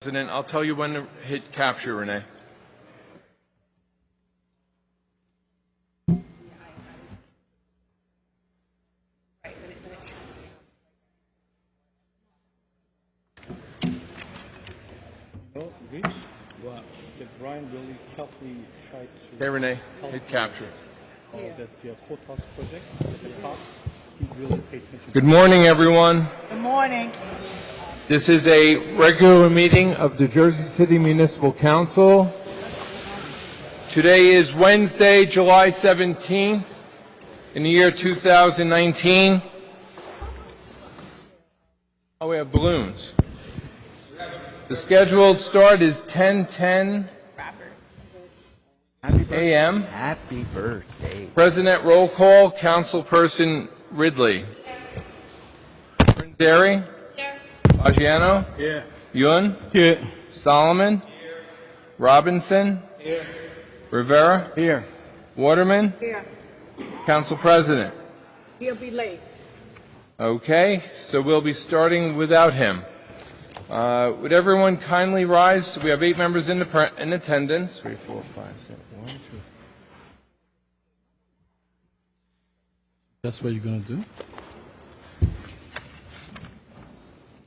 President, I'll tell you when to hit capture, Renee. Rich, that Brian really helped me try to. Hey, Renee, hit capture. That the Courthouse project at the park. He's really paid attention. Good morning, everyone. Good morning. This is a regular meeting of the Jersey City Municipal Council. Today is Wednesday, July 17th, in the year 2019. Oh, we have balloons. The scheduled start is 10:10 a.m. Happy birthday. President roll call, Councilperson Ridley. Zeri? Here. Fagiano? Yeah. Yun? Yeah. Solomon? Robinson? Here. Rivera? Here. Waterman? Here. Council President. He'll be late. Okay, so we'll be starting without him. Would everyone kindly rise? We have 8 members in attendance. 3, 4, 5, 6, 1, 2. That's what you're gonna do?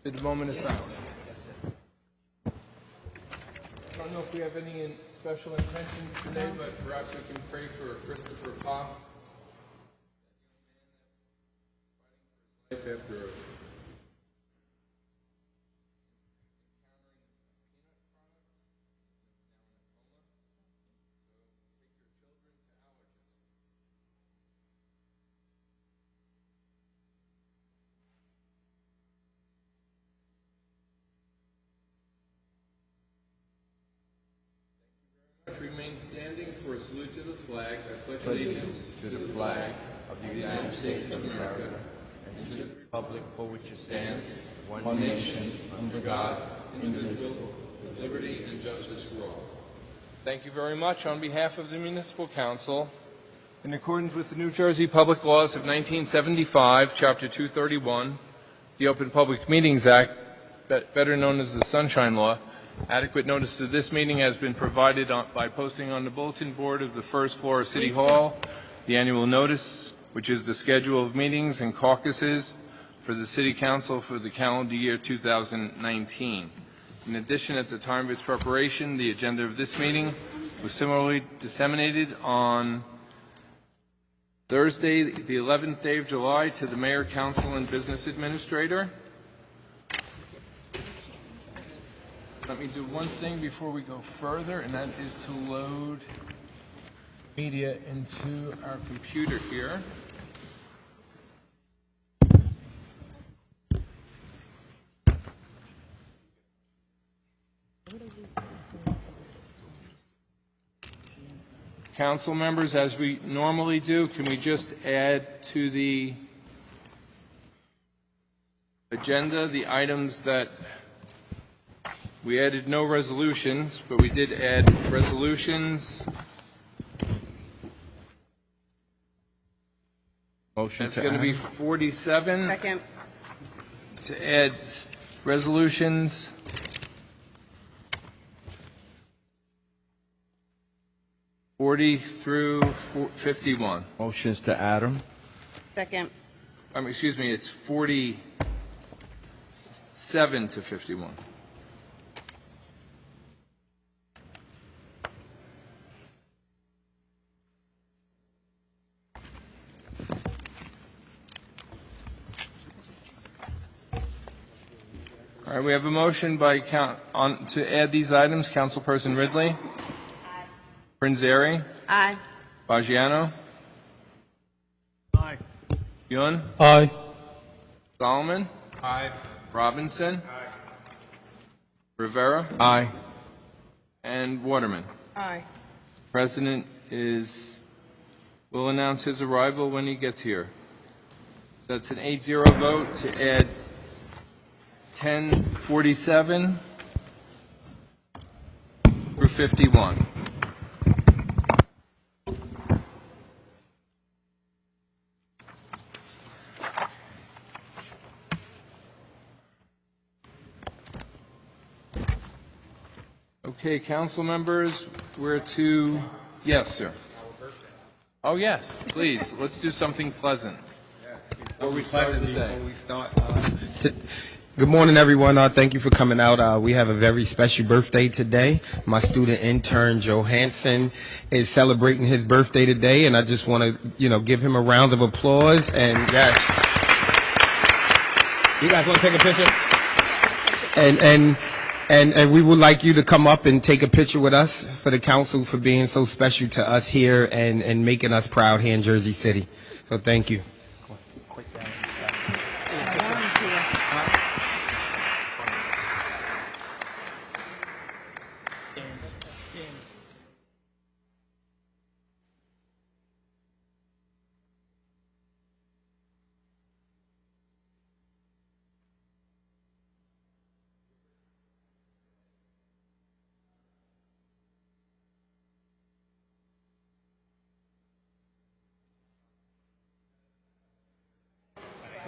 A moment of silence. I don't know if we have any special intentions today, but perhaps we can pray for Christopher Pop. Life after remain standing for a salute to the flag. I pledge allegiance To the flag of the United States of America and to the republic for which it stands, one nation, under God, indivisible, with liberty and justice for all. Thank you very much. On behalf of the Municipal Council, in accordance with the New Jersey Public Laws of 1975, Chapter 231, the Open Public Meetings Act, better known as the Sunshine Law, adequate notice of this meeting has been provided by posting on the bulletin board of the first floor of City Hall the annual notice, which is the schedule of meetings and caucuses for the City Council for the calendar year 2019. In addition, at the time of its preparation, the agenda of this meeting was similarly disseminated on Thursday, the 11th day of July, to the Mayor, Council, and Business Administrator. Let me do one thing before we go further, and that is to load media into our computer here. Council members, as we normally do, can we just add to the agenda the items that we added? No resolutions, but we did add resolutions. motion That's to going to be add. 47 Second. to add resolutions. Through 51. Motions to add 'em. Second. Excuse me, it's 47 to 51. All right, we have a motion by to add these items. Councilperson Ridley. Prinzeri. Aye. Fagiano. Aye. Yun. Aye. Solomon. Aye. Robinson. Rivera. Aye. And Waterman. Aye. President will announce his arrival when he gets here. So that's an 8-0 vote to add 1047 through 51. Okay, council members, we're to, yes, sir. Oh, yes, please, let's do something pleasant. Before we start the day. Good morning, everyone. Thank you for coming out. We have a very special birthday today. My student intern, Johansson, is celebrating his birthday today, and I just want to, give him a round of applause. And yes, you guys want to take a picture? And we would like you to come up and take a picture with us for the council for being so special to us here and making us proud here in Jersey City. So thank you.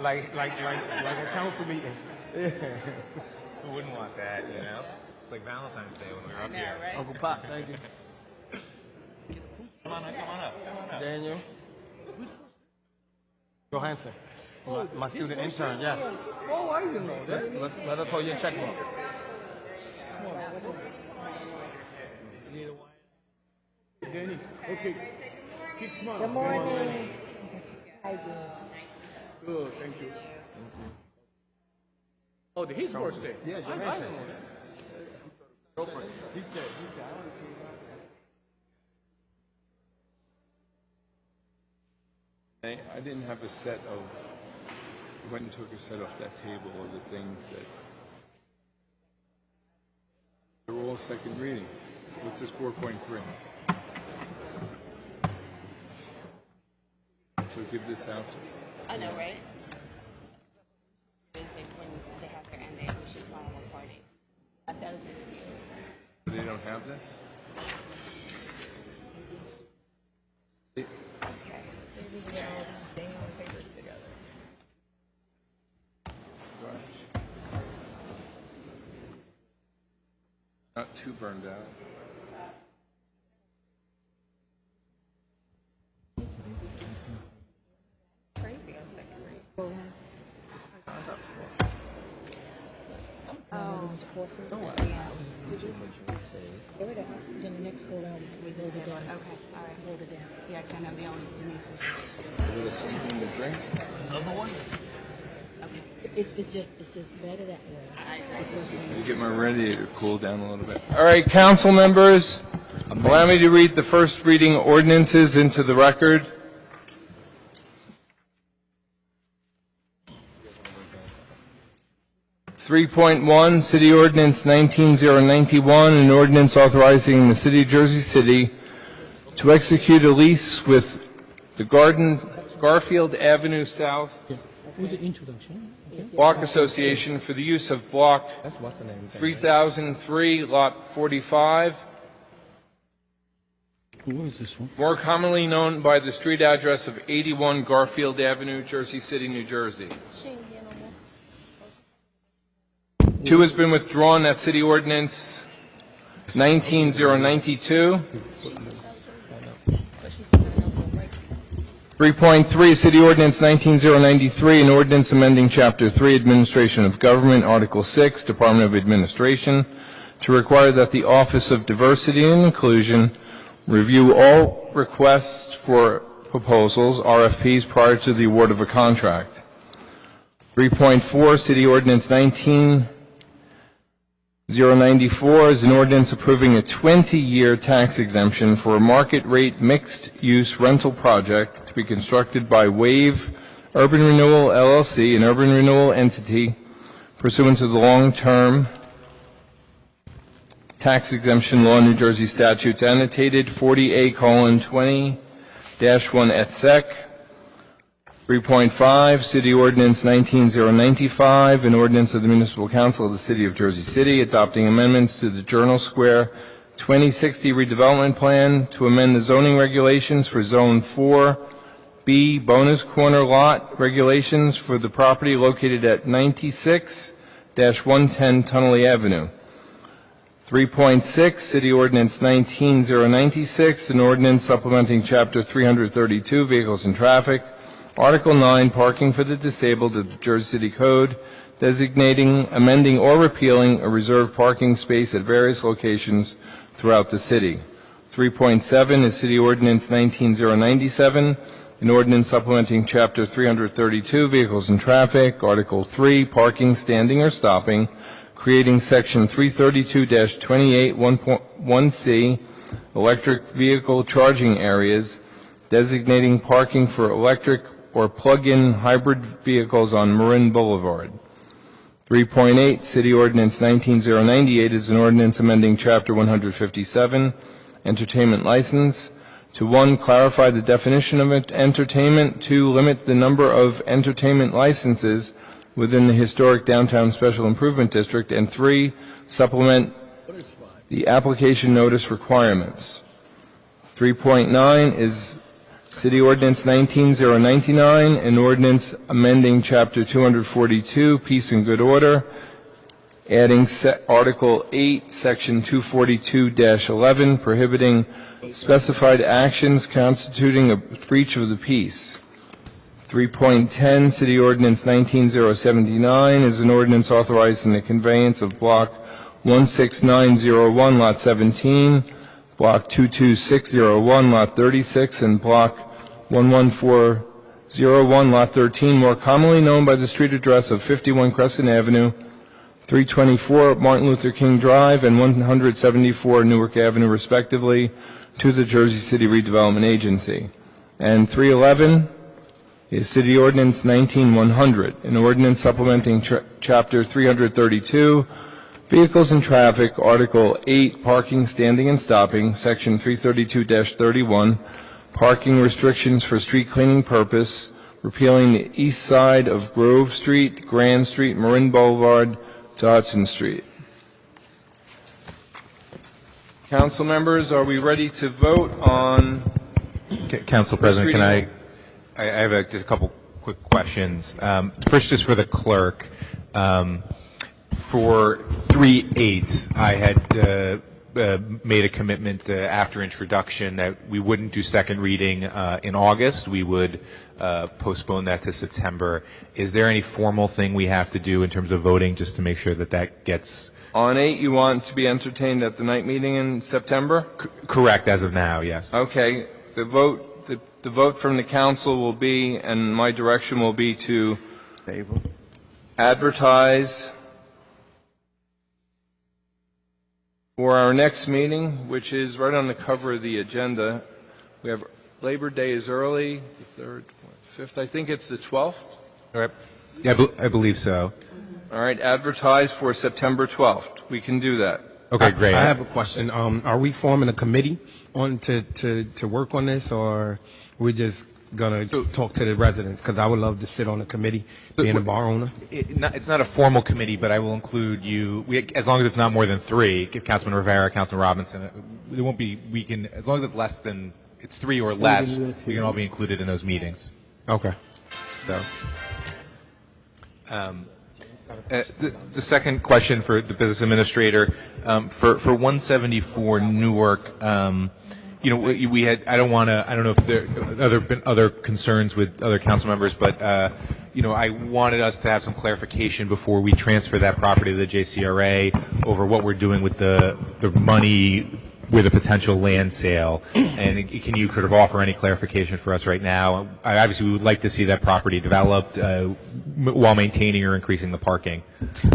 Like a council meeting. Who wouldn't want that, you know? It's like Valentine's Day when we were up here. Uncle Pop, thank you. Come on up. Daniel. Johansson. My student intern, yes. Oh, I didn't know that. Let us hold your checkbook. Danny, okay. Keep smiling. Good morning. Good, thank you. Oh, his birthday? Yeah, I Johansson. know that. He said, I didn't have a set of, I went and took a set off that table of the things that, they're all second reading. What's this 4.3? So give this out to I know, right? Is they when they have their end date, we should file a party. But they don't have this? Okay. So we can get all these dang on papers together. Not too burned out. Crazy on second read. Then the next go round, we just Okay, hold it down. all right. Hold it down. Yeah, because I know the only Denise was A little something to drink? It's just better that way. You get my radiator cooled down a little bit. All right, council members, allow me to read the first reading ordinances into the record. (3.1) City Ordinance 19091, an ordinance authorizing the City of Jersey City to execute a lease with the Garfield Avenue South With the introduction. Block Association for the use of Block That's what's the name. 3003, Lot 45, What is this one? more commonly known by the street address of 81 Garfield Avenue, Jersey City, New Jersey. 2 has been withdrawn. That's City Ordinance 19092. 3.3, City Ordinance 19093, an ordinance amending Chapter 3, Administration of Government, Article 6, Department of Administration, to require that the Office of Diversity and Inclusion review all requests for proposals, RFPs, prior to the award of a contract. 3.4, City Ordinance 19094 is an ordinance approving a 20-year tax exemption for a market-rate mixed-use rental project to be constructed by Wave Urban Renewal LLC, an urban renewal entity pursuant to the long-term tax exemption law, New Jersey statutes annotated 40A:20-1 et sec. 3.5, City Ordinance 19095, an ordinance of the Municipal Council of the City of Jersey City adopting amendments to the Journal Square 2060 redevelopment plan to amend the zoning regulations for Zone 4B bonus corner lot regulations for the property located at 96-110 Tunnelly Avenue. 3.6, City Ordinance 19096, an ordinance supplementing Chapter 332, Vehicles and Traffic, Article 9, Parking for the Disabled of the Jersey City Code, designating, amending, or repealing a reserved parking space at various locations throughout the city. 3.7 is City Ordinance 19097, an ordinance supplementing Chapter 332, Vehicles and Traffic, Article 3, Parking, Standing, or Stopping, creating Section 332-28 Electric Vehicle Charging Areas, designating parking for electric or plug-in hybrid vehicles on Marin Boulevard. 3.8, City Ordinance 19098 is an ordinance amending Chapter 157, Entertainment License, to 1, clarify the definition of entertainment, 2, limit the number of entertainment licenses within the historic downtown special improvement district, and 3, supplement the application notice requirements. 3.9 is City Ordinance 19099, an ordinance amending Chapter 242, Peace and Good Order, adding Article 8, Section 242-11, prohibiting specified actions constituting a breach of the peace. 3.10, City Ordinance 19079 is an ordinance authorizing the conveyance of Block 16901, Lot 17, Block 22601, Lot 36, and Block 11401, Lot 13, more commonly known by the street address of 51 Crescent Avenue, 324 Martin Luther King Drive, and 174 Newark Avenue, respectively, to the Jersey City Redevelopment Agency. And 311 is City Ordinance 19100, an ordinance supplementing Chapter 332, Vehicles and Traffic, Article 8, Parking, Standing, and Stopping, Section 332-31, Parking Restrictions for Street Cleaning Purpose, repealing the east side of Grove Street, Grand Street, Marin Boulevard to Hudson Street. Council members, are we ready to vote on? Council President, can reading. I have just a couple quick questions. First, just for the clerk, for 3.8, I had made a commitment after introduction that we wouldn't do second reading in August. We would postpone that to September. Is there any formal thing we have to do in terms of voting just to make sure that that gets... On 8, you want to be entertained at the night meeting in September? Correct, as of now, yes. Okay. The vote from the council will be, and my direction will be to advertise for our next meeting, which is right on the cover of the agenda. We have Labor Day is early, the 3rd, 5th, I think it's the 12th. All right. Yeah, I believe so. All right, advertise for September 12th. We can do that. Okay, great. I have a question. Are we forming a committee to work on this, or we're just going to talk to the residents? Because I would love to sit on a committee, being a bar owner. It's not a formal committee, but I will include you, as long as it's not more than 3, Councilman Rivera, Councilman Robinson. There won't be, as long as it's less than, it's 3 or less, we can all be included in those meetings. Okay. So, the second question for the business administrator, for 174 Newark, we had, I don't know if there have been other concerns with other council members, but, I wanted us to have some clarification before we transfer that property to the JCRA over what we're doing with the money with a potential land sale. And can you sort of offer any clarification for us right now? Obviously, we would like to see that property developed while maintaining or increasing the parking.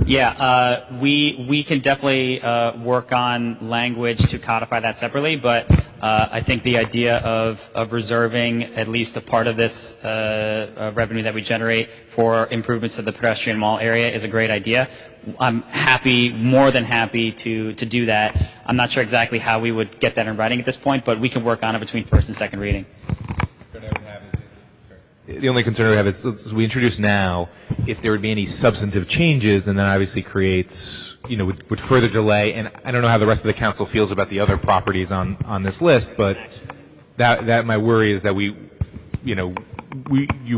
Yeah, we can definitely work on language to codify that separately, but I think the idea of reserving at least a part of this revenue that we generate for improvements to the pedestrian mall area is a great idea. I'm happy, more than happy to do that. I'm not sure exactly how we would get that in writing at this point, but we can work on it between first and second reading. The only concern we have is we introduce now, if there would be any substantive changes, then that obviously creates, would further delay. And I don't know how the rest of the council feels about the other properties on this list, but that my worry is that you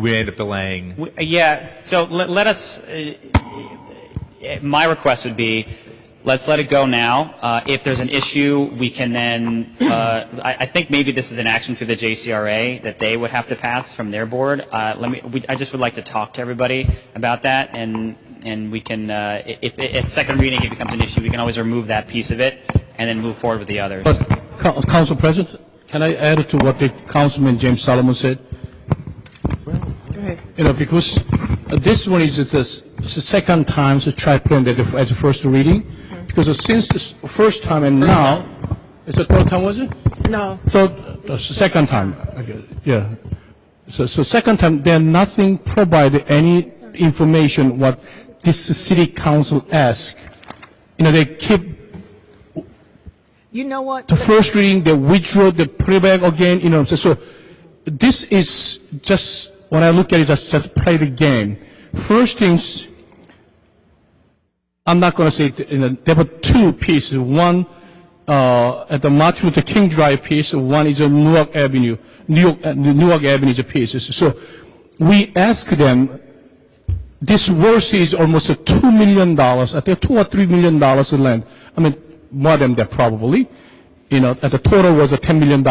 would end up delaying. Yeah, so let us, my request would be, let's let it go now. If there's an issue, we can then, I think maybe this is an action through the JCRA that they would have to pass from their board. I just would like to talk to everybody about that, and we can, if at second reading it becomes an issue, we can always remove that piece of it and then move forward with the others. But, Council President, can I add to what the Councilman James Solomon said? Go ahead. Because this one is the second time to try putting that as a first reading. Because since the first time and now, it's the third time, was it? No. Second time. Okay, yeah. So second time, they're nothing provided any information what this city council asked. They keep You know what? the first reading, they withdraw, they put it back again, So this is just, when I look at it, just play the game. First things, I'm not going to say, there were two pieces. One at the Martin Luther King Drive piece, one is a Newark Avenue. Newark Avenue is a piece. So we ask them, this worth is almost $2 million, I think $2 or $3 million in land. I mean, more than that probably. At the total was a $10 million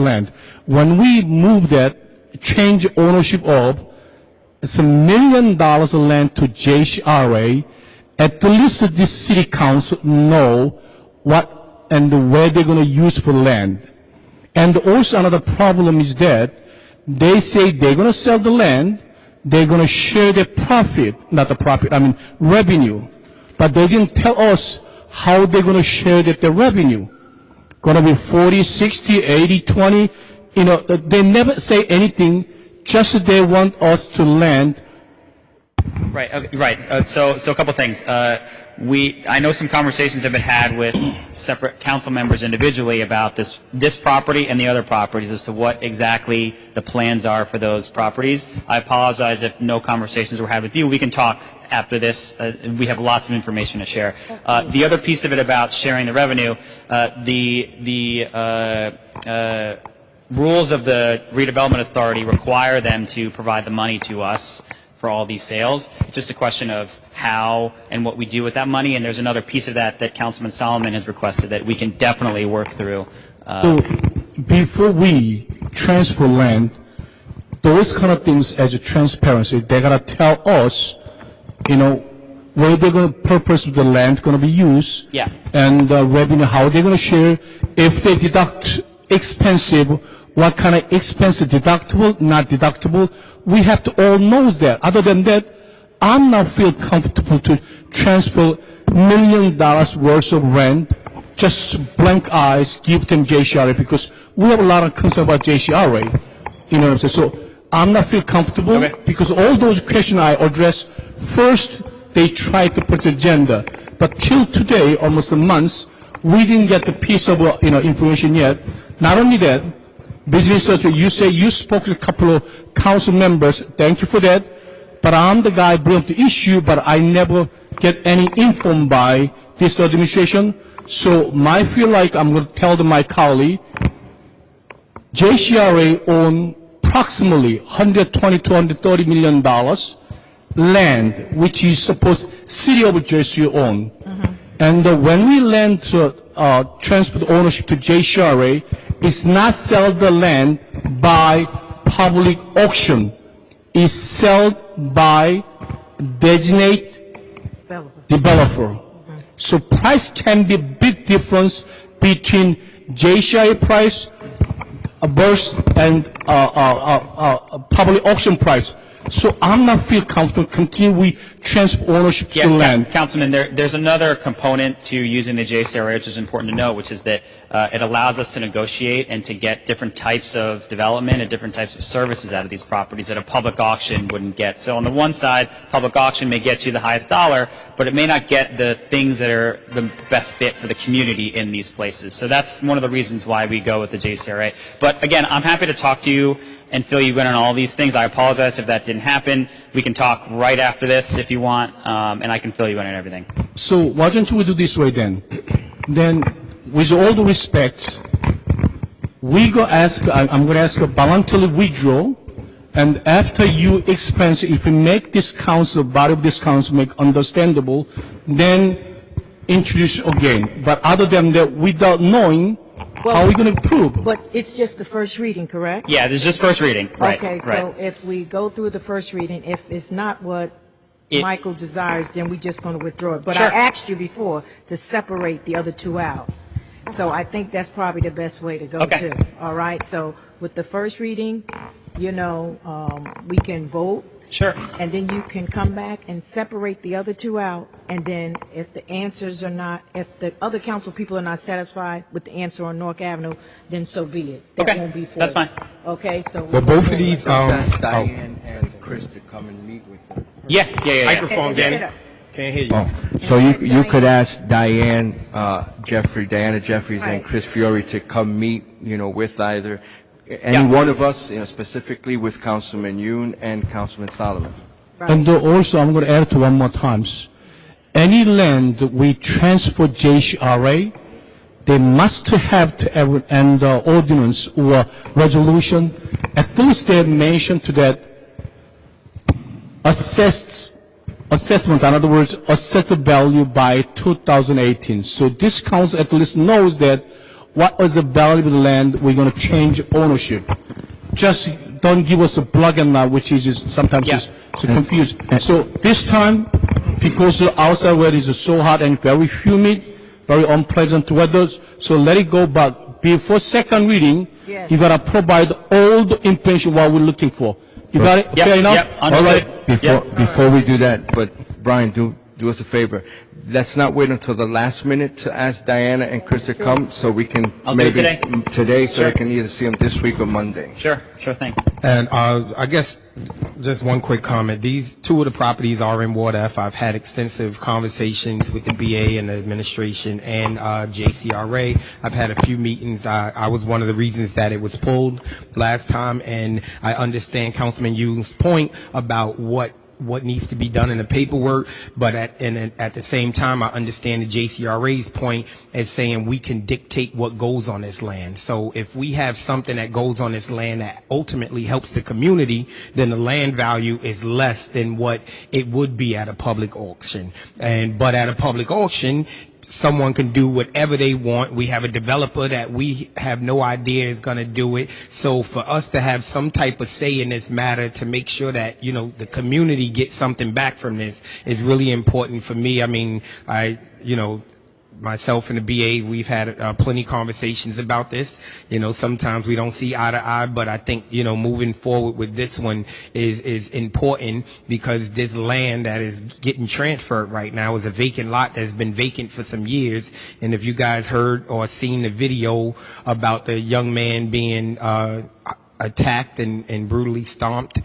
land. When we move that, change ownership of, it's $1 million of land to JCRA, at least this city council know what and where they're going to use for land. And also another problem is that they say they're going to sell the land, they're going to share the profit, not the profit, I mean revenue. But they didn't tell us how they're going to share the revenue. Going to be 40, 60, 80, 20. They never say anything, just they want us to land. Right. Okay, right. So a couple things. I know some conversations have been had with separate council members individually about this property and the other properties as to what exactly the plans are for those properties. I apologize if no conversations were had with you. We can talk after this. We have lots of information to share. The other piece of it about sharing the revenue, the rules of the redevelopment authority require them to provide the money to us for all these sales. It's just a question of how and what we do with that money, and there's another piece of that Councilman Solomon has requested that we can definitely work through. So before we transfer land, those kind of things as a transparency, they're going to tell us, where they're going to purpose of the land going to be used, Yeah. and revenue, how they're going to share. If they deduct expensive, what kind of expense is deductible, not deductible. We have to all know that. Other than that, I'm not feel comfortable to transfer $1 million worth of rent, just blank eyes, give them JCRA, because we have a lot of concern about JCRA. You know what I'm saying? So I'm not feel comfortable, because all those questions I address, first they try to put agenda, but till today, almost a month, we didn't get the piece of information yet. Not only that, business secretary, you say you spoke to a couple of council members. Thank you for that. But I'm the guy bring up the issue, but I never get any informed by this administration. So I feel like I'm going to tell my colleague, JCRA own approximately $120 to $130 million land, which is supposed city of Jersey own. And when we land transfer the ownership to JCRA, it's not sell the land by public auction. It's sold by designate developer. So price can be big difference between JCRA price versus and public auction price. So I'm not feel comfortable continue we transfer ownership to the land. Councilman, there's another component to using the JCRA which is important to know, which is that it allows us to negotiate and to get different types of development and different types of services out of these properties that a public auction wouldn't get. So on the one side, public auction may get you the highest dollar, but it may not get the things that are the best fit for the community in these places. So that's one of the reasons why we go with the JCRA. But again, I'm happy to talk to you and fill you in on all these things. I apologize if that didn't happen. We can talk right after this if you want, and I can fill you in on everything. So why don't we do this way then? Then, with all the respect, I'm going to ask a voluntary withdrawal, and after you expense, if you make this council, body of this council make understandable, then introduce again. But other than that, without knowing, how are we going to prove? But it's just the first reading, correct? Yeah, this is just first reading. Right. Okay, right. so if we go through the first reading, if it's not what It- Michael desires, then we're just going to withdraw it. But Sure. I asked you before to separate the other two out. So I think that's probably the best way to go, Okay. too. All right, so with the first reading, we can vote. Sure. And then you can come back and separate the other two out, and then if the answers are not, if the other council people are not satisfied with the answer on North Avenue, then so be it. That Okay, won't be for that's it. fine. Okay, so. But both of these, Ask Diane and Chris to come and meet with you. Yeah. microphone, Danny. Can't hear you. Oh, so you could ask Diana Jeffries and Chris Fiore to come meet, with either any Yeah. one of us, specifically with Councilman Yoon and Councilman Solomon. And also, I'm going to add to one more times. Any land we transfer JCRA, they must have to have an ordinance or resolution. At least they mentioned to that assessment, in other words, assessed value by 2018. So this council at least knows that what is the value of the land we're going to change ownership. Just don't give us a plug and now, which is sometimes Yeah. is so confused. So this time, because the outside weather is so hot and very humid, very unpleasant weather, so let it go. But before second reading, Yes. you gotta provide all the information what we're looking for. You got it? Yep, Fair enough? yep, All understood. right. Before we do that, but Brian, do us a favor. Let's not wait until the last minute to ask Diana and Chris to come, so we can I'll do it maybe today. so Sure. they can either see them this week or Monday. Sure thing. And I guess just one quick comment. These two of the properties are in Ward F. I've had extensive conversations with the BA and the administration and JCRA. I've had a few meetings. I was one of the reasons that it was pulled last time, and I understand Councilman Yoon's point about what needs to be done in the paperwork, but at the same time, I understand the JCRA's point as saying we can dictate what goes on this land. So if we have something that goes on this land that ultimately helps the community, then the land value is less than what it would be at a public auction. But at a public auction, someone can do whatever they want. We have a developer that we have no idea is going to do it. So for us to have some type of say in this matter to make sure that, the community gets something back from this is really important for me. I mean, myself and the BA, we've had plenty of conversations about this. Sometimes we don't see eye to eye, but I think, moving forward with this one is important because this land that is getting transferred right now is a vacant lot that's been vacant for some years. And if you guys heard or seen the video about the young man being attacked and brutally stomped,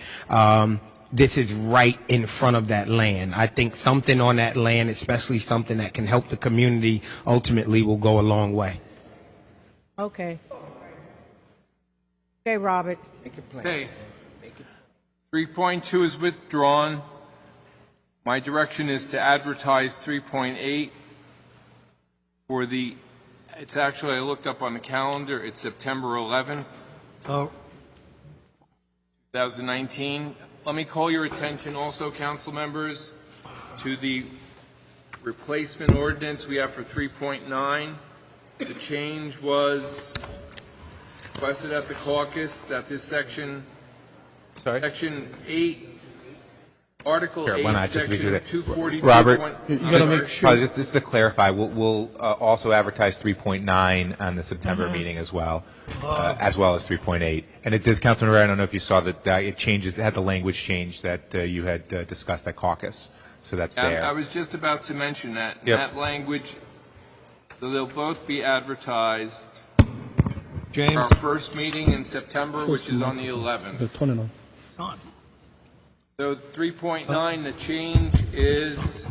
this is right in front of that land. I think something on that land, especially something that can help the community, ultimately will go a long way. Okay. Okay, Robert. Okay. 3.2 is withdrawn. My direction is to advertise 3.8 for it's actually, I looked up on the calendar, it's September 11th, 2019. Let me call your attention also, council members, to the replacement ordinance we have for 3.9. The change was requested at the caucus that this section, Section 8, Article Sure, 8, why not just Section redo that? 242. Robert, You gotta make sure. just to clarify, we'll also advertise 3.9 on the September meeting as well as 3.8. And it does, Councilman Rivera, I don't know if you saw that it changes, it had the language change that you had discussed at caucus. So that's there. I was just about to mention that. Yep. That language, so they'll both be advertised for our first meeting in September, which is on the 11th. Turn it on. So 3.9, the change is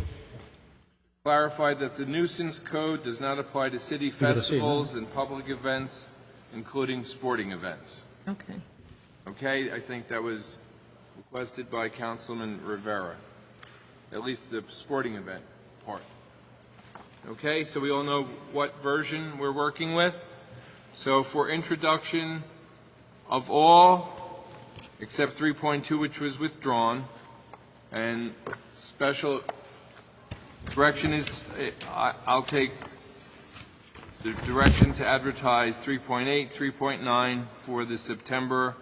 clarify that the nuisance code does not apply to city festivals and public events, including sporting events. Okay. Okay, I think that was requested by Councilman Rivera, at least the sporting event part. Okay, so we all know what version we're working with. So for introduction of all, except 3.2, which was withdrawn, and special Direction is, I'll take the direction to advertise 3.8, 3.9 for the September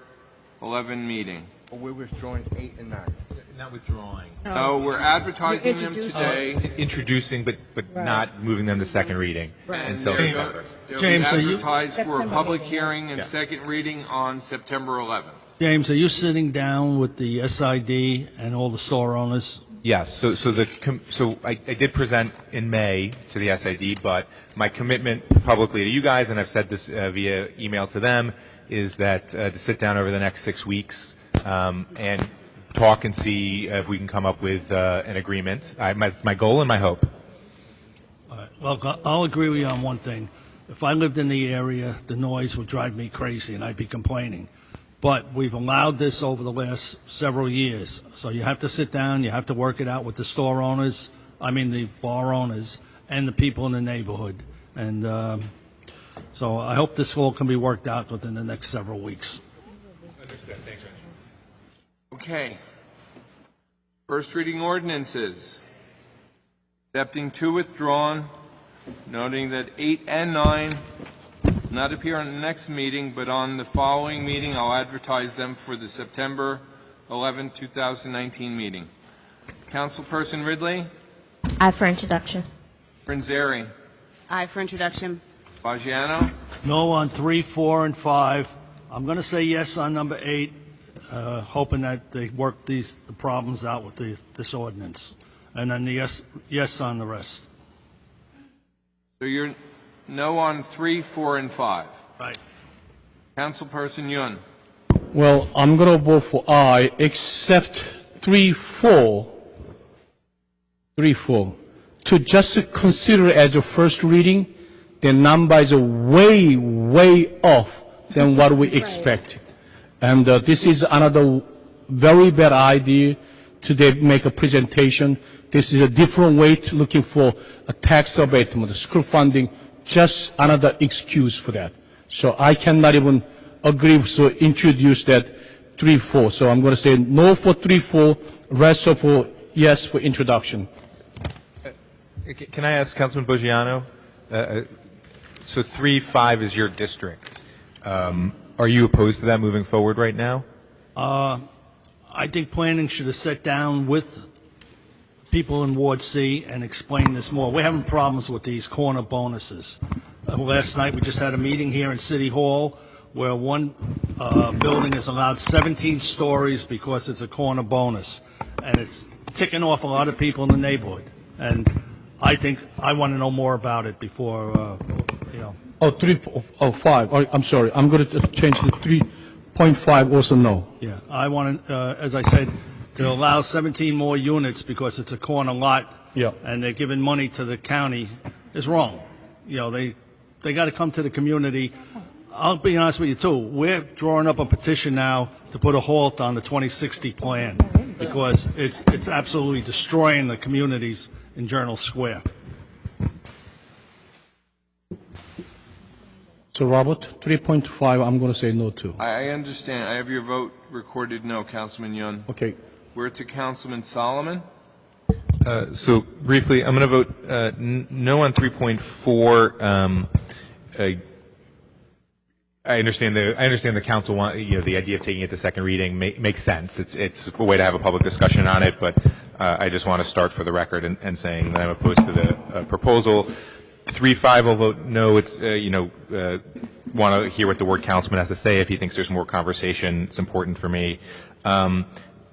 11 meeting. We're withdrawing 8 and 9. Not withdrawing. No, we're advertising them introducing. today. Introducing, but not moving them to second reading until They're September. They'll James, be are you- advertised for a September public meeting. hearing and second reading on September 11th. James, are you sitting down with the SID and all the store owners? Yes, so I did present in May to the SID, but my commitment publicly to you guys, and I've said this via email to them, is that to sit down over the next 6 weeks and talk and see if we can come up with an agreement. It's my goal and my hope. All right. Well, I'll agree with you on one thing. If I lived in the area, the noise would drive me crazy and I'd be complaining. But we've allowed this over the last several years. So you have to sit down, you have to work it out with the store owners, the bar owners, and the people in the neighborhood. And so I hope this all can be worked out within the next several weeks. Understood. Thanks, Rich. Okay. First reading ordinances. Accepting 2 withdrawn, noting that 8 and 9 will not appear on the next meeting, but on the following meeting, I'll advertise them for the September 11, 2019 meeting. Councilperson Ridley, Aye for introduction. Prinzeri, Aye for introduction. Fagiano, No on 3, 4, and 5. I'm going to say yes on number 8, hoping that they work the problems out with this ordinance. And then the yes on the rest. so you're no on 3, 4, and 5. Right. Councilperson Yun, Well, I'm going to vote for aye, except 3, 4, to just consider as a first reading. The number is way, way off than what we expected. And this is another very bad idea to make a presentation. This is a different way to looking for a tax abatement, school funding, just another excuse for that. So I cannot even agree to introduce that 3, 4. So I'm going to say no for 3, 4, rest of for yes for introduction. Can I ask Councilman Boggiano? So 3, 5 is your district. Are you opposed to that moving forward right now? I think planning should have sat down with people in Ward C and explained this more. We're having problems with these corner bonuses. Last night, we just had a meeting here in City Hall where one building is allowed 17 stories because it's a corner bonus, and it's ticking off a lot of people in the neighborhood. And I think I want to know more about it before, Oh, 5. Oh, I'm sorry. I'm going to change the 3.5 also no. Yeah, I want to, as I said, to allow 17 more units because it's a corner lot. Yeah. And they're giving money to the county is wrong. They got to come to the community. I'll be honest with you too. We're drawing up a petition now to put a halt on the 2060 plan because it's absolutely destroying the communities in Journal Square. So Robert, 3.5, I'm going to say no to. I understand. I have your vote recorded no, Councilman Yun. Okay. We're to Councilman Solomon. So briefly, I'm going to vote no on 3.4. I understand the council want, the idea of taking it to second reading makes sense. It's a way to have a public discussion on it, but I just want to start for the record and saying that I'm opposed to the proposal. 3.5 will vote no. It's want to hear what the ward councilman has to say. If he thinks there's more conversation, it's important for me. And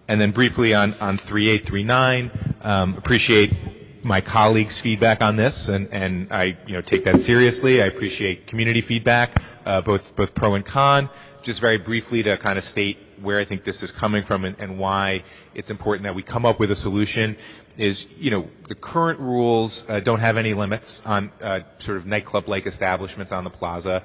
then briefly on 3.8, 3.9, appreciate my colleagues' feedback on this, and I take that seriously. I appreciate community feedback, both pro and con. Just very briefly to kind of state where I think this is coming from and why it's important that we come up with a solution is, the current rules don't have any limits on sort of nightclub-like establishments on the plaza.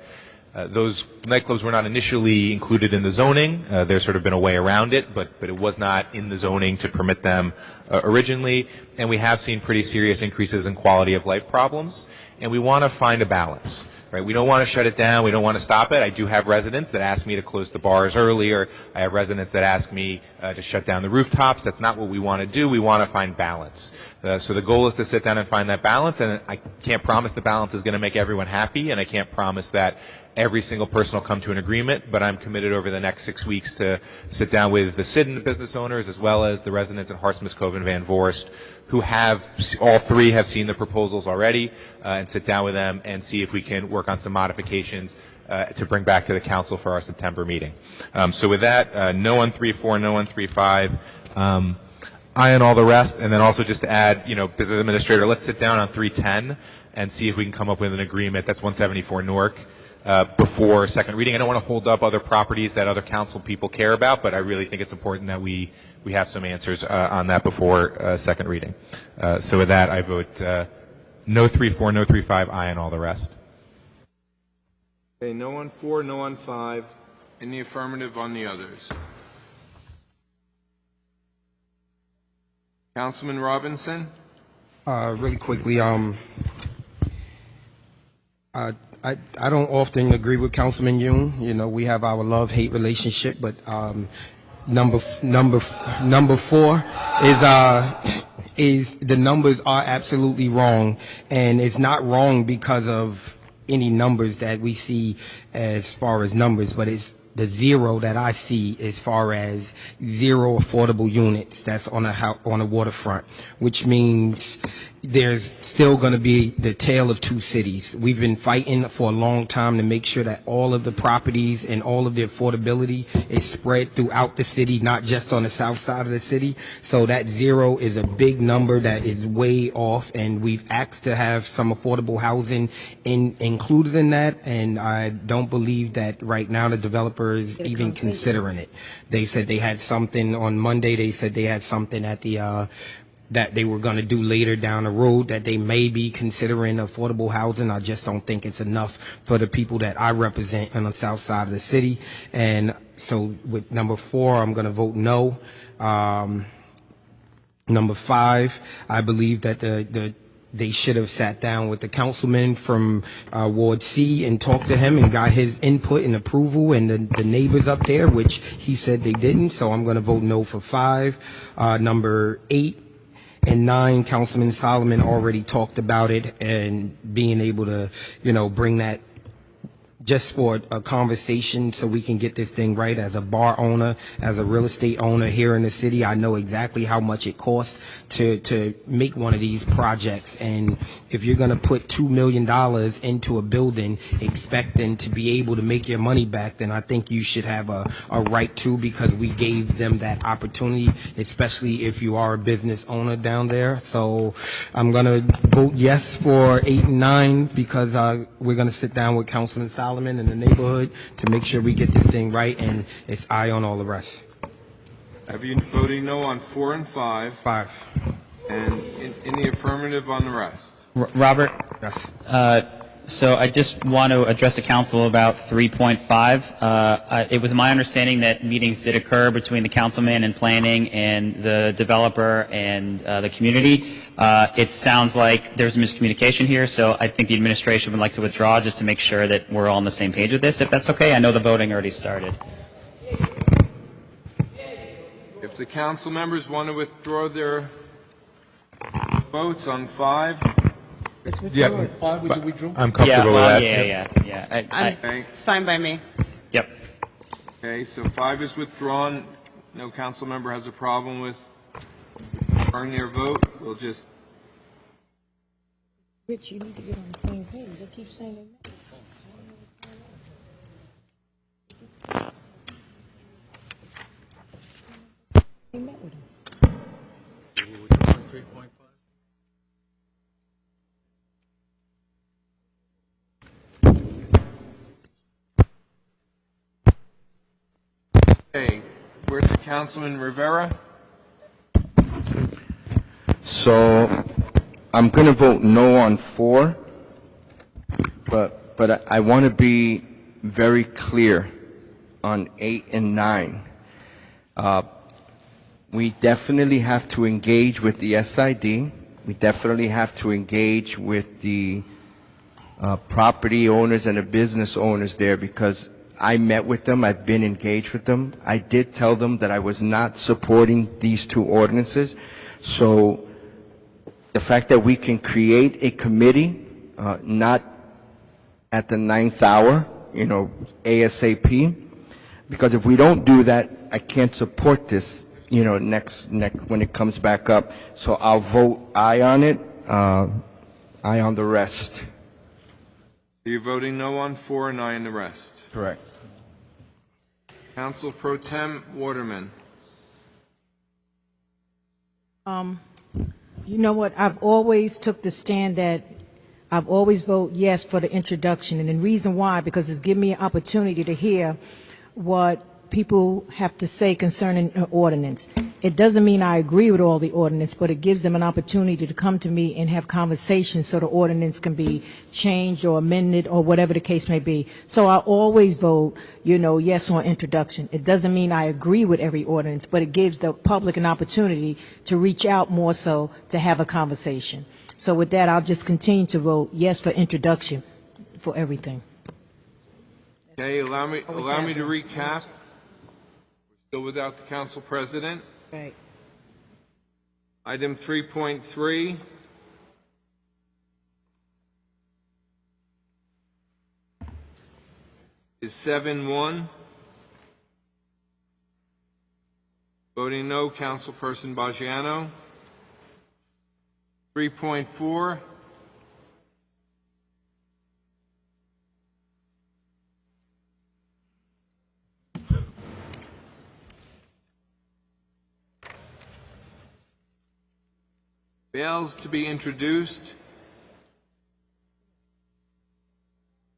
Those nightclubs were not initially included in the zoning. There's sort of been a way around it, but it was not in the zoning to permit them originally. And we have seen pretty serious increases in quality of life problems, and we want to find a balance. Right? We don't want to shut it down. We don't want to stop it. I do have residents that ask me to close the bars earlier. I have residents that ask me to shut down the rooftops. That's not what we want to do. We want to find balance. So the goal is to sit down and find that balance, and I can't promise the balance is going to make everyone happy, and I can't promise that every single person will come to an agreement, but I'm committed over the next 6 weeks to sit down with the Sidon business owners as well as the residents in Harsmus Cove and Van Voorst, who have, all three have seen the proposals already, and sit down with them and see if we can work on some modifications to bring back to the council for our September meeting. So with that, no on 3.4, no on 3.5. I on all the rest, and then also just to add, business administrator, let's sit down on 3.10 and see if we can come up with an agreement. That's 174 Newark before second reading. I don't want to hold up other properties that other council people care about, but I really think it's important that we have some answers on that before second reading. So with that, I vote no 3.4, no 3.5, aye on all the rest. Okay, no on 4, no on 5. In the affirmative on the others. Councilman Robinson? Really quickly, I don't often agree with Councilman Yoon. We have our love-hate relationship, but number 4 is the numbers are absolutely wrong, and it's not wrong because of any numbers that we see as far as numbers, but it's the zero that I see as far as 0 affordable units that's on a waterfront, which means there's still going to be the tale of two cities. We've been fighting for a long time to make sure that all of the properties and all of the affordability is spread throughout the city, not just on the south side of the city. So that 0 is a big number that is way off, and we've asked to have some affordable housing included in that, and I don't believe that right now the developer is even considering it. They said they had something on Monday. They said they had something at the that they were going to do later down the road that they may be considering affordable housing. I just don't think it's enough for the people that I represent on the south side of the city. And so with number 4, I'm going to vote no. Number 5, I believe that they should have sat down with the councilman from Ward C and talked to him and got his input and approval, and the neighbors up there, which he said they didn't. So I'm going to vote no for 5. Number 8 and 9, Councilman Solomon already talked about it, and being able to, bring that just for a conversation so we can get this thing right. As a bar owner, as a real estate owner here in the city, I know exactly how much it costs to make one of these projects. And if you're going to put $2 million into a building expecting to be able to make your money back, then I think you should have a right to, because we gave them that opportunity, especially if you are a business owner down there. So I'm going to vote yes for 8 and 9 because we're going to sit down with Councilman Solomon in the neighborhood to make sure we get this thing right, and it's aye on all the rest. Have you voting no on 4 and 5? 5. And in the affirmative on the rest? Robert? Yes. So I just want to address the council about 3.5. It was my understanding that meetings did occur between the councilman and planning and the developer and the community. It sounds like there's a miscommunication here, so I think the administration would like to withdraw just to make sure that we're all on the same page with this, if that's okay. I know the voting already started. If the council members want to withdraw their votes on 5, Yeah, 5, would you withdraw? I'm comfortable with that. Yeah. okay. It's fine by me. Yep. Okay, so 5 is withdrawn. No council member has a problem with deferring their vote. We'll just Rich, you need to get on the same page. They keep saying they met. They met with him. okay. Where's the Councilman Rivera? So I'm going to vote no on 4, but I want to be very clear on 8 and 9. We definitely have to engage with the SID. We definitely have to engage with the property owners and the business owners there, because I met with them. I've been engaged with them. I did tell them that I was not supporting these 2 ordinances. So the fact that we can create a committee, not at the 9th hour, ASAP, because if we don't do that, I can't support this, next when it comes back up. So I'll vote aye on it, aye on the rest. You're voting no on 4 and aye on the rest. Correct. Council Pro Tem Waterman. You know what? I've always took the stand that I've always voted yes for the introduction, and the reason why, because it's given me an opportunity to hear what people have to say concerning an ordinance. It doesn't mean I agree with all the ordinance, but it gives them an opportunity to come to me and have conversations so the ordinance can be changed or amended or whatever the case may be. So I always vote, yes on introduction. It doesn't mean I agree with every ordinance, but it gives the public an opportunity to reach out more so to have a conversation. So with that, I'll just continue to vote yes for introduction for everything. Okay, allow me to recap. We're still without the council president. Right. Item 3.3. Is 7-1. Voting no, Councilperson Bajano. 3.4. Fails to be introduced.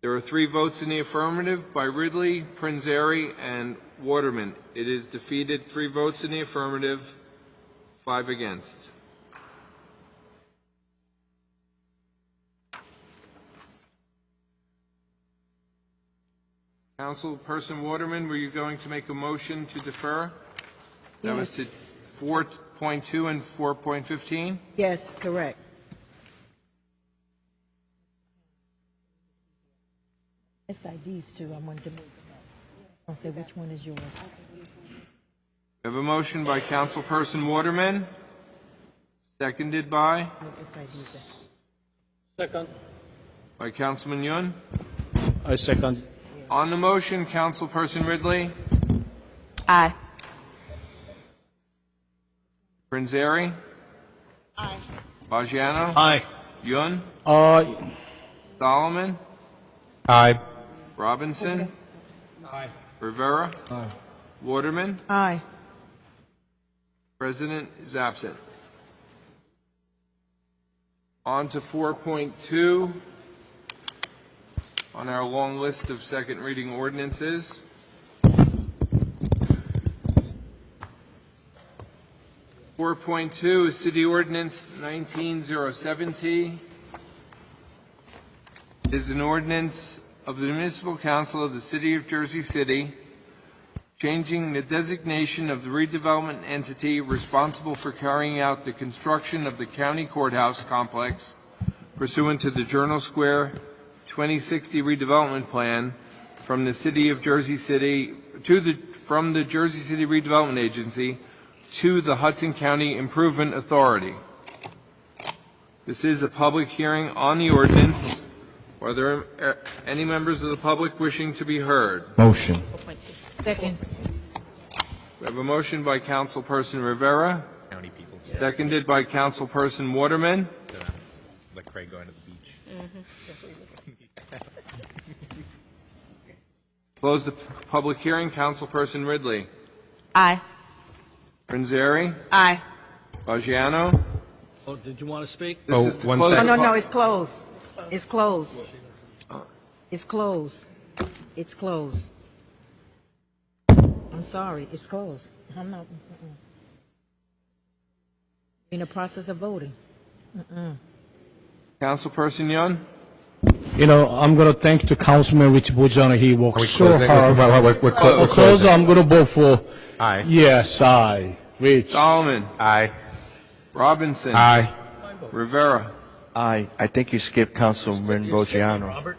There are 3 votes in the affirmative by Ridley, Prinzeri, and Waterman. It is defeated. 3 votes in the affirmative, 5 against. Councilperson Waterman, were you going to make a motion to defer? That was to 4.2 and 4.15? Yes, correct. SIDs too, I wanted to move them up. I'll say which one is yours. We have a motion by Councilperson Waterman, seconded by? Second. By Councilman Yun. I second. On the motion, Councilperson Ridley, Aye. Prinzeri, Aye. Bajano, Aye. Yun, Aye. Solomon, Aye. Robinson, Rivera, Waterman. Aye. President is absent. On to 4.2 on our long list of second reading ordinances. Four point two is City Ordinance 1907T. It is an ordinance of the Municipal Council of the City of Jersey City changing the designation of the redevelopment entity responsible for carrying out the construction of the county courthouse complex pursuant to the Journal Square 2060 redevelopment plan from the City of Jersey City from the Jersey City Redevelopment Agency to the Hudson County Improvement Authority. This is a public hearing on the ordinance. Are there any members of the public wishing to be heard? Motion. Second. We have a motion by Councilperson Rivera, County people. seconded by Councilperson Waterman. Let Craig go into the beach. Close the public hearing. Councilperson Ridley. Aye. Prinzeri. Aye. Bajano. Oh, did you want to speak? This is to one close Oh, the no, pu- no, it's closed. It's closed. It's closed. It's closed. I'm sorry, it's closed. I'm not, in the process of voting. Councilperson Yun. I'm going to thank the Councilman Rich Bojana. He worked so hard. We're Close, closing. I'm going to vote for Aye. yes, aye. Rich. Solomon. Aye. Robinson. Aye. Rivera. Aye. I think you skipped Councilman Bojano. Robert?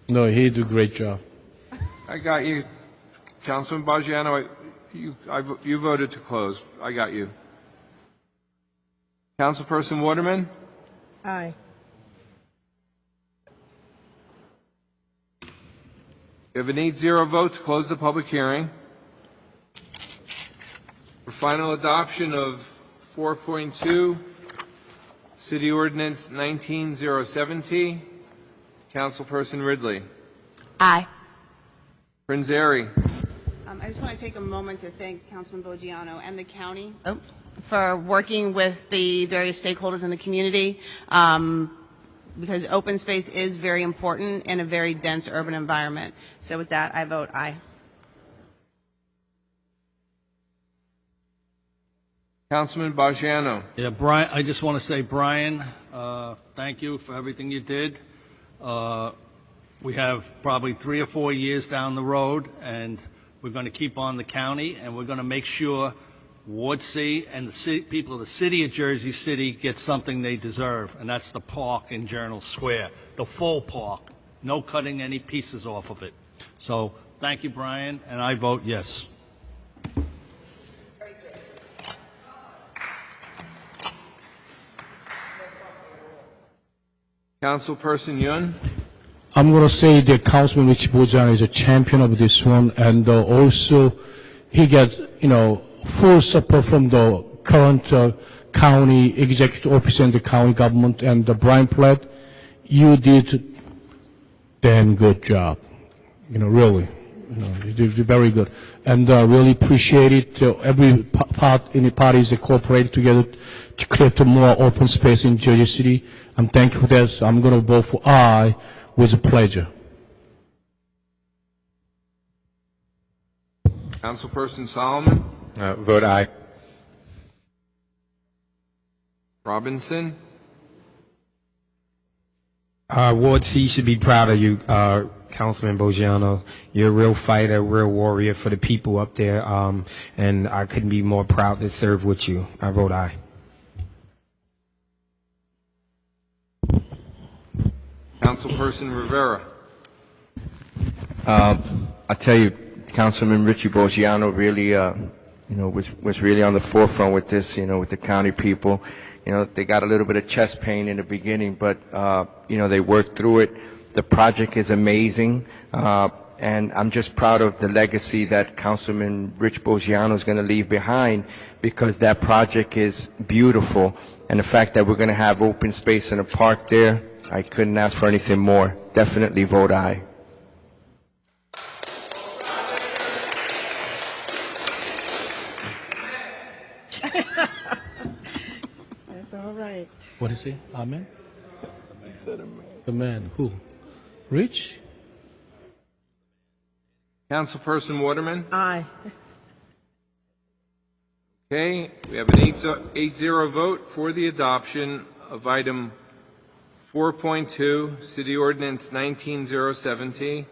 No, he did a great job. I got you. Councilman Bajano, you voted to close. I got you. Councilperson Waterman? Aye. We have an 8-0 vote to close the public hearing. For final adoption of 4.2, City Ordinance 19070, Councilperson Ridley. Aye. Prinzary. I just want to take a moment to thank Councilman Bogiano and the county for working with the various stakeholders in the community, because open space is very important in a very dense urban environment. So with that, I vote aye. Councilman Bogiano. Yeah, Brian, I just want to say, Brian, thank you for everything you did. We have probably 3 or 4 years down the road, and we're going to keep on the county, and we're going to make sure Ward C and the people of the city of Jersey City get something they deserve, and that's the park in Journal Square, the full park, no cutting any pieces off of it. So thank you, Brian, and I vote yes. Councilperson Yun. I'm going to say that Councilman Rich Bojan is a champion of this one, and also he gets, full support from the current county executive office and the county government. And Brian Platt, you did damn good job. Really, you did very good, and really appreciate it. Every parties that cooperated together to create more open space in Jersey City. I'm thankful for that. So I'm going to vote for aye with pleasure. Councilperson Solomon. Vote aye. Robinson. Ward C should be proud of you, Councilman Bogiano. You're a real fighter, real warrior for the people up there, and I couldn't be more proud to serve with you. I vote aye. Councilperson Rivera. I tell you, Councilman Richie Bogiano really, was really on the forefront with this, with the county people. They got a little bit of chest pain in the beginning, but, they worked through it. The project is amazing, and I'm just proud of the legacy that Councilman Rich Bogiano is going to leave behind, because that project is beautiful, and the fact that we're going to have open space in a park there, I couldn't ask for anything more. Definitely vote aye. That's all right. What is it? Amen? He said amen. The man. Who? Rich? Councilperson Waterman. Aye. Okay, we have an 8-0 vote for the adoption of item 4.2, City Ordinance 19070.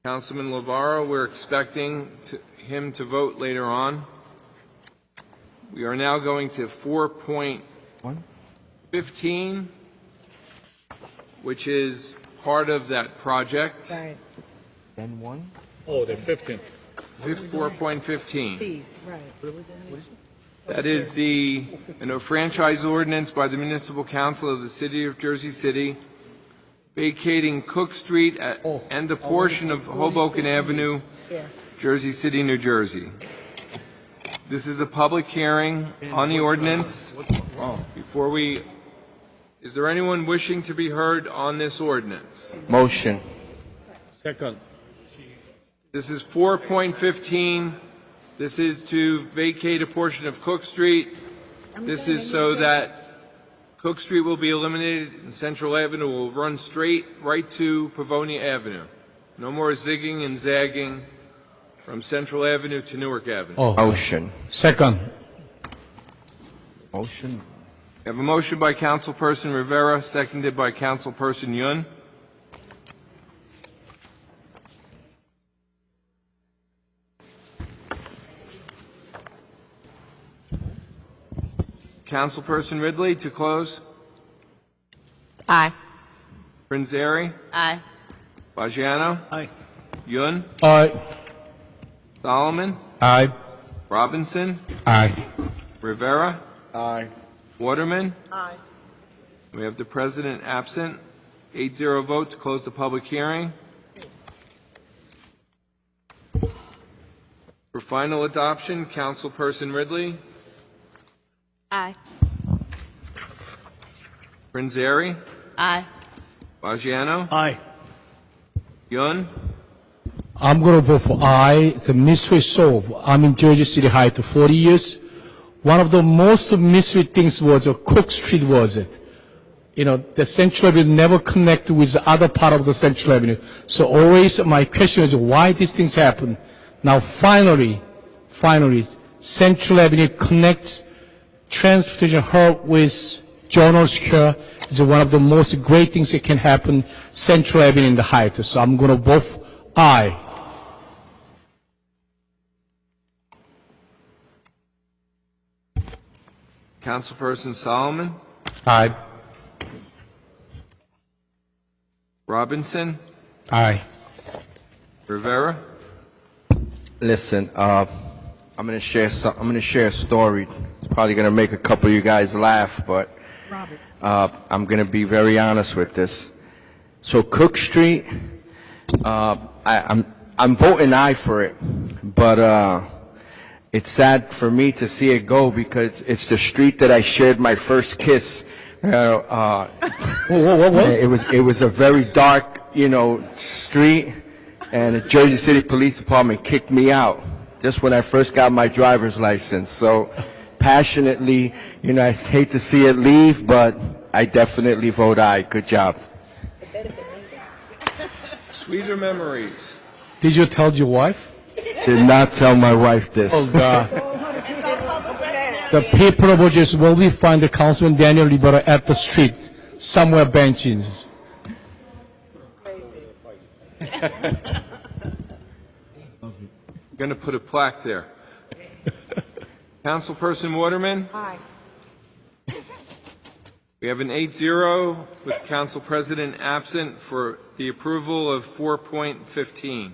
Councilman Lavaro, we're expecting him to vote later on. We are now going to 4.15, which is part of that project. Right. Then one? Oh, the 15th. 4.15. Please, right. That is the franchise ordinance by the Municipal Council of the City of Jersey City vacating Cook Street and a portion of Hoboken Avenue, Jersey City, New Jersey. This is a public hearing on the ordinance. Is there anyone wishing to be heard on this ordinance? Motion. Second. This is 4.15. This is to vacate a portion of Cook Street. This is so that Cook Street will be eliminated and Central Avenue will run straight right to Pavonia Avenue. No more zigging and zagging from Central Avenue to Newark Avenue. Oh. Motion. Second. Motion. We have a motion by Councilperson Rivera, seconded by Councilperson Yun. Councilperson Ridley to close. Aye. Prinzary. Aye. Bagiano. Aye. Yun. Aye. Solomon. Aye. Robinson? Aye. Rivera? Aye. Waterman? Aye. We have the president absent. 8-0 vote to close the public hearing. For final adoption, Councilperson Ridley, Aye. Prinzary, Aye. Baggiano, Aye. Yun, I'm going to vote for aye. The mystery solved. I'm in Jersey City High for 40 years. One of the most mystery things was Cook Street, was it? You know, the Central Avenue never connect with the other part of the Central Avenue. So always my question is why these things happen. Now finally, Central Avenue connects transportation hub with Journal Square. It's one of the most great things that can happen Central Avenue in the Heights. So I'm going to vote for aye. Councilperson Solomon, Aye. Robinson, Aye. Rivera, Listen, I'm gonna share a story. It's probably gonna make a couple of you guys laugh, but I'm gonna be very honest with this. So Cook Street, I'm voting aye for it, but it's sad for me to see it go because it's the street that I shared my first kiss. What was? It was a very dark, street, and the Jersey City Police Department kicked me out just when I first got my driver's license. So passionately, I hate to see it leave, but I definitely vote aye. Good job. sweeter memories. Did you tell your wife? Did not tell my wife this. Oh, God. The people will just, will we find the Councilman Daniel Rivera at the street, somewhere benching? Going to put a plaque there. Councilperson Waterman, Aye. we have an 8-0 with Council President absent for the approval of 4.15.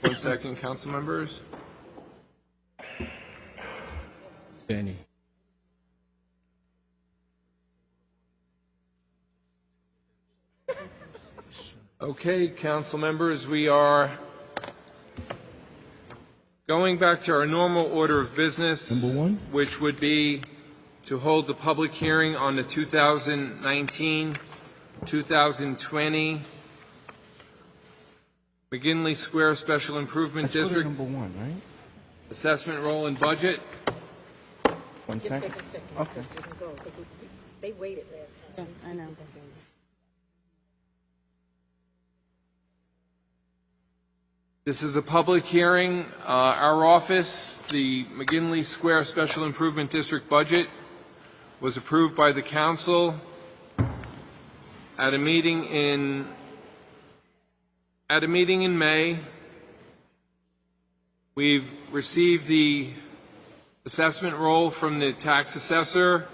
One second, council members. Danny. Okay, council members, we are going back to our normal order of business, Number one. which would be to hold the public hearing on the 2019-2020 McGinley Square Special Improvement District Number one, right? assessment roll and budget. One Just second. take a second. Okay. So we can go, 'cause they waited last time. I know. This is a public hearing. Our office, the McGinley Square Special Improvement District budget, was approved by the council at a meeting in May. We've received the assessment roll from the tax assessor.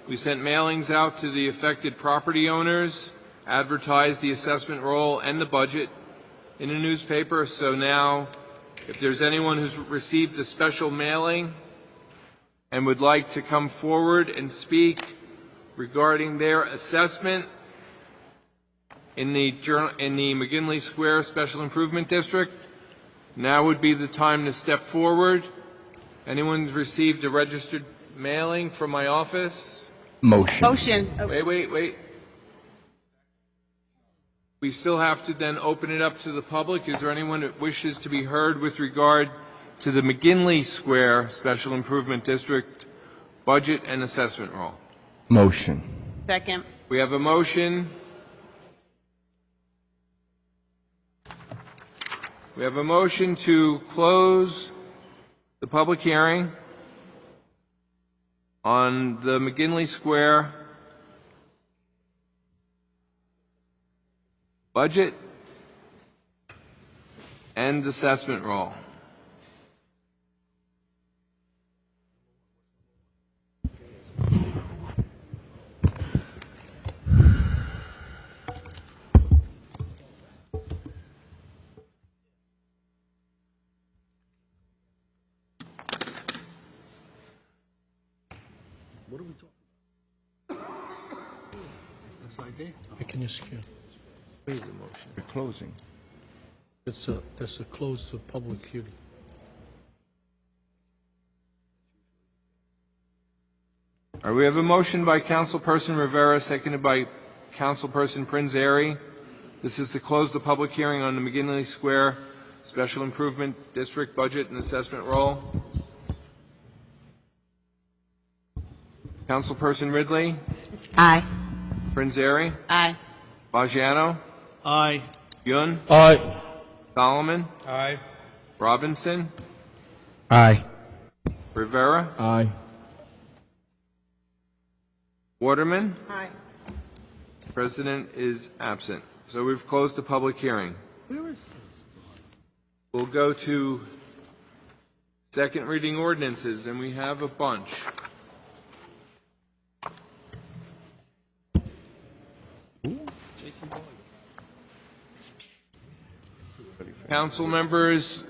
We sent mailings out to the affected property owners, advertised the assessment roll and the budget in a newspaper. So now, if there's anyone who's received a special mailing and would like to come forward and speak regarding their assessment in the McGinley Square Special Improvement District, now would be the time to step forward. Anyone who's received a registered mailing from my office? Motion. Wait. We still have to then open it up to the public. Is there anyone that wishes to be heard with regard to the McGinley Square Special Improvement District budget and assessment roll? Motion. Second. We have a motion. We have a motion to close the public hearing on the McGinley Square budget and assessment roll. What are we talking about? SID? Can you scale? We're closing. That's a close to public hearing. All right, we have a motion by Councilperson Rivera, seconded by Councilperson Prinzary. This is to close the public hearing on the McGinley Square Special Improvement District Budget and Assessment Roll. Councilperson Ridley, Aye. Prinzary, Aye. Bajano, Aye. Yun, Aye. Solomon, Aye. Robinson, Aye. Rivera, Aye. Waterman. Aye. President is absent. So we've closed the public hearing. We'll go to second reading ordinances, and we have a bunch. Council members,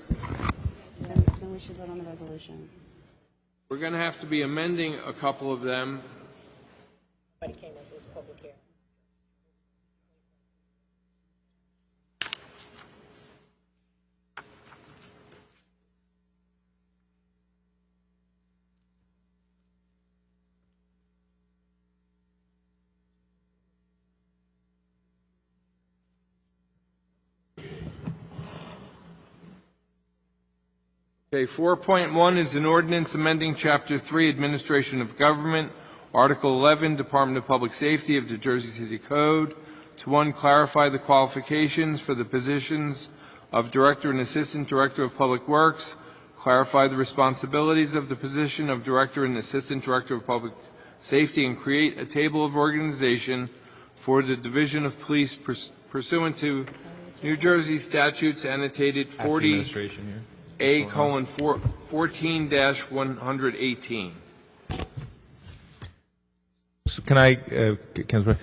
Then we should vote on the resolution. we're going to have to be amending a couple of them. Okay, 4.1 is an ordinance amending Chapter 3, Administration of Government, Article 11, Department of Public Safety of the Jersey City Code, to 1, clarify the qualifications for the positions of Director and Assistant Director of Public Works, clarify the responsibilities of the position of Director and Assistant Director of Public Safety, and create a table of organization for the Division of Police pursuant to New Jersey statutes annotated 40 A:14-118. So can I, Councilman,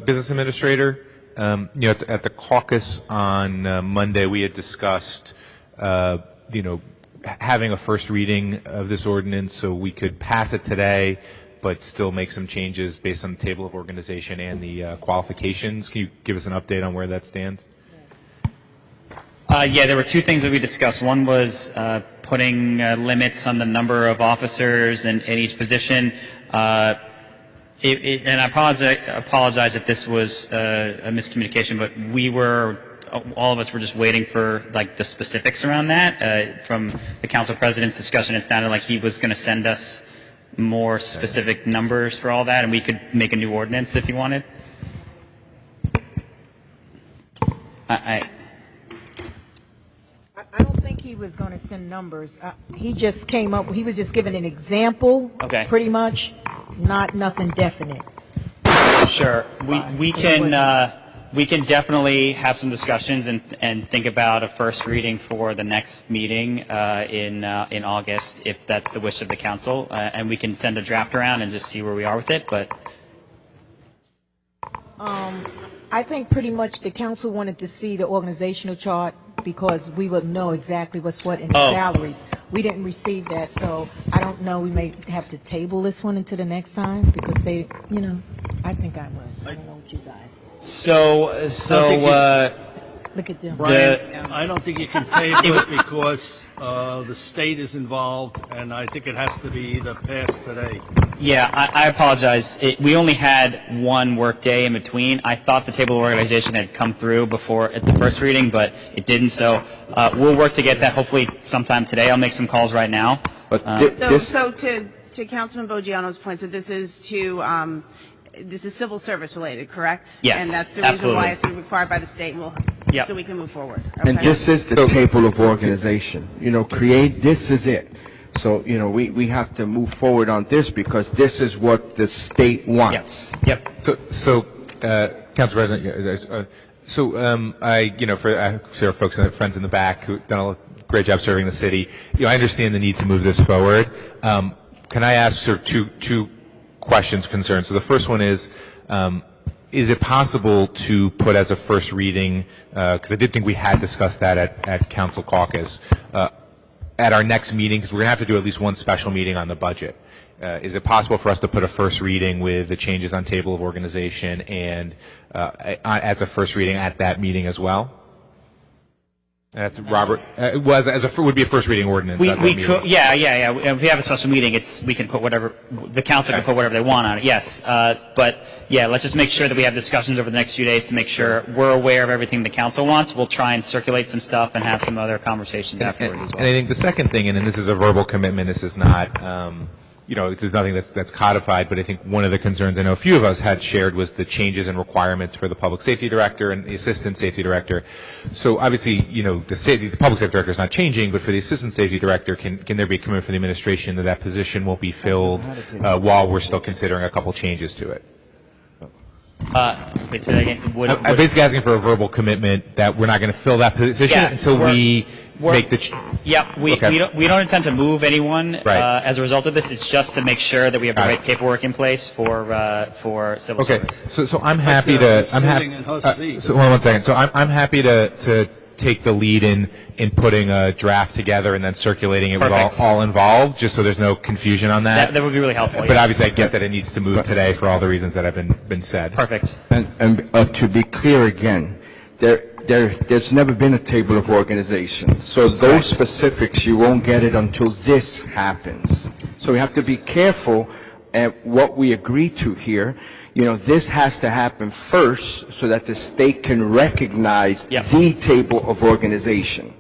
Business Administrator, at the caucus on Monday, we had discussed, having a first reading of this ordinance so we could pass it today, but still make some changes based on the table of organization and the qualifications. Can you give us an update on where that stands? Yeah, there were two things that we discussed. One was putting limits on the number of officers in each position. And I apologize if this was a miscommunication, but all of us were just waiting for like the specifics around that. From the council president's discussion, it sounded like he was going to send us more specific numbers for all that, and we could make a new ordinance if he wanted. I don't think he was going to send numbers. He just came up, he was just giving an example. Okay. Pretty much, nothing definite. Sure. We can definitely have some discussions and think about a first reading for the next meeting in August, if that's the wish of the council, and we can send a draft around and just see where we are with it. But I think pretty much the council wanted to see the organizational chart because we would know exactly what's what in the salaries. We didn't receive that, so I don't know, we may have to table this one until the next time because they, I think I would. I don't know what you guys. Look at them. Brian, I don't think you can table it because the state is involved, and I think it has to be either passed today. yeah, I apologize. We only had one work day in between. I thought the table of organization had come through before at the first reading, but it didn't. So we'll work to get that hopefully sometime today. I'll make some calls right now. But So to Councilman Boggiano's point, so this is civil service related, correct? Yes, And that's the absolutely. reason why it's required by the state, and Yep. so we can move forward. And Okay. this is the table of organization. This is it. So, we have to move forward on this because this is what the state wants. Yep. Council President, for our folks and friends in the back who've done a great job serving the city, I understand the need to move this forward. Can I ask sort of two questions, concerns? So the first one is it possible to put as a first reading, because I did think we had discussed that at Council Caucus, at our next meeting, because we're going to have to do at least one special meeting on the budget, is it possible for us to put a first reading with the changes on table of organization and as a first reading at that meeting as well? That's Robert. It was would be a first reading ordinance. We at that could, meeting. yeah. If we have a special meeting, we can put whatever, the council can put whatever they want on it, yes. But, yeah, let's just make sure that we have discussions over the next few days to make sure we're aware of everything the council wants. We'll try and circulate some stuff and have some other conversations afterwards as well. And I think the second thing, and this is a verbal commitment, this is not, there's nothing that's codified, but I think one of the concerns I know a few of us had shared was the changes and requirements for the public safety director and the assistant safety director. So obviously, the public safety director is not changing, but for the assistant safety director, can there be a commitment for the administration that position won't be filled while we're still considering a couple changes to it? Wait, say that again. I'm basically asking for a verbal commitment that we're not going to fill that position until we make the. We don't intend to move anyone Right. as a result of this. It's just to make sure that we have the right paperwork in place for civil service. So I'm happy to. I'm sitting in her happy. seat. So hold on one second. So I'm happy to take the lead in putting a draft together and then circulating it Perfect. with all involved, just so there's no confusion on that. That would be really helpful. But obviously, I get that it needs to move today for all the reasons that have been said. Perfect. And to be clear again, there's never been a table of organization. So those specifics, you won't get it until this happens. So we have to be careful at what we agree to here. This has to happen first so that the state can recognize the table of organization.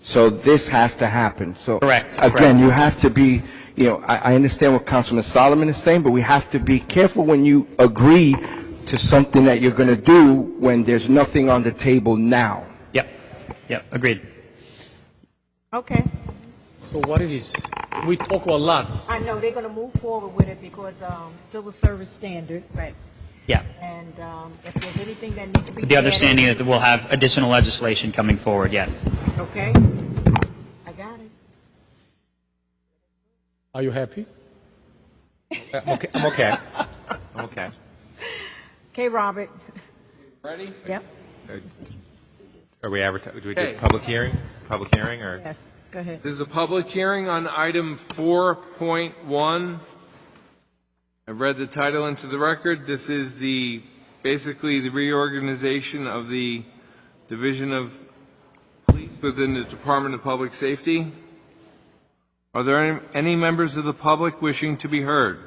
So this has to happen. So Correct. Again, you have to be, I understand what Councilman Solomon is saying, but we have to be careful when you agree to something that you're going to do when there's nothing on the table now. Yep, agreed. Okay. So what it is, we talk a lot. I know they're going to move forward with it because civil service standard. Right. Yeah. And if there's anything that needs to be With the understanding that we'll have additional legislation coming forward, yes. Okay. I got it. Are you happy? I'm okay. I'm okay. Okay, Robert. Ready? Yep. Are we advertising? Do we do Okay. public hearing? Public hearing or? Yes. Go ahead. This is a public hearing on item 4.1. I've read the title into the record. This is basically the reorganization of the Division of Police within the Department of Public Safety. Are there any members of the public wishing to be heard?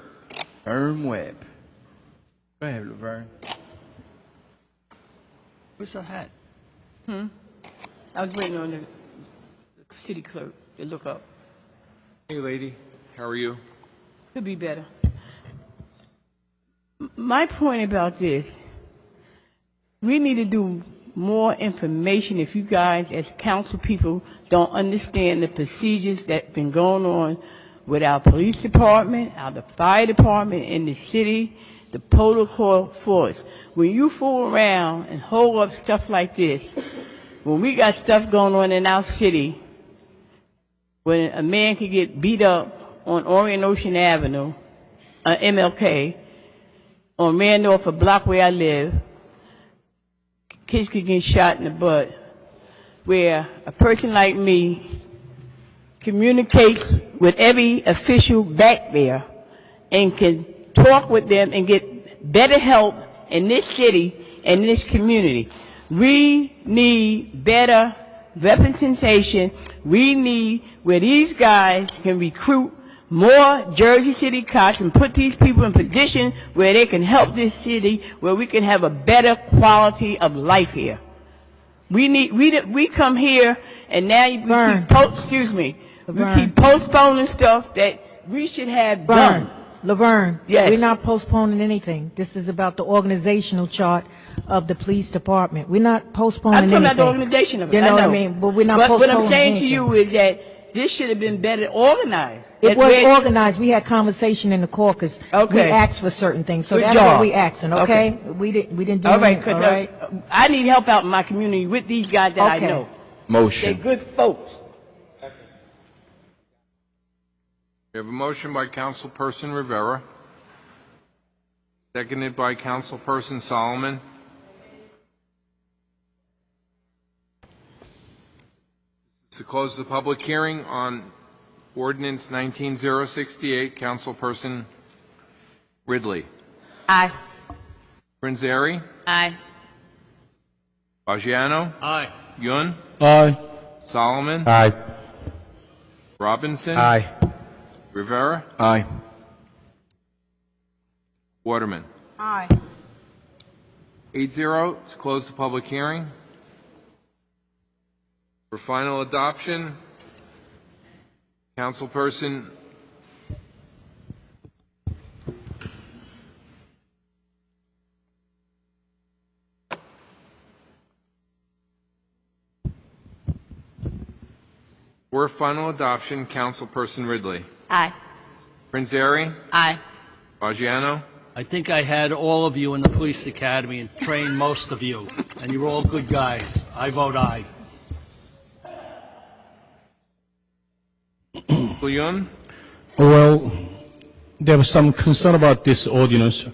Vern Webb. Go ahead, Laverne. Where's her hat? I was waiting on the city clerk to look up. Hey, lady. How are you? Could be better. My point about this, we need to do more information. If you guys, as council people, don't understand the procedures that's been going on with our police department, our fire department in the city, the protocol force. When you fool around and hold up stuff like this, when we got stuff going on in our city, when a man could get beat up on Orient Ocean Avenue, MLK, on Randolph, a block where I live, kids could get shot in the butt, where a person like me communicates with every official back there and can talk with them and get better help in this city and in this community. We need better representation. We need where these guys can recruit more Jersey City cops and put these people in position where they can help this city, where we can have a better quality of life here. We come here and now we keep postponing stuff that we should have done. Laverne, Yes. we're not postponing anything. This is about the organizational chart of the police department. We're not postponing I'm anything. talking about the organization of it. You know I what I know. mean? But we're not But postponing what I'm saying to anything. you is that this should have been better organized. It was organized. We had conversation in the caucus. Okay. We asked for certain things. So Good that's job. what we asking, okay? We didn't do All right, anything, because all right? I need help out in my community with these guys that I Okay. know. They're Motion. good folks. We have a motion by Councilperson Rivera, seconded by Councilperson Solomon. To close the public hearing on ordinance 19068, Councilperson Ridley. Aye. Prinzary. Aye. Baggiano. Aye. Yun. Aye. Solomon. Aye. Robinson. Aye. Rivera. Aye. Waterman. Aye. 8-0 to close the public hearing. For final adoption, Councilperson for final adoption, Councilperson Ridley. Aye. Prinzary. Aye. Baggiano. I think I had all of you in the police academy and trained most of you, and you're all good guys. I vote aye. Yun. Well, there was some concern about this ordinance,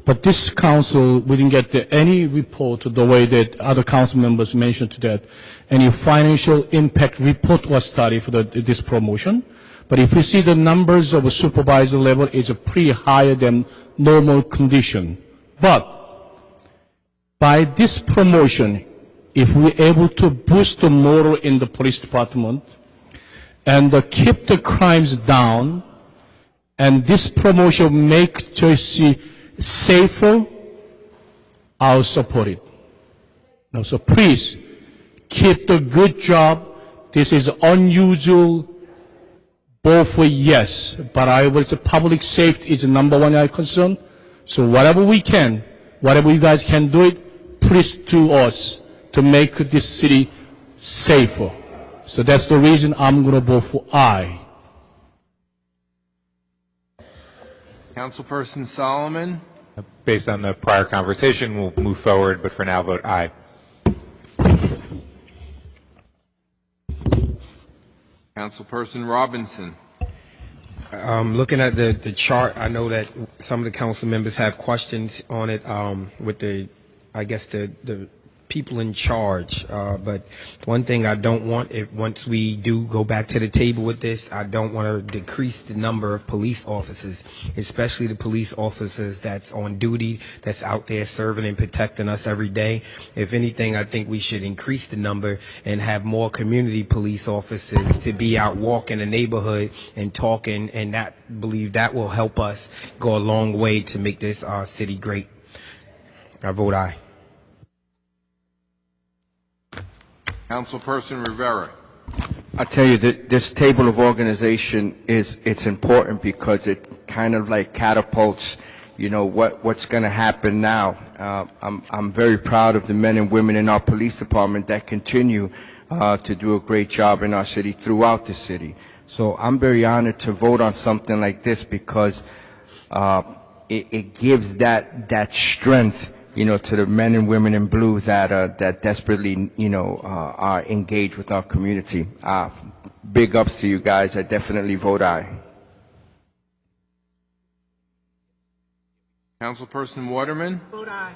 but this council, we didn't get any report the way that other council members mentioned that any financial impact report was studied for this promotion. But if you see the numbers of a supervisor level, it's pretty higher than normal condition. But by this promotion, if we're able to boost the morale in the police department and keep the crimes down, and this promotion make Jersey safer, I'll support it. Now, so please keep the good job. This is unusual. Both for yes, but I will say public safety is the number one concern. So whatever we can, whatever you guys can do it, please to us to make this city safer. So that's the reason I'm going to vote for aye. Councilperson Solomon. Based on the prior conversation, we'll move forward, but for now, vote aye. Councilperson Robinson. Looking at the chart, I know that some of the council members have questions on it with the people in charge. But one thing I don't want, if once we do go back to the table with this, I don't want to decrease the number of police officers, especially the police officers that's on duty, that's out there serving and protecting us every day. If anything, I think we should increase the number and have more community police officers to be out walking the neighborhood and talking, and believe that will help us go a long way to make this city great. I vote aye. Councilperson Rivera. I tell you that this table of organization it's important because it kind of like catapults, you know, what's going to happen now. I'm very proud of the men and women in our police department that continue to do a great job in our city, throughout the city. So I'm very honored to vote on something like this because it gives that strength, you know, to the men and women in blue that desperately, you know, are engaged with our community. Big ups to you guys. I definitely vote aye. Councilperson Waterman. Vote aye.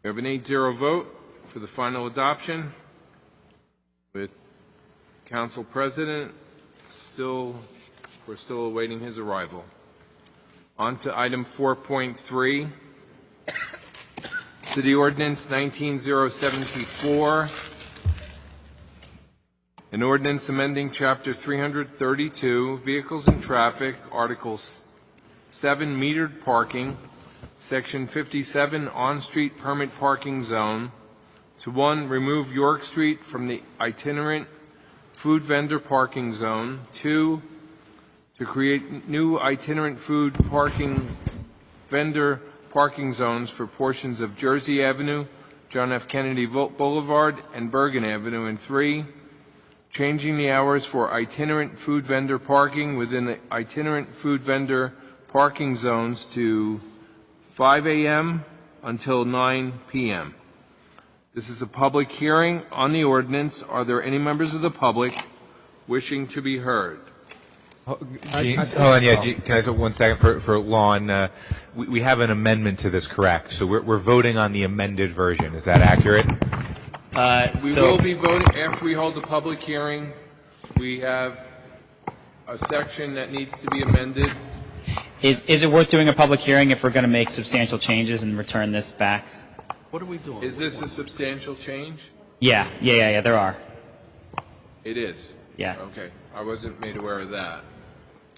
We have an 8-0 vote for the final adoption, with Council President we're still awaiting his arrival. On to item 4.3, City Ordinance 19074, an ordinance amending Chapter 332, Vehicles and Traffic, Article 7, Metered Parking, Section 57, On-Street Permit Parking Zone, to 1, remove York Street from the itinerant food vendor parking zone, 2, to create new itinerant food vendor parking zones for portions of Jersey Avenue, John F. Kennedy Boulevard, and Bergen Avenue, and 3, changing the hours for itinerant food vendor parking within the itinerant food vendor parking zones to 5 a.m. until 9 p.m. This is a public hearing on the ordinance. Are there any members of the public wishing to be heard? Gene, can I say 1 second for Lon? We have an amendment to this, correct? So we're voting on the amended version. Is that accurate? We So- will be voting, after we hold the public hearing, we have a section that needs to be amended. Is it worth doing a public hearing if we're going to make substantial changes and return this back? What are we doing? Is this a substantial change? Yeah, there are. It is? Yeah. Okay, I wasn't made aware of that.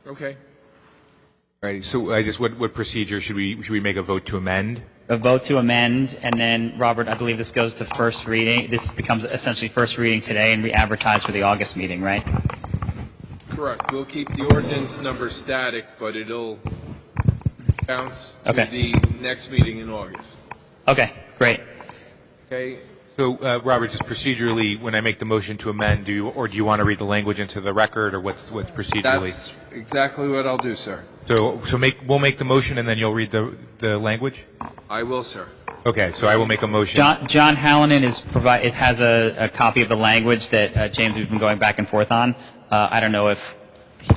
Okay. All right, so I just, what procedure should we make a vote to amend? A vote to amend, and then, Robert, I believe this goes to first reading. This becomes essentially first reading today, and we advertise for the August meeting, right? Correct. We'll keep the ordinance number static, but it'll bounce to Okay. the next meeting in August. Okay, great. Okay? So, Robert, just procedurally, when I make the motion to amend, do you want to read the language into the record, or what's procedurally? That's exactly what I'll do, sir. So we'll make the motion, and then you'll read the language? I will, sir. Okay, so I will make a motion. John Hallinan it has a copy of the language that James we've been going back and forth on. I don't know if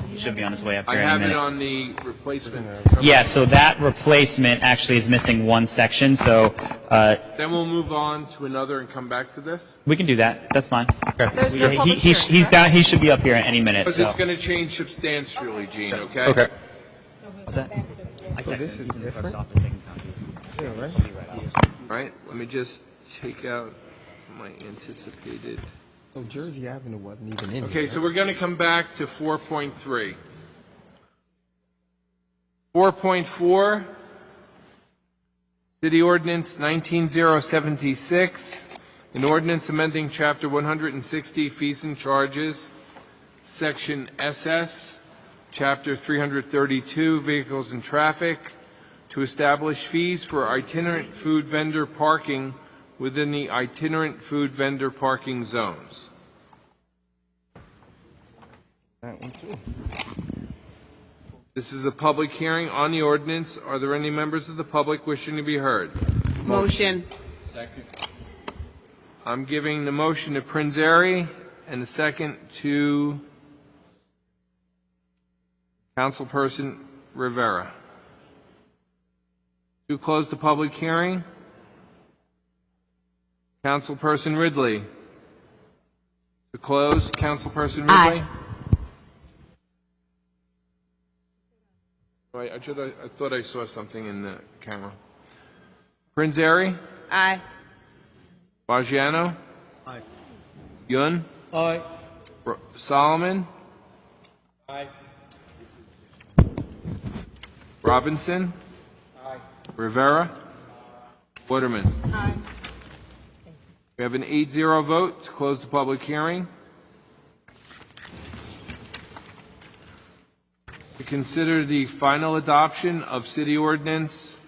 he should be on his way up I here in a have minute. it on the replacement. Yeah, so that replacement actually is missing one section, so Then we'll move on to another and come back to this? we can do that. That's fine. There's no public He's hearing, correct? down. He should be up here any minute. Because So. it's going to change substantially, Gene, okay? Okay. What's that? So this is different? Right, let me just take out my anticipated. So Jersey Avenue wasn't even in Okay, so we're going to come back to 4.3. 4.4, City Ordinance 19076, an ordinance amending Chapter 160, Fees and Charges, Section SS, Chapter 332, Vehicles and Traffic, to establish fees for itinerant food vendor parking within the itinerant food vendor parking zones. This is a public hearing on the ordinance. Are there any members of the public wishing to be heard? Motion. I'm giving the motion to Prinzary and the second to Councilperson Rivera. To close the public hearing, Councilperson Ridley. To close, Councilperson Ridley. Aye. I thought I saw something in the camera. Prinzary, Aye. Bajiano, Aye. Yun, Aye. Solomon, Robinson, Rivera, Waterman. We have an 8-0 vote to close the public hearing. To consider the final adoption of City Ordinance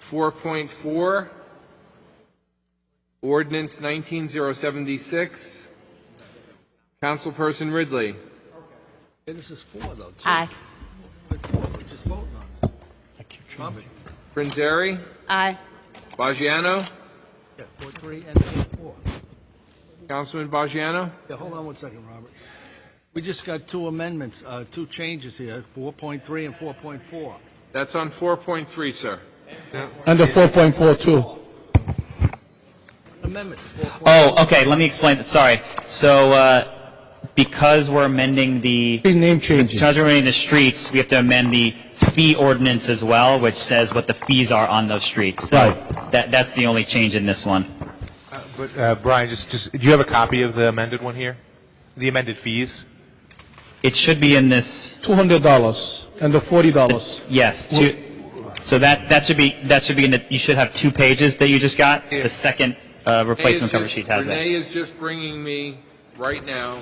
4.4, Ordinance 19076. Councilperson Ridley. Hey, this is 4, though. Aye. We're just voting on it. Robert? Prinzary, Aye. Bajiano, Yeah, 4-3 and 4. Councilman Bajiano. Yeah, hold on one second, Robert. We just got two amendments, two changes here, 4.3 and 4.4. That's on 4.3, sir. Under 4.4 too. Amendments, 4.4. Oh, okay. Let me explain that. Sorry. So, because we're amending the Name changes. because we're amending the streets, we have to amend the fee ordinance as well, which says what the fees are on those streets. So Right. that's the only change in this one. But Brian, just do you have a copy of the amended one here? The amended fees? It should be in this. $200 and the $40. Yes. So that should be in the. You should have 2 pages that you just got. The second replacement cover sheet has that. Renee is just bringing me right now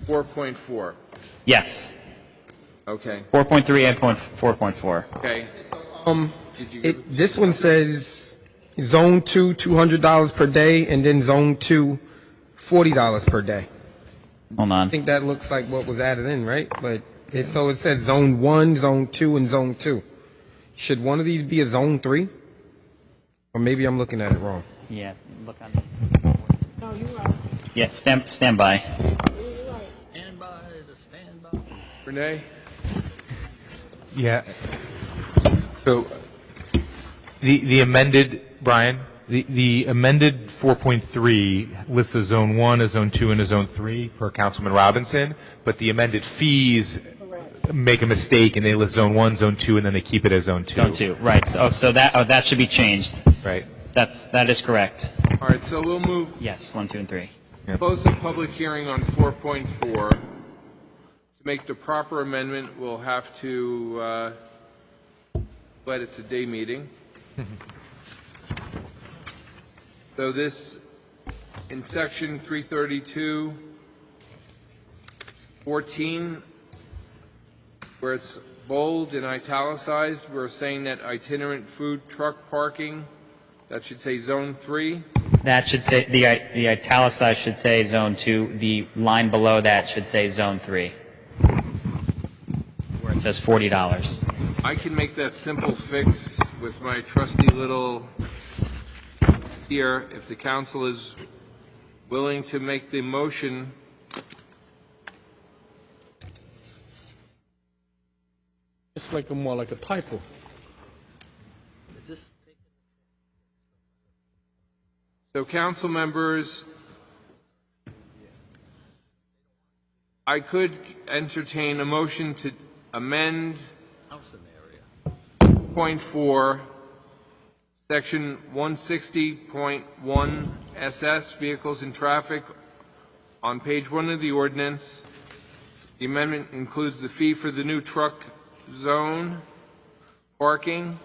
4.4. Yes. Okay. 4.3 and 4.4. Okay. Did you give This one says Zone 2, $200 per day, and then Zone 2, $40 per day. Hold on. I think that looks like what was added in, right? But so it says Zone 1, Zone 2, and Zone 2. Should one of these be a Zone 3? Or maybe I'm looking at it wrong. Yeah. Look on. No, you're right. Yeah. Stand by. Stand by, stand by. Renee? Yeah. So the amended, Brian, The amended 4.3 lists a Zone 1, a Zone 2, and a Zone 3 per Councilman Robinson, but the amended fees make a mistake and they list Zone 1, Zone 2, and then they keep it as Zone 2. Zone 2, right. So that should be changed. Right. That is correct. All right, so we'll move, Yes, 1, 2, and 3. close the public hearing on 4.4. To make the proper amendment, we'll have to, but it's a day meeting. So this, in section 332:14, where it's bold and italicized, we're saying that itinerant food truck parking, that should say Zone 3. That should say, the italicized should say Zone 2. The line below that should say Zone 3, where it says $40. I can make that simple fix with my trusty little here, if the council is willing to make the motion. It's like more like a typo. So, council members, I could entertain a motion to amend point 4, section 160.1 SS, vehicles and traffic, on page 1 of the ordinance. The amendment includes the fee for the new truck zone parking,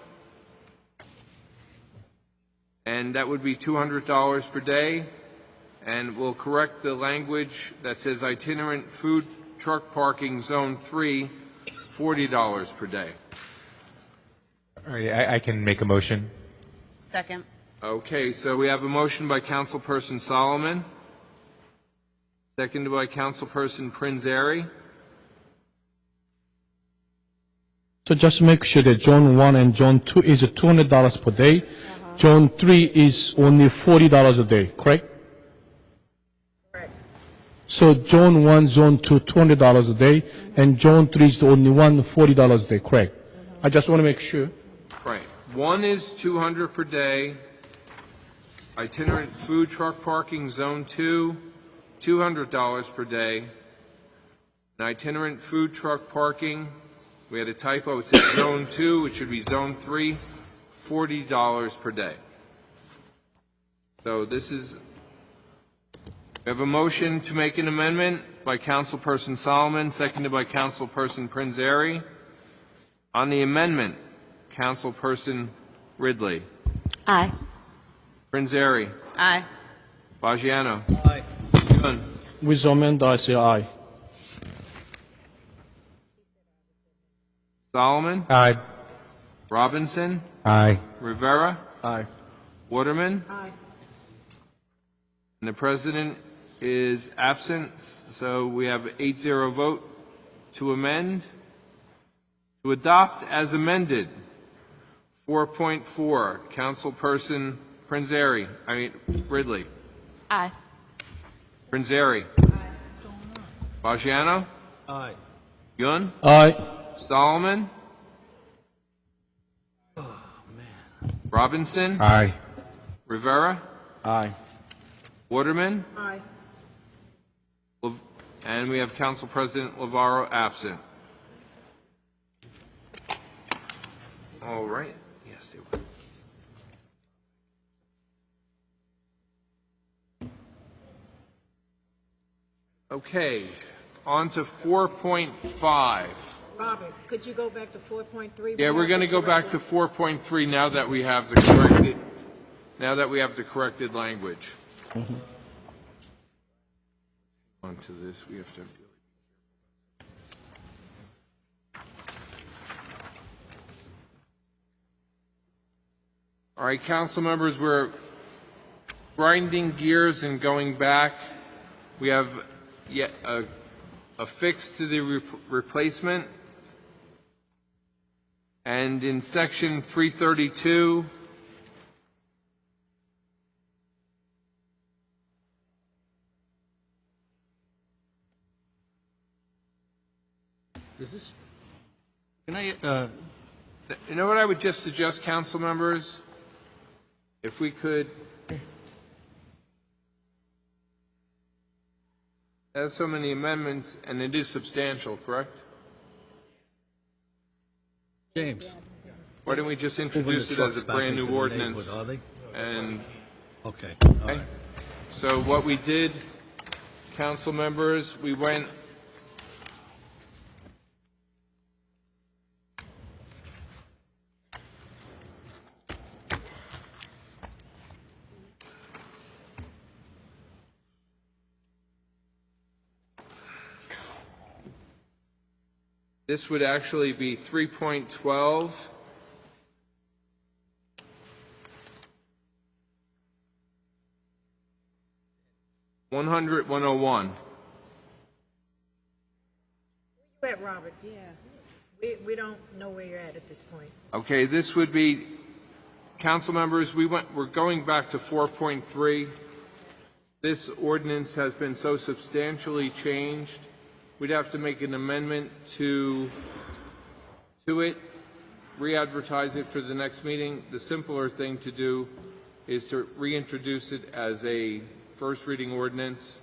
and that would be $200 per day, and we'll correct the language that says itinerant food truck parking Zone 3, $40 per day. All right, I can make a motion. Second. Okay, so we have a motion by Councilperson Solomon, seconded by Councilperson Prinzary. So just make sure that Zone 1 and Zone 2 is $200 per day. Zone 3 is only $40 a day, correct? Correct. So Zone 1, Zone 2, $200 a day, and Zone 3 is the only one, $40 a day, correct? I just want to make sure. Right. 1 is $200 per day. Itinerant food truck parking Zone 2, $200 per day. And itinerant food truck parking, we had a typo, it says Zone 2, it should be Zone 3, $40 per day. So this is, we have a motion to make an amendment by Councilperson Solomon, seconded by Councilperson Prinzary. On the amendment, Councilperson Ridley. Aye. Prinzary. Aye. Bagiano. Aye. Gunn. With amend, I say aye. Solomon. Aye. Robinson. Aye. Rivera. Aye. Waterman. Aye. And the president is absent, so we have 8-0 vote to amend. To adopt as amended, 4.4, Councilperson Ridley. Aye. Prinzary. Bagiano. Aye. Yun. Aye. Solomon. Robinson. Aye. Rivera. Aye. Waterman. Aye. And we have Council President Lavaro absent. All right. Yes, they were. Okay, on to 4.5. Robert, could you go back to 4.3? Yeah, we're going to go back to 4.3 now that we have the corrected language. On to this, we have to. All right, council members, we're grinding gears and going back. We have yet a fix to the replacement. And in section 332, Is this, can I, you know what I would just suggest, council members? if we could, there's so many amendments, and it is substantial, correct? James. Why don't we just introduce it as a brand-new ordinance? Are they? And, Okay. All okay. right. So what we did, council members, we went, this would actually be 3.12. One hundred 101. Where you at, Robert? Yeah. We don't know where you're at this point. Okay, this would be, council members, we're going back to 4.3. This ordinance has been so substantially changed, we'd have to make an amendment to it, re-advertise it for the next meeting. The simpler thing to do is to reintroduce it as a first reading ordinance.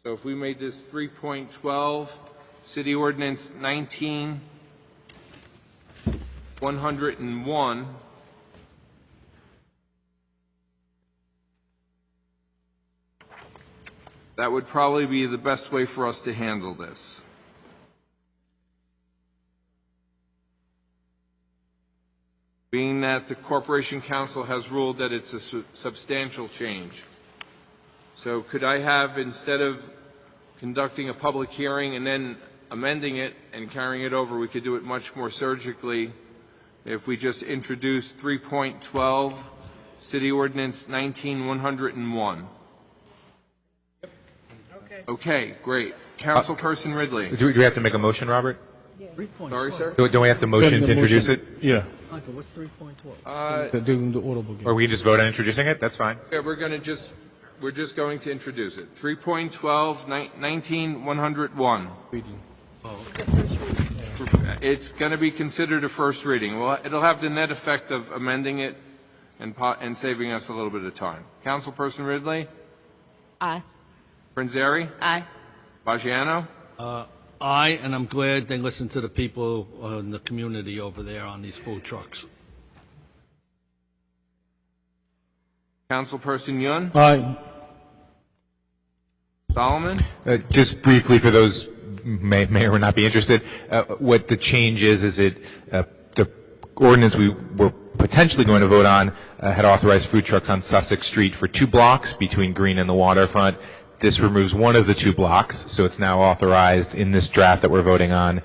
So if we made this 3.12, City Ordinance 19-101, that would probably be the best way for us to handle this. Being that the Corporation Council has ruled that it's a substantial change. So could I have, instead of conducting a public hearing and then amending it and carrying it over, we could do it much more surgically if we just introduced 3.12, City Ordinance 19-101. Okay, great. Councilperson Ridley. Do we have to make a motion, Robert? Sorry, sir? Don't we have to motion to introduce it? Yeah. Michael, what's 3.12? The audible game. Or we can just vote on introducing it? That's fine. Yeah, we're just going to introduce it. 3.12, 19-101. It's going to be considered a first reading. Well, it'll have the net effect of amending it and saving us a little bit of time. Councilperson Ridley? Aye. Prinzeri? Aye. Baggiano? Aye, and I'm glad they listened to the people in the community over there on these food trucks. Councilperson Yun? Aye. Solomon? Just briefly for those may or may not be interested, what the change is it the ordinance we were potentially going to vote on had authorized food trucks on Sussex Street for 2 blocks between Green and the waterfront. This removes one of the 2 blocks, so it's now authorized in this draft that we're voting on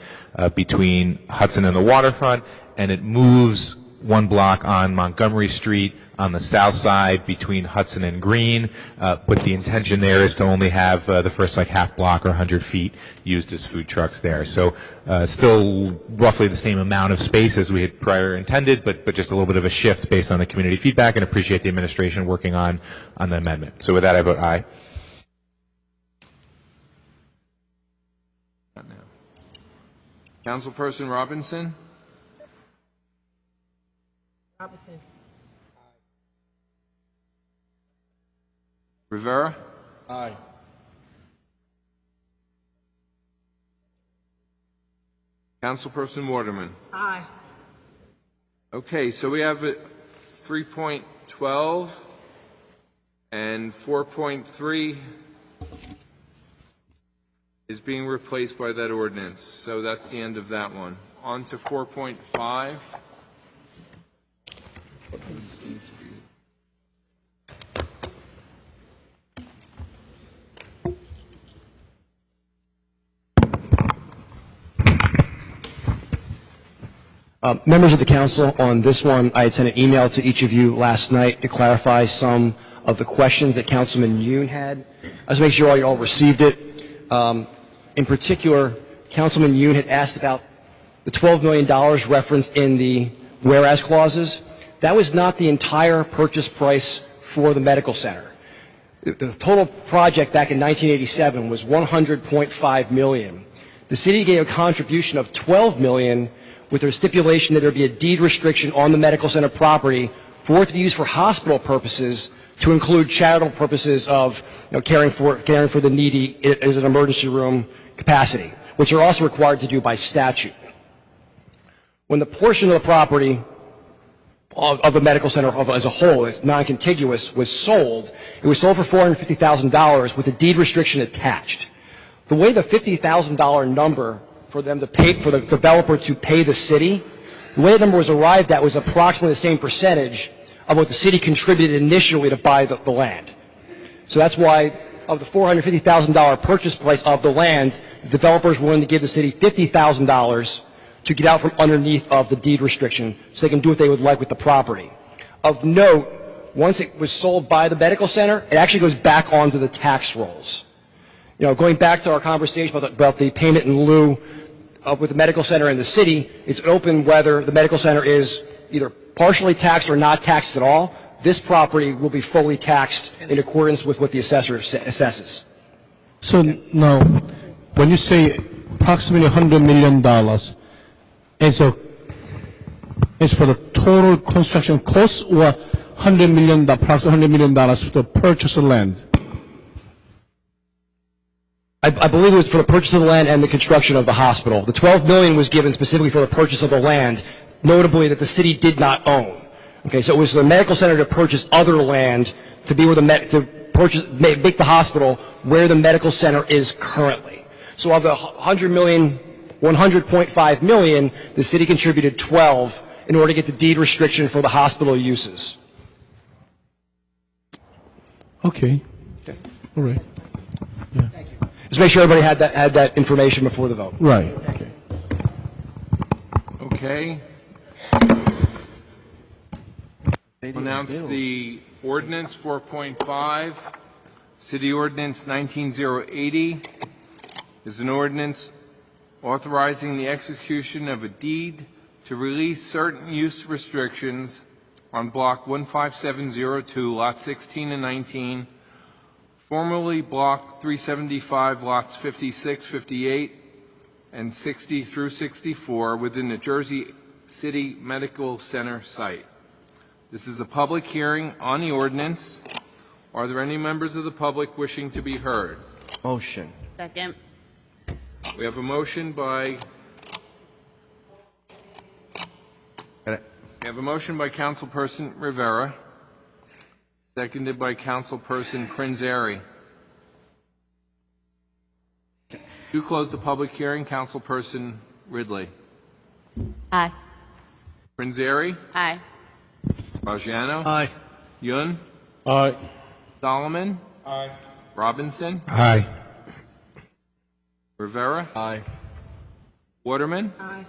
between Hudson and the waterfront, and it moves 1 block on Montgomery Street on the south side between Hudson and Green, but the intention there is to only have the first half block or 100 feet used as food trucks there. So still roughly the same amount of space as we had prior intended, but just a little bit of a shift based on the community feedback, and appreciate the administration working on the amendment. So with that, I vote aye. Councilperson Robinson? Robinson. Rivera? Aye. Councilperson Waterman? Aye. Okay, so we have 3.12 and 4.3 is being replaced by that ordinance. So that's the end of that one. On to 4.5. Members of the council, on this one, I had sent an email to each of you last night to clarify some of the questions that Councilman Yoon had. I was make sure you all received it. In particular, Councilman Yoon had asked about the $12 million referenced in the whereas clauses. That was not the entire purchase price for the medical center. The total project back in 1987 was $100.5 million. The city gave a contribution of $12 million with a stipulation that there would be a deed restriction on the medical center property for it to be used for hospital purposes to include charitable purposes of caring for the needy as an emergency room capacity, which are also required to do by statute. When the portion of the property of the medical center as a whole, it's non-contiguous, was sold, it was sold for $450,000 with a deed restriction attached. The way the $50,000 number for them to pay, for the developer to pay the city, the way the number was arrived at was approximately the same percentage of what the city contributed initially to buy the land. So that's why of the $450,000 purchase price of the land, the developers were willing to give the city $50,000 to get out from underneath of the deed restriction so they can do what they would like with the property. Of note, once it was sold by the medical center, it actually goes back onto the tax rolls. Going back to our conversation about the payment in lieu with the medical center and the city, it's open whether the medical center is either partially taxed or not taxed at all. This property will be fully taxed in accordance with what the assessor assesses. So now, when you say approximately $100 million, is for the total construction cost or approximately $100 million for the purchase of land? I believe it was for the purchase of the land and the construction of the hospital. The $12 million was given specifically for the purchase of the land, notably that the city did not own. Okay, so it was the medical center to purchase other land to be where make the hospital where the medical center is currently. So of the $100.5 million, the city contributed 12 in order to get the deed restriction for the hospital uses. Okay. All right. Yeah. Thank you. Just make sure everybody had that information before the vote. Right. Okay. Okay. I'll announce the ordinance 4.5, City Ordinance 19080, is an ordinance authorizing the execution of a deed to release certain use restrictions on Block 15702, Lot 16 and 19, formerly Block 375, Lots 56, 58, and 60 through 64 within the Jersey City Medical Center site. This is a public hearing on the ordinance. Are there any members of the public wishing to be heard? Motion. Second. We have a motion by Councilperson Rivera, seconded by Councilperson Prinzary. You close the public hearing, Councilperson Ridley. Aye. Prinzary? Aye. Raggiano? Aye. Yun? Aye. Solomon? Aye. Robinson? Aye. Rivera? Aye. Waterman? Aye.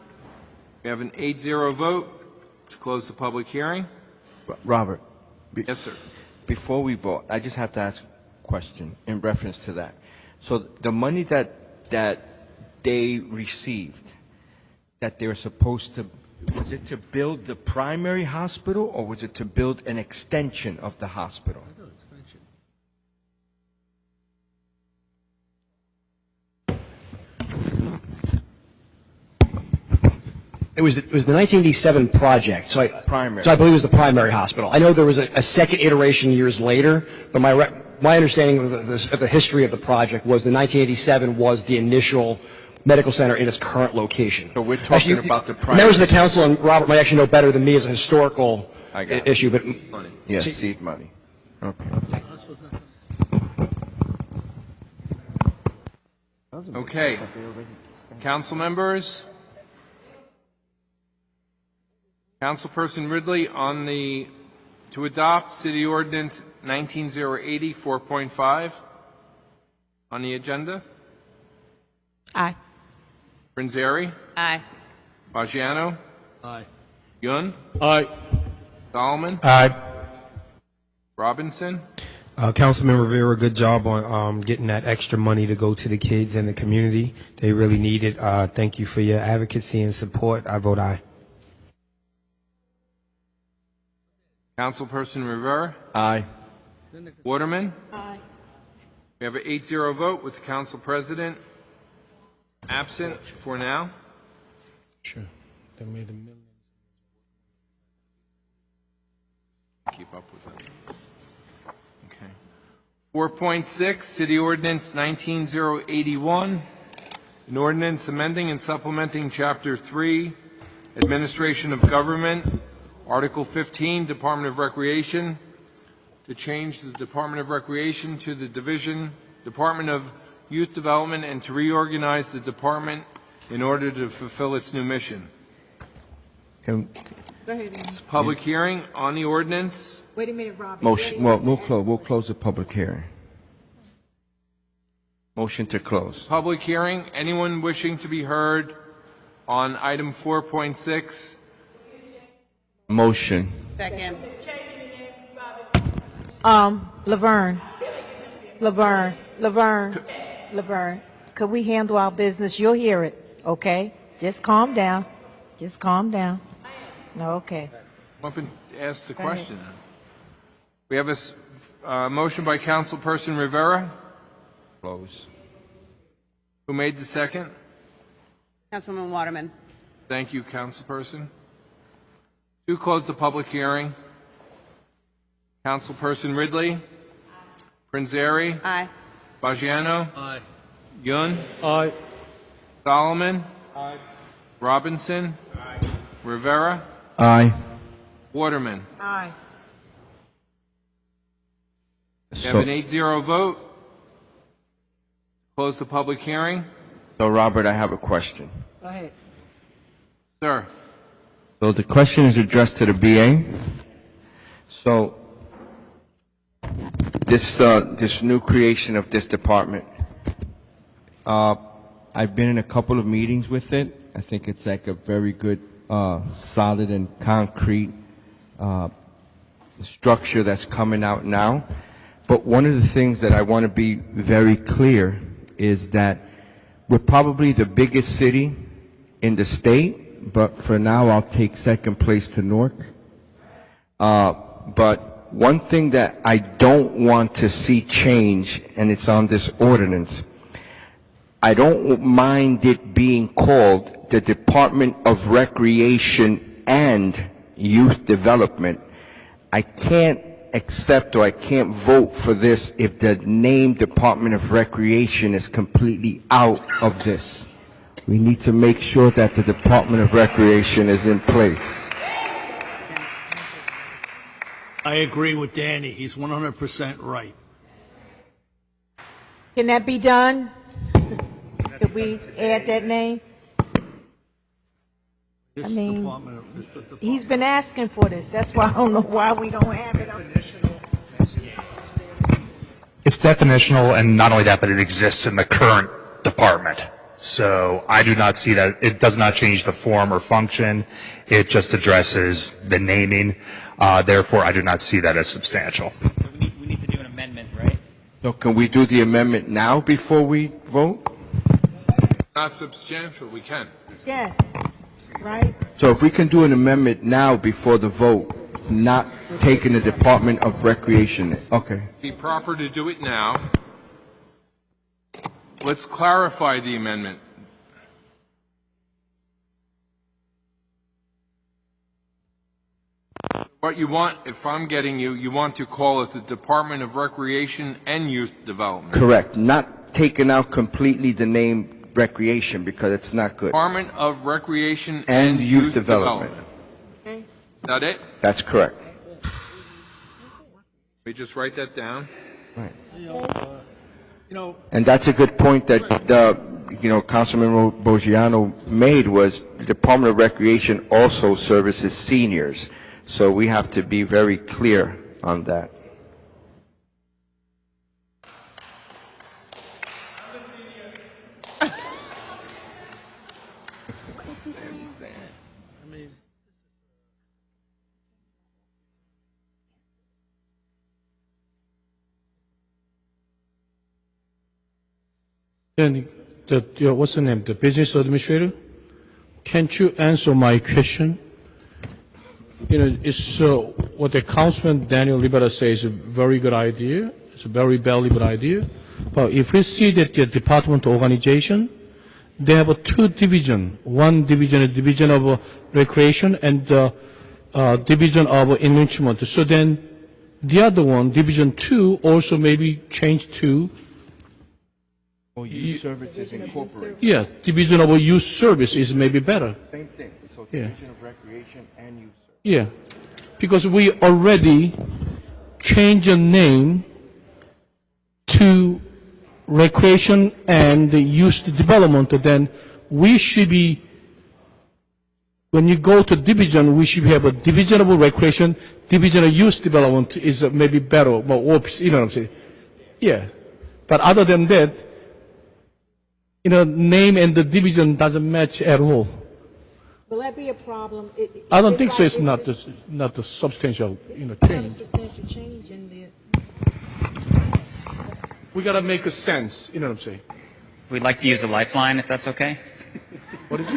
We have an 8-0 vote to close the public hearing. Robert. Yes, sir. Before we vote, I just have to ask a question in reference to that. So the money that they received, that they were supposed to, was it to build the primary hospital or was it to build an extension of the hospital? It was the 1987 project, so Primary. So I believe it was the primary hospital. I know there was a second iteration years later, but my understanding of the history of the project was the 1987 was the initial medical center in its current location. So we're talking about the primary. Members of the council and Robert might actually know better than me as a historical issue, but Yes, seed money. Okay. Okay. Council members? Councilperson Ridley, to adopt City Ordinance 19080 4.5 on the agenda. Aye. Prinzary? Aye. Raggiano? Aye. Yun? Aye. Solomon? Aye. Robinson? Councilman Rivera, good job on getting that extra money to go to the kids and the community. They really need it. Thank you for your advocacy and support. I vote aye. Councilperson Rivera? Aye. Waterman? Aye. We have an 8-0 vote with the council president absent for now. Sure. They made a million. keep up with them. Okay. 4.6, City Ordinance 19081, an ordinance amending and supplementing Chapter 3, Administration of Government, Article 15, Department of Recreation, to change the Department of Recreation to the Department of Youth Development, and to reorganize the department in order to fulfill its new mission. Can- It's a public hearing on the ordinance. Wait a minute, Robbie. Motion, well, we'll close the public hearing. Motion to close. Public hearing. Anyone wishing to be heard on item 4.6? Motion. Second. Laverne, could we handle our business? You'll hear it, okay? Just calm down. Just calm down. No, okay. Up and ask the question. We have a motion by Councilperson Rivera. Close. Who made the second? Councilwoman Waterman. Thank you, Councilperson. To close the public hearing, Councilperson Ridley. Prinzeri. Aye. Bagiano. Aye. Yun. Aye. Solomon. Aye. Robinson. Aye. Rivera. Aye. Waterman. Aye. We have an 8-0 vote. Close the public hearing. So, Robert, I have a question. Go ahead. Sir. So the question is addressed to the BA. So this new creation of this department, I've been in a couple of meetings with it. I think it's like a very good, solid and concrete structure that's coming out now. But one of the things that I want to be very clear is that we're probably the biggest city in the state, but for now I'll take second place to Newark. But one thing that I don't want to see change, and it's on this ordinance, I don't mind it being called the Department of Recreation and Youth Development. I can't accept or I can't vote for this if the name Department of Recreation is completely out of this. We need to make sure that the Department of Recreation is in place. I agree with Danny. He's 100% right. Can that be done? Could we add that name? This mean, department of- this department- He's been asking for this. That's why I don't know why we don't have it. It's definitional, and not only that, but it exists in the current department. So I do not see that. It does not change the form or function. It just addresses the naming. Therefore, I do not see that as substantial. So we need to do an amendment, right? So can we do the amendment now before we vote? Not substantial, we can. Yes, right? So if we can do an amendment now before the vote, not taking the Department of Recreation, okay. Be proper to do it now. Let's clarify the amendment. What you want, if I'm getting you, you want to call it the Department of Recreation and Youth Development. Correct, not taking out completely the name Recreation because it's not good. Department of Recreation And Youth Development. Is that it? That's correct. We just write that down? Right. You know, And that's a good point that, Councilman Bogiano made was the Department of Recreation also services seniors. So we have to be very clear on that. Then what's the name? The business administrator? Can't you answer my question? It's what the Councilman Daniel Rivera says is a very good idea. It's a very valuable idea. But if we see that the department organization, they have two division. One division, a division of recreation, and Division of Enrichment. So then the other one, Division 2, also maybe change to, Or youth services incorporated. yeah, Division of Youth Service is maybe better. Same thing. So Yeah. Division of Recreation and Youth Services. Yeah, because we already changed the name to Recreation and Youth Development, then we should be, when you go to division, we should have a division of recreation, division of youth development is maybe better, more opposite, you know what I'm saying? Yeah. But other than that, name and the division doesn't match at all. Will that be a problem? I don't think so. It's not the substantial, change. Substantial change in the. We gotta make a sense, you know what I'm saying? We'd like to use a lifeline, if that's okay. What is it?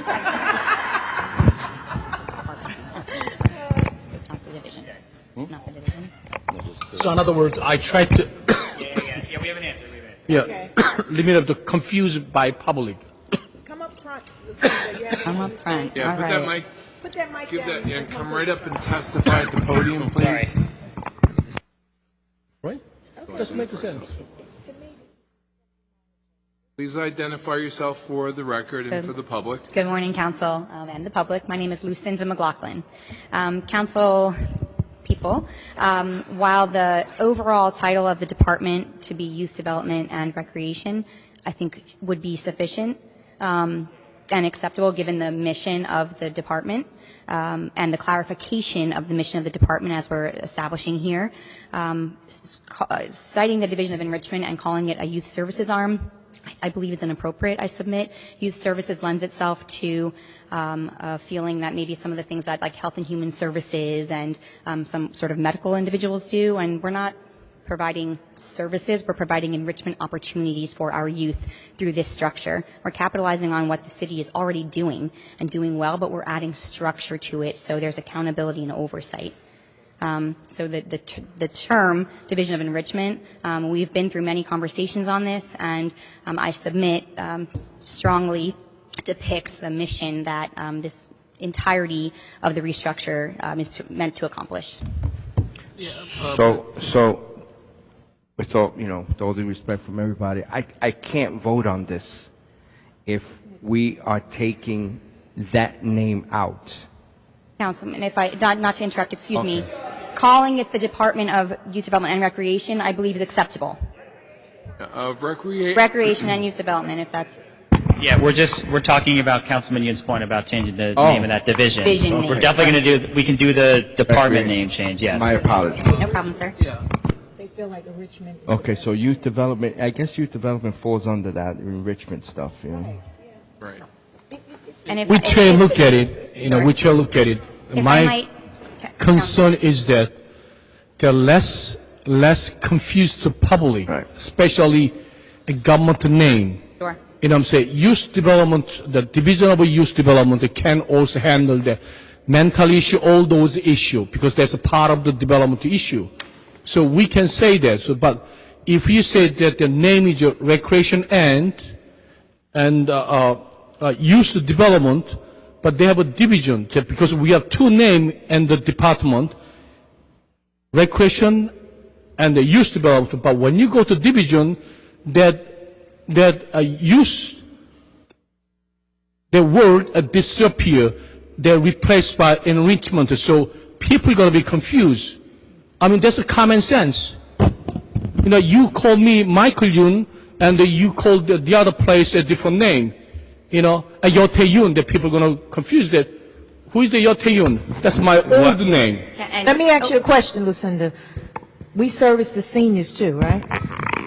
Not the divisions. Not the divisions. So in other words, I tried to, Yeah, we have an answer. limit of the confused by public. Come up front, Lucinda. You have I'm up front. Yeah, All put right. that mic, Put that mic give down. that, yeah, and come to right the up and testify at the podium, please. Sorry. Right? Doesn't make sense. Please identify yourself for the record and for the public. Good morning, Council and the public. My name is Lucinda McLaughlin. Council people, while the overall title of the department to be Youth Development and Recreation, I think would be sufficient and acceptable given the mission of the department and the clarification of the mission of the department as we're establishing here. Citing the Division of Enrichment and calling it a youth services arm, I believe is inappropriate, I submit. Youth services lends itself to a feeling that maybe some of the things that like health and human services and some sort of medical individuals do, and we're not providing services, we're providing enrichment opportunities for our youth through this structure. We're capitalizing on what the city is already doing and doing well, but we're adding structure to it so there's accountability and oversight. So the term Division of Enrichment, we've been through many conversations on this, and I submit strongly depicts the mission that this entirety of the restructure is meant to accomplish. So, with all, with all due respect from everybody, I can't vote on this if we are taking that name out. Councilman, if I, not to interrupt, excuse me, calling it the Department of Youth Development and Recreation, I believe is acceptable. Of recreation. Recreation and Youth Development, if that's. Yeah, we're talking about Councilman Yoon's point about changing the name of that division. Division We're name. definitely going to we can do the department name change, yes. My apologies. No problem, sir. They feel like enrichment. Okay, so youth development, I guess youth development falls under that enrichment stuff, Right. And if Which way look at it, which way look at it. If I My might, concern is that they're less confused to public, Right. especially a government name. Sure. You know what I'm saying? Youth development, the Division of Youth Development can also handle the mental issue, all those issues, because that's a part of the development issue. So we can say that. So, but if you say that the name is recreation and youth development, but they have a division, because we have two names in the department, recreation and the youth development. But when you go to division, that youth, the word disappear, they're replaced by enrichment. So people are going to be confused. I mean, that's a common sense. You call me Michael Yoon, and you call the other place a different name. Yote Yoon, that people are going to confuse that. Who is the Yote Yoon? That's my old name. Let me ask you a question, Lucinda. We service the seniors too, right?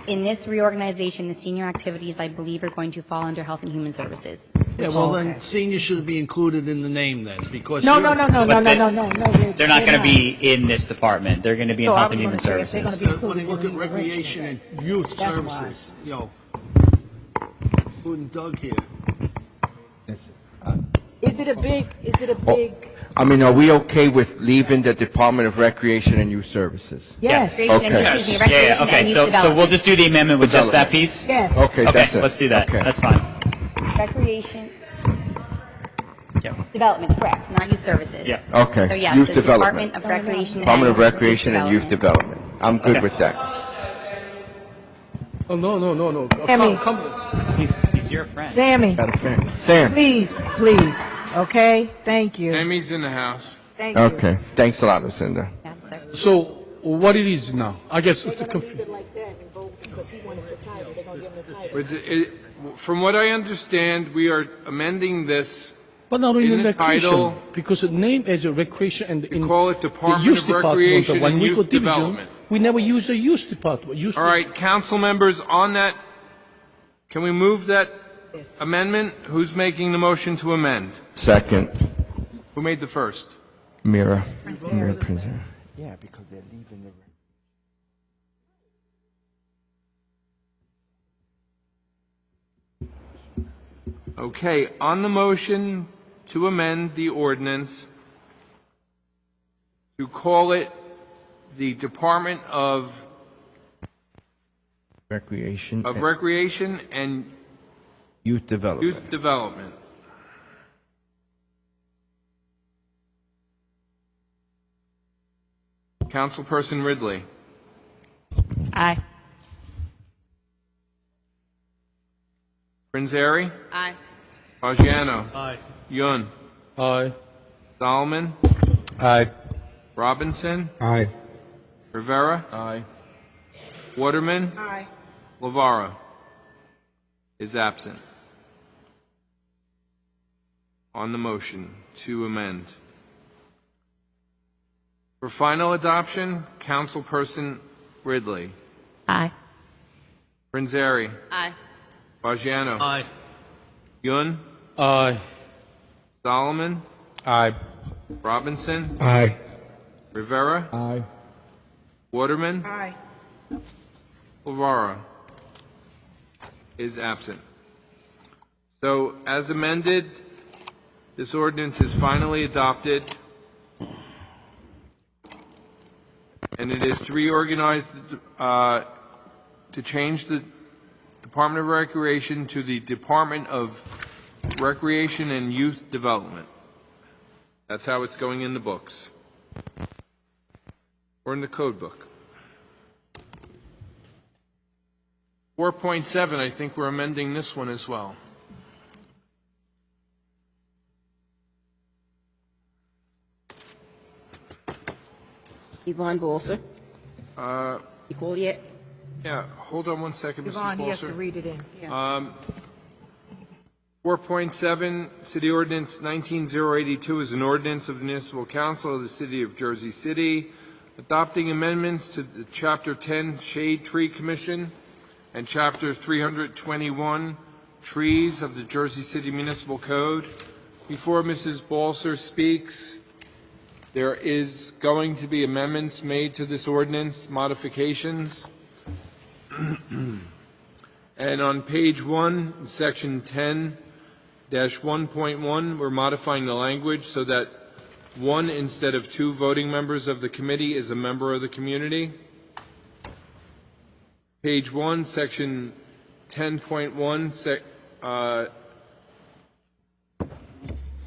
In this reorganization, the senior activities, I believe, are going to fall under Health and Human Services. Yeah, well, then seniors should be included in the name then, because. No. They're not going to be in this department. They're going to be in No, I Health was and Human gonna say if they're Services. gonna be When they included look in at the recreation and youth That's why. services, including Doug here. Is it a big, I mean, are we okay with leaving the Department of Recreation and Youth Services? yes, Recreation and- Okay. excuse me, Yeah, recreation okay, and youth so we'll development. just do the amendment with just that piece? yes. Okay, Okay, that's it. let's do that. Okay. That's fine. Recreation. Yep. Development, correct, not youth services. Yeah. Okay. So yes, Youth the development. Department of Recreation Department of and Recreation and Youth Development. I'm good with that. Oh, no. Sammy. He's your friend. Sammy, Got a friend. Sam. please, okay? Thank you. Amy's in the house. Thank you. Okay. Thanks a lot, Lucinda. Yes, sir. So what it is now? I guess it's the confusion. From what I understand, we are amending this But not only in the recreation, title, because the name is a recreation and to call it the Department youth of department, Recreation when and we go Youth division, Development. we never use the youth department. All right, council members, on that, can we move that amendment? Who's making the motion to amend? Second. Who made the first? Mira. Mira Prince. Yeah, because they're leaving the. Okay, on the motion to amend the ordinance, to call it the Department of Recreation. Recreation and Youth Development. Youth Development. Councilperson Ridley. Aye. Prinzary. Aye. Fagiano. Aye. Yun. Aye. Solomon. Aye. Robinson. Aye. Rivera. Aye. Waterman. Aye. Lavara is absent on the motion to amend. For final adoption, Councilperson Ridley. Aye. Prinzary. Aye. Fagiano. Aye. Yun. Aye. Solomon. Aye. Robinson. Aye. Rivera. Aye. Waterman. Aye. Lavara is absent. So, as amended, this ordinance is finally adopted, and it is to reorganize, to change the Department of Recreation to the Department of Recreation and Youth Development. That's how it's going in the books, or in the code book. 4.7, I think we're amending this one as well. Yvonne Bolser. You call yet? Yeah, hold on one second, Mrs. Yvonne, he has to Bolser. read it in. 4.7, City Ordinance 19082 is an ordinance of the Municipal Council of the City of Jersey City, adopting amendments to the Chapter 10 Shade Tree Commission and Chapter 321 Trees of the Jersey City Municipal Code. Before Mrs. Balser speaks, there is going to be amendments made to this ordinance, modifications. And on page 1, section 10-1.1, we're modifying the language so that 1 instead of 2 voting members of the committee is a member of the community. Page 1, section 10.1,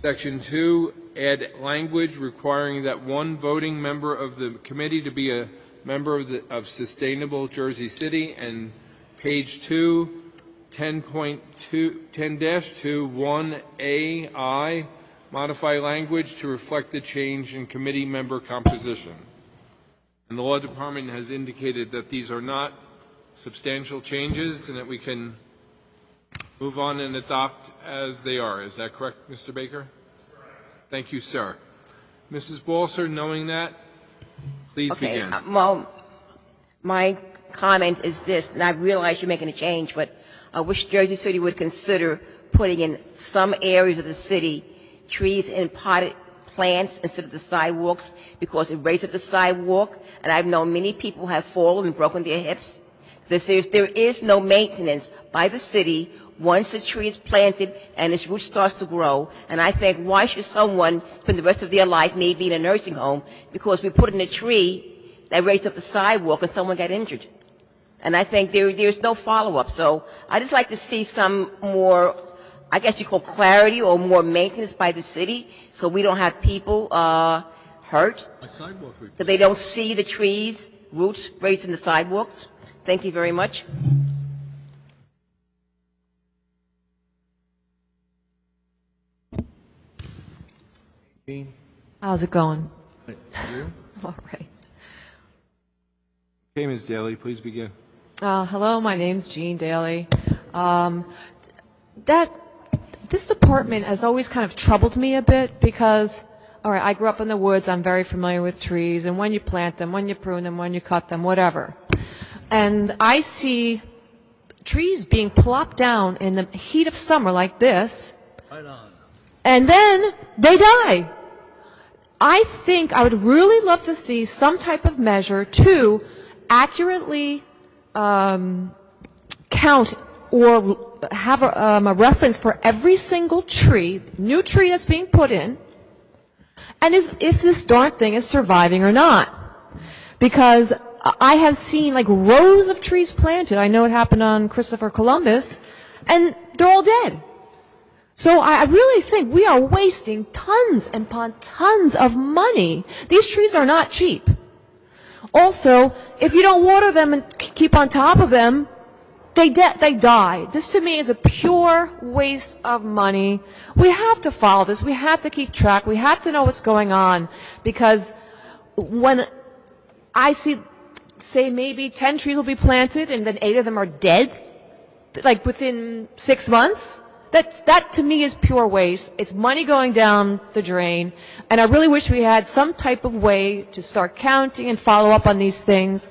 section 2, add language requiring that 1 voting member of the committee to be a member of Sustainable Jersey City. And page 2, 10.2, 1AI, modify language to reflect the change in committee member composition. And the Law Department has indicated that these are not substantial changes and that we can move on and adopt as they are. Is that correct, Mr. Baker? Thank you, sir. Mrs. Balser, knowing that, please begin. Well, my comment is this, and I realize you're making a change, but I wish Jersey City would consider putting in some areas of the city trees and potted plants instead of the sidewalks, because it raises up the sidewalk, and I've known many people have fallen and broken their hips. There is no maintenance by the city once a tree is planted and its root starts to grow. And I think, why should someone spend the rest of their life maybe in a nursing home because we put in a tree that raised up the sidewalk and someone got injured? And I think there's no follow-up. So I just like to see some more I guess you call clarity or more maintenance by the city, so we don't have people hurt, that they don't see the trees, roots raised in the sidewalks. Thank you very much. How's it going? You? All right. Okay, Ms. Daly, please begin. Hello, my name's Jean Daly. This department has always kind of troubled me a bit because, all right, I grew up in the woods. I'm very familiar with trees and when you plant them, when you prune them, when you cut them, whatever. And I see trees being plopped down in the heat of summer like this, and then they die. I think I would really love to see some type of measure to accurately count or have a reference for every single tree, new tree that's being put in, and if this darn thing is surviving or not. Because I have seen like rows of trees planted. I know it happened on Christopher Columbus, and they're all dead. So I really think we are wasting tons and tons of money. These trees are not cheap. Also, if you don't water them and keep on top of them, they die. This to me is a pure waste of money. We have to follow this. We have to keep track. We have to know what's going on. Because when I see, say maybe 10 trees will be planted and then 8 of them are dead, like within 6 months, that to me is pure waste. It's money going down the drain. And I really wish we had some type of way to start counting and follow up on these things.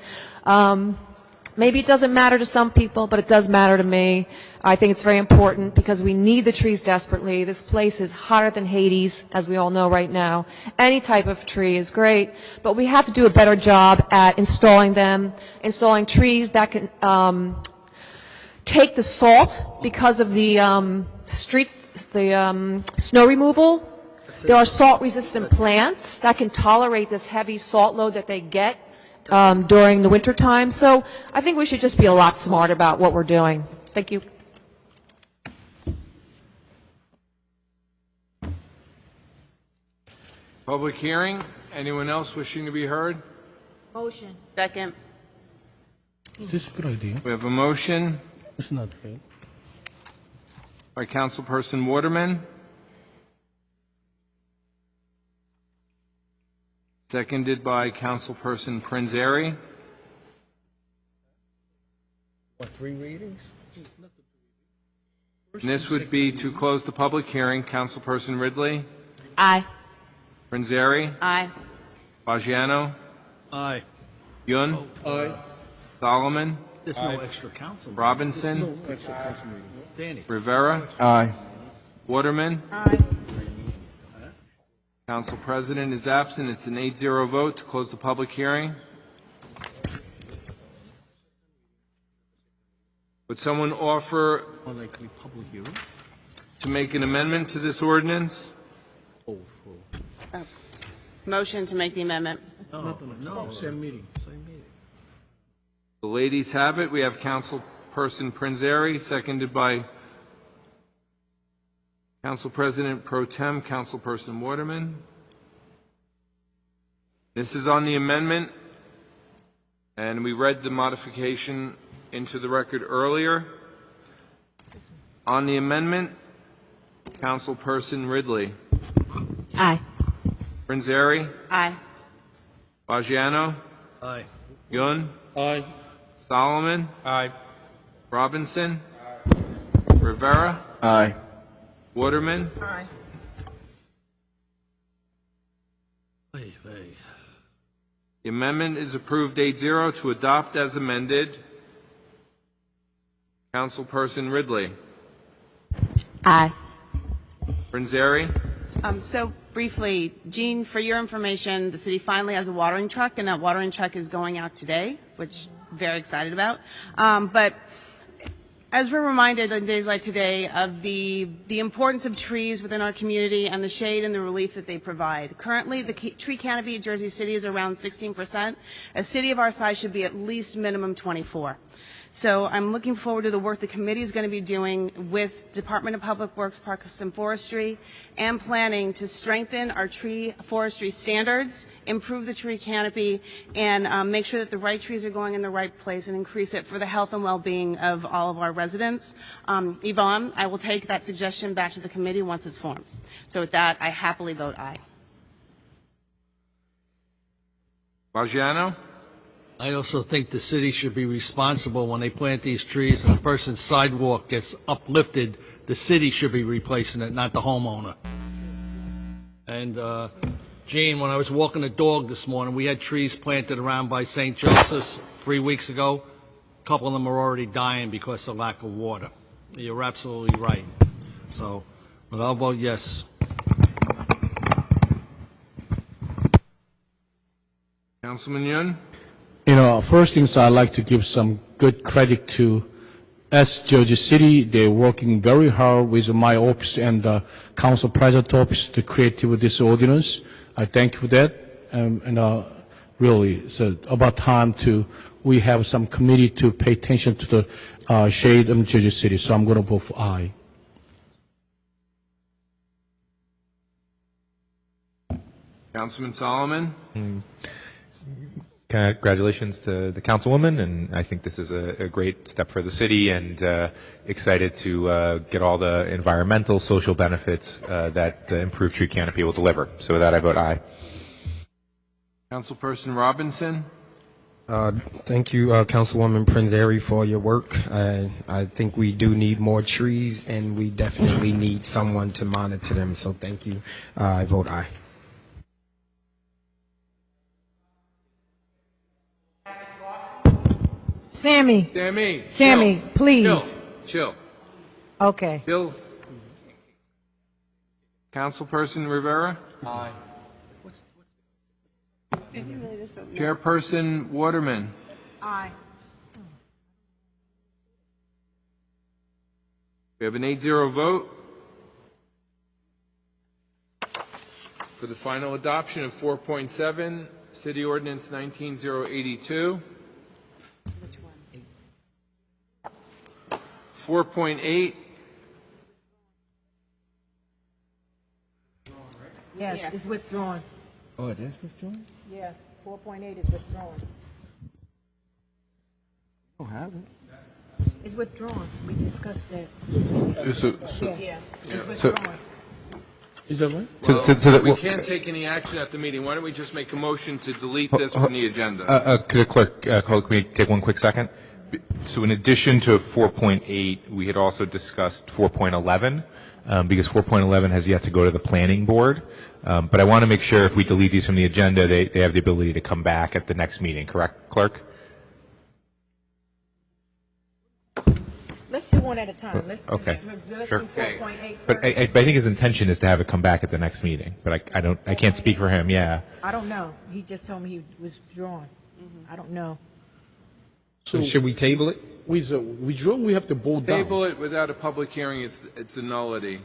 Maybe it doesn't matter to some people, but it does matter to me. I think it's very important because we need the trees desperately. This place is hotter than Hades, as we all know right now. Any type of tree is great, but we have to do a better job at installing them, installing trees that can take the salt because of the snow removal. There are salt-resistant plants that can tolerate this heavy salt load that they get during the winter time. So I think we should just be a lot smarter about what we're doing. Thank you. Public hearing. Anyone else wishing to be heard? Motion. Second. Is this a good idea? We have a motion It's not fair. by Councilperson Waterman, seconded by Councilperson Prinzary. What, 3 readings? And this would be to close the public hearing. Councilperson Ridley, Aye. Prinzary, Aye. Bagiano, Aye. Yun, Solomon, There's no extra council. meeting. Robinson, No extra council meeting. Danny. Rivera, Aye. Waterman. Aye. Council President is absent. It's an 8-0 vote to close the public hearing. Would someone offer to make an amendment to this ordinance? Motion to make the amendment. No, same meeting. Same meeting. The ladies have it. We have Councilperson Prinzary, seconded by Council President Pro Tem, Councilperson Waterman. This is on the amendment, and we read the modification into the record earlier. On the amendment, Councilperson Ridley. Aye. Prinzary. Aye. Bagiano. Aye. Yun. Aye. Solomon. Aye. Robinson. Rivera. Aye. Waterman. Aye. Hey, hey. The amendment is approved 8-0 to adopt as amended. Councilperson Ridley. Aye. Prinzary. So briefly, Jean, for your information, the city finally has a watering truck, and that watering truck is going out today, which I'm very excited about. But As we're reminded on days like today of the importance of trees within our community and the shade and the relief that they provide. Currently, the tree canopy at Jersey City is around 16%. A city of our size should be at least minimum 24. So I'm looking forward to the work the committee is going to be doing with Department of Public Works, Parks and Forestry, and planning to strengthen our tree forestry standards, improve the tree canopy, and make sure that the right trees are going in the right place and increase it for the health and well-being of all of our residents. Yvonne, I will take that suggestion back to the committee once it's formed. So with that, I happily vote aye. Maggiano? I also think the city should be responsible when they plant these trees and a person's sidewalk gets uplifted, the city should be replacing it, not the homeowner. And, Gene, when I was walking the dog this morning, we had trees planted around by St. Joseph's 3 weeks ago. A couple of them are already dying because of lack of water. You're absolutely right. So, but I'll vote yes. Councilman Yun? First things I'd like to give some good credit to Jersey City. They're working very hard with my office and the council president office to create this ordinance. I thank you for that. Really, it's about time we have some committee to pay attention to the shade of Jersey City. So I'm going to vote for aye. Councilman Solomon? Congratulations to the councilwoman, and I think this is a great step for the city, and excited to get all the environmental, social benefits that the improved tree canopy will deliver. So with that, I vote aye. Councilperson Robinson? Thank you, Councilwoman Prinzary, for your work. I think we do need more trees, and we definitely need someone to monitor them, so thank you. I vote aye. Sammy, please. Chill. Okay. Chill. Councilperson Rivera? Aye. Did you really just vote no? Chairperson Waterman? Aye. We have an 8-0 vote for the final adoption of 4.7, City Ordinance 19082. Which one? 4.8. Yes, Yeah. it's withdrawn. Oh, it is withdrawn? Yeah, 4.8 is withdrawn. I don't have it. It's withdrawn. We discussed that. Yeah, it's So- withdrawn. Is that right? Well, we can't take any action at the meeting. Why don't we just make a motion to delete this from the agenda? Could the clerk, can we take one quick second? So in addition to 4.8, we had also discussed 4.11, because 4.11 has yet to go to the planning board. But I want to make sure if we delete these from the agenda, they have the ability to come back at the next meeting, correct, clerk? Let's do one at a time. Let's Okay. let's Sure. do 4.8 But first. I think his intention is to have it come back at the next meeting, but I can't speak for him, yeah. I don't know. He just told me he was withdrawn. I don't know. So should we table it? With withdrawn, we have to vote down. Table it without a public hearing, it's a nullity.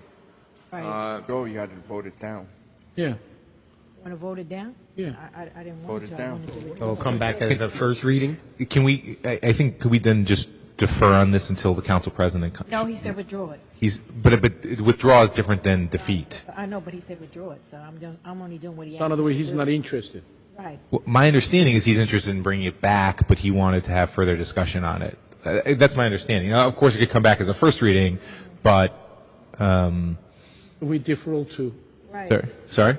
Right. Go, you had to vote it down. Yeah. Want to vote it down? Yeah. I didn't Vote want it to. I down. wanted to So withdraw. it'll come back as a first reading? Can we, I think, could we then just defer on this until the council president comes? No, he said withdraw it. But withdraw is different than defeat. I know, but he said withdraw it, so I'm only doing what he asked. So in other me words, to he's do. not interested. Right. Well, my understanding is he's interested in bringing it back, but he wanted to have further discussion on it. That's my understanding. Now, of course, it could come back as a first reading, but, We defer to, Right. sorry?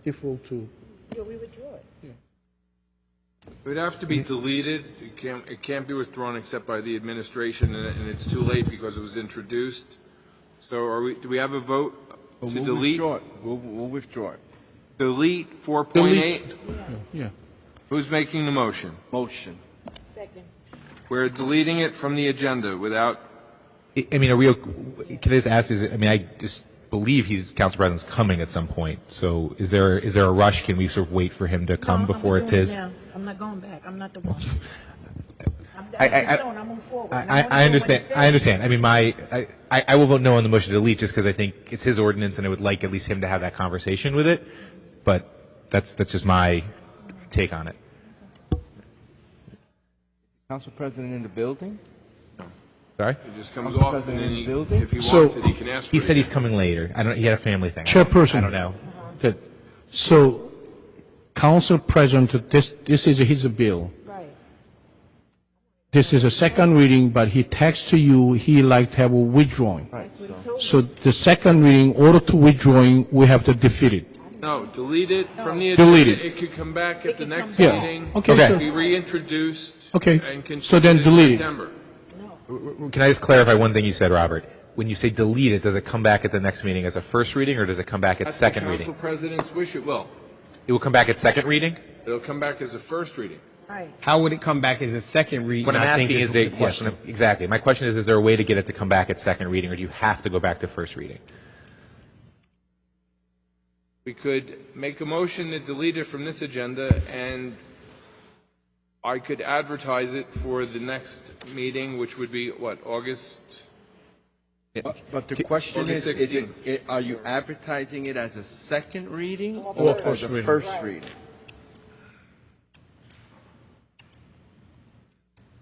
defer to. Yeah, we withdraw it. It would have to be deleted. It can't be withdrawn except by the administration, and it's too late because it was introduced. So do we have a vote to delete? Withdraw it. We'll withdraw it. Delete 4.8? Yeah. Who's making the motion? Motion. Second. We're deleting it from the agenda without, I mean, can I just ask, I just believe council president's coming at some point, so is there a rush? Can we sort of wait for him to come No, before I'm it's doing it his? now. I'm not going back. I'm not the one. I understand. I understand. I mean, I will vote no on the motion to delete just because I think it's his ordinance and I would like at least him to have that conversation with it. But that's just my take on it. Council President in the building? Sorry? It just comes off, and then if he So- wants it, he can ask for He it. said he's coming later. I don't. He had a family thing. Chairperson. I don't know. Good. So, Council President, this is his bill. Right. This is a second reading, but he texts to you, he like to have a withdrawing. So the second reading, order to withdrawing, we have to defeat it. No, delete it from the agenda. Delete it. It could come back at the next Yeah. meeting. Okay, It so- could be reintroduced. Okay. And continued So then in delete it. September. Can I just clarify one thing you said, Robert? When you say delete it, does it come back at the next meeting as a first reading, or does it come back at That's second the reading? council president's wish. It will. It will come back at second reading. It'll come back as a first reading. Right. How would it come back as a second reading? What I'm I think asking is, the yes, question. exactly. My question is there a way to get it to come back at second reading, or do you have to go back to first reading? We could make a motion to delete it from this agenda, and I could advertise it for the next meeting, which would be, what, August? But the question August is 16th. are you advertising it as a second reading or as a first reading?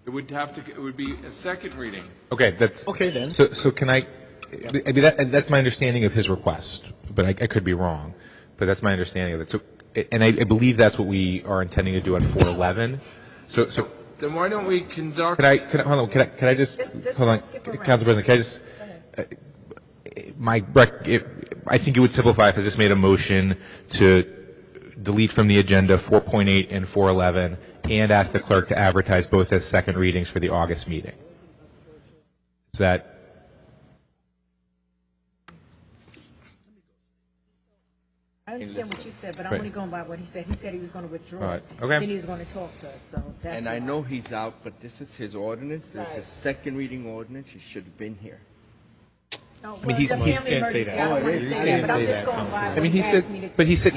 It would be a second reading. Okay, that's Okay, then. So can I mean that's my understanding of his request, but I could be wrong. But that's my understanding of it. So, and I believe that's what we are intending to do on 411. So Then why don't we conduct? hold on? Can I just hold on, Council President? Can I just I think it would simplify if I just made a motion to delete from the agenda 4.8 and 411, and ask the clerk to advertise both as second readings for the August meeting. Is that? I understand what you said, but I'm Right. only going by what he said. He said he was going to withdraw. All right. it. Okay. Then he was going to talk to us, so that's. And I why. know he's out, but this is his ordinance. This is Right. his second reading ordinance. He should have been here. No, I mean, well, he's- it's a he family can't say emergency. that. I don't want to You say can't that, but I'm say just that, going by I what mean, he he asked me to. said, but he said,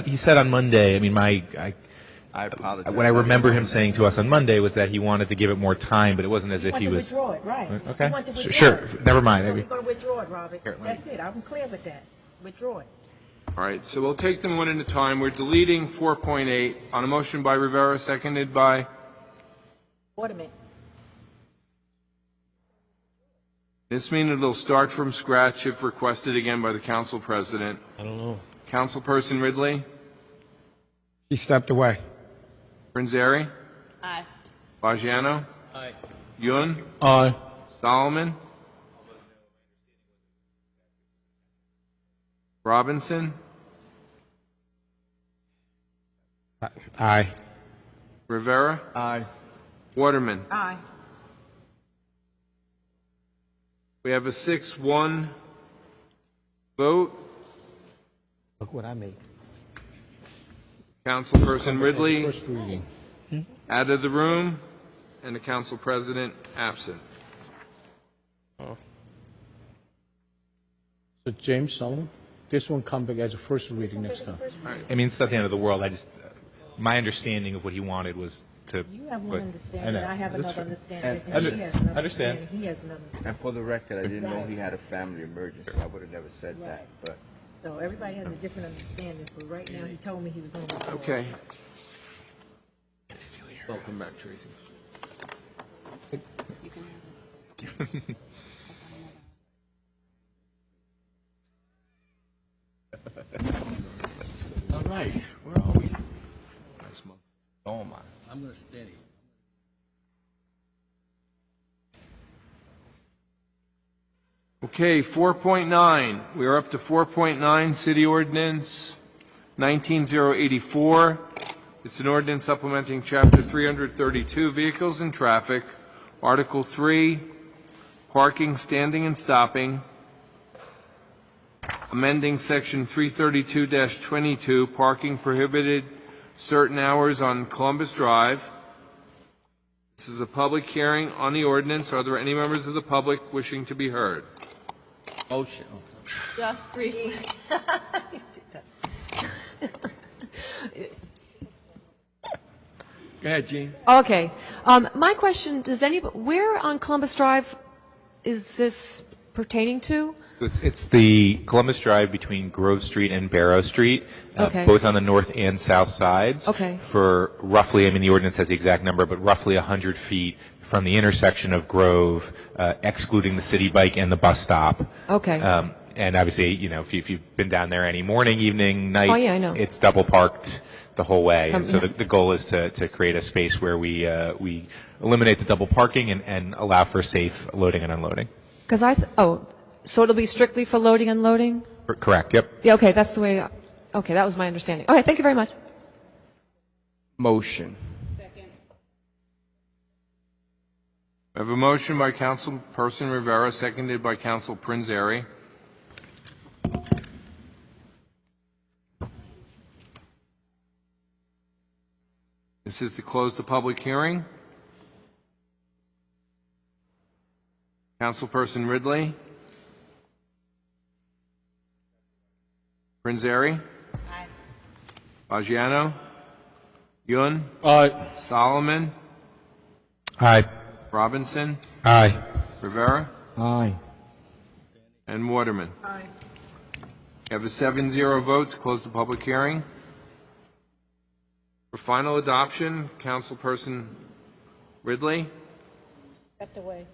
he said on Monday. I mean, I apologize. what I remember him saying to us on Monday was that he wanted to give it more time, but it wasn't as if he wanted to was. withdraw it, right. Okay. He wanted to withdraw Sure. it. Never mind. So I we're mean- going to withdraw it, Robert. Here, let me- That's it. I'm clear with that. Withdraw it. All right, so we'll take them one at a time. We're deleting 4.8 on a motion by Rivera, seconded by, Waterman. this means it'll start from scratch if requested again by the council president. I don't know. Councilperson Ridley, He stepped away. Prinzary, Aye. Bajano, Aye. Yun, Aye. Solomon, Robinson, Aye. Rivera, Aye. Waterman. Aye. We have a 6-1 vote. Look what I made. Councilperson Ridley First reading. out of the room, and the council president absent. So James Solomon, this one come back as a first reading next time. I mean, it's not the end of the world. My understanding of what he wanted was to. You have one but- understanding, know. I have That's another true. understanding, And- and she has another Understand. understanding. He has another understanding. And for the record, I didn't know he had a family emergency. I would have never said that, but. So everybody has a different understanding, but right now, he told me he was going to withdraw. Okay. Welcome back, Tracy. All right, where are we? Oh, my. I'm going to steady. Okay, 4.9. We are up to 4.9, City Ordinance 19084. It's an ordinance supplementing Chapter 332, Vehicles and Traffic, Article 3, Parking, Standing and Stopping, amending Section 332-22, Parking Prohibited Certain Hours on Columbus Drive. This is a public hearing on the ordinance. Are there any members of the public wishing to be heard? Motion. Just briefly. Go ahead, Gene. Okay. My question, where on Columbus Drive is this pertaining to? It's the Columbus Drive between Grove Street and Barrow Street, Okay. both on the north and south sides. Okay. For roughly, I mean, the ordinance has the exact number, but roughly 100 feet from the intersection of Grove, excluding the city bike and the bus stop. Okay. And obviously, you know, if you've been down there any morning, evening, night, Oh, yeah, I know. it's double parked the whole way. And so yeah. the goal is to create a space where we eliminate the double parking and allow for safe loading and unloading. Because so it'll be strictly for loading and unloading? Correct, yep. Yeah, okay, that's the way, okay, that was my understanding. Okay, thank you very much. Motion. I have a motion by Councilperson Rivera, seconded by Council Prinzary. This is to close the public hearing. Councilperson Ridley. Prinzary. Aye. Baggiano. Yun. Aye. Solomon. Aye. Robinson. Aye. Rivera. Aye. And Waterman. Aye. You have a 7-0 vote to close the public hearing. For final adoption, Councilperson Ridley. Stepped away.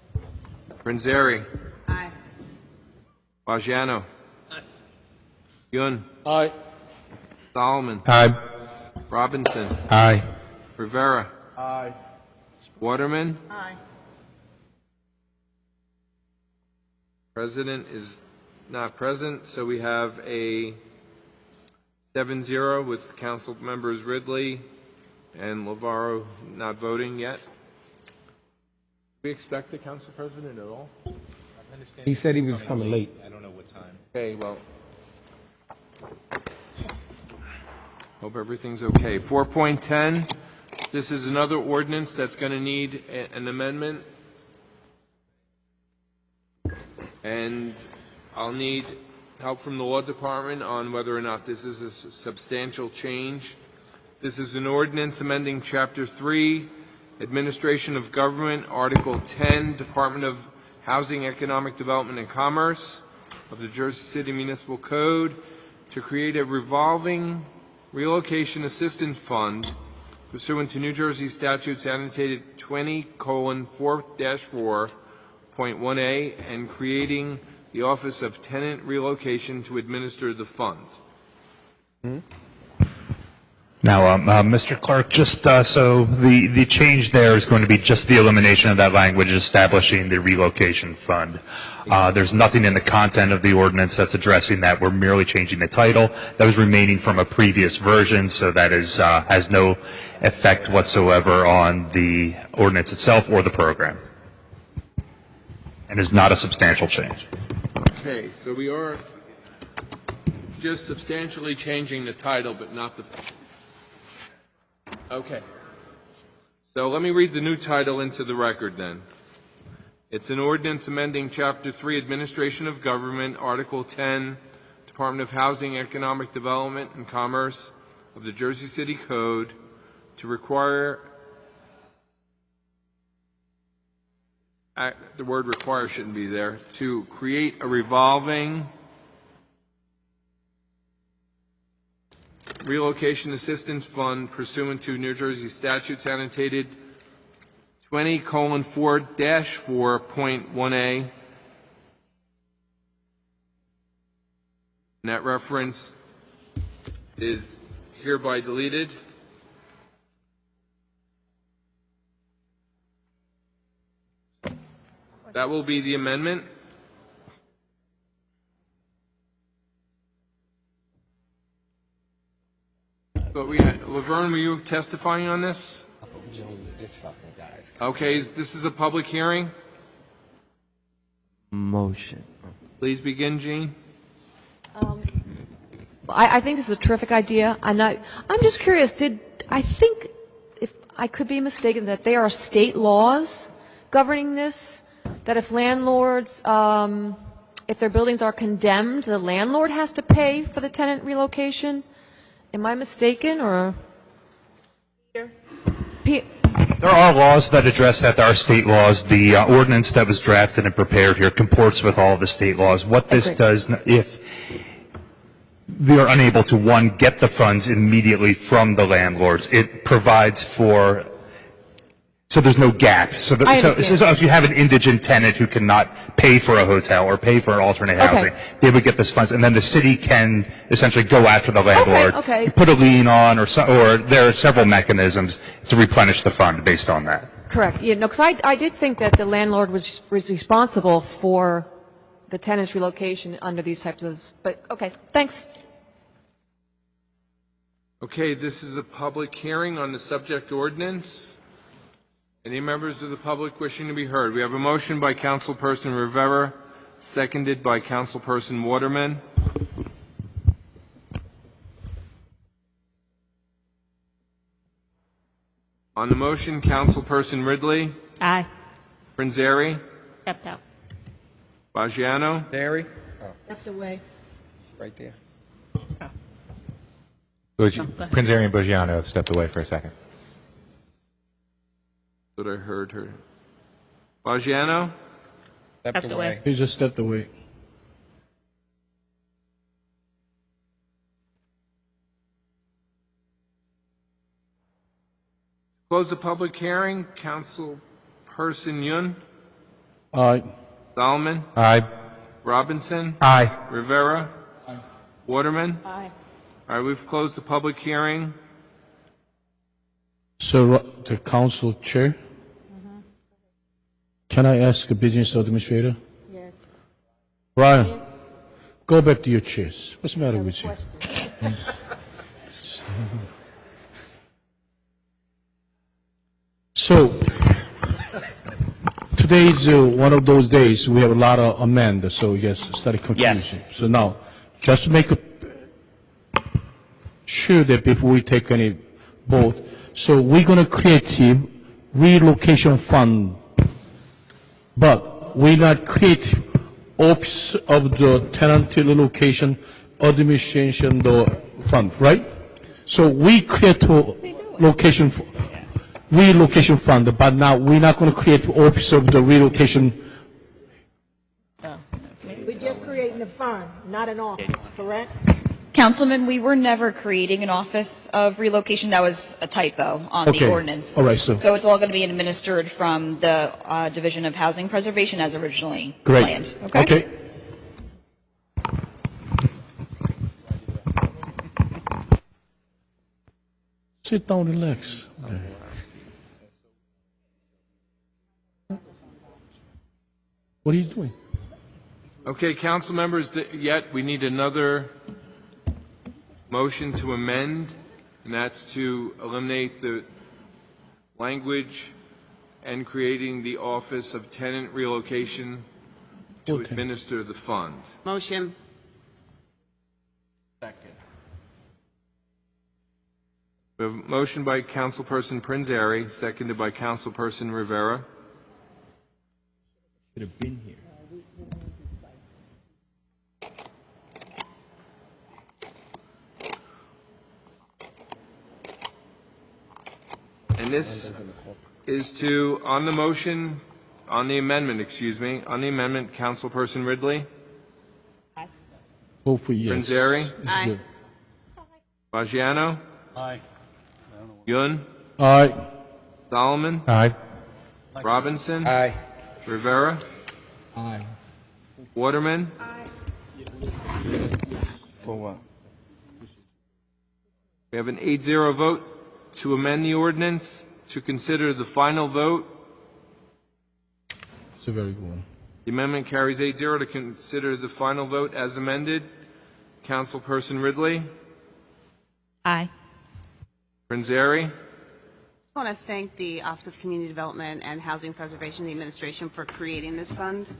Prinzary. Aye. Baggiano. Aye. Yun. Aye. Solomon. Aye. Robinson. Aye. Rivera. Aye. Waterman. Aye. President is not present, so we have a 7-0 with council members Ridley and Lavaro not voting yet. Do we expect the council president at all? He said he was coming late. I don't know what time. Okay, well, hope everything's okay. 4.10, this is another ordinance that's going to need an amendment. And I'll need help from the law department on whether or not this is a substantial change. This is an ordinance amending Chapter 3, Administration of Government, Article 10, Department of Housing, Economic Development, and Commerce of the Jersey City Municipal Code to create a revolving relocation assistance fund pursuant to New Jersey statutes annotated 20:4-4.1a and creating the Office of Tenant Relocation to administer the fund. Now, Mr. Clerk, just so the change there is going to be just the elimination of that language establishing the relocation fund. There's nothing in the content of the ordinance that's addressing that. We're merely changing the title. That was remaining from a previous version, so that is has no effect whatsoever on the ordinance itself or the program, and is not a substantial change. Okay, so we are just substantially changing the title, but not the... Okay. So let me read the new title into the record then. It's an ordinance amending Chapter 3, Administration of Government, Article 10, Department of Housing, Economic Development, and Commerce of the Jersey City Code to require... the word require shouldn't be there, to create a revolving relocation assistance fund pursuant to New Jersey statutes annotated 20:4-4.1a. And that reference is hereby deleted. That will be the amendment. But Laverne, were you testifying on this? Okay, this is a public hearing. Motion. Please begin, Jean. I think this is a terrific idea. I'm just curious, I think, if I could be mistaken, that there are state laws governing this, that if landlords, if their buildings are condemned, the landlord has to pay for the tenant relocation? Am I mistaken, or? There are laws that address that. There are state laws. The ordinance that was drafted and prepared here comports with all of the state laws. What this does, if they are unable to, one, get the funds immediately from the landlords, it provides for, so there's no gap. So if you have an indigent tenant who cannot pay for a hotel or pay for an alternate housing, they would get this funds, and then the city can essentially go after the landlord, put a lien on, or there are several mechanisms to replenish the fund based on that. Correct. Yeah, no, because I did think that the landlord was responsible for the tenant's relocation under these types of, but okay, thanks. Okay, this is a public hearing on the subject ordinance. Any members of the public wishing to be heard? We have a motion by Councilperson Rivera, seconded by Councilperson Waterman. On the motion, Councilperson Ridley. Aye. Prinzeri. Stepped out. Baggiano. Barry? Stepped away. Right there. Prinzeri and Baggiano have stepped away for a second. That I heard her. Baggiano. Stepped away. He just stepped away. Close the public hearing. Councilperson Yun. Aye. Solomon. Aye. Robinson. Aye. Rivera. Waterman. Aye. All right, we've closed the public hearing. So, the council chair, can I ask a business administrator? Yes. Ryan, go back to your chairs. What's the matter with you? So, today is one of those days we have a lot of amendments, so yes, study confusion. Yes. So now, just to make sure that before we take any vote, so we're going to create a relocation fund, but we not create office of the tenant relocation administration the fund, right? So we create a relocation fund, but now we're not going to create office of the relocation. We're just creating a fund, not an office, correct? Councilman, we were never creating an office of relocation. That was a typo on the ordinance. All right, so it's all going to be administered from the Division of Housing Preservation as originally great. planned. Okay. Sit down, relax. Okay. What are you doing? Okay, council members, yet we need another motion to amend, and that's to eliminate the language and creating the Office of Tenant Relocation to administer the fund. Motion. We have a motion by Councilperson Prinzeri, seconded by Councilperson Rivera. Should have been here. And this is to, on the motion, on the amendment, Councilperson Ridley. Vote for yes. Prinzeri. Aye. Good. Baggiano. Aye. Yun. Aye. Solomon. Aye. Robinson. Aye. Rivera. Aye. Waterman. For what? We have an 8-0 vote to amend the ordinance, to consider the final vote. It's a very good one. The amendment carries 8-0 to consider the final vote as amended. Councilperson Ridley. Aye. Prinzeri. I want to thank the Office of Community Development and Housing Preservation, the administration, for creating this fund.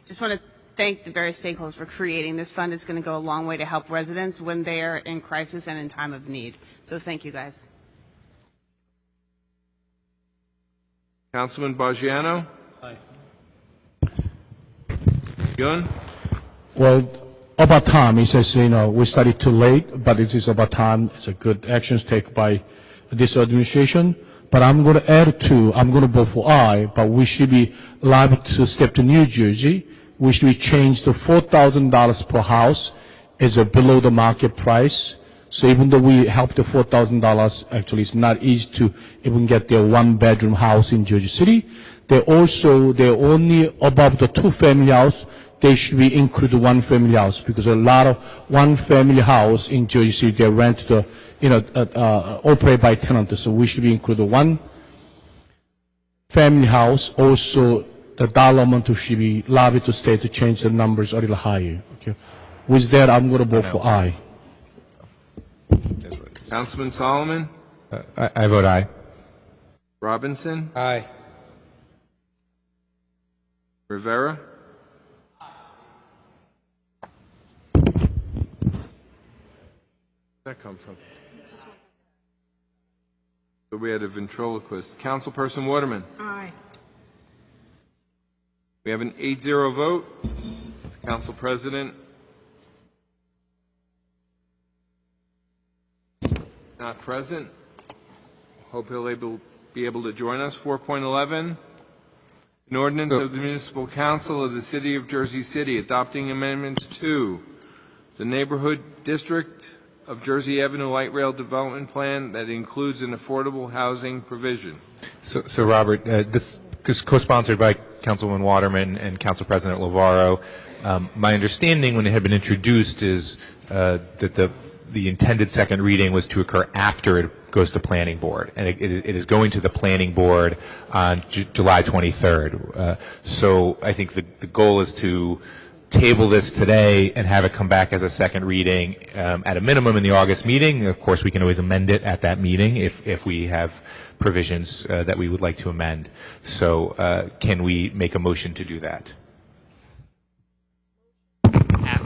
Just want to thank the various stakeholders for creating this fund. It's going to go a long way to help residents when they are in crisis and in time of need. So thank you, guys. Councilman Baggiano. Aye. Yun. Well, about time, he says, we started too late, but it is about time. It's a good actions taken by this administration but I'm going to add to, I'm going to vote for I, but we should be liable to step to New Jersey. We should be changed to $4,000 per house as a below the market price. So even though we help the $4,000, actually it's not easy to even get their one-bedroom house in Jersey City. They're only above the two-family house. They should be included one-family house because a lot of one-family house in Jersey City they rent the, operate by tenants. So we should be included one-family house. Also, the dollar amount should be liable to state to change the numbers a little higher. Okay. With that, I'm going to vote for aye. Councilman Solomon? I vote aye. Robinson? Aye. Rivera? Where'd that come from? So we had a ventriloquist. Councilperson Waterman? Aye. We have an 8-0 vote. The Council President not present. Hope he'll be able to join us. 4.11, an ordinance of the Municipal Council of the City of Jersey City adopting amendments to the Neighborhood District of Jersey Avenue Light Rail Development Plan that includes an affordable housing provision. So Robert, this is co-sponsored by Councilman Waterman and Council President Lovarro. My understanding when it had been introduced is that the intended second reading was to occur after it goes to Planning Board, and it is going to the Planning Board on July 23rd. So I think the goal is to table this today and have it come back as a second reading at a minimum in the August meeting. Of course, we can always amend it at that meeting if we have provisions that we would like to amend. So can we make a motion to do that?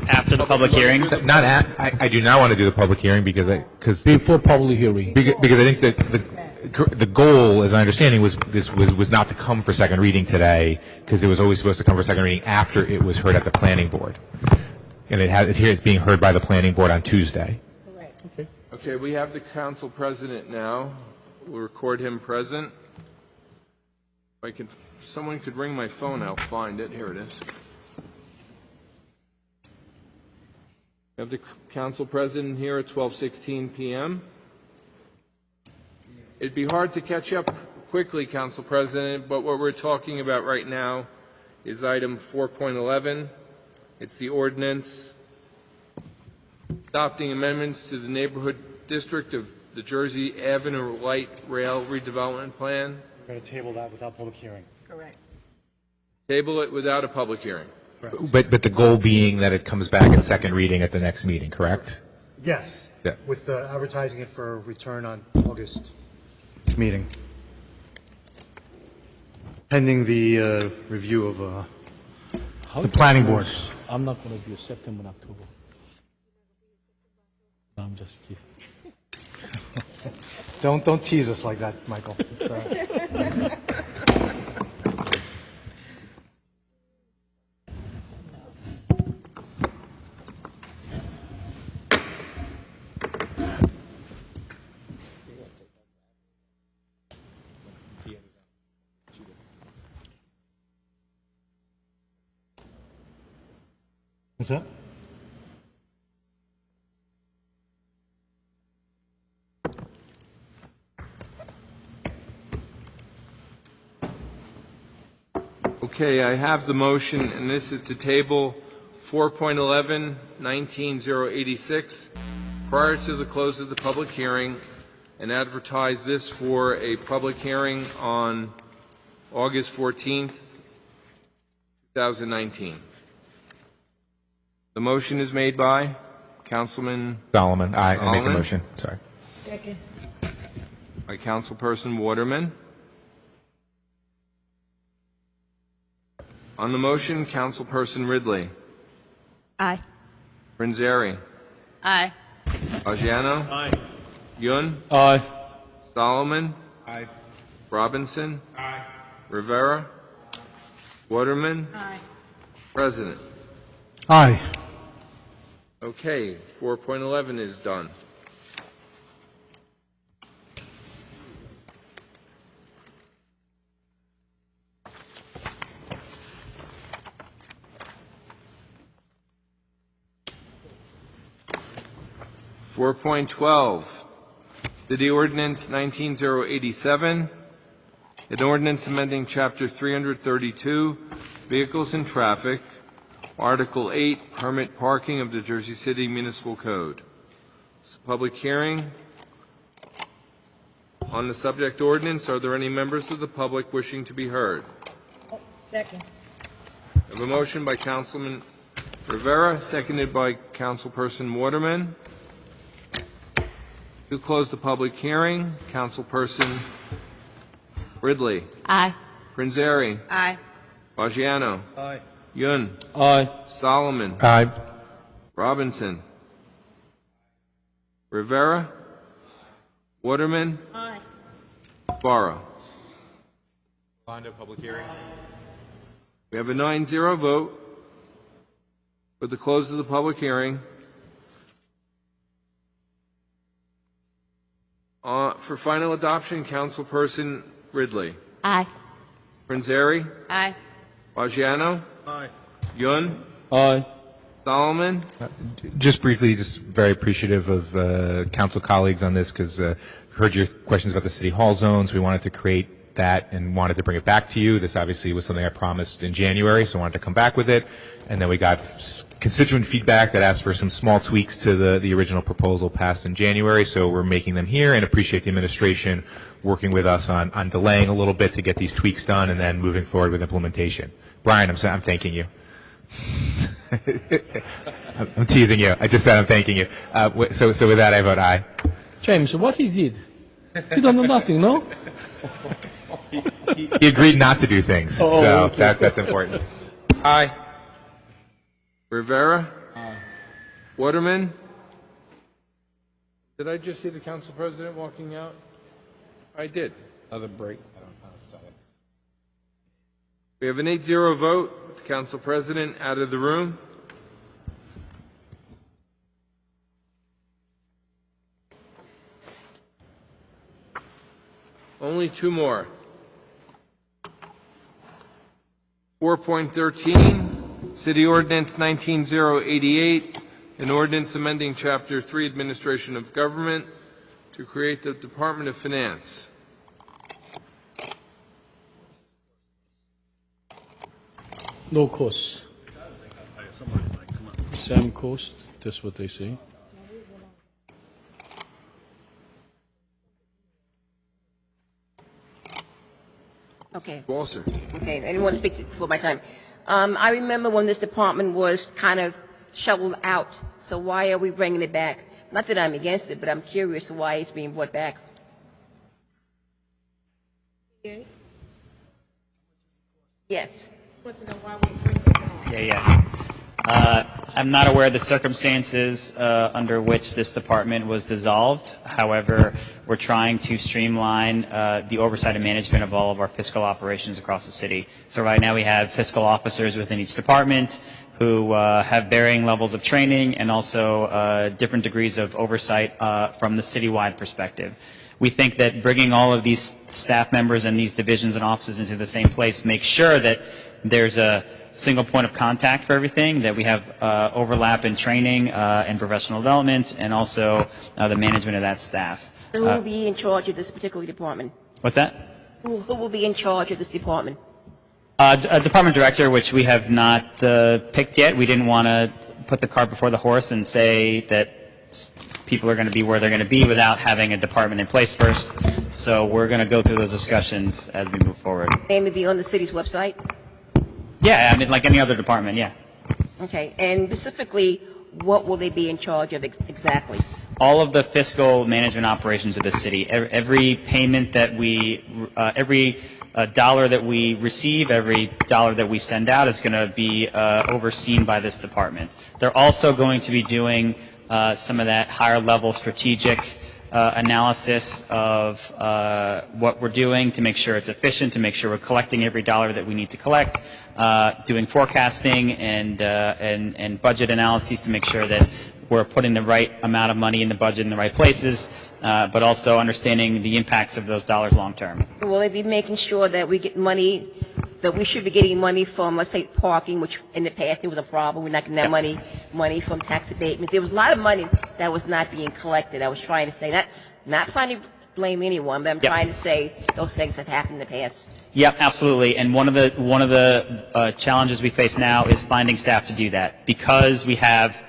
After the public hearing? I do not want to do the public hearing because before public hearing. Because I think that the goal, as I understanding, was not to come for second reading today because it was always supposed to come for second reading after it was heard at the Planning Board, and it's being heard by the Planning Board on Tuesday. Correct. Okay, we have the Council President now. We'll record him present. If someone could ring my phone, I'll find it. Here it is. We have the Council President here at 12:16 p.m. It'd be hard to catch up quickly, Council President, but what we're talking about right now is item 4.11. It's the ordinance adopting amendments to the Neighborhood District of the Jersey Avenue Light Rail Redevelopment Plan. We're going to table that without public hearing. Correct. Table it without a public hearing. But the goal being that it comes back in second reading at the next meeting, correct? Yes. Yeah. With advertising it for return on August meeting. Pending the review of the planning board. I'm not going to be a September and October. No, I'm just kidding. Don't tease us like that, Michael. What's that? Okay, I have the motion, and this is to table 4.11, 19-086, prior to the close of the public hearing, and advertise this for a public hearing on August 14th, 2019. The motion is made by Councilman Solomon. I make the Solomon. motion. Sorry. Second. By Councilperson Waterman. On the motion, Councilperson Ridley. Aye. Rinzeri. Aye. Agiano. Aye. Yun. Aye. Solomon. Aye. Robinson. Aye. Rivera. Waterman. Aye. President. Aye. Okay, 4.11 is done. 4.12, City Ordinance 19087, an ordinance amending Chapter 332, Vehicles and Traffic, Article 8, Permit Parking of the Jersey City Municipal Code. It's a public hearing on the subject ordinance. Are there any members of the public wishing to be heard? Second. I have a motion by Councilman Rivera, seconded by Councilperson Waterman. To close the public hearing, Councilperson Ridley. Aye. Prinzeri. Aye. Baggiano. Aye. Yun. Aye. Solomon. Aye. Robinson. Rivera. Waterman. Aye. Barra. On to public hearing. We have a 9-0 vote for the close of the public hearing. For final adoption, Councilperson Ridley. Aye. Prinzeri. Aye. Baggiano. Aye. Yun. Aye. Solomon. Just briefly, just very appreciative of council colleagues on this because heard your questions about the city hall zones. We wanted to create that and wanted to bring it back to you. This obviously was something I promised in January, so I wanted to come back with it. And then we got constituent feedback that asked for some small tweaks to the original proposal passed in January, so we're making them here and appreciate the administration working with us on delaying a little bit to get these tweaks done and then moving forward with implementation. Brian, I'm thanking you. I'm teasing you. I just said I'm thanking you. So with that, I vote aye. James, what he did? He don't know nothing, no? He agreed not to do things, Oh, so okay. that's important. Aye. Rivera. Aye. Waterman. Did I just see the council president walking out? I did. Another break. We have an 8-0 vote with the council president out of the room. Only two more. 4.13, City Ordinance 19088, an ordinance amending Chapter 3, Administration of Government, to create the Department of Finance. No cost. Same cost, that's what they say. Okay. Walser. Okay, I didn't want to speak before my time. I remember when this department was kind of shoveled out, so why are we bringing it back? Not that I'm against it, but I'm curious why it's being brought back. Yes. Yeah. I'm not aware of the circumstances under which this department was dissolved. However, we're trying to streamline the oversight and management of all of our fiscal operations across the city. So right now we have fiscal officers within each department who have varying levels of training and also different degrees of oversight from the citywide perspective. We think that bringing all of these staff members and these divisions and offices into the same place makes sure that there's a single point of contact for everything, that we have overlap in training and professional development, and also the management of that staff. Who will be in charge of this particular department? What's that? Who will be in charge of this department? A department director, which we have not picked yet. We didn't want to put the cart before the horse and say that people are going to be where they're going to be without having a department in place first. So we're going to go through those discussions as we move forward. Name will be on the city's website? Yeah, I mean, like any other department, yeah. Okay, and specifically, what will they be in charge of exactly? All of the fiscal management operations of the city. Every payment that we, every dollar that we receive, every dollar that we send out is going to be overseen by this department. They're also going to be doing some of that higher level strategic analysis of what we're doing to make sure it's efficient, to make sure we're collecting every dollar that we need to collect, doing forecasting and budget analyses to make sure that we're putting the right amount of money in the budget in the right places, but also understanding the impacts of those dollars long term. Will they be making sure that we get money that we should be getting money from, let's say, parking, which in the past there was a problem. We're not getting that money from tax abatement. There was a lot of money that was not being collected. I was trying to say that, not trying to blame anyone, but I'm trying to say those things have happened in the past. Yep, absolutely. And one of the challenges we face now is finding staff to do that. Because we have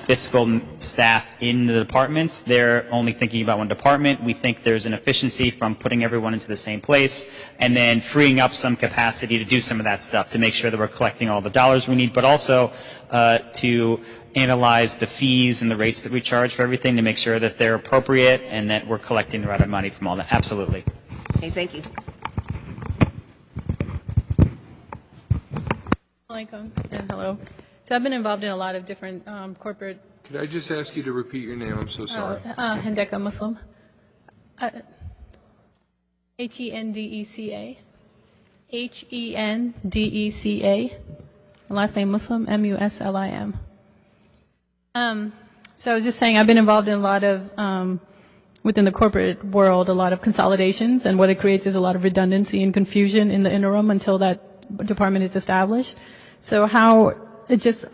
fiscal staff in the departments, they're only thinking about one department. We think there's an efficiency from putting everyone into the same place and then freeing up some capacity to do some of that stuff to make sure that we're collecting all the dollars we need, but also to analyze the fees and the rates that we charge for everything to make sure that they're appropriate and that we're collecting the right money from all that. Absolutely. Okay, thank you. And hello. So I've been involved in a lot of different corporate. Could I just ask you to repeat your name? I'm so sorry. Hendeka Muslim. Hendeca. Hendeca. Last name Muslim. Muslim. So I was just saying I've been involved in a lot of within the corporate world, a lot of consolidations, and what it creates is a lot of redundancy and confusion in the interim until that department is established. So I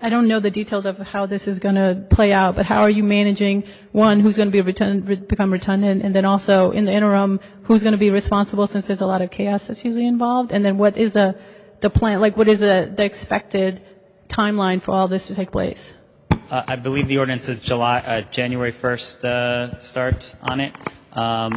don't know the details of how this is going to play out, but how are you managing, one, who's going to become redundant, and then also in the interim, who's going to be responsible since there's a lot of chaos that's usually involved, and then what is the plan, like what is the expected timeline for all this to take place? I believe the ordinance is January 1st start on it.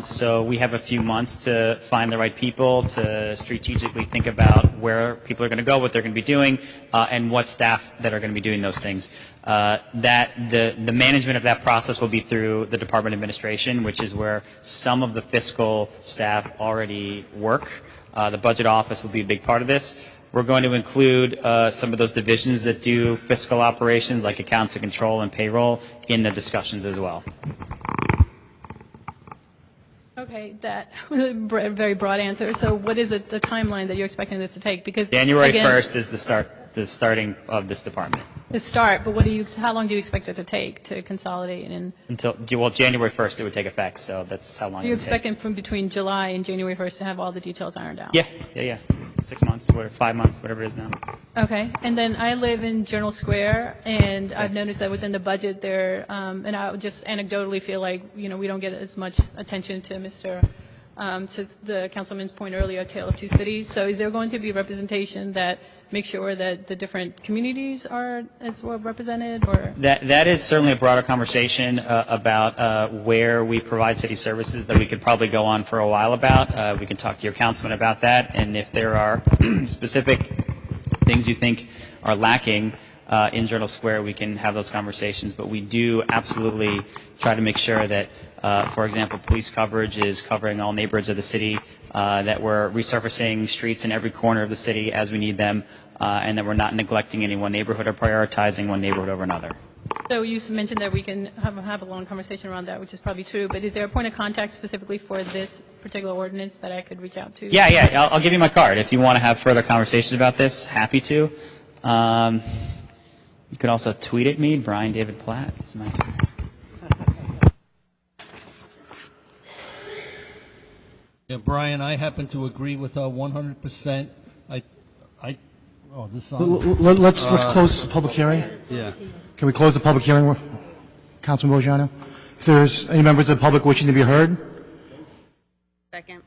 So we have a few months to find the right people, to strategically think about where people are going to go, what they're going to be doing, and what staff that are going to be doing those things. The management of that process will be through the Department of Administration, which is where some of the fiscal staff already work. The budget office will be a big part of this. We're going to include some of those divisions that do fiscal operations, like accounts and control and payroll, in the discussions as well. Okay, that was a very broad answer. So what is the timeline that you're expecting this to take? Because January 1st is the starting of this department. The start, but how long do you expect it to take to consolidate? Well, January 1st it would take effect, so that's how long it would take. You're expecting from between July and January 1st to have all the details ironed out? Yeah. 6 months or 5 months, whatever it is now. Okay, and then I live in Journal Square, and I've noticed that within the budget there, and I just anecdotally feel like, we don't get as much attention to to the councilman's point earlier, Tale of Two Cities. So is there going to be representation that makes sure that the different communities are as well represented, or? That is certainly a broader conversation about where we provide city services that we could probably go on for a while about. We can talk to your councilman about that, and if there are specific things you think are lacking in Journal Square, we can have those conversations. But we do absolutely try to make sure that, for example, police coverage is covering all neighborhoods of the city, that we're resurfacing streets in every corner of the city as we need them, and that we're not neglecting any one neighborhood or prioritizing one neighborhood over another. So you mentioned that we can have a long conversation around that, which is probably true, but is there a point of contact specifically for this particular ordinance that I could reach out to? Yeah, I'll give you my card. If you want to have further conversations about this, happy to. You could also tweet at me, Brian David Platt. It's my turn. Yeah, Brian, I happen to agree with her 100%. Let's close the public hearing. Yeah. Can we close the public hearing, Councilman Bogiano? If there's any members of the public wishing to be heard? Second.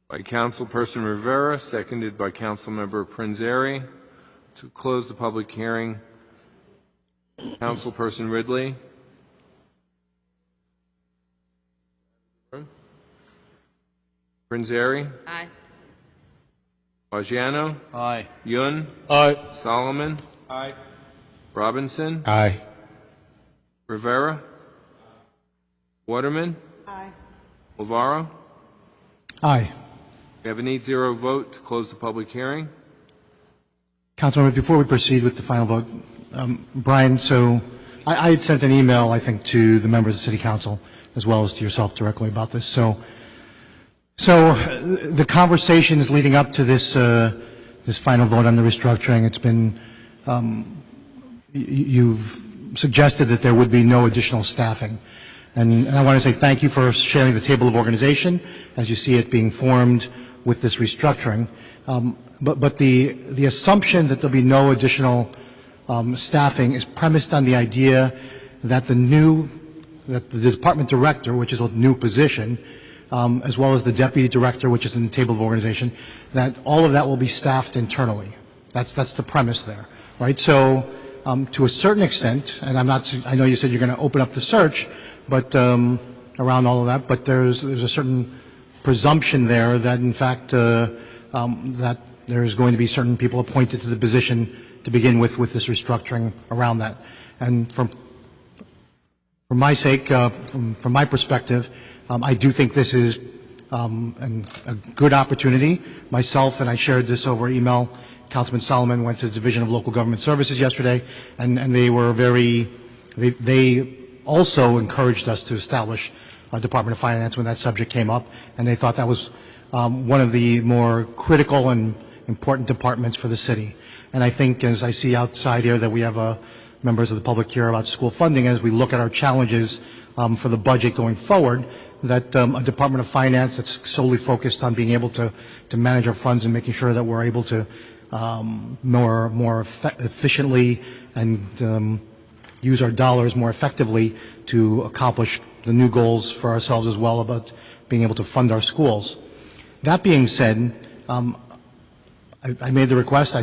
By Councilperson Rivera, seconded by Councilmember Prinzary. To close the public hearing, Councilperson Ridley. Prinzary. Aye. Bogiano. Aye. Yun. Aye. Solomon. Aye. Robinson. Aye. Rivera. Waterman. Aye. Alvaro. Aye. We have an 8-0 vote to close the public hearing. Councilman, before we proceed with the final vote, Brian, so I had sent an email, I think, to the members of the City Council, as well as to yourself directly about this. So the conversations leading up to this final vote on the restructuring, it's been, you've suggested that there would be no additional staffing. And I want to say thank you for sharing the table of organization as you see it being formed with this restructuring. But the assumption that there'll be no additional staffing is premised on the idea that that the department director, which is a new position, as well as the deputy director, which is in the table of organization, that all of that will be staffed internally. That's the premise there, right? So to a certain extent, and I know you said you're going to open up the search, but around all of that, but there's a certain presumption there that in fact that there's going to be certain people appointed to the position to begin with this restructuring around that. And for my sake, from my perspective, I do think this is a good opportunity. Myself, and I shared this over email, Councilman Solomon went to the Division of Local Government Services yesterday, and they were they also encouraged us to establish a Department of Finance when that subject came up, and they thought that was one of the more critical and important departments for the city. And I think, as I see outside here, that we have members of the public here about school funding, as we look at our challenges for the budget going forward, that a Department of Finance that's solely focused on being able to manage our funds and making sure that we're able to more efficiently and use our dollars more effectively to accomplish the new goals for ourselves as well about being able to fund our schools. That being said, I made the request.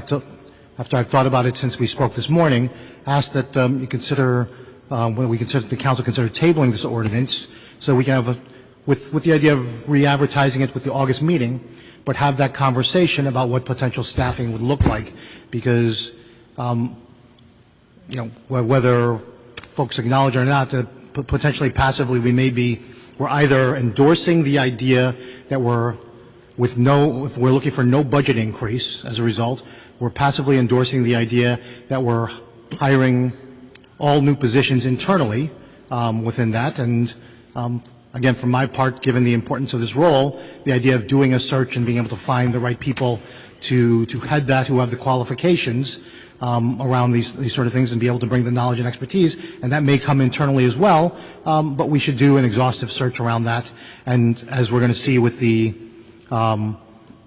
After I've thought about it since we spoke this morning, asked that you consider, the council consider tabling this ordinance so we can have with the idea of re-advertising it with the August meeting, but have that conversation about what potential staffing would look like, because whether folks acknowledge or not, potentially passively we're either endorsing the idea that if we're looking for no budget increase as a result, we're passively endorsing the idea that we're hiring all new positions internally within that. And again, from my part, given the importance of this role, the idea of doing a search and being able to find the right people to head that, who have the qualifications around these sort of things and be able to bring the knowledge and expertise, and that may come internally as well, but we should do an exhaustive search around that. And as we're going to see with the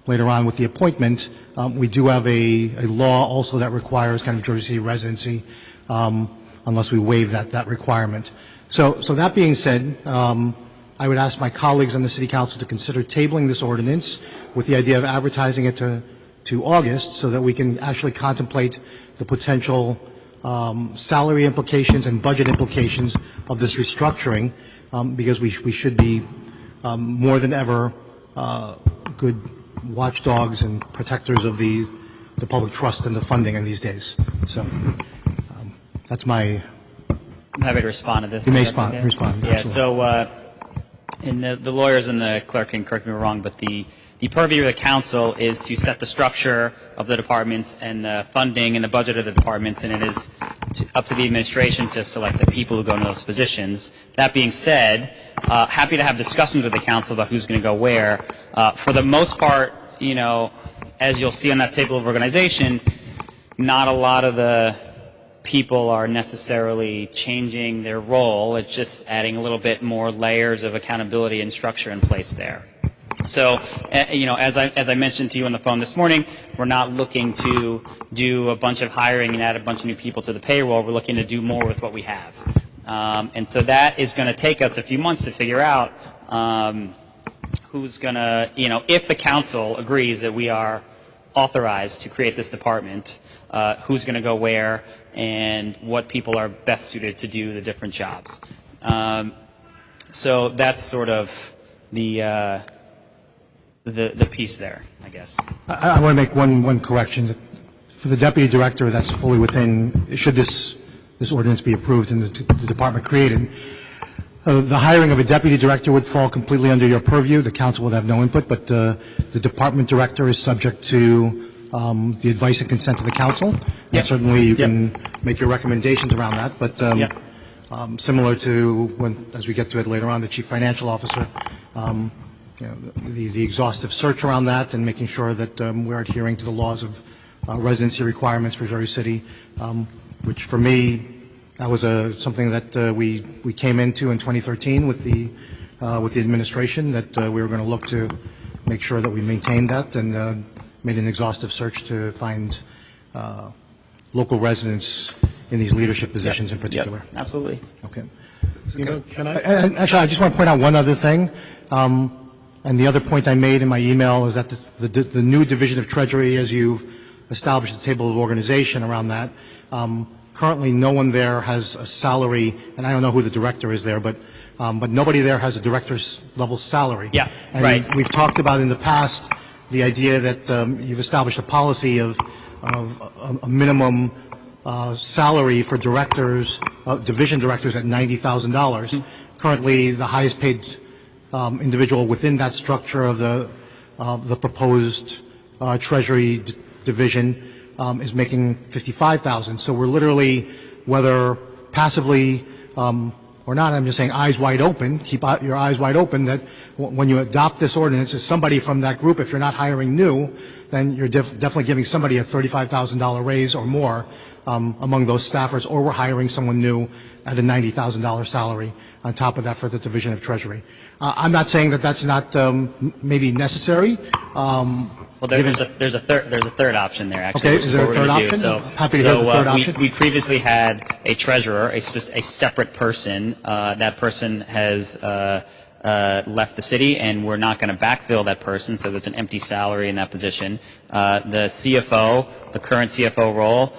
later on with the appointment, we do have a law also that requires kind of Jersey City residency unless we waive that requirement. So that being said, I would ask my colleagues on the City Council to consider tabling this ordinance with the idea of advertising it to August so that we can actually contemplate the potential salary implications and budget implications of this restructuring, because we should be more than ever good watchdogs and protectors of the public trust and the funding in these days. So that's my... I'm happy to respond to this. You may if that's respond. Yeah, so and the lawyers and the clerk can correct me wrong, but the purview of the council is to set the structure of the departments and the funding and the budget of the departments, and it is up to the administration to select the people who go into those positions. That being said, happy to have discussions with the council about who's going to go where. For the most part, as you'll see on that table of organization, not a lot of the people are necessarily changing their role. It's just adding a little bit more layers of accountability and structure in place there. So, as I mentioned to you on the phone this morning, we're not looking to do a bunch of hiring and add a bunch of new people to the payroll. We're looking to do more with what we have. And so that is going to take us a few months to figure out who's going to, if the council agrees that we are authorized to create this department, who's going to go where, and what people are best suited to do the different jobs. So that's sort of the piece there, I guess. I want to make one correction. That for the deputy director, that's fully within, should this ordinance be approved and the department created. The hiring of a deputy director would fall completely under your purview. The council would have no input, but the department director is subject to the advice and consent of the council. And certainly you can make your recommendations around that. But similar to as we get to it later on, the chief financial officer, the exhaustive search around that and making sure that we're adhering to the laws of residency requirements for Jersey City, which for me, that was something that we came into in 2013 with the administration, that we were going to look to make sure that we maintain that, and made an exhaustive search to find local residents in these leadership positions in particular. Yep, absolutely. Okay. Can I? And actually, I just want to point out one other thing. And the other point I made in my email is that the new Division of Treasury, as you've established a table of organization around that, currently no one there has a salary, and I don't know who the director is there, but nobody there has a director's level salary. Yeah, and right. We've talked about in the past the idea that you've established a policy of a minimum salary for directors, division directors at $90,000. Currently, the highest paid individual within that structure of the proposed Treasury division is making $55,000. So we're literally, whether passively or not, I'm just saying eyes wide open, keep your eyes wide open, that when you adopt this ordinance, as somebody from that group, if you're not hiring new, then you're definitely giving somebody a $35,000 raise or more among those staffers, or we're hiring someone new at a $90,000 salary on top of that for the Division of Treasury. I'm not saying that that's not maybe necessary. Well, there's a third option there, actually. Okay, which is there a what we're third gonna do. option? So, Happy to hear the third option. We previously had a treasurer, a separate person. That person has left the city, and we're not going to backfill that person, so there's an empty salary in that position. The CFO, the current CFO role,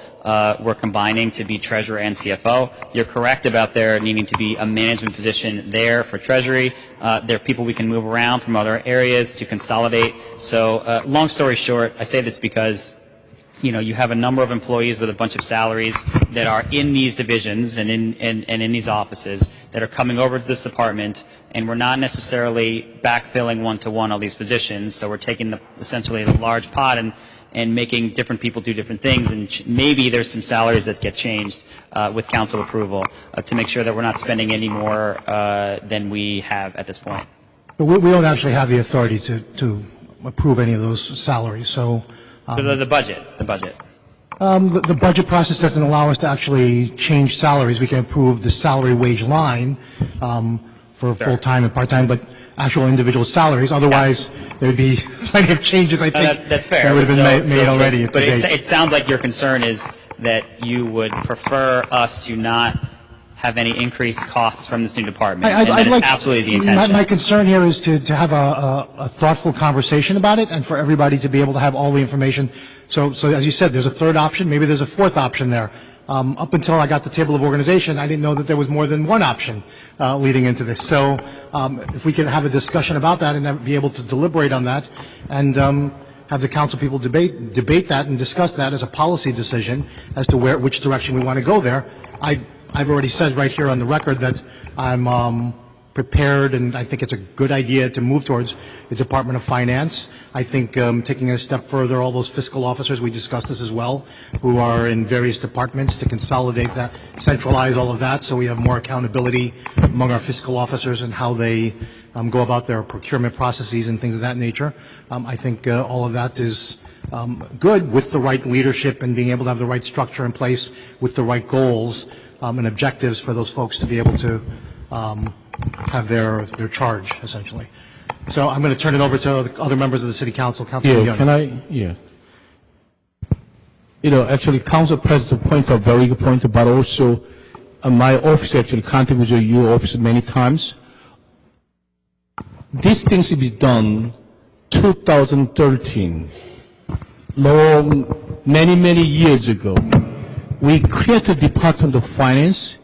we're combining to be treasurer and CFO. You're correct about there needing to be a management position there for Treasury. There are people we can move around from other areas to consolidate. So long story short, I say this because you have a number of employees with a bunch of salaries that are in these divisions and in these offices that are coming over to this department, and we're not necessarily backfilling one-to-one all these positions. So we're taking essentially the large pot and making different people do different things, and maybe there's some salaries that get changed with council approval to make sure that we're not spending any more than we have at this point. But we don't actually have the authority to approve any of those salaries, so... The budget. The budget process doesn't allow us to actually change salaries. We can approve the salary wage line for full-time and part-time, but actual individual salaries. Otherwise, there would be plenty of changes, I think, that's fair. that would have been made already. But it sounds like your concern is that you would prefer us to not have any increased costs from this new department. And that is absolutely the intention. My concern here is to have a thoughtful conversation about it and for everybody to be able to have all the information. So as you said, there's a third option. Maybe there's a fourth option there. Up until I got the table of organization, I didn't know that there was more than one option leading into this. So if we can have a discussion about that and then be able to deliberate on that and have the council people debate that and discuss that as a policy decision as to which direction we want to go there. I've already said right here on the record that I'm prepared, and I think it's a good idea to move towards the Department of Finance. I think taking it a step further, all those fiscal officers, we discussed this as well, who are in various departments, to consolidate that, centralize all of that, so we have more accountability among our fiscal officers and how they go about their procurement processes and things of that nature. I think all of that is good with the right leadership and being able to have the right structure in place with the right goals and objectives for those folks to be able to have their charge, essentially. So I'm going to turn it over to the other members of the City Council. Councilman Young. Can I? Yeah. Actually, Council President pointed out a very good point, but also my office actually contacted with your office many times. These things to be done 2013, many years ago. We created the Department of Finance.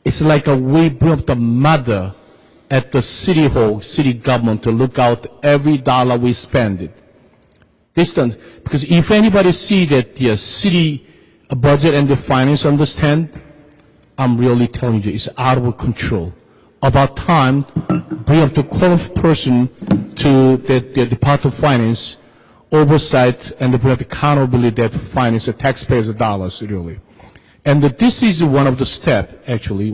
It's like we bring up the mother at the city hall, city government, to look out every dollar we spend it. Because if anybody see that the city budget and the finance understand, I'm really telling you, it's out of control. About time, bring up the qualified person to the Department of Finance, oversight, and bring up accountability that finance the taxpayers' dollars, really. And this is one of the steps, actually,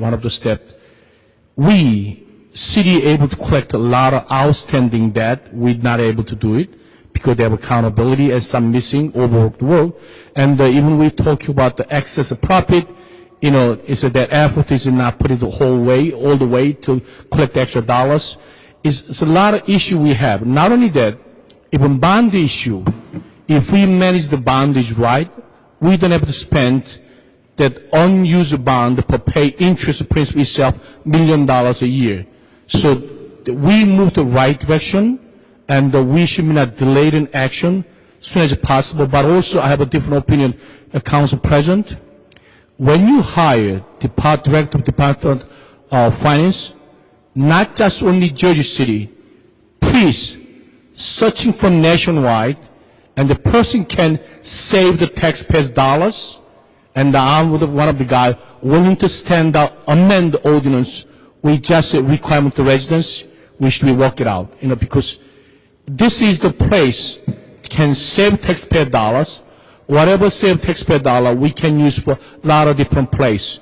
we, city, able to collect a lot of outstanding debt. We're not able to do it because they have accountability and some missing overworked work. And even we talk about the excess of profit, it's that effort is not put it all the way to collect extra dollars. It's a lot of issue we have. Not only that, Even bond issue, if we manage the bondage right, we don't have to spend that unused bond for pay interest principal itself $1 million a year. So we move the right direction, and we should not delay in action as soon as possible. But also, I have a different opinion, Council President. When you hire Director of Department of Finance, not just only Jersey City, please, searching for nationwide, and the person can save the taxpayers' dollars, and I'm one of the guys willing to stand up, amend the ordinance with just a requirement to residents. We should work it out, because this is the place can save taxpayer dollars. Whatever save taxpayer dollar, we can use for a lot of different places.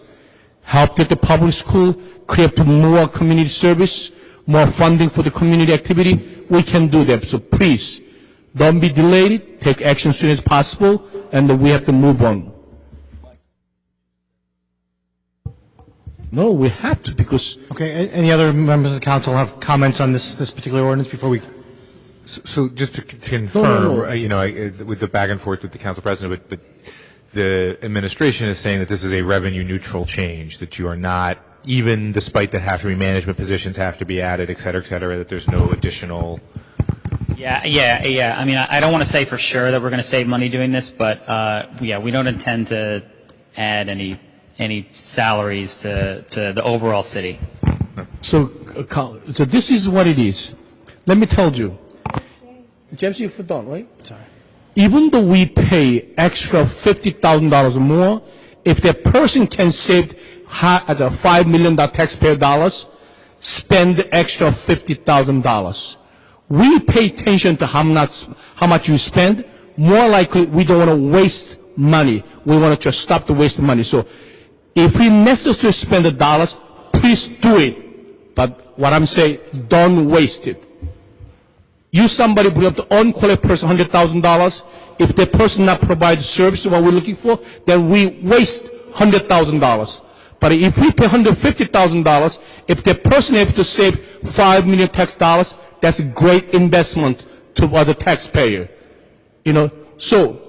Help at the public school, create more community service, more funding for the community activity. We can do that. So please, don't be delayed. Take action as soon as possible, and we have to move on. No, we have to, because... Okay, any other members of the council have comments on this particular ordinance before we... So just to confirm, with the back and forth with the council president, but the administration is saying that this is a revenue neutral change, that you are not, even despite that have to be management positions have to be added, et cetera, that there's no additional... Yeah. I mean, I don't want to say for sure that we're going to save money doing this, but we don't intend to add any salaries to the overall city. So this is what it is. Let me tell you. James, you're done, right? Sorry. Even though we pay extra $50,000 more, if that person can save $5 million taxpayer dollars, spend the extra $50,000. We pay attention to how much you spend. More likely, we don't want to waste money. We want to just stop the waste of money. So if we necessarily spend the dollars, please do it. But what I'm saying, don't waste it. You somebody bring up the unqualified person $100,000. If the person not provide the service what we're looking for, then we waste $100,000. But if we pay $150,000, if the person able to save $5 million tax dollars, that's a great investment to the taxpayer. So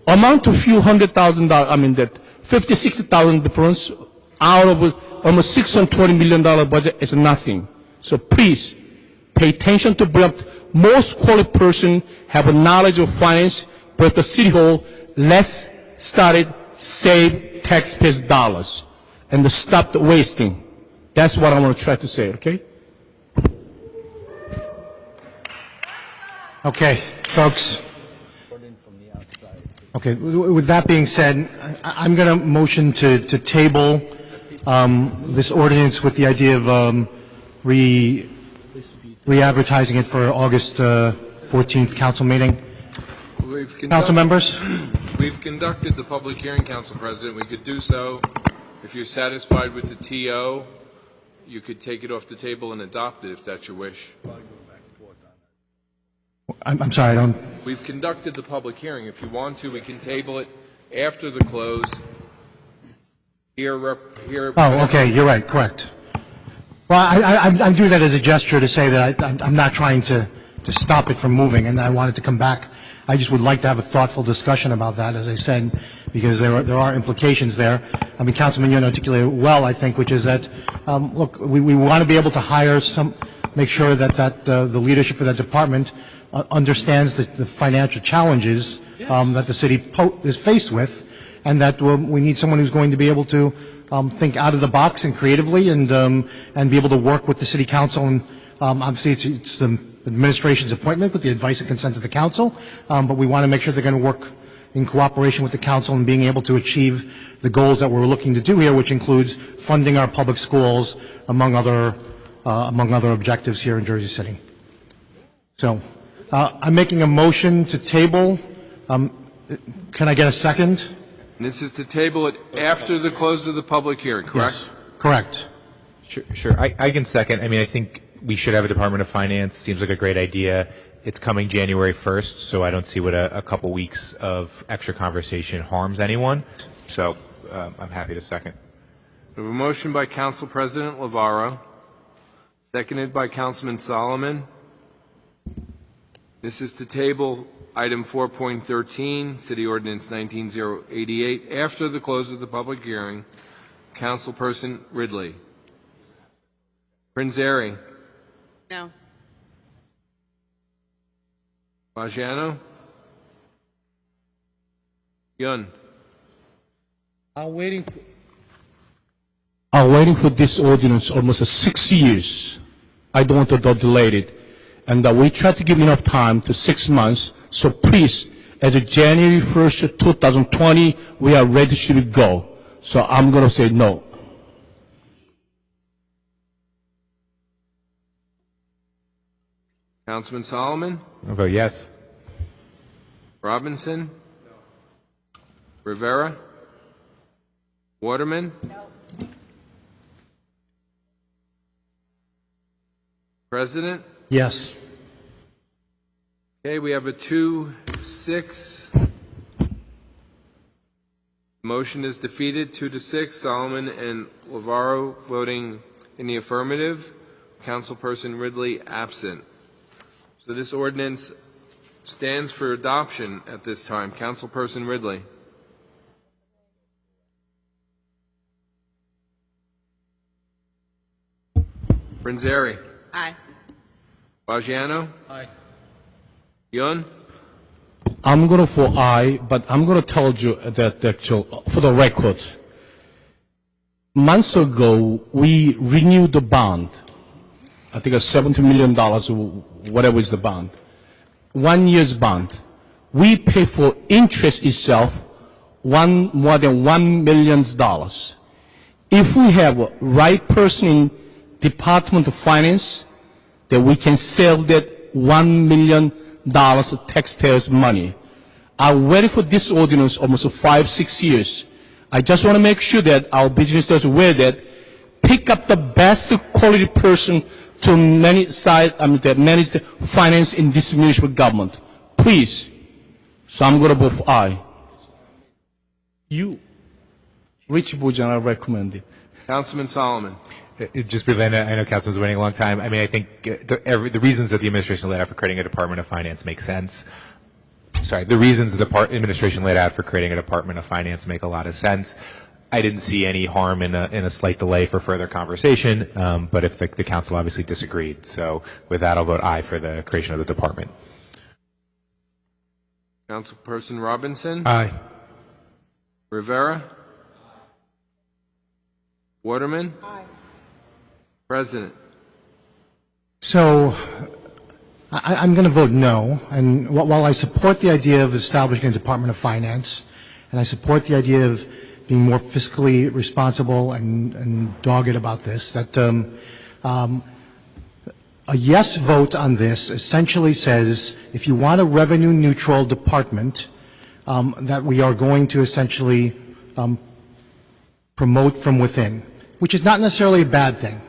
amount to few $100,000. I mean that $50,000-$60,000 difference out of almost $620 million budget is nothing. So please pay attention to bring up most qualified person have a knowledge of finance, but the city hall, let's start it, save taxpayers' dollars, and stop the wasting. That's what I want to try to say, okay? Okay, folks. Okay, with that being said, I'm going to motion to table this ordinance with the idea of re-advertising it for August 14th council meeting. Council members? We've conducted the public hearing, Council President. We could do so. If you're satisfied with the TO, you could take it off the table and adopt it if that's your wish. I'm sorry, I don't... We've conducted the public hearing. If you want to, we can table it after the close. Here. Oh, okay, you're right, correct. Well, I'm doing that as a gesture to say that I'm not trying to stop it from moving, and I wanted to come back. I just would like to have a thoughtful discussion about that, as I said, because there are implications there. I mean, Councilman Yun articulated it well, I think, which is that, look, we want to be able to hire make sure that the leadership of that department understands the financial challenges that the city is faced with, and that we need someone who's going to be able to think out of the box and creatively, and be able to work with the city council. And obviously, it's the administration's appointment with the advice and consent of the council, but we want to make sure they're going to work in cooperation with the council and being able to achieve the goals that we're looking to do here, which includes funding our public schools, among other objectives here in Jersey City. So, I'm making a motion to table. Can I get a second? This is to table it after the close of the public hearing, correct? Yes. Correct. Sure. I can second. I mean, I think we should have a Department of Finance. Seems like a great idea. It's coming January 1st, so I don't see what a couple weeks of extra conversation harms anyone. So I'm happy to second. We have a motion by Council President Lavaro, seconded by Councilman Solomon. This is to table item 4.13, City Ordinance 19088, after the close of the public hearing. Councilperson Ridley. Prinzary. No. Bajano. Yun. I'm waiting for this ordinance almost 6 years. I don't want to delay it. And we try to give enough time to 6 months. So please, as of January 1st, 2020, we are ready to go. So I'm going to say no. Councilman Solomon. I'll vote yes. Robinson. Rivera. Waterman. President. Yes. Okay, we have a 2-6. Motion is defeated, 2-6. Solomon and Lavaro voting in the affirmative. Councilperson Ridley absent. So this ordinance stands for adoption at this time. Councilperson Ridley. Prinzary. Aye. Bajano. Aye. Yun. I'm going to vote aye, but I'm going to tell you that for the record, months ago, we renewed the bond. I think it's $70 million, whatever is the bond. 1 year's bond. We pay for interest itself more than $1 million. If we have a right person in Department of Finance, that we can sell that $1 million of taxpayers' money. I waited for this ordinance almost 5-6 years. I just want to make sure that our business is aware that pick up the best quality person to manage the finance in this municipal government. Please. So I'm going to vote for aye. You, Rich Bujana, recommended. Councilman Solomon. Just briefly, I know Councilman's waiting a long time. I mean, I think the reasons that the administration laid out for creating a Department of Finance make sense. Sorry, the reasons the administration laid out for creating a Department of Finance make a lot of sense. I didn't see any harm in a slight delay for further conversation, but if the council obviously disagreed. So with that, I'll vote aye for the creation of the department. Councilperson Robinson. Aye. Rivera. Waterman. Aye. President. So I'm going to vote no. And while I support the idea of establishing a Department of Finance, and I support the idea of being more fiscally responsible and dogged about this, that a yes vote on this essentially says if you want a revenue-neutral department, that we are going to essentially promote from within, which is not necessarily a bad thing,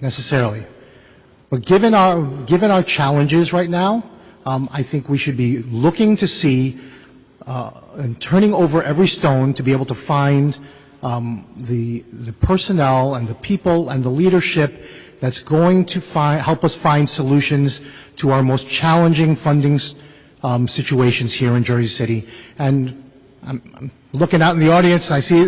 necessarily. But given our challenges right now, I think we should be looking to see and turning over every stone to be able to find the personnel and the people and the leadership that's going to help us find solutions to our most challenging funding situations here in Jersey City. And I'm looking out in the audience, and I see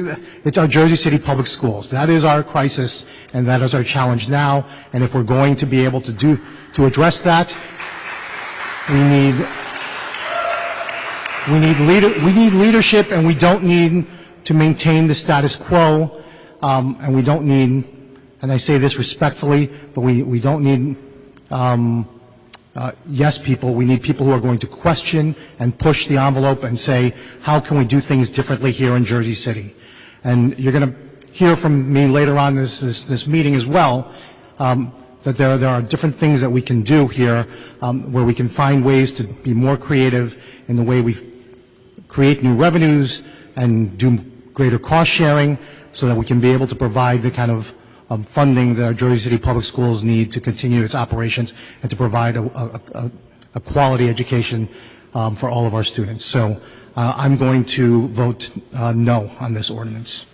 it's our Jersey City Public Schools. That is our crisis, and that is our challenge now. And if we're going to be able to address that, we need leadership, and we don't need to maintain the status quo, and we don't need, and I say this respectfully, but we don't need yes people. We need people who are going to question and push the envelope and say, how can we do things differently here in Jersey City? And you're going to hear from me later on this meeting as well, that there are different things that we can do here where we can find ways to be more creative in the way we create new revenues and do greater cost sharing so that we can be able to provide the kind of funding that our Jersey City Public Schools need to continue its operations and to provide a quality education for all of our students. So I'm going to vote no on this ordinance.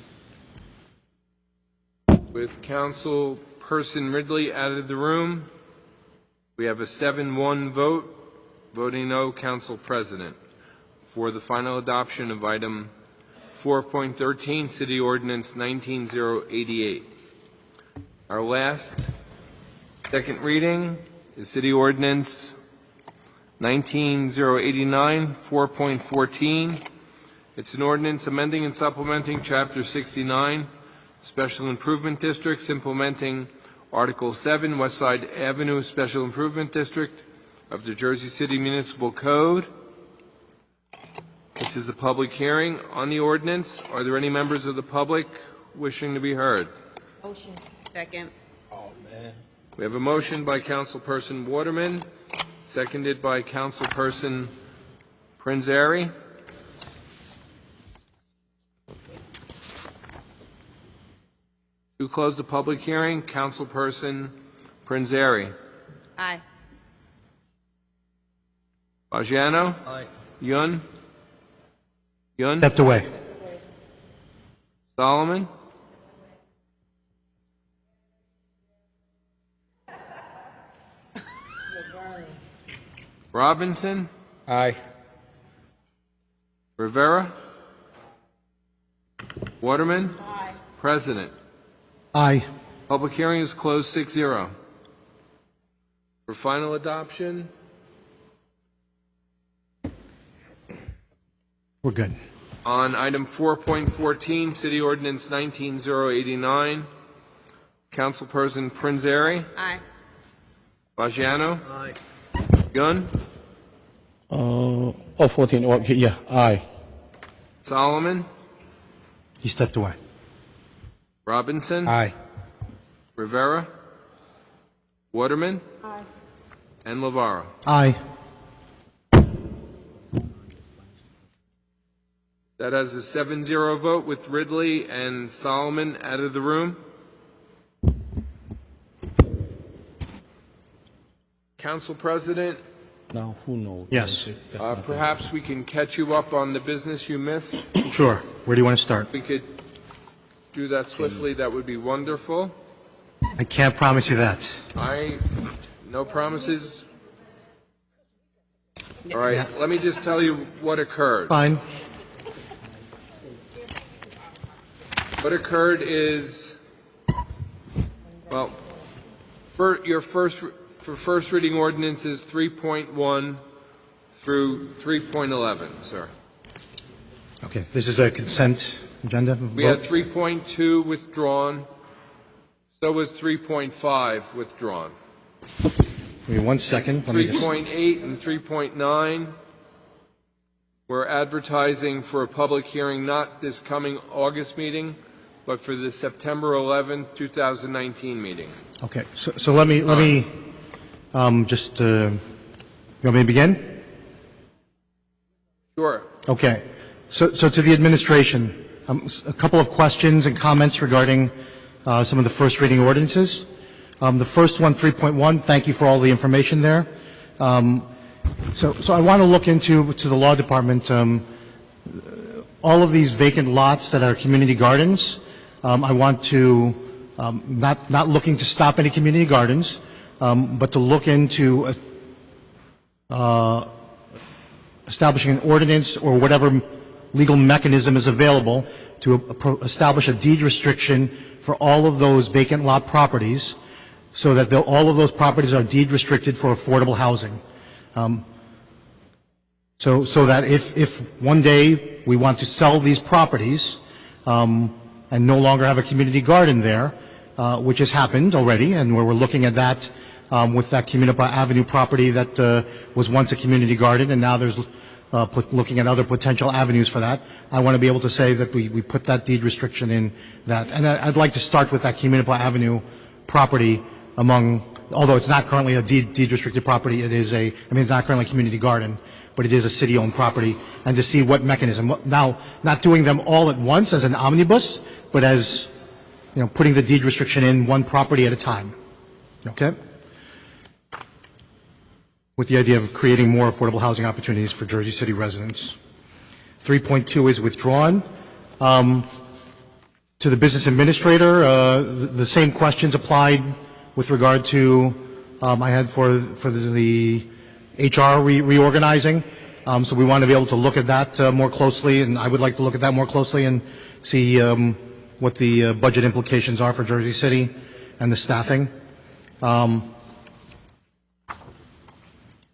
With Councilperson Ridley out of the room, we have a 7-1 vote. Voting no, Council President. For the final adoption of item 4.13, City Ordinance 19088. Our last second reading is City Ordinance 19089, 4.14. It's an ordinance amending and supplementing Chapter 69, Special Improvement Districts, implementing Article 7, West Side Avenue Special Improvement District of the Jersey City Municipal Code. This is a public hearing on the ordinance. Are there any members of the public wishing to be heard? Motion. Second. We have a motion by Councilperson Waterman, seconded by Councilperson Prinzary. To close the public hearing, Councilperson Prinzary. Aye. Bajano? Aye. Yun? Yun? Stepped away. Solomon? Robinson? Aye. Rivera? Waterman? Aye. President? Aye. Public hearing is closed 6-0. For final adoption, We're good. on item 4.14, City Ordinance 19089, Councilperson Prinzary. Aye. Bajano? Aye. Gunn? 14, okay, yeah, aye. Solomon? He stepped away. Robinson? Aye. Rivera? Waterman? Aye. And Lavara. Aye. That has a 7-0 vote with Ridley and Solomon out of the room. Council President, Now, who knows? Yes. perhaps we can catch you up on the business you missed. Sure. Where do you want to start? We could do that swiftly. That would be wonderful. I can't promise you that. No promises. All right, let me just tell you what occurred. Fine. What occurred is, well, for first reading ordinances 3.1 through 3.11, sir. Okay, this is a consent agenda We had vote? 3.2 withdrawn. So was 3.5 withdrawn. Give me 1 second. Let me just- 3.8 and 3.9, we're advertising for a public hearing not this coming August meeting, but for the September 11th, 2019 meeting. Okay, so let me just, you want me to begin? Sure. Okay, so to the administration, a couple of questions and comments regarding some of the first reading ordinances. The first one, 3.1, thank you for all the information there. So I want to look into, to the law department, all of these vacant lots that are community gardens. I want to, not looking to stop any community gardens, but to look into establishing an ordinance or whatever legal mechanism is available to establish a deed restriction for all of those vacant lot properties, so that all of those properties are deed restricted for affordable housing. So that if one day we want to sell these properties and no longer have a community garden there, which has happened already, and where we're looking at that with that Municipal Avenue property that was once a community garden, and now there's looking at other potential avenues for that. I want to be able to say that we put that deed restriction in that. And I'd like to start with that Municipal Avenue property although it's not currently a deed restricted property, it's not currently a community garden, but it is a city-owned property, and to see what mechanism. Now, not doing them all at once as an omnibus, but as, putting the deed restriction in one property at a time. Okay? With the idea of creating more affordable housing opportunities for Jersey City residents. 3.2 is withdrawn. To the business administrator, the same questions applied with regard to I had for the HR reorganizing. So we want to be able to look at that more closely, and I would like to look at that more closely and see what the budget implications are for Jersey City and the staffing. On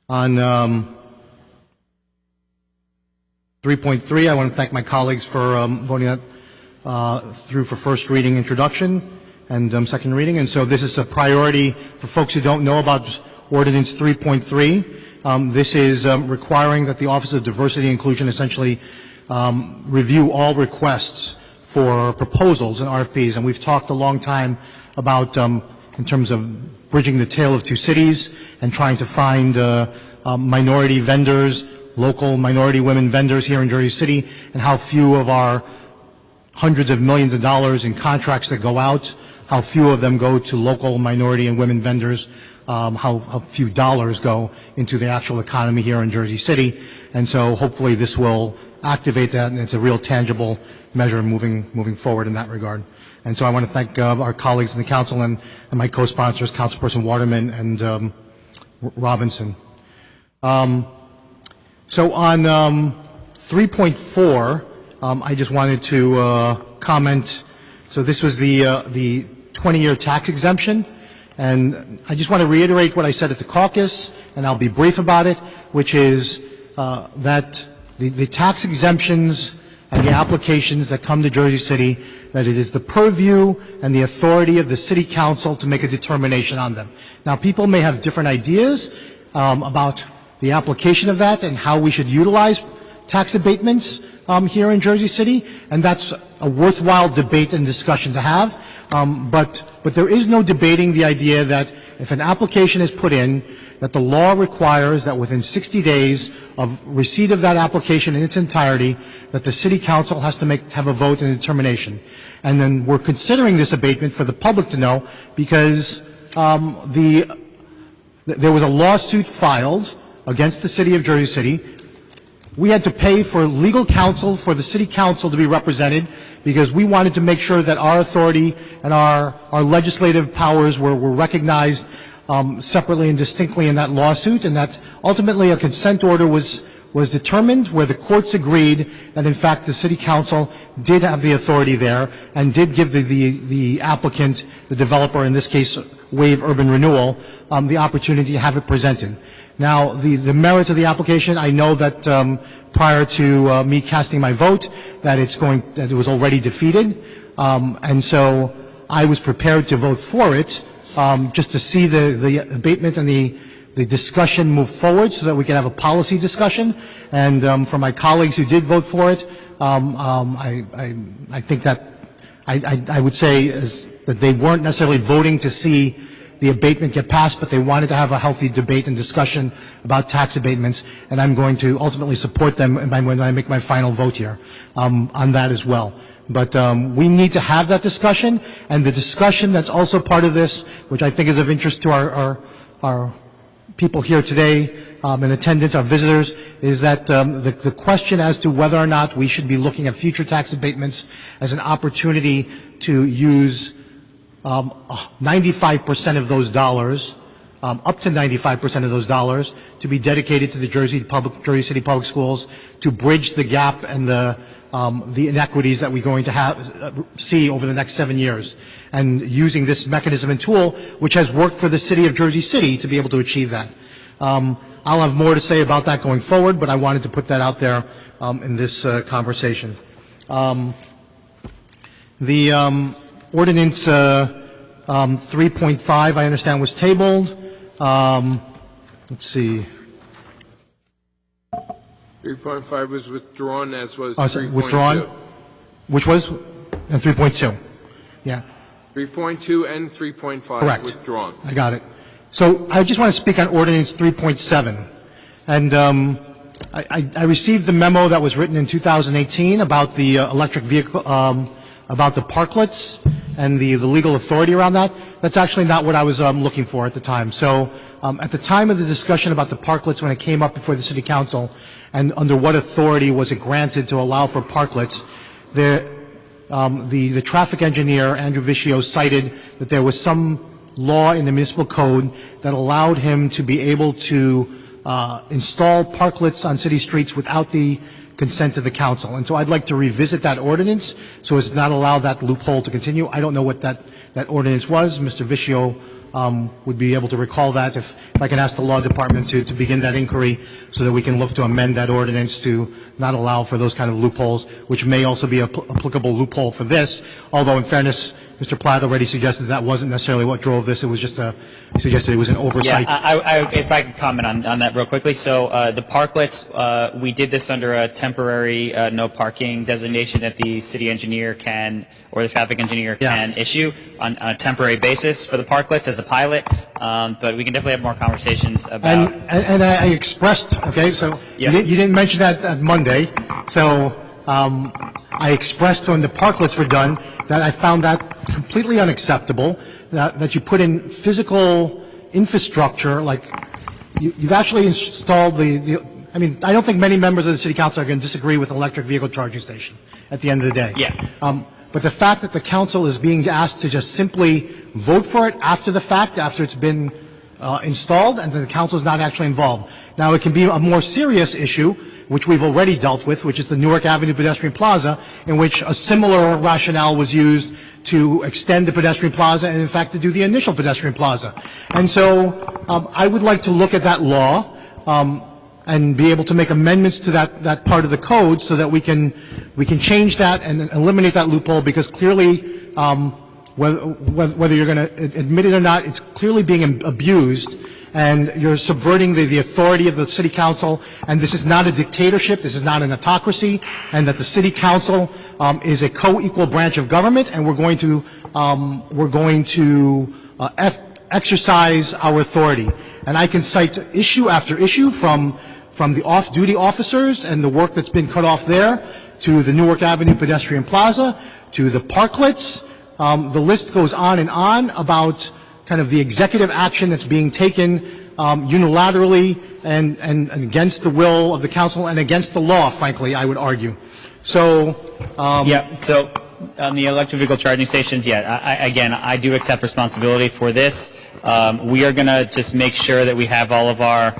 3.3, I want to thank my colleagues for voting that through for first reading introduction and second reading. And so this is a priority for folks who don't know about Ordinance 3.3. This is requiring that the Office of Diversity and Inclusion essentially review all requests for proposals and RFPs. And we've talked a long time about, in terms of bridging the tale of two cities and trying to find minority vendors, local minority women vendors here in Jersey City, and how few of our hundreds of millions of dollars in contracts that go out, how few of them go to local minority and women vendors, how few dollars go into the actual economy here in Jersey City. And so hopefully this will activate that, and it's a real tangible measure moving forward in that regard. And so I want to thank our colleagues in the council and my co-sponsors, Councilperson Waterman and Robinson. So on 3.4, I just wanted to comment. So this was the 20-year tax exemption, and I just want to reiterate what I said at the caucus, and I'll be brief about it, which is that the tax exemptions and the applications that come to Jersey City, that it is the purview and the authority of the City Council to make a determination on them. Now, people may have different ideas about the application of that and how we should utilize tax abatements here in Jersey City, and that's a worthwhile debate and discussion to have. But there is no debating the idea that if an application is put in, that the law requires that within 60 days of receipt of that application in its entirety, that the City Council has to have a vote and a determination. And then we're considering this abatement for the public to know because there was a lawsuit filed against the City of Jersey City. We had to pay for legal counsel for the City Council to be represented because we wanted to make sure that our authority and our legislative powers were recognized separately and distinctly in that lawsuit, and that ultimately a consent order was determined where the courts agreed that in fact the City Council did have the authority there and did give the applicant, the developer, in this case Wave Urban Renewal, the opportunity to have it presented. Now, the merits of the application, I know that prior to me casting my vote, that it was already defeated, and so I was prepared to vote for it, just to see the abatement and the discussion move forward so that we can have a policy discussion. And for my colleagues who did vote for it, I think that I would say that they weren't necessarily voting to see the abatement get passed, but they wanted to have a healthy debate and discussion about tax abatements, and I'm going to ultimately support them when I make my final vote here on that as well. But we need to have that discussion, and the discussion that's also part of this, which I think is of interest to our people here today in attendance, our visitors, is that the question as to whether or not we should be looking at future tax abatements as an opportunity to use 95% of those dollars, up to 95% of those dollars, to be dedicated to the Jersey City Public Schools to bridge the gap and the inequities that we're going to see over the next 7 years, and using this mechanism and tool, which has worked for the City of Jersey City, to be able to achieve that. I'll have more to say about that going forward, but I wanted to put that out there in this conversation. The ordinance 3.5, I understand, was tabled. Let's see. 3.5 was withdrawn, as was 3.2. Withdrawn? Which was? And 3.2. Yeah. 3.2 and 3.5 Correct. withdrawn. I got it. So I just want to speak on Ordinance 3.7. And I received the memo that was written in 2018 about the electric vehicle, about the parklets and the legal authority around that. That's actually not what I was looking for at the time. So at the time of the discussion about the parklets, when it came up before the City Council, and under what authority was it granted to allow for parklets, the traffic engineer, Andrew Vicio, cited that there was some law in the municipal code that allowed him to be able to install parklets on city streets without the consent of the council. And so I'd like to revisit that ordinance so as to not allow that loophole to continue. I don't know what that ordinance was. Mr. Vicio would be able to recall that. If I can ask the law department to begin that inquiry so that we can look to amend that ordinance to not allow for those kind of loopholes, which may also be an applicable loophole for this, although in fairness, Mr. Platt already suggested that wasn't necessarily what drove this. It was just he suggested it was an oversight. Yeah, if I could comment on that real quickly. So the parklets, we did this under a temporary no parking designation that the city engineer can, or the traffic engineer can issue on a temporary basis for the parklets as a pilot. But we can definitely have more conversations about. And I expressed, okay, so you didn't mention that on Monday. So I expressed when the parklets were done that I found that completely unacceptable, that you put in physical infrastructure, like you've actually installed I mean, I don't think many members of the city council are going to disagree with electric vehicle charging station at the end of the day. Yeah. But the fact that the council is being asked to just simply vote for it after the fact, after it's been installed, and the council is not actually involved. Now, it can be a more serious issue, which we've already dealt with, which is the Newark Avenue pedestrian plaza, in which a similar rationale was used to extend the pedestrian plaza and, in fact, to do the initial pedestrian plaza. And so I would like to look at that law and be able to make amendments to that part of the code so that we can change that and eliminate that loophole, because clearly, whether you're going to admit it or not, it's clearly being abused, and you're subverting the authority of the city council. And this is not a dictatorship, this is not an autocracy, and that the city council is a co-equal branch of government, and we're going to exercise our authority. And I can cite issue after issue from the off-duty officers and the work that's been cut off there, to the Newark Avenue pedestrian plaza, to the parklets. The list goes on and on about kind of the executive action that's being taken unilaterally and against the will of the council and against the law, frankly, I would argue. So so on the electric vehicle charging stations, I do accept responsibility for this. We are going to just make sure that we have all of our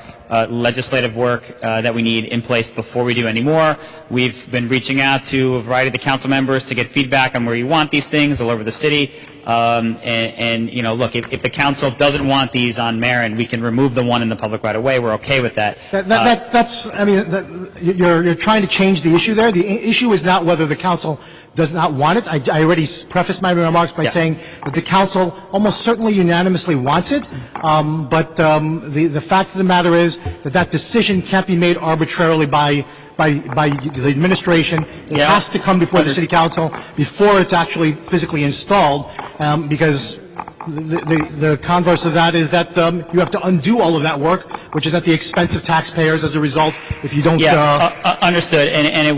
legislative work that we need in place before we do any more. We've been reaching out to a variety of the council members to get feedback on where you want these things all over the city. And you know, look, if the council doesn't want these on Marin, we can remove the one in the public right away. We're okay with that. That's, I mean, you're trying to change the issue there. The issue is not whether the council does not want it. I already prefaced my remarks by saying that the council almost certainly unanimously wants it. But the fact of the matter is that decision can't be made arbitrarily by the administration. It has to come before the city council before it's actually physically installed, because the converse of that is that you have to undo all of that work, which is at the expense of taxpayers as a result if you don't. Understood. And it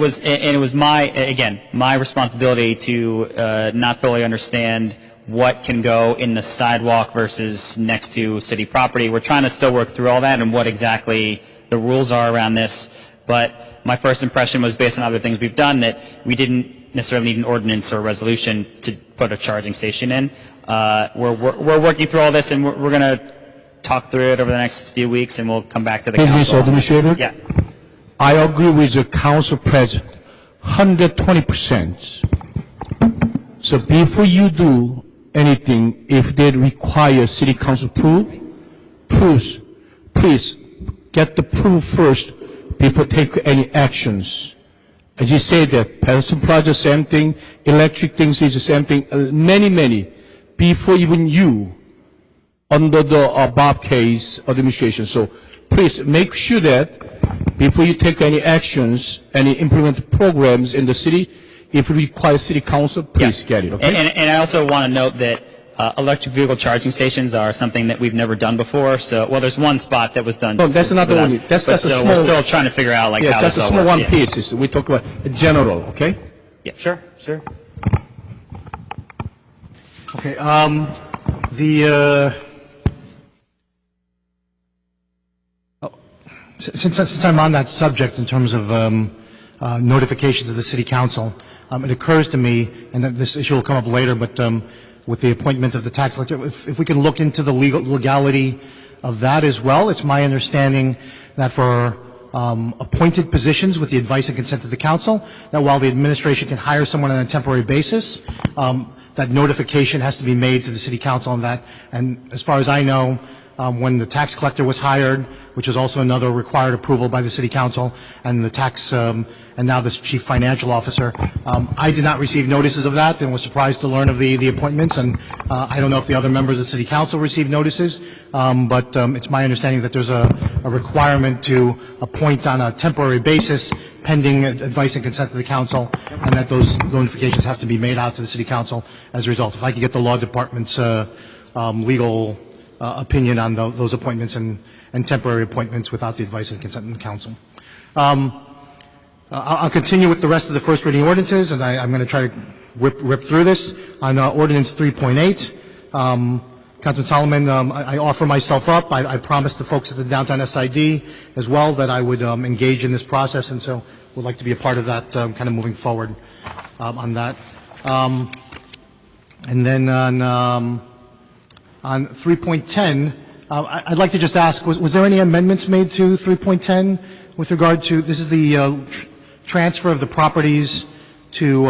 was my responsibility to not fully understand what can go in the sidewalk versus next to city property. We're trying to still work through all that and what exactly the rules are around this. But my first impression was, based on other things we've done, that we didn't necessarily need an ordinance or a resolution to put a charging station in. We're working through all this, and we're going to talk through it over the next few weeks, and we'll come back to the council. Mr. Administrator? Yeah. I agree with the council president, 120%. So before you do anything, if they require city council please get the proof first before take any actions. As you say that, pedestrian plaza, same thing, electric things is the same thing, many, before even you, under the Bob case administration. So please make sure that before you take any actions, any implement programs in the city, if you require city council, please get it, okay? And I also want to note that electric vehicle charging stations are something that we've never done before. So, well, there's one spot that was done. No, that's not the only. That's a small. We're still trying to figure out how this all works. That's a small one piece. We talk about general, okay? Yeah, sure. Okay. Since I'm on that subject in terms of notifications of the city council, it occurs to me, and that this issue will come up later, but with the appointment of the tax collector, if we can look into the legality of that as well. It's my understanding that for appointed positions with the advice and consent of the council, that while the administration can hire someone on a temporary basis, that notification has to be made to the city council on that. And as far as I know, when the tax collector was hired, which is also another required approval by the city council, and the tax, and now this chief financial officer, I did not receive notices of that and was surprised to learn of the appointments. And I don't know if the other members of the city council received notices, but it's my understanding that there's a requirement to appoint on a temporary basis pending advice and consent of the council, and that those notifications have to be made out to the city council as a result. If I could get the law department's legal opinion on those appointments and temporary appointments without the advice and consent of the council. I'll continue with the rest of the first reading ordinances, and I'm going to try to rip through this. On ordinance 3.8, Councilman Solomon, I offer myself up. I promised the folks at the downtown SID as well that I would engage in this process, and so would like to be a part of that kind of moving forward on that. And then on 3.10, I'd like to just ask, was there any amendments made to 3.10 with regard to, this is the transfer of the properties to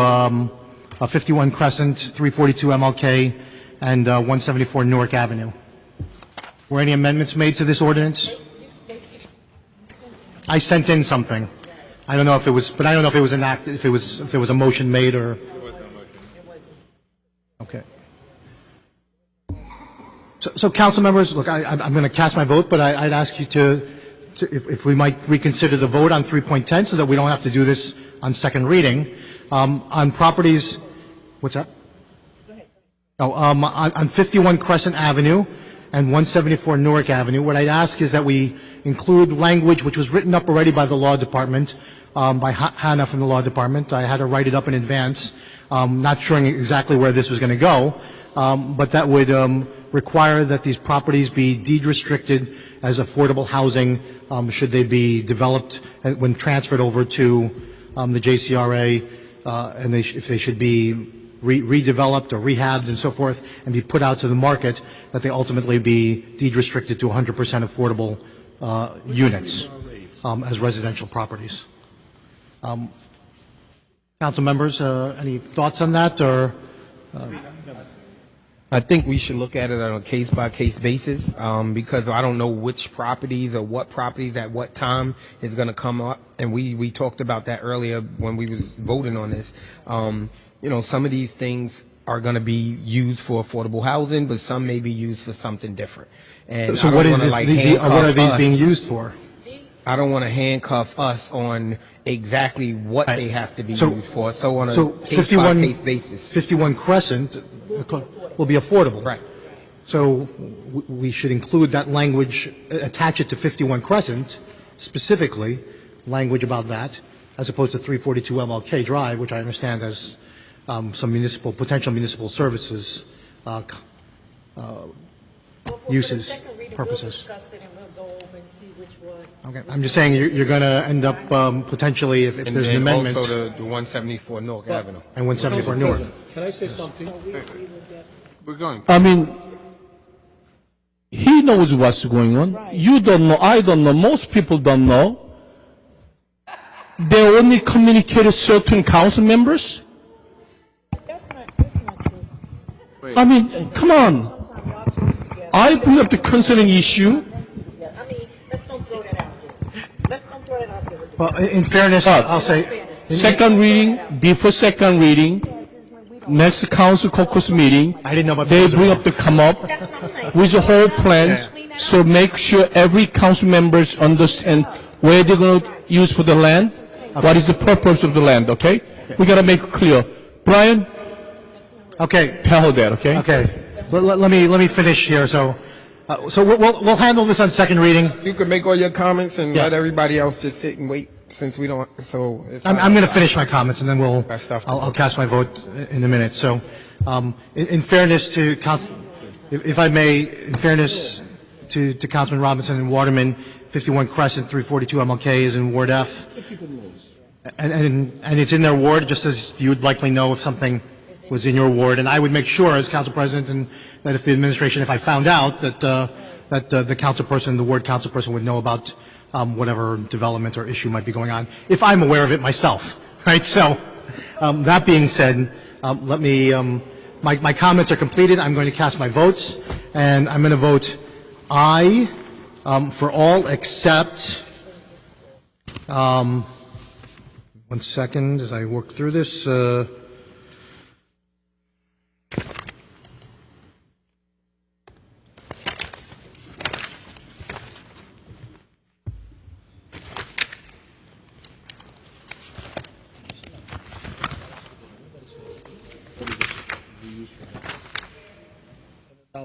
51 Crescent, 342 MLK, and 174 Newark Avenue? Were any amendments made to this ordinance? I sent in something. I don't know if it was, but I don't know if it was enacted, if there was a motion made or. Okay. So council members, look, I'm going to cast my vote, but I'd ask you to if we might reconsider the vote on 3.10 so that we don't have to do this on second reading. On properties, what's that? Oh, on 51 Crescent Avenue and 174 Newark Avenue, what I'd ask is that we include language which was written up already by the law department, by Hannah from the law department. I had to write it up in advance, not sure exactly where this was going to go, but that would require that these properties be deed restricted as affordable housing should they be developed when transferred over to the JCRA, and if they should be redeveloped or rehabbed and so forth and be put out to the market, that they ultimately be deed restricted to 100% affordable units as residential properties. Council members, any thoughts on that? Or I think we should look at it on a case-by-case basis because I don't know which properties or what properties at what time is going to come up. And we talked about that earlier when we was voting on this. You know, some of these things are going to be used for affordable housing, but some may be used for something different. And so what is it? What are these being used for? I don't want to handcuff us on exactly what they have to be used for. So on a case-by-case basis. 51 Crescent will be affordable. Right. So we should include that language, attach it to 51 Crescent, specifically, language about that, as opposed to 342 MLK Drive, which I understand has some potential municipal services uses, purposes. Okay. I'm just saying you're going to end up potentially, if there's an amendment. And also the 174 Newark Avenue. And 174 Newark. Can I say something? We're going. I mean, he knows what's going on. You don't know. I don't know. Most people don't know. They only communicated certain council members. That's not true. I mean, come on. I bring up the concerning issue. I mean, let's don't throw that out there. Let's don't throw that out there. Well, in fairness, I'll say. Second reading, before second reading, next council caucus meeting, I didn't know about they bring up the come up with the whole plans. So make sure every council members understand where they're going to use for the land, what is the purpose of the land, okay? We got to make it clear. Brian? Okay. Tell her that, okay? Okay. Let me finish here. So we'll handle this on second reading. You can make all your comments and let everybody else just sit and wait since we don't. So it's I'm going to finish my comments and then I'll cast my vote in a minute. So, in fairness to if I may, in fairness to Councilman Robinson and Waterman, 51 Crescent, 342 MLK is in Ward F, and it's in their ward, just as you would likely know if something was in your ward. And I would make sure, as Council President, and that if the administration, if I found out that that the councilperson, the ward councilperson would know about whatever development or issue might be going on, if I'm aware of it myself, right? So that being said, let me, my comments are completed. I'm going to cast my votes, and I'm going to vote aye for all except, one second as I work through this.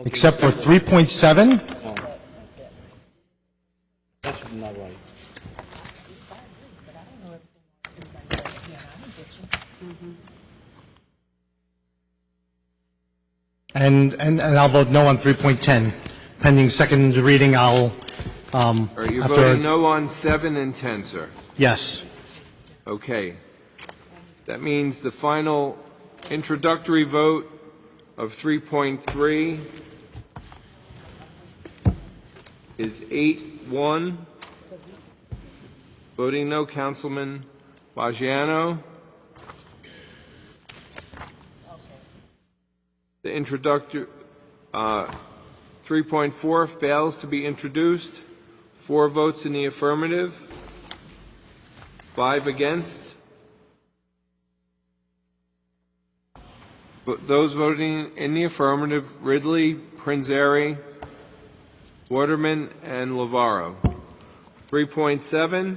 Except for 3.7. That's not right. And I'll vote no on 3.10. Pending second reading, I'll, Are you after... voting no on 7 and 10, sir? Yes. Okay. That means the final introductory vote of 3.3 is 8-1. Voting no, Councilman Baggiano. The introductory 3.4 fails to be introduced. 4 votes in the affirmative, 5 against. But those voting in the affirmative: Ridley, Prinzeri, Waterman, and Lavaro. 3.7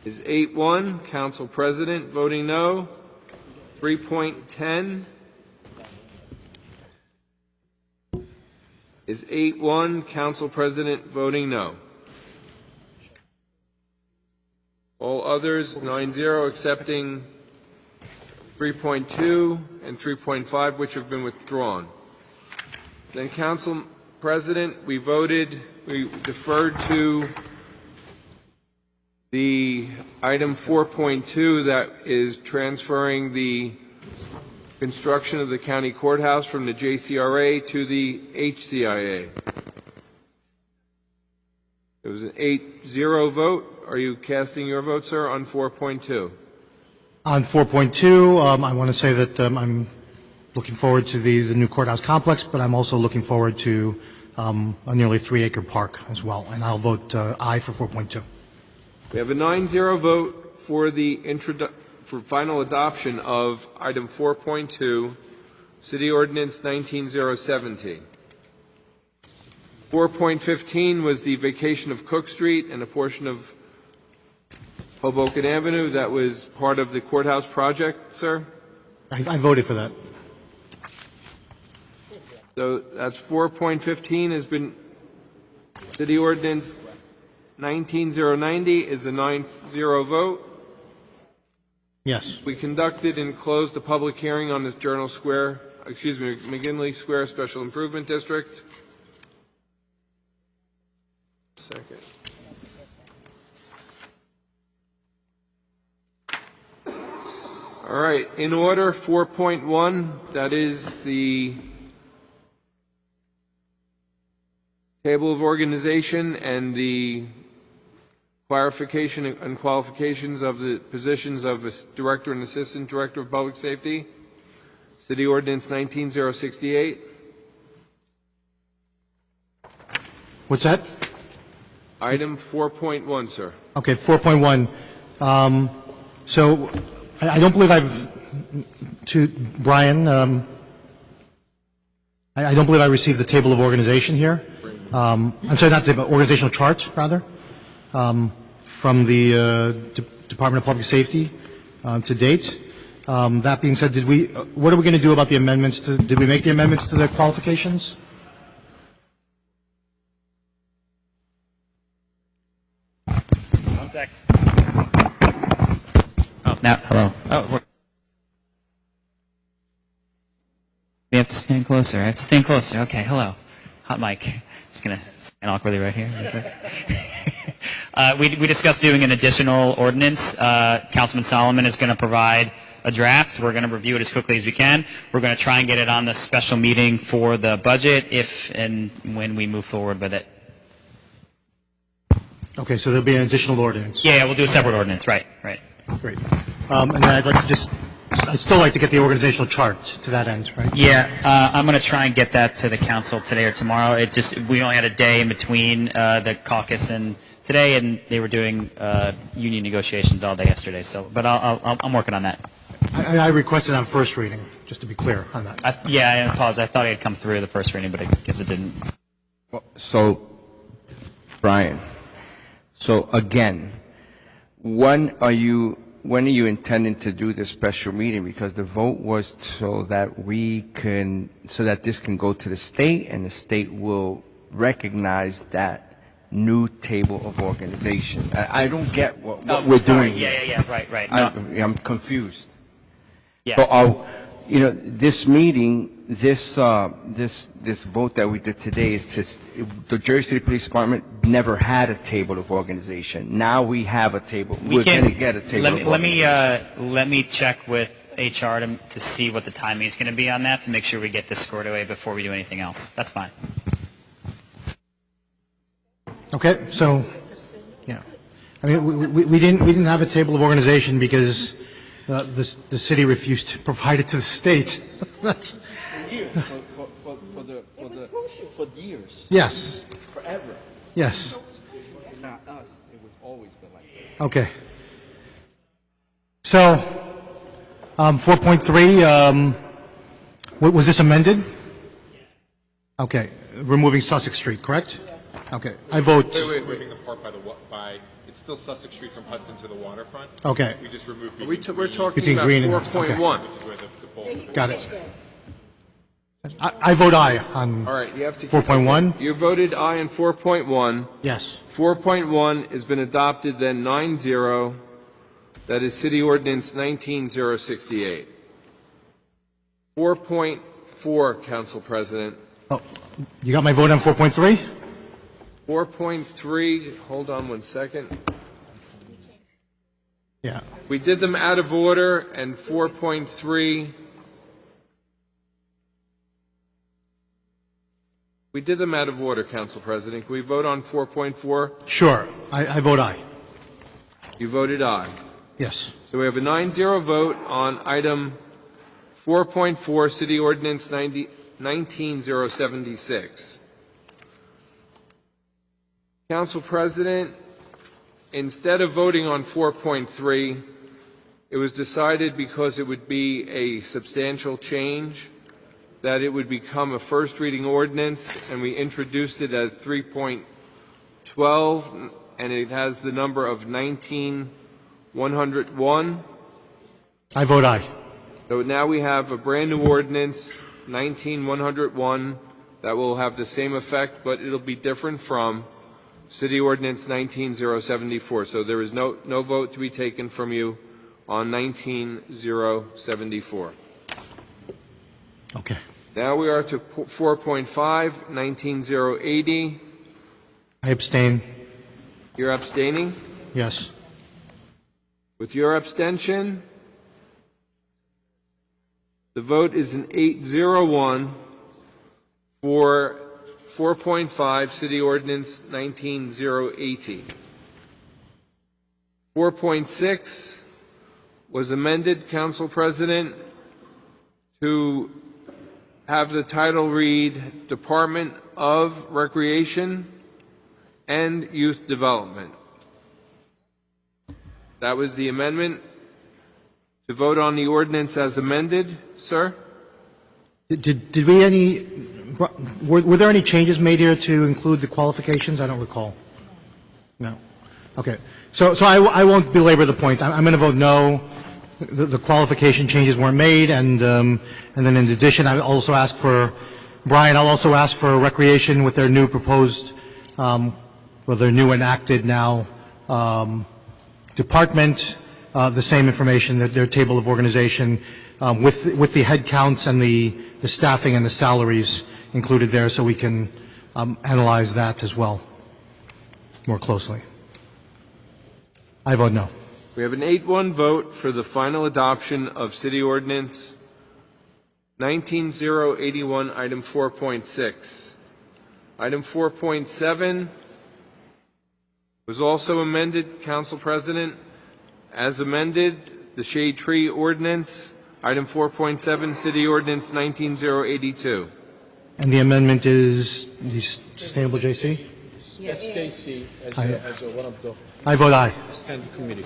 is 8-1. Council President voting no. 3.10 is 8-1. Council President voting no. All others 9-0, accepting 3.2 and 3.5, which have been withdrawn. Then, Council President, we deferred to the item 4.2, that is transferring the construction of the county courthouse from the JCRA to the HCIA. It was an 8-0 vote. Are you casting your vote, sir, on 4.2? On 4.2, I want to say that I'm looking forward to the new courthouse complex, but I'm also looking forward to a nearly 3-acre park as well, and I'll vote aye for 4.2. We have a 9-0 vote for for final adoption of item 4.2, City Ordinance 19-070. 4.15 was the vacation of Cook Street and a portion of Hoboken Avenue. That was part of the courthouse project, sir? I voted for that. So that's 4.15 has been, City Ordinance 19-090 is a 9-0 vote. Yes. We conducted and closed the public hearing on this McGinley Square Special Improvement District. Second. All right, in order, 4.1, that is the table of organization and the clarification and qualifications of the positions of Director and Assistant Director of Public Safety, City Ordinance 19-068. What's that? Item 4.1, sir. Okay, 4.1. So I don't believe Brian, I don't believe I received the table of organization here. I'm sorry, not the organizational chart, rather, from the Department of Public Safety to date. That being said, what are we going to do about the amendments? Did we make the amendments to the qualifications? One sec. Oh, now, hello. Oh, we have to stand closer. I have to stand closer. Okay, hello. Hot mic. Just going to stand awkwardly right here. We discussed doing an additional ordinance. Councilman Solomon is going to provide a draft. We're going to review it as quickly as we can. We're going to try and get it on the special meeting for the budget if and when we move forward with it. Okay, so there'll be an additional ordinance. Yeah, we'll do a separate ordinance. Right. Great. And then I'd still like to get the organizational chart to that end, right? Yeah, I'm going to try and get that to the council today or tomorrow. We only had a day in between the caucus and today, and they were doing union negotiations all day yesterday. But I'm working on that. I requested on first reading, just to be clear on that. I apologize. I thought it had come through the first reading, but I guess it didn't. So, Brian, so again, when are you intending to do this special meeting? Because the vote was so that this can go to the state, and the state will recognize that new table of organization. I don't get what we're doing. Yeah. Right. No. I'm confused. Yeah. So, this meeting, this vote that we did today is just, the Jersey City Police Department never had a table of organization. Now we have a table. We're going to get a table of organization. Let me check with HR to see what the timing is going to be on that to make sure we get this squared away before we do anything else. That's fine. Okay, so, yeah. I mean, we didn't have a table of organization because the city refused to provide it to the state. That's For years. Yes. Forever. Yes. It's not us. It was always been like that. Okay. So, 4.3, was this amended? Okay, removing Sussex Street, correct? Okay, I vote. Wait. Removing the part by it's still Sussex Street from Hudson to the waterfront. Okay. We just removed. We're talking Between about green and- 4.1. Which is where the bulk. Got it. I vote aye on All right, you have to. 4.1. You voted aye on 4.1. Yes. 4.1 has been adopted, then 9-0. That is City Ordinance 19-068. 4.4, Council President. Oh, you got my vote on 4.3? 4.3, hold on one second. Yeah. We did them out of order, and 4.3. We did them out of order, Council President. Can we vote on 4.4? Sure. I vote aye. You voted aye. Yes. So we have a 9-0 vote on item 4.4, City Ordinance 19-076. Council President, instead of voting on 4.3, it was decided because it would be a substantial change that it would become a first reading ordinance, and we introduced it as 3.12, and it has the number of 19-101. I vote aye. So now we have a brand new ordinance, 19-101, that will have the same effect, but it'll be different from City Ordinance 19-074. So there is no vote to be taken from you on 19-074. Okay. Now we are to 4.5, 19-080. I abstain. You're abstaining? Yes. With your abstention, the vote is an 8-0-1 for 4.5, City Ordinance 19-080. 4.6 was amended, Council President, to have the title read Department of Recreation and Youth Development. That was the amendment. To vote on the ordinance as amended, sir? Did we were there any changes made here to include the qualifications? I don't recall. No. Okay. So I won't belabor the point. I'm going to vote no. The qualification changes weren't made, and then in addition, I'll also ask for recreation with their new proposed, their new enacted now department, the same information, their table of organization, with the head counts and the staffing and the salaries included there, so we can analyze that as well more closely. I vote no. We have an 8-1 vote for the final adoption of City Ordinance 19081, item 4.6. Item 4.7 was also amended, Council President, as amended, the Shade Tree Ordinance, item 4.7, City Ordinance 19082. And the amendment is the Sustainable JC? Yes, Stacy, as one of the I vote aye. standing committee.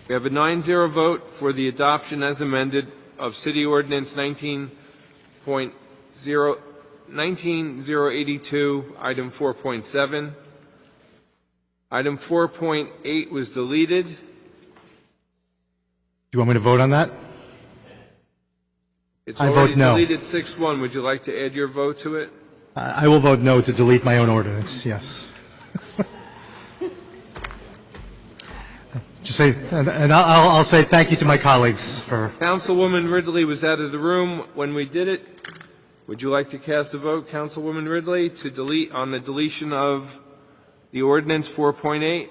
We have a 9-0 vote for the adoption as amended of City Ordinance 19082, item 4.7. Item 4.8 was deleted. Do you want me to vote on that? It's I already vote no. deleted 6-1. Would you like to add your vote to it? I will vote no to delete my own ordinance, yes. Just say, and I'll say thank you to my colleagues for. Councilwoman Ridley was out of the room when we did it. Would you like to cast a vote, Councilwoman Ridley, to delete on the deletion of the ordinance 4.8?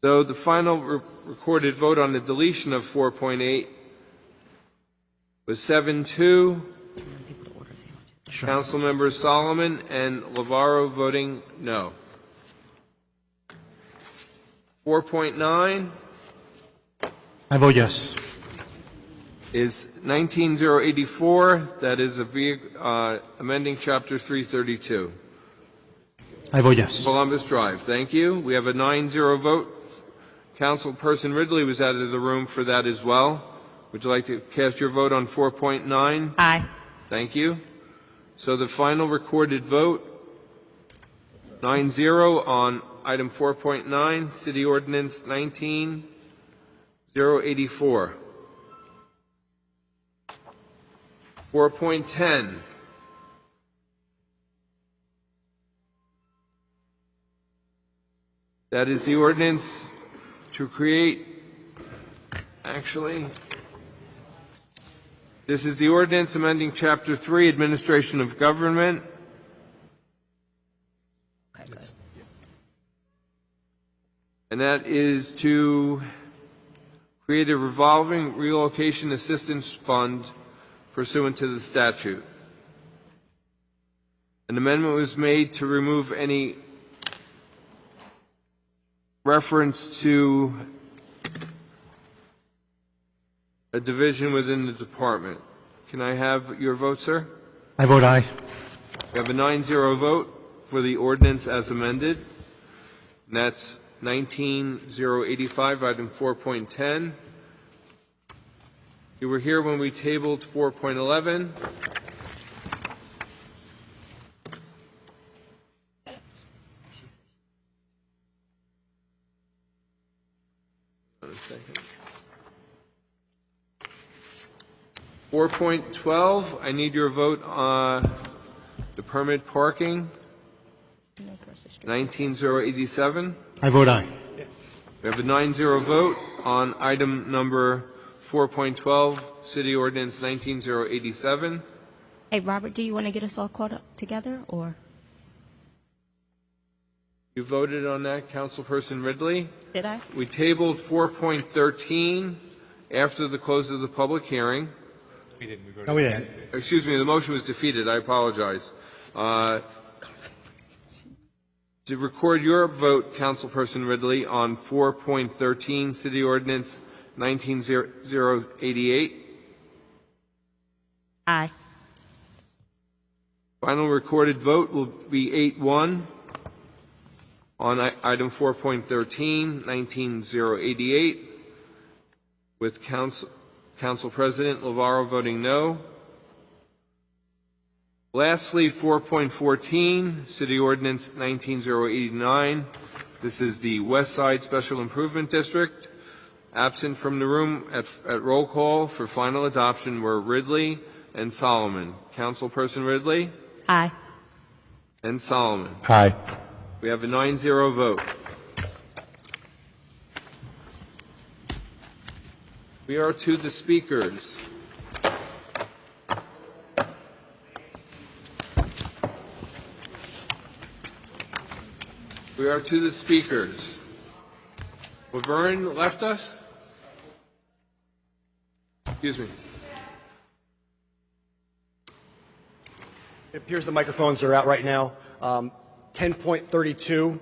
So the final recorded vote on the deletion of 4.8 was 7-2. Council members Solomon and Lavaro voting no. 4.9 I vote yes. is 19084. That is amending Chapter 332. I vote yes. Columbus Drive. Thank you. We have a 9-0 vote. Councilperson Ridley was out of the room for that as well. Would you like to cast your vote on 4.9? Aye. Thank you. So the final recorded vote, 9-0 on item 4.9, City Ordinance 19084. 4.10. That is the ordinance to create, actually, this is the ordinance amending Chapter 3, Administration of Government. And that is to create a revolving relocation assistance fund pursuant to the statute. An amendment was made to remove any reference to a division within the department. Can I have your vote, sir? I vote aye. We have a 9-0 vote for the ordinance as amended. And that's 19085, item 4.10. You were here when we tabled 4.11. One second. 4.12, I need your vote on the permit parking, 19087. I vote aye. We have a 9-0 vote on item number 4.12, City Ordinance 19087. Hey, Robert, do you want to get us all caught up together, or? You voted on that, Councilperson Ridley? Did I? We tabled 4.13 after the close of the public hearing. No, we didn't. Excuse me, the motion was defeated. I apologize. To record your vote, Councilperson Ridley, on 4.13, City Ordinance 19088. Aye. Final recorded vote will be 8-1 on item 4.13, 19088, with Council President Lavaro voting no. Lastly, 4.14, City Ordinance 19089. This is the West Side Special Improvement District. Absent from the room at roll call for final adoption were Ridley and Solomon. Councilperson Ridley? Aye. And Solomon. Aye. We have a 9-0 vote. We are to the speakers. We are to the speakers. Laverne left us? Excuse me. It appears the microphones are out right now. 10.32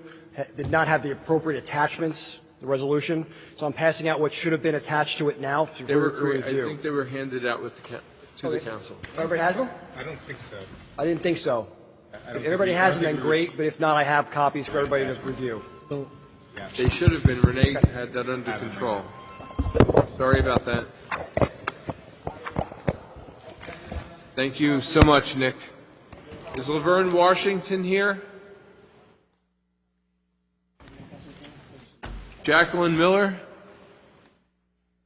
did not have the appropriate attachments, the resolution, so I'm passing out what should have been attached to it now for I review. think they were handed out with the council. Everybody has them? I don't think so. I didn't think so. If everybody has them, then great, but if not, I have copies for everybody to review. They should have been. Renee had that under control. Sorry about that. Thank you so much, Nick. Is Laverne Washington here? Jacqueline Miller?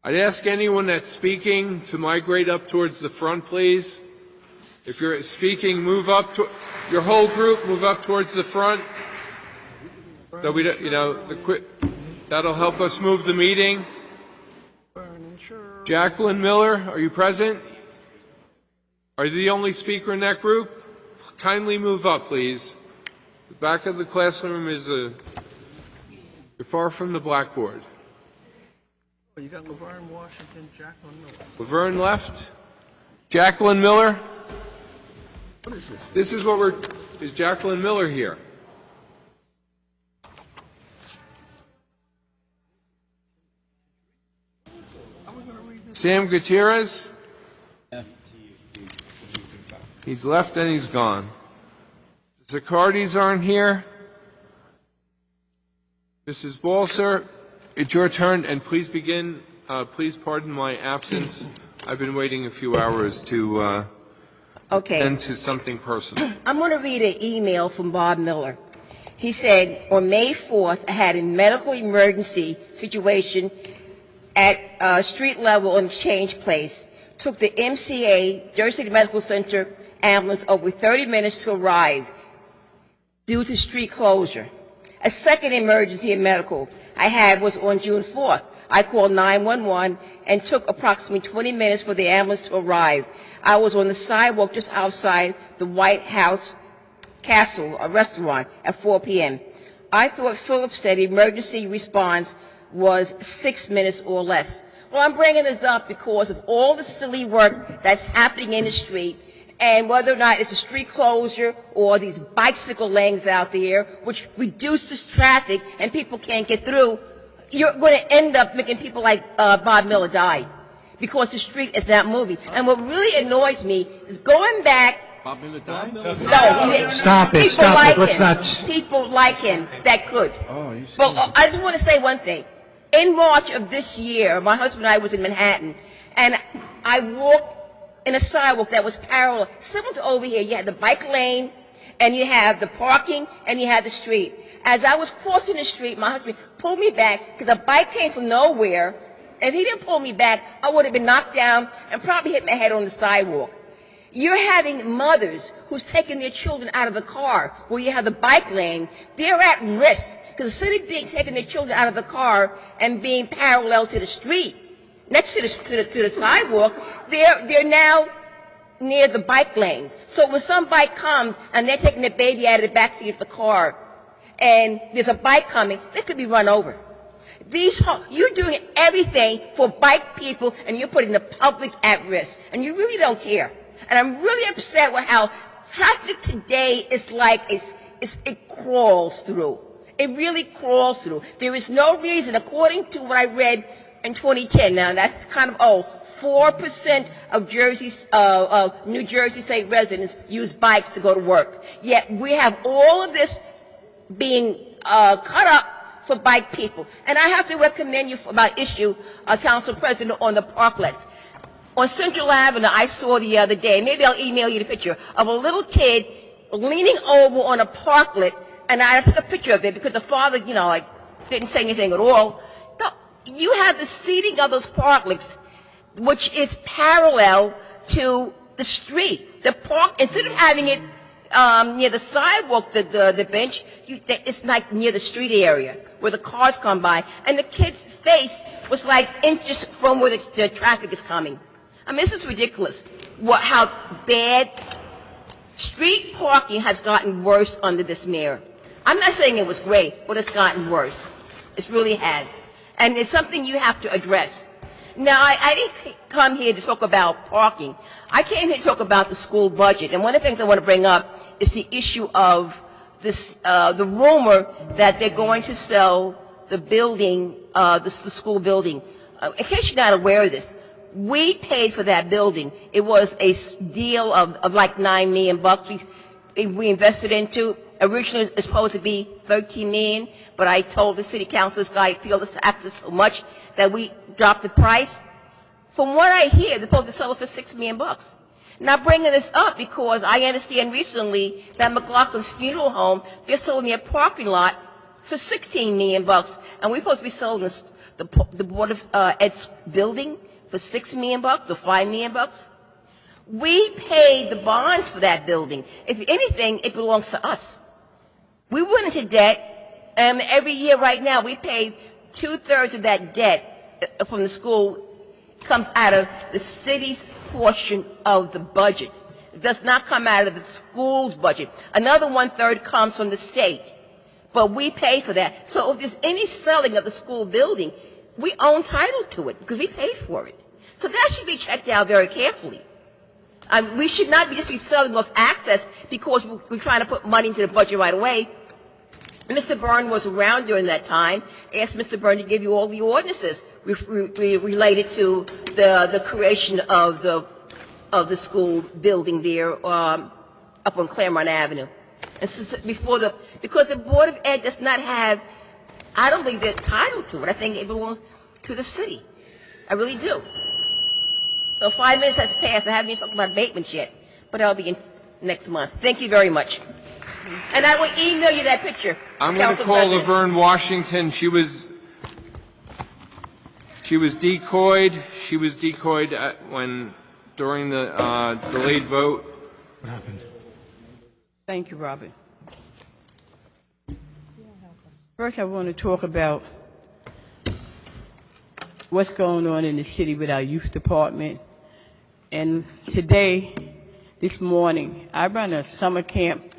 I'd ask anyone that's speaking to migrate up towards the front, please. If you're speaking, move up to your whole group. Move up towards the front. So we, that'll help us move the meeting. Jacqueline Miller, are you present? Are you the only speaker in that group? Kindly move up, please. The back of the classroom is you're far from the blackboard. You got Laverne Washington, Jacqueline Miller. Laverne left. Jacqueline Miller. What is this? This is is Jacqueline Miller here? Sam Gutierrez? He's left and he's gone. The Zacardis aren't here. Mrs. Balser, it's your turn, and please begin. Please pardon my absence. I've been waiting a few hours to attend to something personal. I'm going to read an email from Bob Miller. He said, on May 4th, I had a medical emergency situation at street level on Exchange Place. Took the MCA, Jersey City Medical Center ambulance over 30 minutes to arrive due to street closure. A second emergency in medical I had was on June 4th. I called 911 and took approximately 20 minutes for the ambulance to arrive. I was on the sidewalk just outside the White House Castle, a restaurant, at 4 p.m. I thought Philip said emergency response was 6 minutes or less. Well, I'm bringing this up because of all the silly work that's happening in the street, and whether or not it's a street closure or these bicycle lanes out there, which reduces traffic and people can't get through, you're going to end up making people like Bob Miller die because the street is not moving. And what really annoys me is going back. Bob Miller died? No, Stop it, people stop like it, let's him. not. People like him that could. Oh, you Well, I just want to say one thing. In March of this year, my husband and I was in Manhattan, and I walked in a sidewalk that was parallel, similar to over here. You had the bike lane, and you have the parking, and you had the street. As I was crossing the street, my husband pulled me back because a bike came from nowhere. If he didn't pull me back, I would have been knocked down and probably hit my head on the sidewalk. You're having mothers who's taking their children out of the car where you have the bike lane. They're at risk because instead of being taking their children out of the car and being parallel to the street, next to the sidewalk, they're now near the bike lanes. So when some bike comes and they're taking their baby out of the backseat of the car and there's a bike coming, they could be run over. You're doing everything for bike people and you're putting the public at risk. And you really don't care. And I'm really upset with how traffic today is like it crawls through. It really crawls through. There is no reason, according to what I read in 2010, now that's kind of old, 4% of New Jersey State residents use bikes to go to work. Yet we have all of this being cut up for bike people. And I have to recommend you about issue, Council President, on the parklets. On Central Avenue, I saw the other day, maybe I'll email you the picture, of a little kid leaning over on a parklet, and I took a picture of it because the father, didn't say anything at all. No, you have the seating of those parklets, which is parallel to the street. The park, instead of having it near the sidewalk, the bench, it's like near the street area where the cars come by, and the kid's face was like inches from where the traffic is coming. I mean, this is ridiculous. How bad street parking has gotten worse under this mayor. I'm not saying it was great, but it's gotten worse. It really has. And it's something you have to address. Now, I didn't come here to talk about parking. I came here to talk about the school budget. And one of the things I want to bring up is the issue of this, the rumor that they're going to sell the building, the school building. In case you're not aware of this, we paid for that building. It was a deal of like $9 million we invested into. Originally, it was supposed to be $13 million, but I told the city council, this guy feels this tax is so much that we dropped the price. From what I hear, they're supposed to sell it for $6 million. Now, bringing this up because I understand recently that McLaughlin's funeral home, they're selling me a parking lot for $16 million, and we're supposed to be selling this, the Board of Ed's building for $6 million or $5 million. We paid the bonds for that building. If anything, it belongs to us. We went into debt, and every year right now we pay 2/3 of that debt from the school comes out of the city's portion of the budget. It does not come out of the school's budget. Another 1/3 comes from the state. But we pay for that. So if there's any selling of the school building, we own title to it because we paid for it. So that should be checked out very carefully. We should not just be selling off access because we're trying to put money into the budget right away. Mr. Byrne was around during that time. I asked Mr. Byrne to give you all the ordinances related to the creation of the school building there up on Claremont Avenue. This is because the Board of Ed does not have, I don't think they're entitled to it. I think it belongs to the city. I really do. So 5 minutes has passed. I haven't even talked about abatements yet, but I'll be in next month. Thank you very much. And I will email you that picture. I'm going to call Laverne Washington. She was decoyed. She was decoyed during the delayed vote. What happened? Thank you, Robert. First, I want to talk about what's going on in the city with our youth department. And today, this morning, I run a summer camp.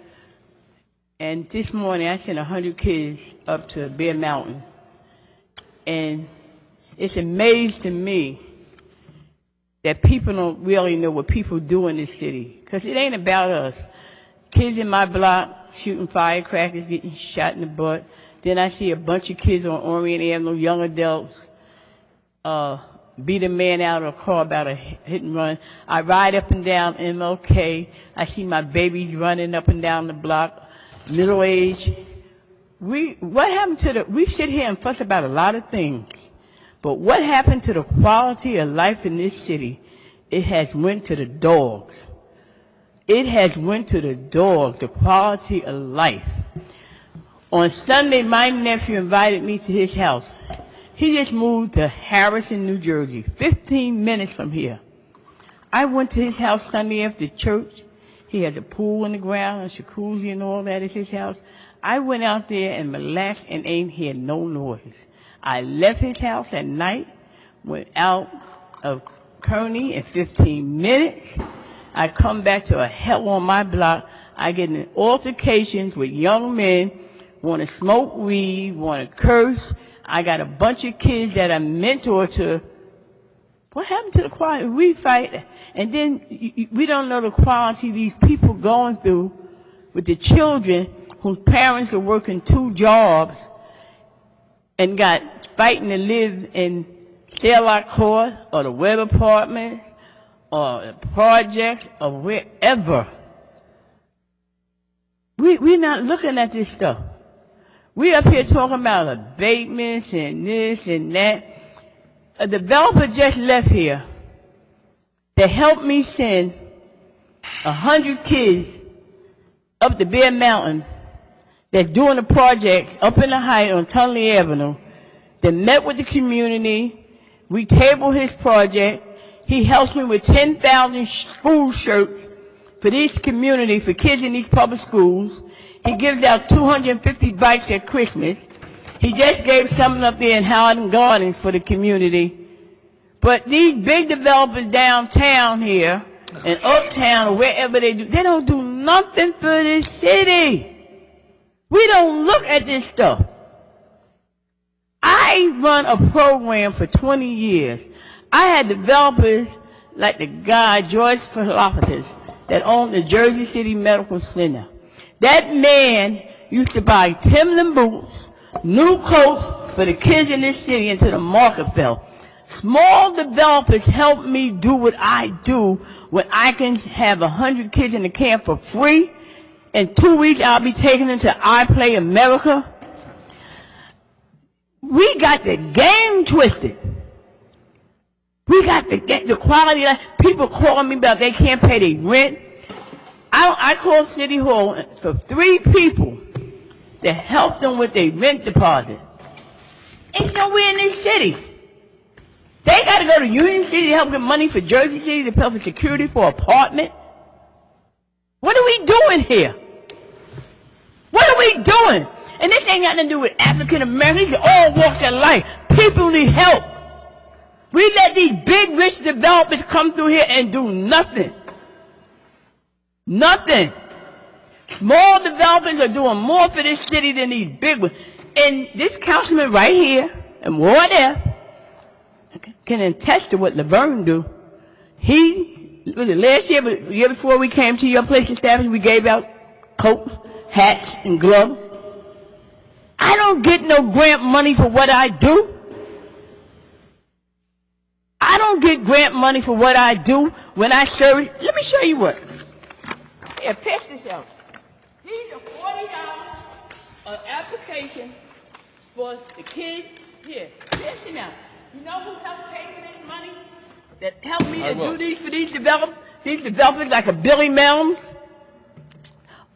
And this morning, I sent 100 kids up to Bear Mountain. And it's amazing to me that people don't really know what people do in this city. Because it ain't about us. Kids in my block shooting firecrackers, getting shot in the butt. Then I see a bunch of kids on Orient Avenue, young adults, beat a man out of a car about a hit and run. I ride up and down MLK. I see my babies running up and down the block. Middle age. What happened to we sit here and fuss about a lot of things, but what happened to the quality of life in this city? It has went to the dogs. It has went to the dogs, the quality of life. On Sunday, my nephew invited me to his house. He just moved to Harrison, New Jersey, 15 minutes from here. I went to his house Sunday after church. He had a pool in the ground, a jacuzzi and all that at his house. I went out there and relaxed and ain't hear no noise. I left his house at night, went out of Kearney in 15 minutes. I come back to a hell on my block. I get in altercations with young men, want to smoke weed, want to curse. I got a bunch of kids that I mentor to. What happened to the quality? We fight, and then we don't know the quality these people going through with the children whose parents are working 2 jobs and got fighting to live in Sherlock Court or the Webb Apartments or the projects or wherever. We're not looking at this stuff. We up here talking about abatements and this and that. A developer just left here to help me send 100 kids up to Bear Mountain that's doing a project up in the height on Tunley Avenue. They met with the community. We tabled his project. He helps me with 10,000 school shirts for this community, for kids in these public schools. He gives out 250 bikes at Christmas. He just gave something up there in Howard Gardens for the community. But these big developers downtown here and uptown or wherever they don't do nothing for this city. We don't look at this stuff. I run a program for 20 years. I had developers like the guy, George Philopoulos, that owned the Jersey City Medical Center. That man used to buy Timberland boots, new coats for the kids in this city into the market fell. Small developers help me do what I do when I can have 100 kids in the camp for free. In 2 weeks, I'll be taking them to I Play America. We got the game twisted. We got the quality. People calling me about they can't pay their rent. I called City Hall for 3 people to help them with their rent deposit. Ain't nowhere in this city. They got to go to Union City to help get money for Jersey City to pay for security for an apartment. What are we doing here? What are we doing? And this ain't got nothing to do with African Americans. They all walks of life. People need help. We let these big rich developers come through here and do nothing. Nothing. Small developers are doing more for this city than these big ones. And this councilman right here, in Ward F, can attest to what Laverne do. Was it last year, but the year before we came to your place establishment, we gave out coats, hats, and gloves. I don't get no grant money for what I do. I don't get grant money for what I do when I service. Let me show you what. Here, pass this out. These are $40 an application for the kids. Here, pass it out. You know who helped pay for this money? That helped me to do these for these developers like a Billy Melms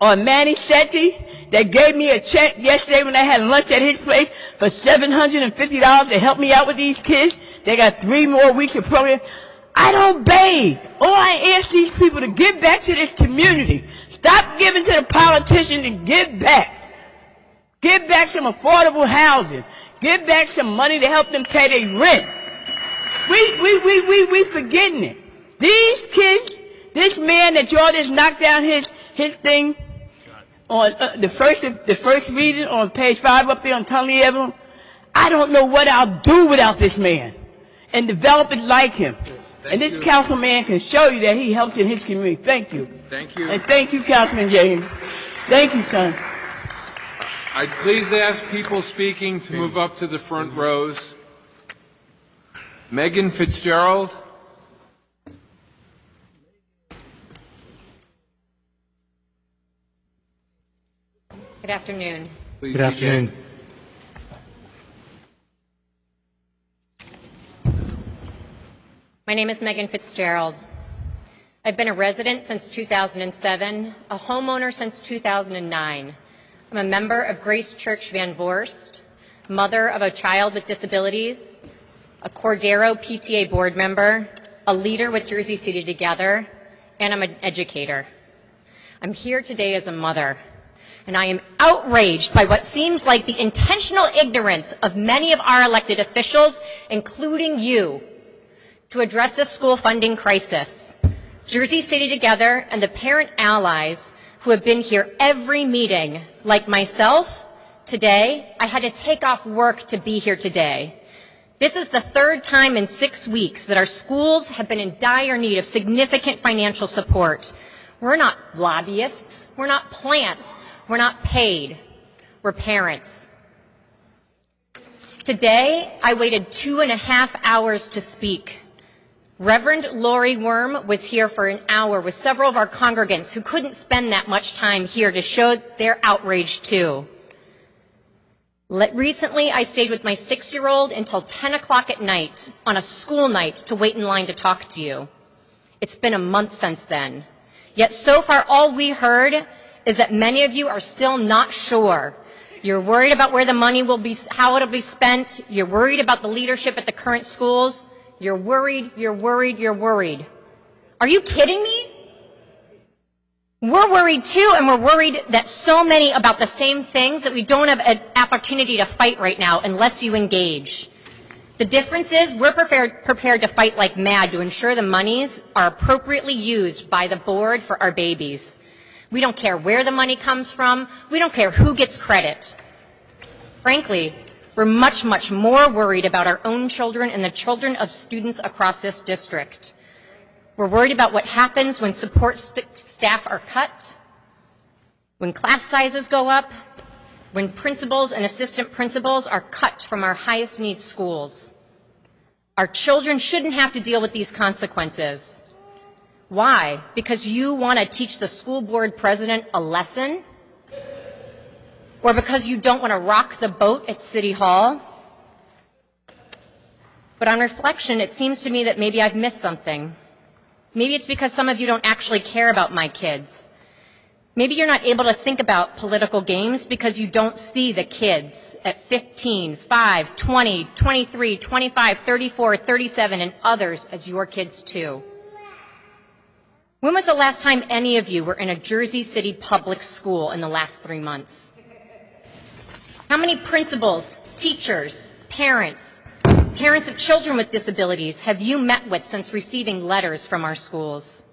or Manny Setti that gave me a check yesterday when I had lunch at his place for $750 to help me out with these kids. They got 3 more weeks of program. I don't beg. All I ask these people to give back to this community. Stop giving to the politicians and give back. Give back some affordable housing. Give back some money to help them pay their rent. We forgetting it. These kids, this man that y'all just knocked down his thing on the first reading on page 5 up there on Tunley Avenue. I don't know what I'll do without this man and developers like him. Yes, and this councilman can show you that he helped in his community. Thank you. Thank you. And thank you, Councilman James. Thank you, son. I'd please ask people speaking to move up to the front rows. Megan Fitzgerald. Good afternoon. Please Good afternoon. My name is Megan Fitzgerald. I've been a resident since 2007, a homeowner since 2009. I'm a member of Grace Church Van Voorst, mother of a child with disabilities, a Cordero PTA board member, a leader with Jersey City Together, and I'm an educator. I'm here today as a mother, and I am outraged by what seems like the intentional ignorance of many of our elected officials, including you, to address this school funding crisis. Jersey City Together and the parent allies who have been here every meeting, like myself, today, I had to take off work to be here today. This is the 3rd time in 6 weeks that our schools have been in dire need of significant financial support. We're not lobbyists. We're not plants. We're not paid. We're parents. Today, I waited 2.5 hours to speak. Reverend Lori Worm was here for an hour with several of our congregants who couldn't spend that much time here to show their outrage too. Recently, I stayed with my 6-year-old until 10 o'clock at night on a school night to wait in line to talk to you. It's been a month since then. Yet so far, all we heard is that many of you are still not sure. You're worried about where the money will be, how it'll be spent. You're worried about the leadership at the current schools. You're worried, you're worried, you're worried. Are you kidding me? We're worried too, and we're worried that so many about the same things that we don't have an opportunity to fight right now unless you engage. The difference is we're prepared to fight like mad to ensure the monies are appropriately used by the board for our babies. We don't care where the money comes from. We don't care who gets credit. Frankly, we're much, much more worried about our own children and the children of students across this district. We're worried about what happens when support staff are cut, when class sizes go up, when principals and assistant principals are cut from our highest needs schools. Our children shouldn't have to deal with these consequences. Why? Because you want to teach the school board president a lesson? Or because you don't want to rock the boat at City Hall? But on reflection, it seems to me that maybe I've missed something. Maybe it's because some of you don't actually care about my kids. Maybe you're not able to think about political games because you don't see the kids at 15, 5, 20, 23, 25, 34, 37, and others as your kids too. When was the last time any of you were in a Jersey City public school in the last 3 months? How many principals, teachers, parents of children with disabilities have you met with since receiving letters from our schools?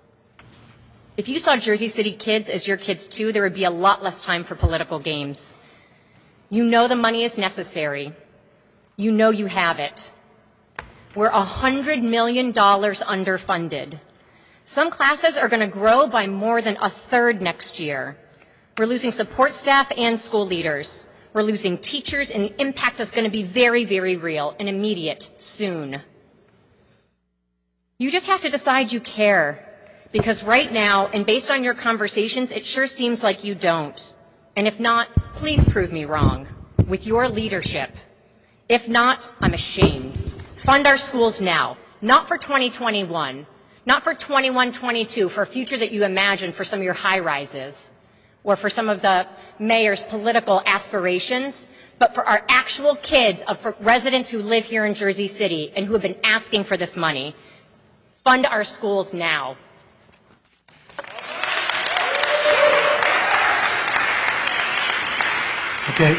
If you saw Jersey City kids as your kids too, there would be a lot less time for political games. You know the money is necessary. You know you have it. We're $100 million underfunded. Some classes are going to grow by more than a third next year. We're losing support staff and school leaders. We're losing teachers, and the impact is going to be very, very real and immediate soon. You just have to decide you care. Because right now, and based on your conversations, it sure seems like you don't. And if not, please prove me wrong with your leadership. If not, I'm ashamed. Fund our schools now, not for 2021, not for 21-22, for a future that you imagine for some of your high-rises, or for some of the mayor's political aspirations, but for our actual kids, for residents who live here in Jersey City and who have been asking for this money. Fund our schools now. Okay.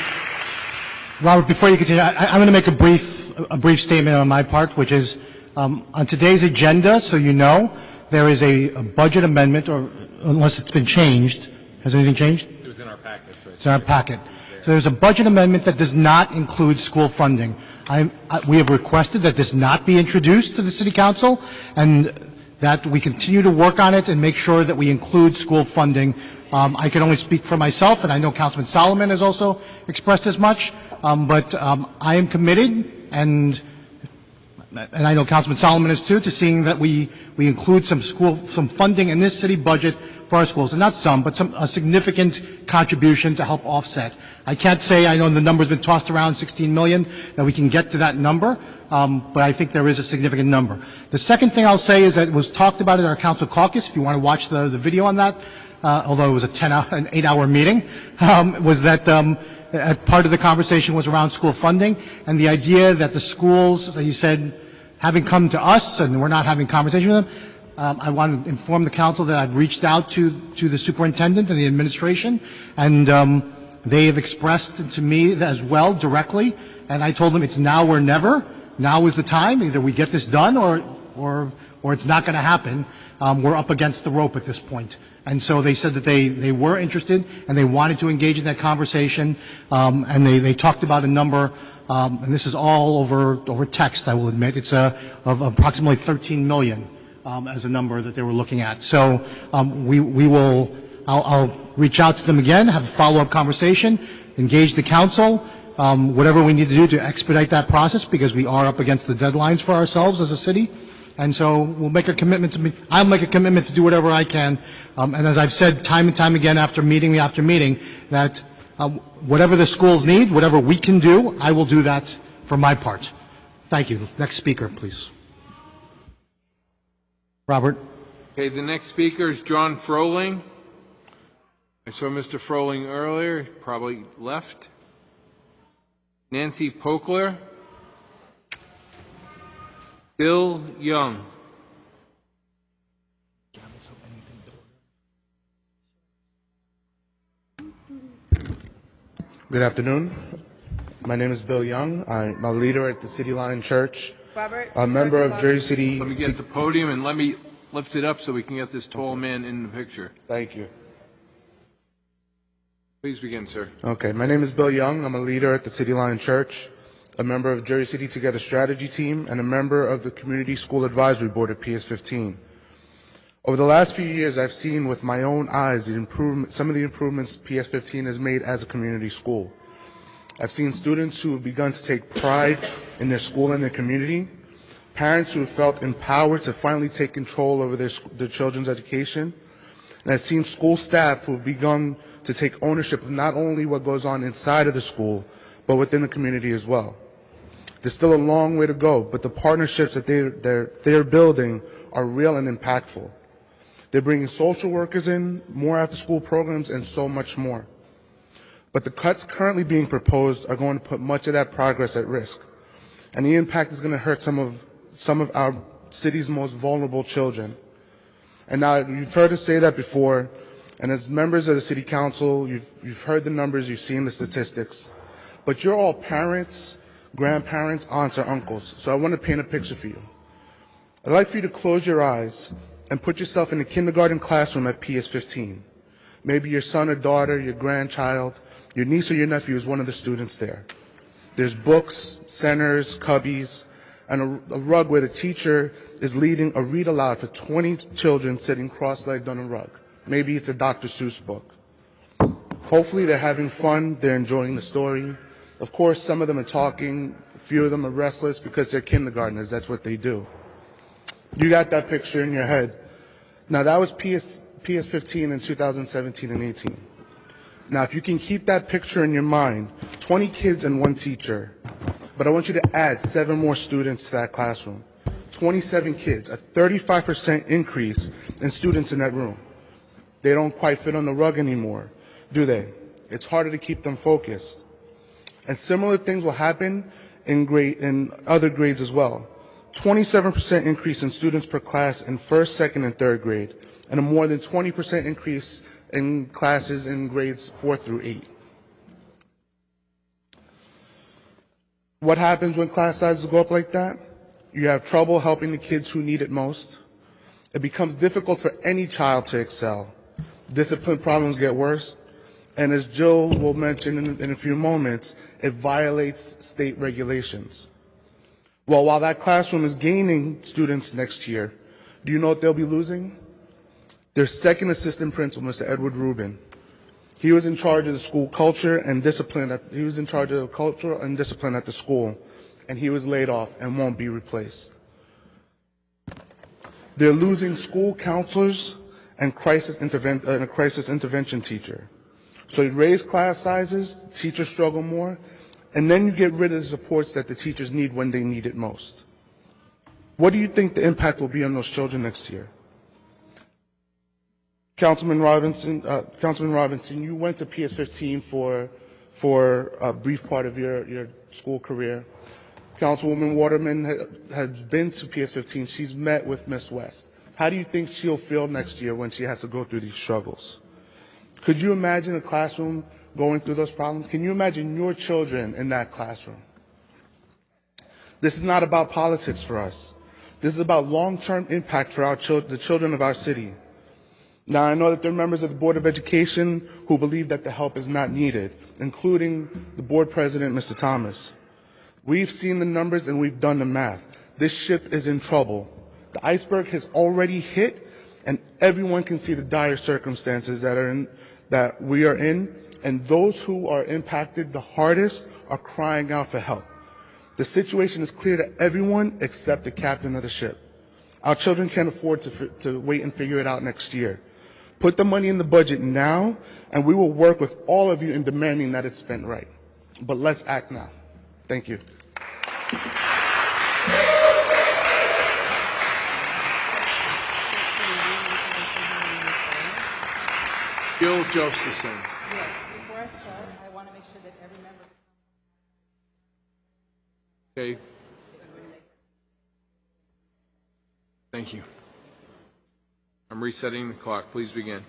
Robert, before you continue, I'm going to make a brief statement on my part, which is on today's agenda, so you know, there is a budget amendment, or unless it's been changed. Has anything changed? It was in our packet. So it's in our packet. So there's a budget amendment that does not include school funding. We have requested that this not be introduced to the City Council, and that we continue to work on it and make sure that we include school funding. I can only speak for myself, and I know Councilman Solomon has also expressed as much, but I am committed, and I know Councilman Solomon is too, to seeing that we include some funding in this city budget for our schools, and not some, but a significant contribution to help offset. I can't say, I know the number's been tossed around, 16 million, that we can get to that number, but I think there is a significant number. The second thing I'll say is that it was talked about at our council caucus, if you want to watch the video on that, although it was an 8-hour meeting, was that part of the conversation was around school funding, and the idea that the schools, that you said, having come to us and we're not having conversation with them, I want to inform the council that I've reached out to the superintendent and the administration, and they have expressed to me as well directly, and I told them it's now or never. Now is the time. Either we get this done or it's not going to happen. We're up against the rope at this point. And so they said that they were interested and they wanted to engage in that conversation, and they talked about a number, and this is all over text, I will admit. It's of approximately 13 million as a number that they were looking at. So I'll reach out to them again, have a follow-up conversation, engage the council, whatever we need to do to expedite that process, because we are up against the deadlines for ourselves as a city. And so we'll make a commitment I'll make a commitment to do whatever I can. And as I've said time and time again after meeting, that whatever the schools need, whatever we can do, I will do that for my part. Thank you. Next speaker, please. Robert. Okay, the next speaker is John Froling. I saw Mr. Froling earlier, probably left. Nancy Pokler. Bill Young. Good afternoon. My name is Bill Young. I'm a leader at the City Line Church, a member of Jersey City. Let me get the podium and let me lift it up so we can get this tall man in the picture. Thank you. Please begin, sir. Okay, my name is Bill Young. I'm a leader at the City Lion Church, a member of Jersey City Together Strategy Team, and a member of the Community School Advisory Board at PS15. Over the last few years, I've seen with my own eyes some of the improvements PS15 has made as a community school. I've seen students who have begun to take pride in their school and their community, parents who have felt empowered to finally take control over their children's education, and I've seen school staff who have begun to take ownership of not only what goes on inside of the school, but within the community as well. There's still a long way to go, but the partnerships that they're building are real and impactful. They're bringing social workers in, more after-school programs, and so much more. But the cuts currently being proposed are going to put much of that progress at risk, and the impact is going to hurt some of our city's most vulnerable children. And now, you've heard us say that before, and as members of the City Council, you've heard the numbers, you've seen the statistics, but you're all parents, grandparents, aunts, or uncles, so I want to paint a picture for you. I'd like for you to close your eyes and put yourself in a kindergarten classroom at PS15. Maybe your son or daughter, your grandchild, your niece or your nephew is one of the students there. There's books, centers, cubbies, and a rug where the teacher is leading a read aloud for 20 children sitting cross-legged on a rug. Maybe it's a Dr. Seuss book. Hopefully they're having fun, they're enjoying the story. Of course, some of them are talking, a few of them are restless because they're kindergartners, that's what they do. You got that picture in your head. Now that was PS15 in 2017 and 18. Now if you can keep that picture in your mind, 20 kids and one teacher, but I want you to add 7 more students to that classroom. 27 kids, a 35% increase in students in that room. They don't quite fit on the rug anymore, do they? It's harder to keep them focused. And similar things will happen in other grades as well. 27% increase in students per class in first, second, and third grade, and a more than 20% increase in classes in grades 4 through 8. What happens when class sizes go up like that? You have trouble helping the kids who need it most. It becomes difficult for any child to excel. Discipline problems get worse. And as Jill will mention in a few moments, it violates state regulations. Well, while that classroom is gaining students next year, do you know what they'll be losing? Their second assistant principal, Mr. Edward Rubin. He was in charge of the school culture and discipline. He was in charge of culture and discipline at the school, and he was laid off and won't be replaced. They're losing school counselors and a crisis intervention teacher. So you raise class sizes, teachers struggle more, and then you get rid of the supports that the teachers need when they need it most. What do you think the impact will be on those children next year? Councilman Robinson, you went to PS15 for a brief part of your school career. Councilwoman Waterman has been to PS15. She's met with Miss West. How do you think she'll feel next year when she has to go through these struggles? Could you imagine a classroom going through those problems? Can you imagine your children in that classroom? This is not about politics for us. This is about long-term impact for the children of our city. Now, I know that there are members of the Board of Education who believe that the help is not needed, including the board president, Mr. Thomas. We've seen the numbers and we've done the math. This ship is in trouble. The iceberg has already hit, and everyone can see the dire circumstances that we are in, and those who are impacted the hardest are crying out for help. The situation is clear to everyone except the captain of the ship. Our children can't afford to wait and figure it out next year. Put the money in the budget now, and we will work with all of you in demanding that it's spent right. But let's act now. Thank you. Bill Josephson. Yes, before I start, I want to make sure that every member... Okay. Thank you. I'm resetting the clock. Please begin.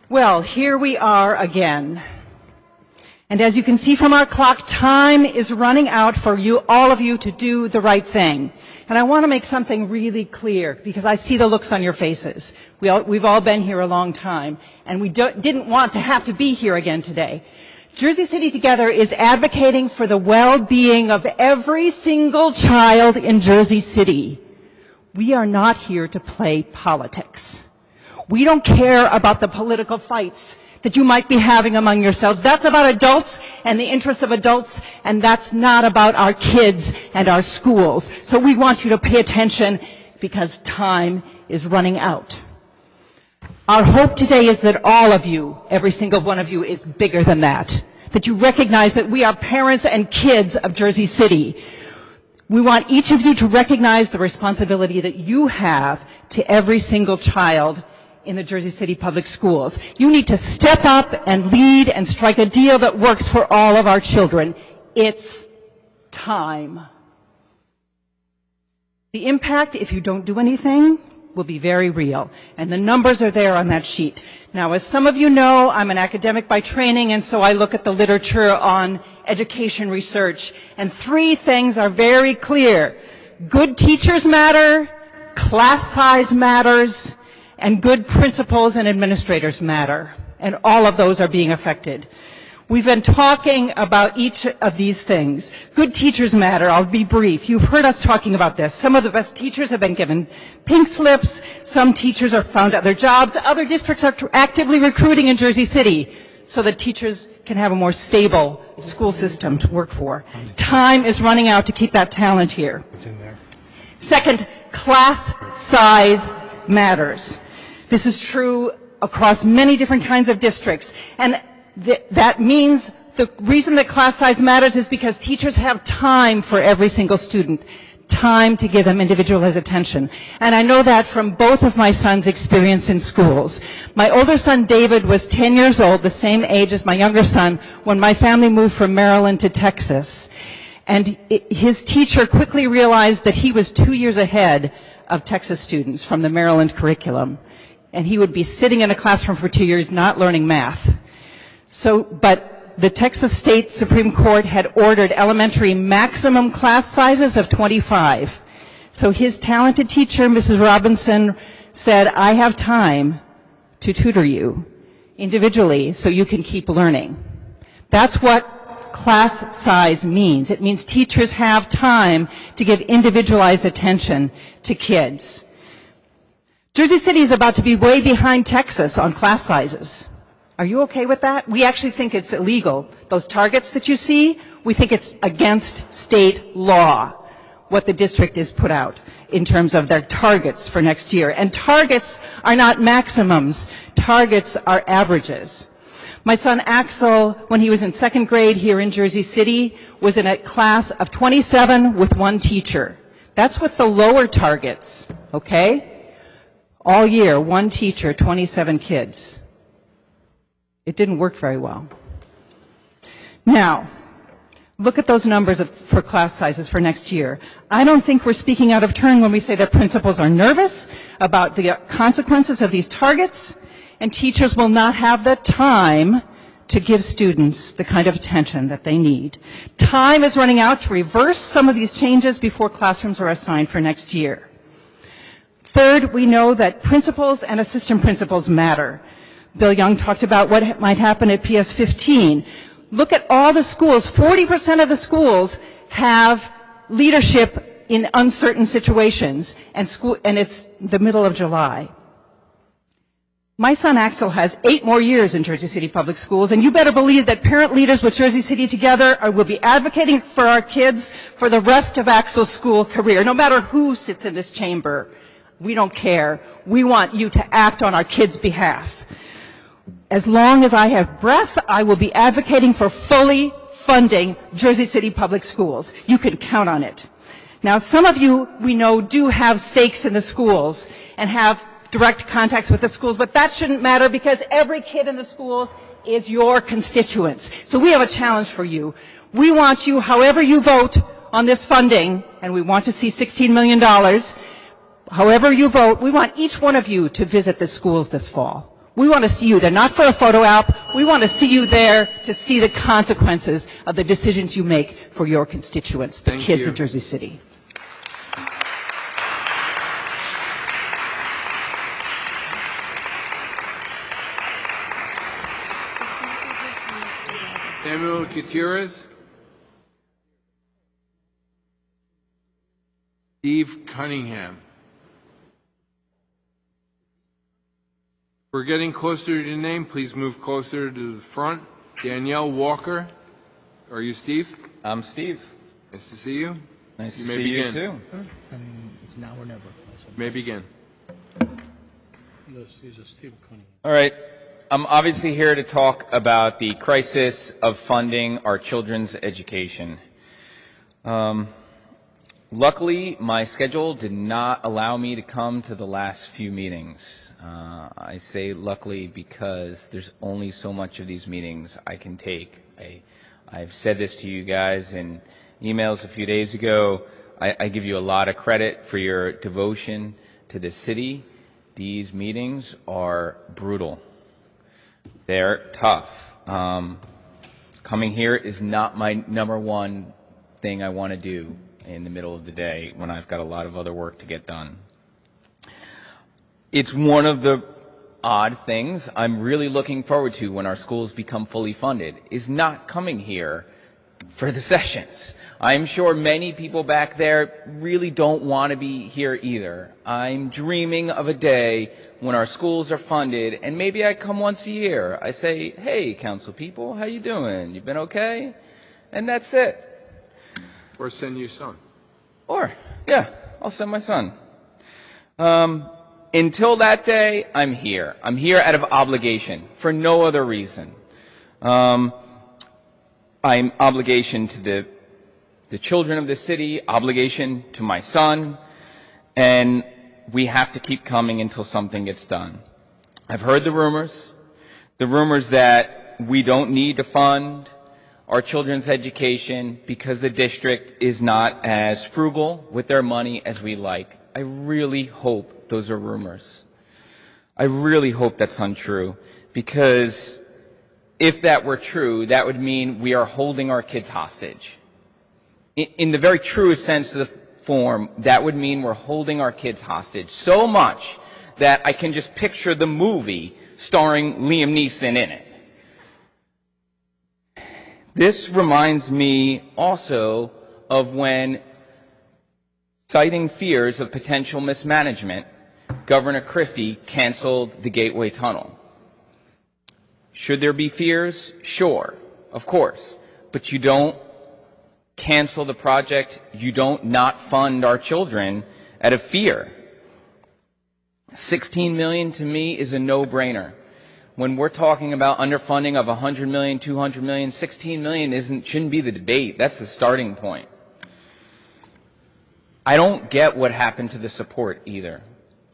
Well, here we are again. And as you can see from our clock, time is running out for you, all of you, to do the right thing. And I want to make something really clear, because I see the looks on your faces. We've all been here a long time, and we didn't want to have to be here again today. Jersey City Together is advocating for the well-being of every single child in Jersey City. We are not here to play politics. We don't care about the political fights that you might be having among yourselves. That's about adults and the interests of adults, and that's not about our kids and our schools. So we want you to pay attention, because time is running out. Our hope today is that all of you, every single one of you, is bigger than that. That you recognize that we are parents and kids of Jersey City. We want each of you to recognize the responsibility that you have to every single child in the Jersey City Public Schools. You need to step up and lead and strike a deal that works for all of our children. It's time. The impact, if you don't do anything, will be very real. And the numbers are there on that sheet. Now, as some of you know, I'm an academic by training, and so I look at the literature on education research. And 3 things are very clear. Good teachers matter, class size matters, and good principals and administrators matter. And all of those are being affected. We've been talking about each of these things. Good teachers matter. I'll be brief. You've heard us talking about this. Some of the best teachers have been given pink slips. Some teachers are found other jobs. Other districts are actively recruiting in Jersey City so that teachers can have a more stable school system to work for. Time is running out to keep that talent here. Second, class size matters. This is true across many different kinds of districts. And that means the reason that class size matters is because teachers have time for every single student, time to give them individualized attention. And I know that from both of my sons' experience in schools. My older son, David, was 10 years old, the same age as my younger son, when my family moved from Maryland to Texas. And his teacher quickly realized that he was 2 years ahead of Texas students from the Maryland curriculum. And he would be sitting in a classroom for 2 years not learning math. But the Texas State Supreme Court had ordered elementary maximum class sizes of 25. So his talented teacher, Mrs. Robinson, said, I have time to tutor you individually so you can keep learning. That's what class size means. It means teachers have time to give individualized attention to kids. Jersey City is about to be way behind Texas on class sizes. Are you okay with that? We actually think it's illegal. Those targets that you see, we think it's against state law, what the district has put out in terms of their targets for next year. And targets are not maximums. Targets are averages. My son Axel, when he was in 2nd grade here in Jersey City, was in a class of 27 with 1 teacher. That's with the lower targets, okay? All year, 1 teacher, 27 kids. It didn't work very well. Now, look at those numbers for class sizes for next year. I don't think we're speaking out of turn when we say that principals are nervous about the consequences of these targets, and teachers will not have the time to give students the kind of attention that they need. Time is running out to reverse some of these changes before classrooms are assigned for next year. Third, we know that principals and assistant principals matter. Bill Young talked about what might happen at PS 15. Look at all the schools. 40% of the schools have leadership in uncertain situations, and it's the middle of July. My son Axel has 8 more years in Jersey City Public Schools, and you better believe that parent leaders with Jersey City Together will be advocating for our kids for the rest of Axel's school career, no matter who sits in this chamber. We don't care. We want you to act on our kids' behalf. As long as I have breath, I will be advocating for fully funding Jersey City Public Schools. You can count on it. Now, some of you, we know, do have stakes in the schools and have direct contacts with the schools, but that shouldn't matter because every kid in the schools is your constituents. So we have a challenge for you. We want you, however you vote on this funding, and we want to see $16 million, however you vote, we want each one of you to visit the schools this fall. We want to see you there, not for a photo op. We want to see you there to see the consequences of the decisions you make for your constituents, the kids of Jersey City. Samuel Gutierrez. Steve Cunningham. We're getting closer to your name. Please move closer to the front. Danielle Walker. Are you Steve? I'm Steve. Nice to see you. Nice You to may see begin. you too. It's now or never. You may begin. All right. I'm obviously here to talk about the crisis of funding our children's education. Luckily, my schedule did not allow me to come to the last few meetings. I say luckily because there's only so much of these meetings I can take. I've said this to you guys in emails a few days ago. I give you a lot of credit for your devotion to the city. These meetings are brutal. They're tough. Coming here is not my number one thing I want to do in the middle of the day when I've got a lot of other work to get done. It's one of the odd things I'm really looking forward to when our schools become fully funded, is not coming here for the sessions. I'm sure many people back there really don't want to be here either. I'm dreaming of a day when our schools are funded, and maybe I come once a year. I say, hey, council people, how you doing? You been okay? And that's it. Or send your son. Or, yeah, I'll send my son. Until that day, I'm here. I'm here out of obligation, for no other reason. I'm obligation to the children of the city, obligation to my son, and we have to keep coming until something gets done. I've heard the rumors that we don't need to fund our children's education because the district is not as frugal with their money as we like. I really hope those are rumors. I really hope that's untrue, because if that were true, that would mean we are holding our kids hostage. In the very truest sense of the form, that would mean we're holding our kids hostage so much that I can just picture the movie starring Liam Neeson in it. This reminds me also of when, citing fears of potential mismanagement, Governor Christie canceled the Gateway Tunnel. Should there be fears? Sure, of course. But you don't cancel the project. You don't not fund our children out of fear. $16 million to me is a no-brainer. When we're talking about underfunding of $100 million, $200 million, $16 million shouldn't be the debate. That's the starting point. I don't get what happened to the support either.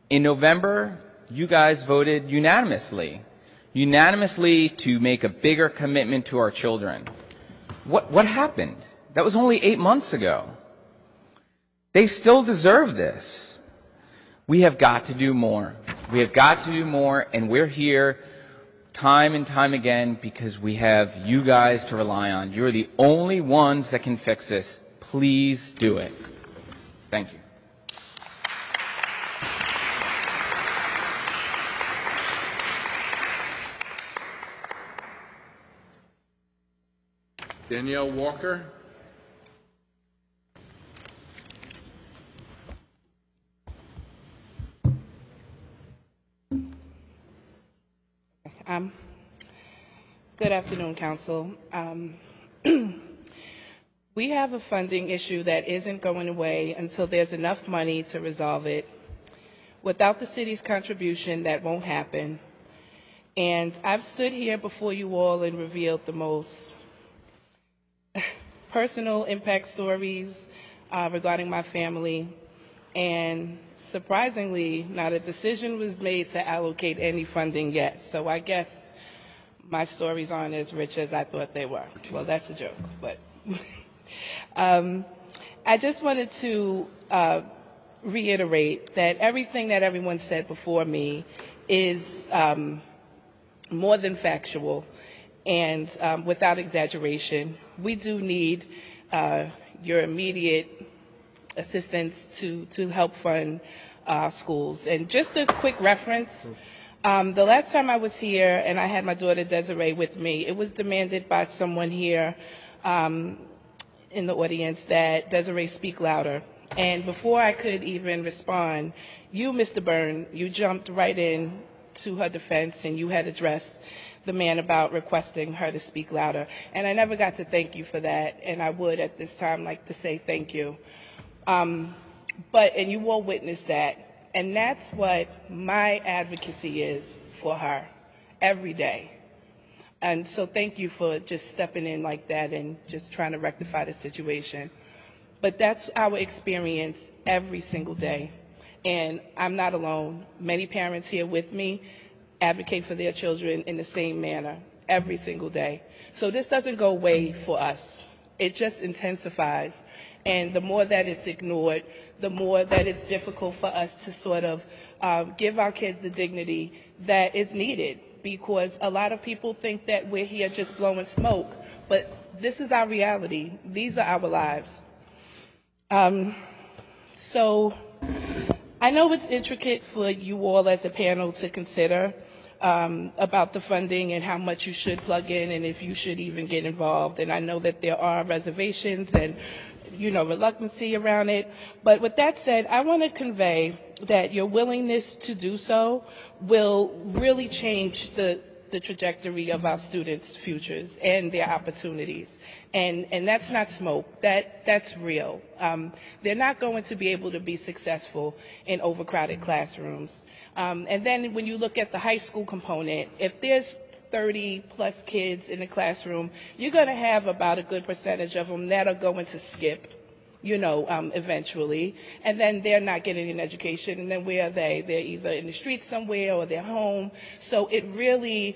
In November, you guys voted unanimously to make a bigger commitment to our children. What happened? That was only 8 months ago. They still deserve this. We have got to do more. We have got to do more, and we're here time and time again because we have you guys to rely on. You're the only ones that can fix this. Please do it. Thank you. Danielle Walker. Good afternoon, Council. We have a funding issue that isn't going away until there's enough money to resolve it. Without the city's contribution, that won't happen. And I've stood here before you all and revealed the most personal impact stories regarding my family. And surprisingly, not a decision was made to allocate any funding yet. So I guess my stories aren't as rich as I thought they were. Well, that's a joke, but I just wanted to reiterate that everything that everyone said before me is more than factual and without exaggeration. We do need your immediate assistance to help fund schools. And just a quick reference, the last time I was here and I had my daughter Desiree with me, it was demanded by someone here in the audience that Desiree speak louder. And before I could even respond, you, Mr. Byrne, you jumped right in to her defense and you had addressed the man about requesting her to speak louder. And I never got to thank you for that, and I would at this time like to say thank you. And you all witnessed that. And that's what my advocacy is for her every day. And so thank you for just stepping in like that and just trying to rectify the situation. But that's our experience every single day. And I'm not alone. Many parents here with me advocate for their children in the same manner every single day. So this doesn't go away for us. It just intensifies. And the more that it's ignored, the more that it's difficult for us to sort of give our kids the dignity that is needed. Because a lot of people think that we're here just blowing smoke. But this is our reality. These are our lives. So I know it's intricate for you all as a panel to consider about the funding and how much you should plug in and if you should even get involved. And I know that there are reservations and, reluctancy around it. But with that said, I want to convey that your willingness to do so will really change the trajectory of our students' futures and their opportunities. And that's not smoke. That's real. They're not going to be able to be successful in overcrowded classrooms. And then when you look at the high school component, if there's 30 plus kids in the classroom, you're going to have about a good percentage of them that are going to skip, eventually, and then they're not getting an education, and then where are they? They're either in the streets somewhere or they're home. So it really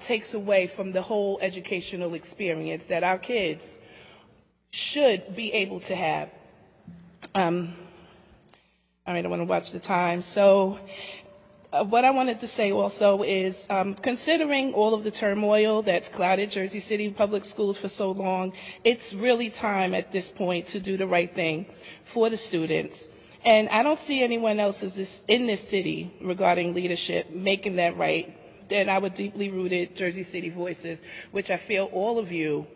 takes away from the whole educational experience that our kids should be able to have. All right, I want to watch the time. So what I wanted to say also is, considering all of the turmoil that's clouded Jersey City Public Schools for so long, it's really time at this point to do the right thing for the students. And I don't see anyone else in this city regarding leadership making that right than our deeply rooted Jersey City Voices, which I feel all of you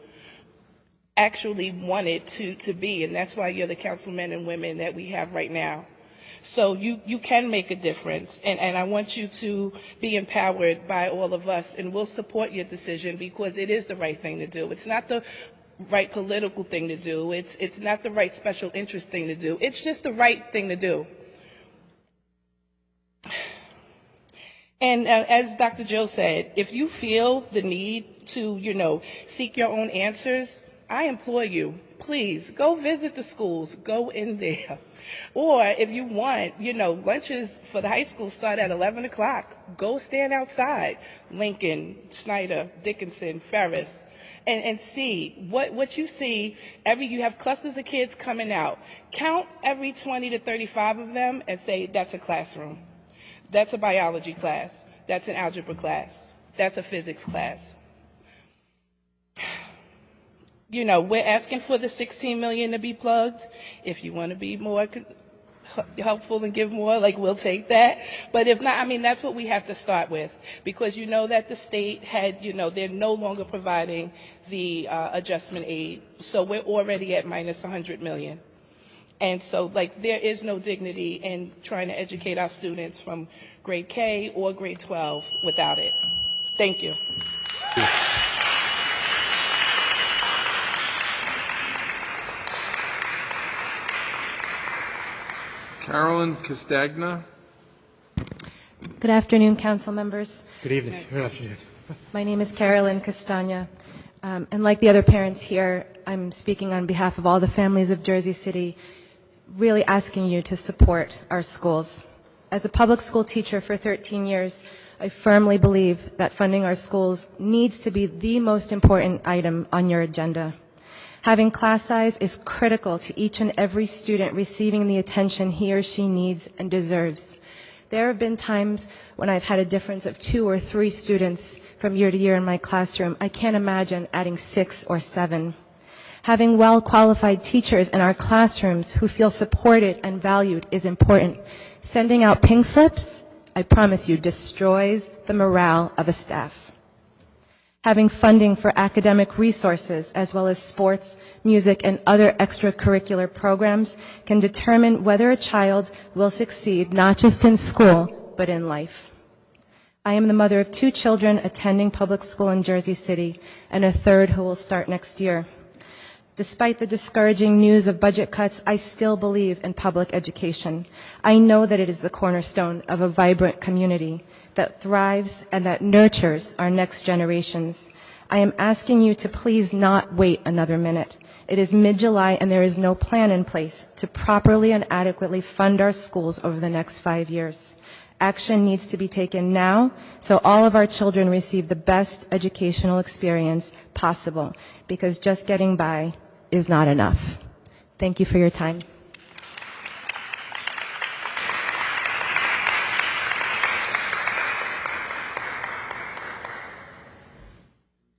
actually wanted to be, and that's why you're the councilmen and women that we have right now. So you can make a difference, and I want you to be empowered by all of us, and we'll support your decision because it is the right thing to do. It's not the right political thing to do. It's not the right special interest thing to do. It's just the right thing to do. And as Dr. Jill said, if you feel the need to, seek your own answers, I implore you, please go visit the schools, go in there. Or if you want, lunches for the high school start at 11 o'clock. Go stand outside, Lincoln, Snyder, Dickinson, Ferris, and see what you see. You have clusters of kids coming out. Count every 20 to 35 of them and say, that's a classroom. That's a biology class. That's an algebra class. That's a physics class. We're asking for the $16 million to be plugged. If you want to be more helpful and give more, we'll take that. But if not, that's what we have to start with, because that the state had, they're no longer providing the adjustment aid. So we're already at minus $100 million. And so, there is no dignity in trying to educate our students from grade K or grade 12 without it. Thank you. Carolyn Castagna. Good afternoon, council members. Good evening. Good afternoon. My name is Carolyn Castagna, and like the other parents here, I'm speaking on behalf of all the families of Jersey City, really asking you to support our schools. As a public school teacher for 13 years, I firmly believe that funding our schools needs to be the most important item on your agenda. Having class size is critical to each and every student receiving the attention he or she needs and deserves. There have been times when I've had a difference of 2 or 3 students from year to year in my classroom. I can't imagine adding 6 or 7. Having well-qualified teachers in our classrooms who feel supported and valued is important. Sending out pink slips, I promise you, destroys the morale of a staff. Having funding for academic resources as well as sports, music, and other extracurricular programs can determine whether a child will succeed not just in school, but in life. I am the mother of 2 children attending public school in Jersey City and a third who will start next year. Despite the discouraging news of budget cuts, I still believe in public education. I know that it is the cornerstone of a vibrant community that thrives and that nurtures our next generations. I am asking you to please not wait another minute. It is mid-July and there is no plan in place to properly and adequately fund our schools over the next 5 years. Action needs to be taken now so all of our children receive the best educational experience possible, because just getting by is not enough. Thank you for your time.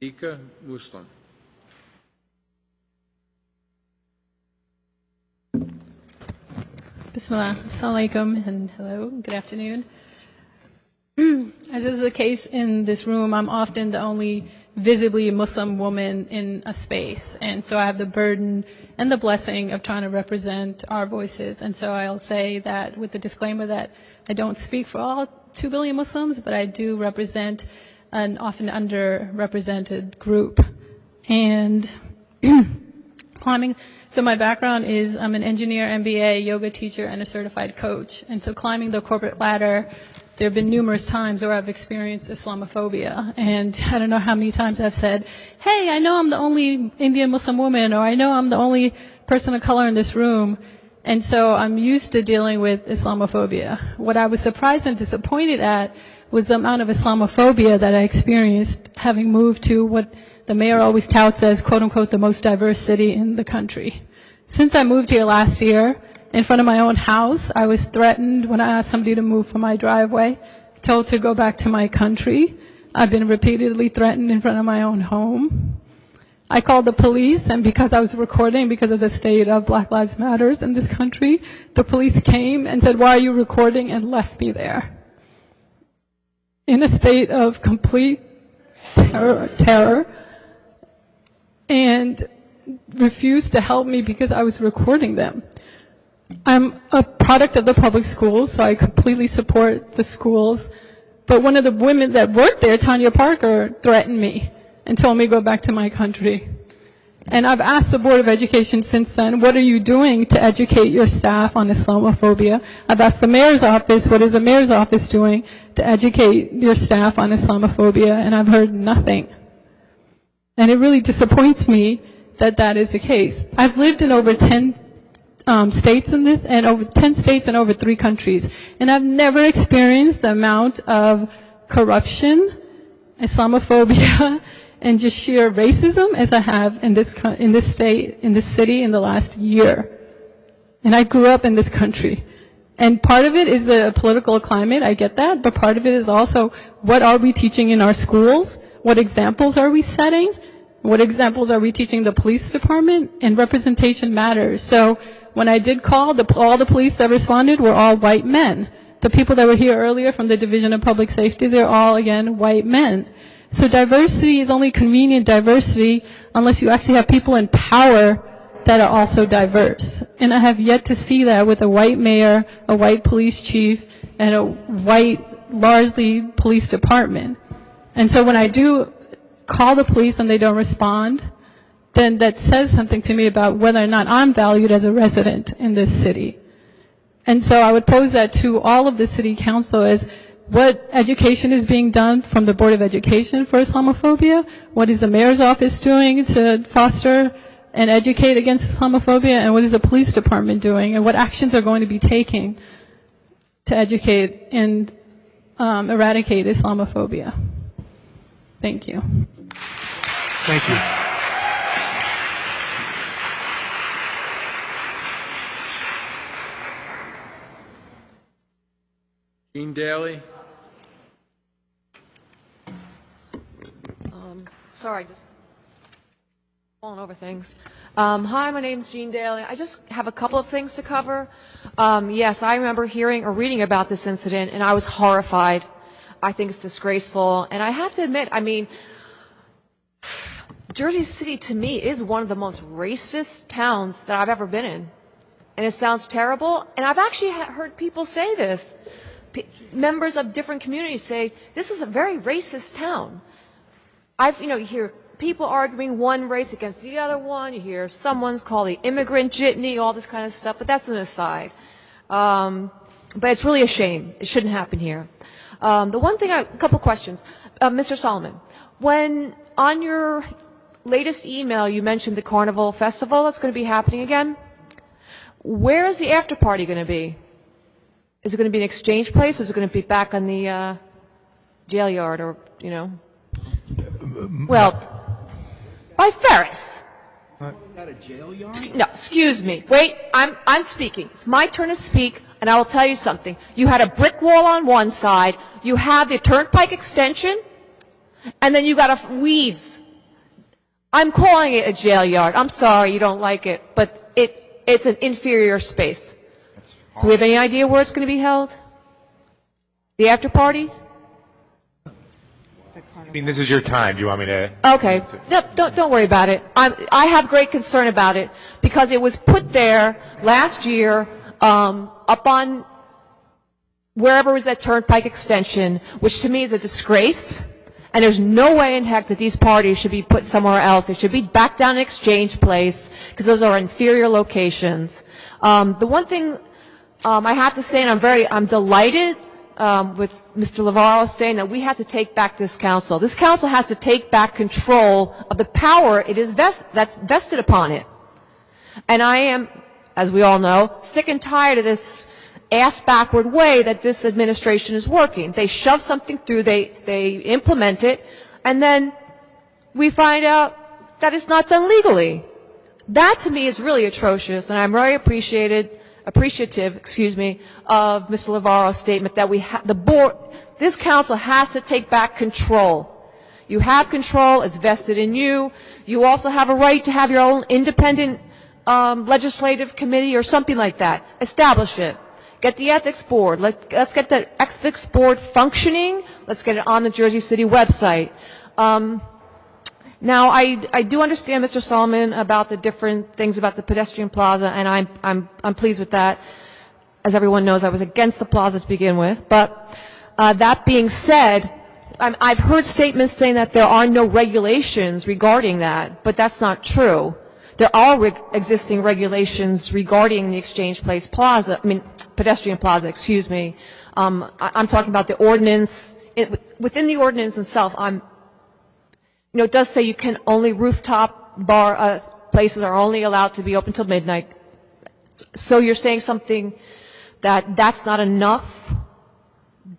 Ika Muslim. Bismillah. Assalamu alaikum and hello. Good afternoon. As is the case in this room, I'm often the only visibly Muslim woman in a space. And so I have the burden and the blessing of trying to represent our voices. And so I'll say that with the disclaimer that I don't speak for all 2 billion Muslims, but I do represent an often underrepresented group. And climbing, so my background is I'm an engineer, MBA, yoga teacher, and a certified coach. And so climbing the corporate ladder, there have been numerous times where I've experienced Islamophobia. And I don't know how many times I've said, hey, I know I'm the only Indian Muslim woman, or I know I'm the only person of color in this room. And so I'm used to dealing with Islamophobia. What I was surprised and disappointed at was the amount of Islamophobia that I experienced having moved to what the mayor always touts as, quote unquote, the most diverse city in the country. Since I moved here last year, in front of my own house, I was threatened when I asked somebody to move from my driveway, told to go back to my country. I've been repeatedly threatened in front of my own home. I called the police, and because I was recording, because of the state of Black Lives Matters in this country, the police came and said, why are you recording, and left me there. In a state of complete terror, and refused to help me because I was recording them. I'm a product of the public schools, so I completely support the schools. But one of the women that worked there, Tanya Parker, threatened me and told me to go back to my country. And I've asked the Board of Education since then, what are you doing to educate your staff on Islamophobia? I've asked the mayor's office, what is the mayor's office doing to educate your staff on Islamophobia? And I've heard nothing. And it really disappoints me that that is the case. I've lived in over 10 states in this, and over 10 states and over 3 countries. And I've never experienced the amount of corruption, Islamophobia, and just sheer racism as I have in this state, in this city in the last year. And I grew up in this country. And part of it is the political climate, I get that, but part of it is also what are we teaching in our schools? What examples are we setting? What examples are we teaching the police department? And representation matters. So when I did call, all the police that responded were all white men. The people that were here earlier from the Division of Public Safety, they're all, again, white men. So diversity is only convenient diversity unless you actually have people in power that are also diverse. And I have yet to see that with a white mayor, a white police chief, and a white, largely, police department. And so when I do call the police and they don't respond, then that says something to me about whether or not I'm valued as a resident in this city. And so I would pose that to all of the city council as what education is being done from the Board of Education for Islamophobia, what is the mayor's office doing to foster and educate against Islamophobia, and what is the police department doing, and what actions are going to be taking to educate and eradicate Islamophobia. Thank you. Thank you. Gene Daly? Sorry, just falling over things. Hi, my name's Jean Daly. I just have a couple of things to cover. Yes, I remember hearing or reading about this incident, and I was horrified. I think it's disgraceful. And I have to admit, I mean, Jersey City, to me, is one of the most racist towns that I've ever been in. And it sounds terrible, and I've actually heard people say this. Members of different communities say, this is a very racist town. You hear people arguing one race against the other one. You hear someone's called the immigrant jitney, all this kind of stuff, but that's an aside. But it's really a shame. It shouldn't happen here. The one thing, a couple questions. Mr. Solomon, when on your latest email you mentioned the Carnival Festival that's going to be happening again, where is the after party going to be? Is it going to be an exchange place, or is it going to be back on the jail yard, or, well, by Ferris? Not a jail yard? No, excuse me. Wait, I'm speaking. It's my turn to speak, and I will tell you something. You had a brick wall on one side, you have the Turnpike extension, and then you got weeds. I'm calling it a jail yard. I'm sorry you don't like it, but it's an inferior space. So we have any idea where it's going to be held? The after party? I mean, this is your time. Do you want me to? Okay. No, don't worry about it. I have great concern about it because it was put there last year up on wherever was that Turnpike extension, which to me is a disgrace. And there's no way in heck that these parties should be put somewhere else. They should be back down in Exchange Place because those are inferior locations. The one thing I have to say, and I'm delighted with Mr. Lavarro saying that we have to take back this council. This council has to take back control of the power that's vested upon it. And I am, as we all know, sick and tired of this ass-backward way that this administration is working. They shove something through, they implement it, and then we find out that it's not done legally. That to me is really atrocious, and I'm very appreciative, of Mr. Lavarro's statement that this council has to take back control. You have control, it's vested in you. You also have a right to have your own independent legislative committee or something like that. Establish it. Get the ethics board. Let's get the ethics board functioning. Let's get it on the Jersey City website. Now, I do understand, Mr. Solomon, about the different things about the pedestrian plaza, and I'm pleased with that. As everyone knows, I was against the plaza to begin with. But that being said, I've heard statements saying that there are no regulations regarding that, but that's not true. There are existing regulations regarding the Exchange Place Plaza, pedestrian plaza, excuse me. I'm talking about the ordinance. Within the ordinance itself, it does say you can only rooftop bar places are only allowed to be open till midnight. So you're saying something that's not enough,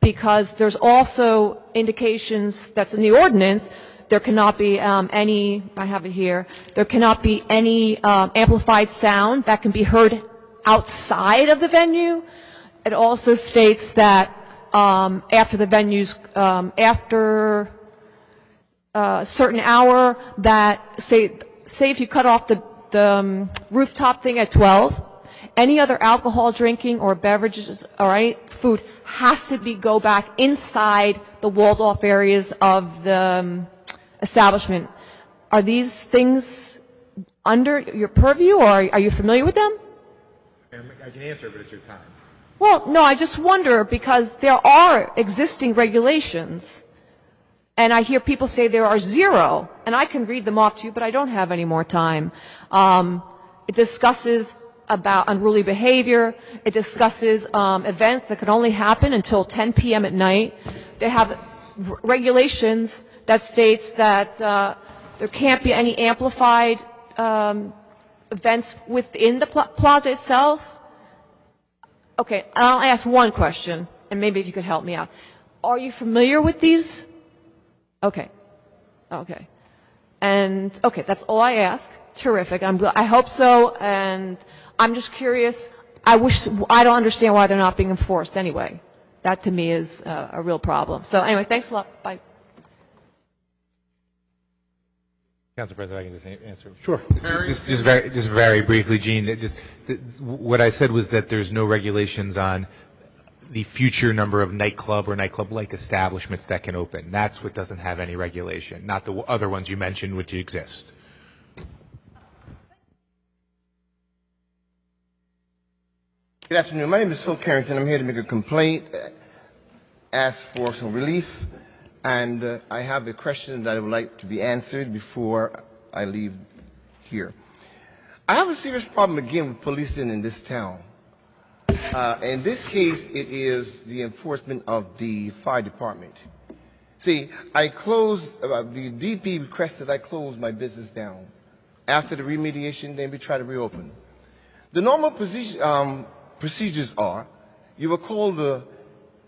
because there's also indications that's in the ordinance. There cannot be any, I have it here, there cannot be any amplified sound that can be heard outside of the venue. It also states that after the venues, after a certain hour, that say if you cut off the rooftop thing at 12, any other alcohol drinking or beverages or any food has to go back inside the walled off areas of the establishment. Are these things under your purview, or are you familiar with them? I can answer, but it's your time. Well, no, I just wonder, because there are existing regulations, and I hear people say there are zero, and I can read them off to you, but I don't have any more time. It discusses about unruly behavior. It discusses events that can only happen until 10 p.m. at night. They have regulations that states that there can't be any amplified events within the plaza itself. Okay, I'll ask one question, and maybe if you could help me out. Are you familiar with these? Okay. And, okay, that's all I ask. Terrific. I hope so, and I'm just curious. I don't understand why they're not being enforced anyway. That to me is a real problem. So anyway, thanks a lot. Bye. Council President, I can just answer. Sure. Just very briefly, Gene. What I said was that there's no regulations on the future number of nightclub or nightclub-like establishments that can open. That's what doesn't have any regulation, not the other ones you mentioned which exist. Good afternoon. My name is Phil Carrington. I'm here to make a complaint, ask for some relief, and I have a question that I would like to be answered before I leave here. I have a serious problem again with policing in this town. In this case, it is the enforcement of the fire department. See, I closed, the DP requested I close my business down. After the remediation, then we try to reopen. The normal procedures are, you will call the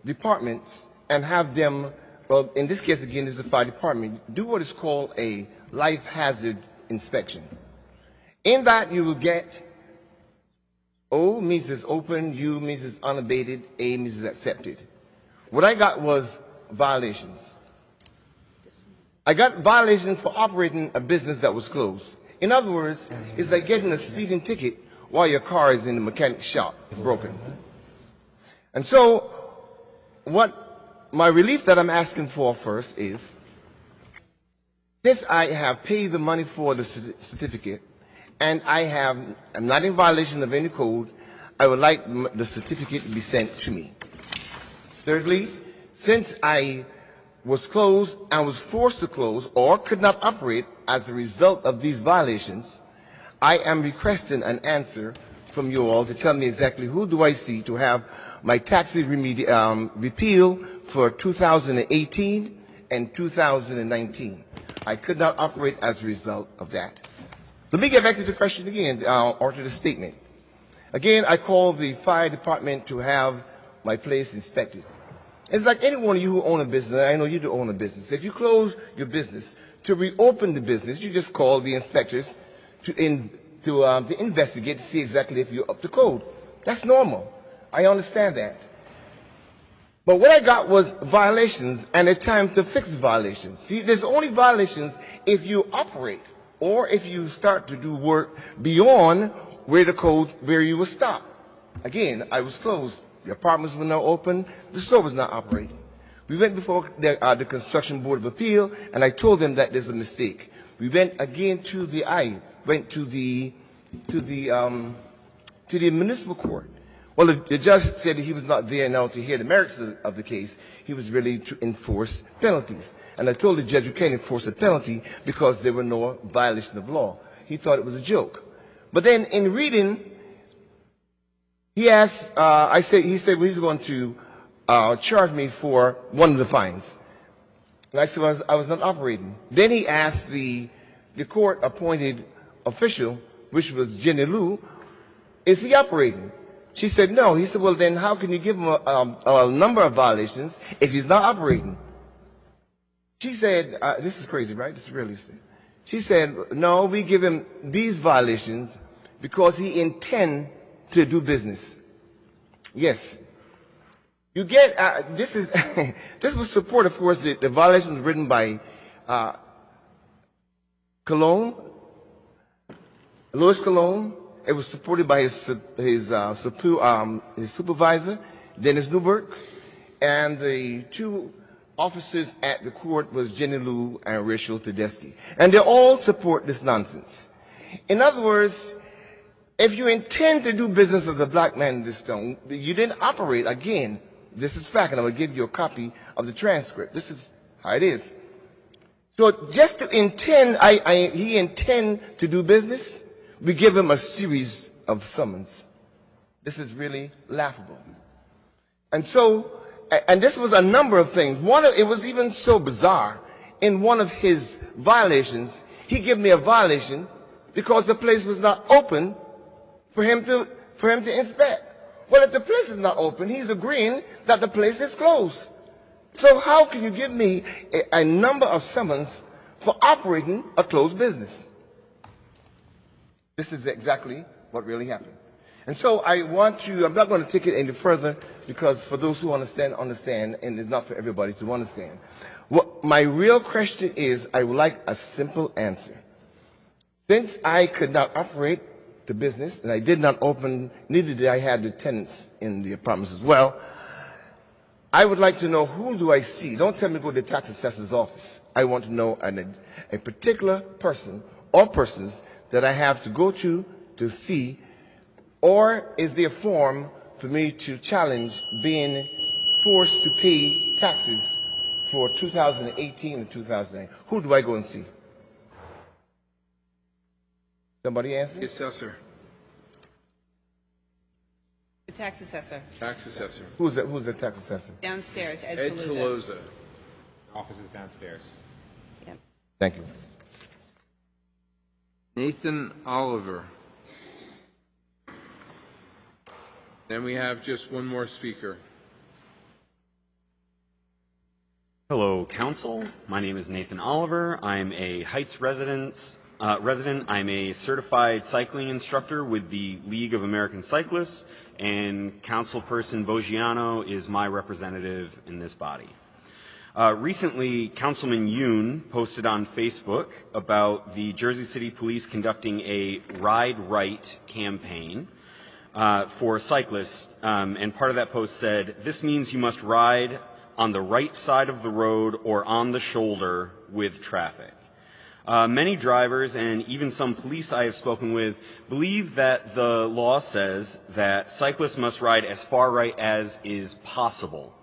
departments and have them, well, in this case, again, this is the fire department, do what is called a life hazard inspection. In that, you will get O means it's open, U means it's unabated, A means it's accepted. What I got was violations. I got violations for operating a business that was closed. In other words, it's like getting a speeding ticket while your car is in the mechanic shop, broken. And so, what my relief that I'm asking for first is, since I have paid the money for the certificate, and I'm not in violation of any code, I would like the certificate to be sent to me. Thirdly, since I was closed and was forced to close or could not operate as a result of these violations, I am requesting an answer from you all to tell me exactly who do I see to have my taxi repeal for 2018 and 2019. I could not operate as a result of that. Let me get back to the question again, or to the statement. Again, I called the fire department to have my place inspected. It's like any one of you who own a business, I know you do own a business. If you close your business, to reopen the business, you just call the inspectors to investigate to see exactly if you're up to code. That's normal. I understand that. But what I got was violations and a time to fix violations. See, there's only violations if you operate or if you start to do work beyond where you were stopped. Again, I was closed. The apartments were not open. The store was not operating. We went before the Construction Board of Appeal, and I told them that there's a mistake. We went again to the municipal court. Well, the judge said that he was not there now to hear the merits of the case. He was really to enforce penalties. And I told the judge you can't enforce a penalty because there were no violation of law. He thought it was a joke. But then in reading, he asked, he said, well, he's going to charge me for one of the fines. And I said, well, I was not operating. Then he asked the court-appointed official, which was Jenny Lou, is he operating? She said, no. He said, well, then how can you give him a number of violations if he's not operating? She said, this is crazy, right? This is really sad. She said, no, we give him these violations because he intends to do business. Yes. You get, this was support, of course, the violations written by Louis Cologne. It was supported by his supervisor, Dennis Newberg, and the two officers at the court was Jenny Lou and Rachel Tedeschi. And they all support this nonsense. In other words, if you intend to do business as a black man in this town, you didn't operate, again, this is fact, and I will give you a copy of the transcript. This is how it is. So just to intend, he intend to do business, we give him a series of summons. This is really laughable. And so, and this was a number of things. It was even so bizarre. In one of his violations, he gave me a violation because the place was not open for him to inspect. Well, if the place is not open, he's agreeing that the place is closed. So how can you give me a number of summons for operating a closed business? This is exactly what really happened. And so I'm not going to take it any further because for those who understand, and it's not for everybody to understand. What my real question is, I would like a simple answer. Since I could not operate the business, and I did not open, neither did I have the tenants in the apartments as well, I would like to know, who do I see? Don't tell me to go to the tax assessor's office. I want to know a particular person or persons that I have to go to see, or is there a form for me to challenge being forced to pay taxes for 2018 and 2009? Who do I go and see? Somebody answer? The assessor. The tax assessor. Tax assessor. Who's the tax assessor? Downstairs, Ed Ed Taluzza. Taluzza. Office is downstairs. Yep. Thank you. Nathan Oliver. Then we have just one more speaker. Hello, Council. My name is Nathan Oliver. I'm a Heights resident. I'm a certified cycling instructor with the League of American Cyclists, and Councilperson Boggiano is my representative in this body. Recently, Councilman Yoon posted on Facebook about the Jersey City Police conducting a Ride Right campaign for cyclists, and part of that post said, "This means you must ride on the right side of the road or on the shoulder with traffic." Many drivers and even some police I have spoken with believe that the law says that cyclists must ride as far right as is possible.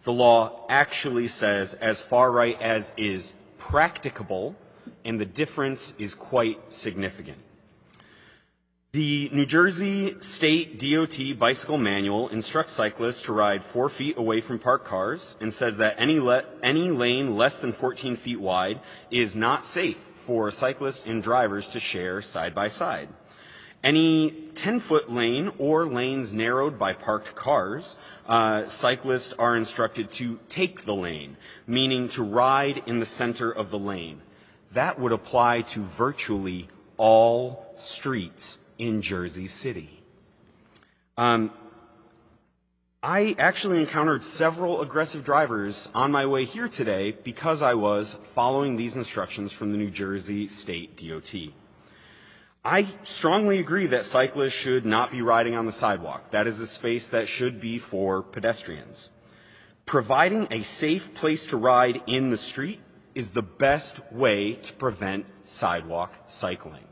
The law actually says as far right as is practicable, and the difference is quite significant. The New Jersey State DOT Bicycle Manual instructs cyclists to ride 4 feet away from parked cars and says that any lane less than 14 feet wide is not safe for cyclists and drivers to share side by side. Any 10-foot lane or lanes narrowed by parked cars, cyclists are instructed to take the lane, meaning to ride in the center of the lane. That would apply to virtually all streets in Jersey City. I actually encountered several aggressive drivers on my way here today because I was following these instructions from the New Jersey State DOT. I strongly agree that cyclists should not be riding on the sidewalk. That is a space that should be for pedestrians. Providing a safe place to ride in the street is the best way to prevent sidewalk cycling.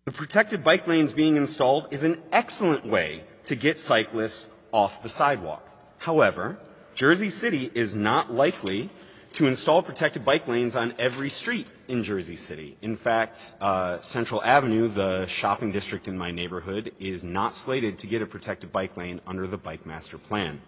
The protected bike lanes being installed is an excellent way to get cyclists off the sidewalk. However, Jersey City is not likely to install protected bike lanes on every street in Jersey City. In fact, Central Avenue, the shopping district in my neighborhood, is not slated to get a protected bike lane under the Bike Master Plan.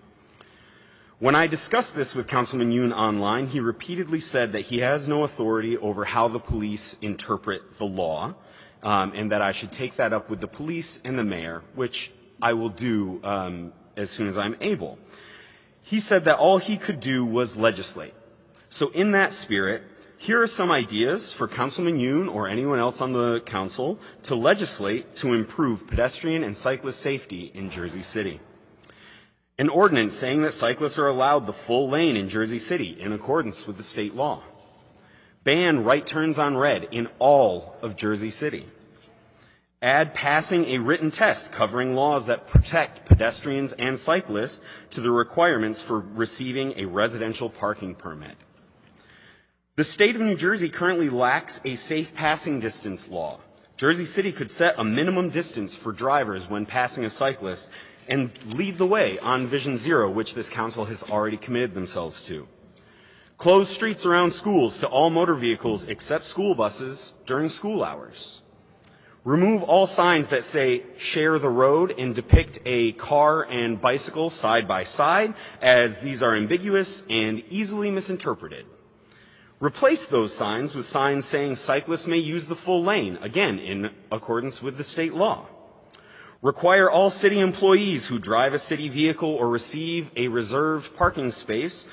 When I discussed this with Councilman Yoon online, he repeatedly said that he has no authority over how the police interpret the law, and that I should take that up with the police and the mayor, which I will do as soon as I'm able. He said that all he could do was legislate. So in that spirit, here are some ideas for Councilman Yoon or anyone else on the council to legislate to improve pedestrian and cyclist safety in Jersey City. An ordinance saying that cyclists are allowed the full lane in Jersey City in accordance with the state law. Ban right turns on red in all of Jersey City. Add passing a written test covering laws that protect pedestrians and cyclists to the requirements for receiving a residential parking permit. The state of New Jersey currently lacks a safe passing distance law. Jersey City could set a minimum distance for drivers when passing a cyclist and lead the way on Vision Zero, which this council has already committed themselves to. Close streets around schools to all motor vehicles except school buses during school hours. Remove all signs that say share the road and depict a car and bicycle side by side, as these are ambiguous and easily misinterpreted. Replace those signs with signs saying cyclists may use the full lane, again in accordance with the state law. Require all city employees who drive a city vehicle or receive a reserved parking space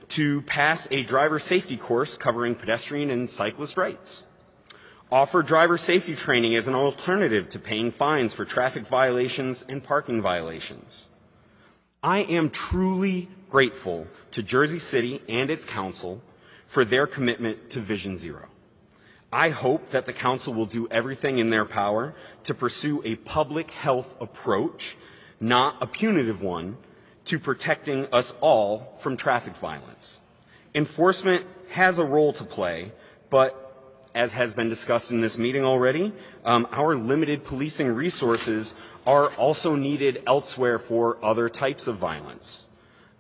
to pass a driver safety course covering pedestrian and cyclist rights. Offer driver safety training as an alternative to paying fines for traffic violations and parking violations. I am truly grateful to Jersey City and its council for their commitment to Vision Zero. I hope that the council will do everything in their power to pursue a public health approach, not a punitive one, to protecting us all from traffic violence. Enforcement has a role to play, but as has been discussed in this meeting already, our limited policing resources are also needed elsewhere for other types of violence.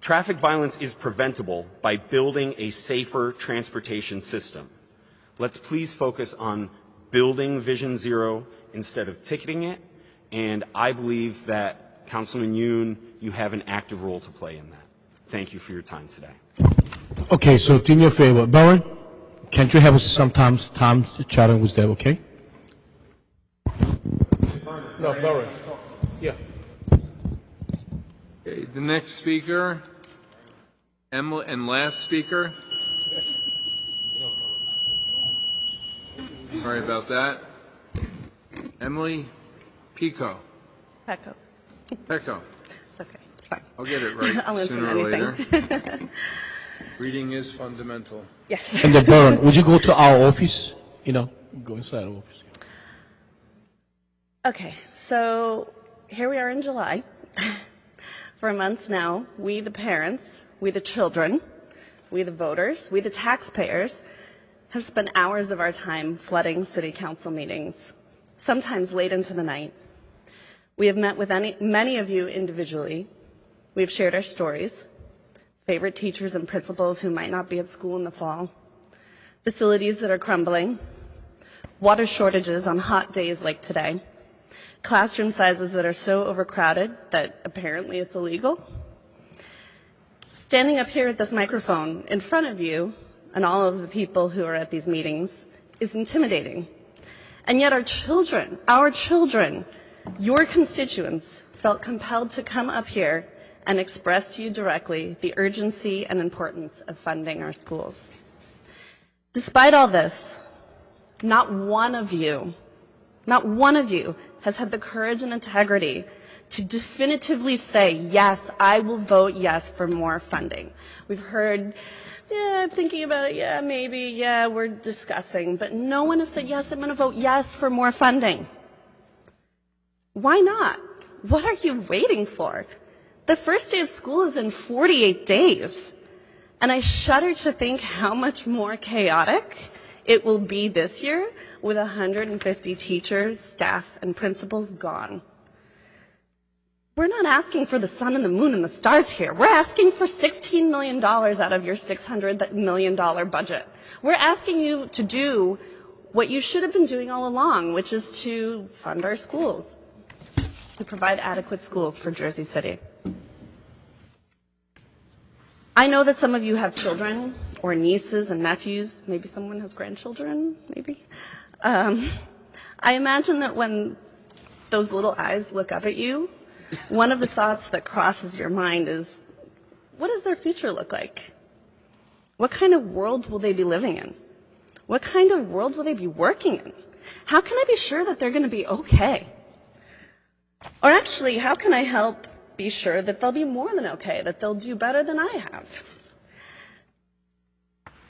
Traffic violence is preventable by building a safer transportation system. Let's please focus on building Vision Zero instead of ticketing it, and I believe that, Councilman Yoon, you have an active role to play in that. Thank you for your time today. Okay, so do me a favor. Baron, can't you have time chatting with them, okay? No, Baron. Yeah. Okay, the next speaker, Emily, and last speaker. Sorry about that. Emily Pico. Pecco. Pecco. It's okay. It's fine. I'll get it right I'll answer sooner or later. anything. Reading is fundamental. Yes. And then, Baron, would you go to our office? Go inside our office. Okay, so here we are in July. For months now, we the parents, we the children, we the voters, we the taxpayers have spent hours of our time flooding city council meetings, sometimes late into the night. We have met with many of you individually. We have shared our stories, favorite teachers and principals who might not be at school in the fall, facilities that are crumbling, water shortages on hot days like today, classroom sizes that are so overcrowded that apparently it's illegal. Standing up here at this microphone in front of you and all of the people who are at these meetings is intimidating. And yet our children, your constituents, felt compelled to come up here and express to you directly the urgency and importance of funding our schools. Despite all this, not one of you has had the courage and integrity to definitively say, yes, I will vote yes for more funding. We've heard, yeah, thinking about it, yeah, maybe, yeah, we're discussing, but no one has said, yes, I'm going to vote yes for more funding. Why not? What are you waiting for? The first day of school is in 48 days, and I shudder to think how much more chaotic it will be this year with 150 teachers, staff, and principals gone. We're not asking for the sun and the moon and the stars here. We're asking for $16 million out of your $600 million budget. We're asking you to do what you should have been doing all along, which is to fund our schools, to provide adequate schools for Jersey City. I know that some of you have children or nieces and nephews. Maybe someone has grandchildren, maybe. I imagine that when those little eyes look up at you, one of the thoughts that crosses your mind is, what does their future look like? What kind of world will they be living in? What kind of world will they be working in? How can I be sure that they're going to be okay? Or actually, how can I help be sure that they'll be more than okay, that they'll do better than I have?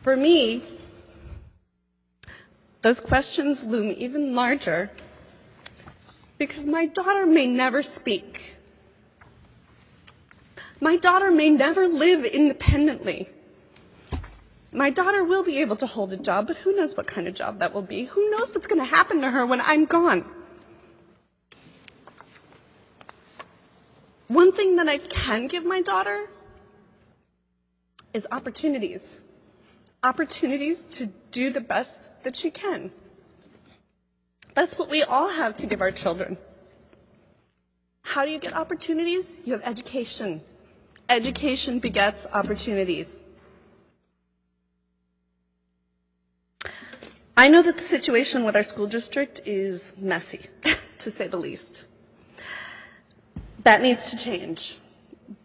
For me, those questions loom even larger because my daughter may never speak. My daughter may never live independently. My daughter will be able to hold a job, but who knows what kind of job that will be? Who knows what's going to happen to her when I'm gone? One thing that I can give my daughter is opportunities. Opportunities to do the best that she can. That's what we all have to give our children. How do you get opportunities? You have education. Education begets opportunities. I know that the situation with our school district is messy, to say the least. That needs to change,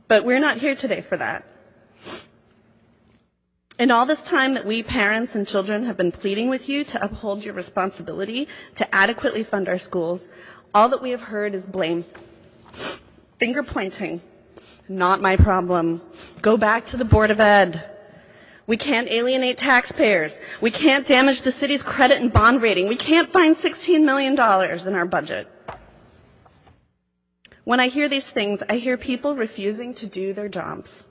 but we're not here today for that. In all this time that we parents and children have been pleading with you to uphold your responsibility to adequately fund our schools, all that we have heard is blame, finger pointing, not my problem, go back to the Board of Ed. We can't alienate taxpayers. We can't damage the city's credit and bond rating. We can't find $16 million in our budget. When I hear these things, I hear people refusing to do their jobs.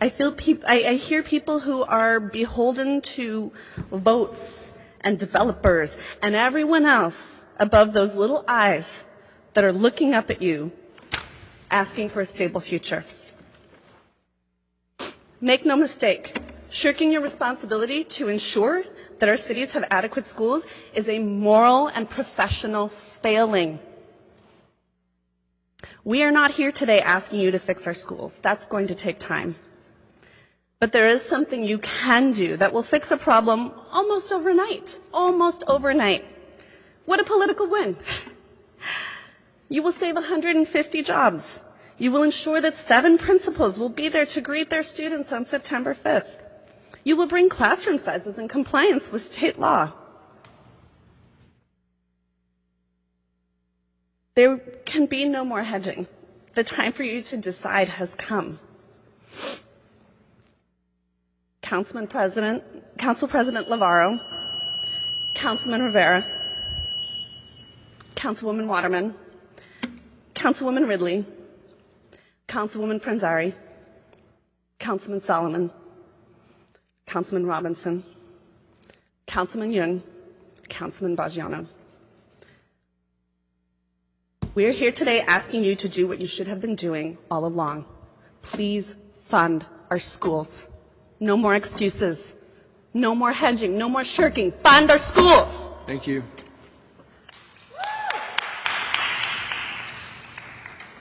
I hear people who are beholden to votes and developers and everyone else above those little eyes that are looking up at you, asking for a stable future. Make no mistake, shirking your responsibility to ensure that our cities have adequate schools is a moral and professional failing. We are not here today asking you to fix our schools. That's going to take time. But there is something you can do that will fix a problem almost overnight. Almost overnight. What a political win. You will save 150 jobs. You will ensure that 7 principals will be there to greet their students on September 5th. You will bring classroom sizes in compliance with state law. There can be no more hedging. The time for you to decide has come. Council President Lavarro, Councilman Rivera, Councilwoman Waterman, Councilwoman Ridley, Councilwoman Pranzari, Councilman Solomon, Councilman Robinson, Councilman Young, Councilman Baggiano. We are here today asking you to do what you should have been doing all along. Please fund our schools. No more excuses. No more hedging. No more shirking. Fund our schools. Thank you.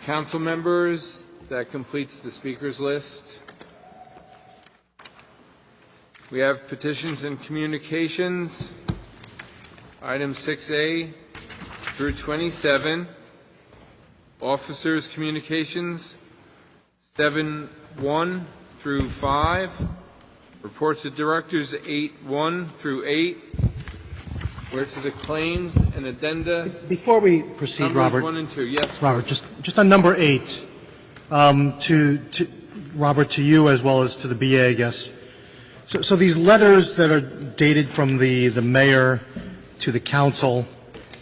Council members, that completes the speakers list. We have petitions and communications, items 6A through 27. Officers' communications, 7-1 through 5. Reports of directors, 8-1 through 8. We're to the claims and addenda. Before we proceed, numbers Robert. 1 and 2. Yes, Robert, just on number 8, to Robert, to you as well as to the BA, I guess. So these letters that are dated from the mayor to the council,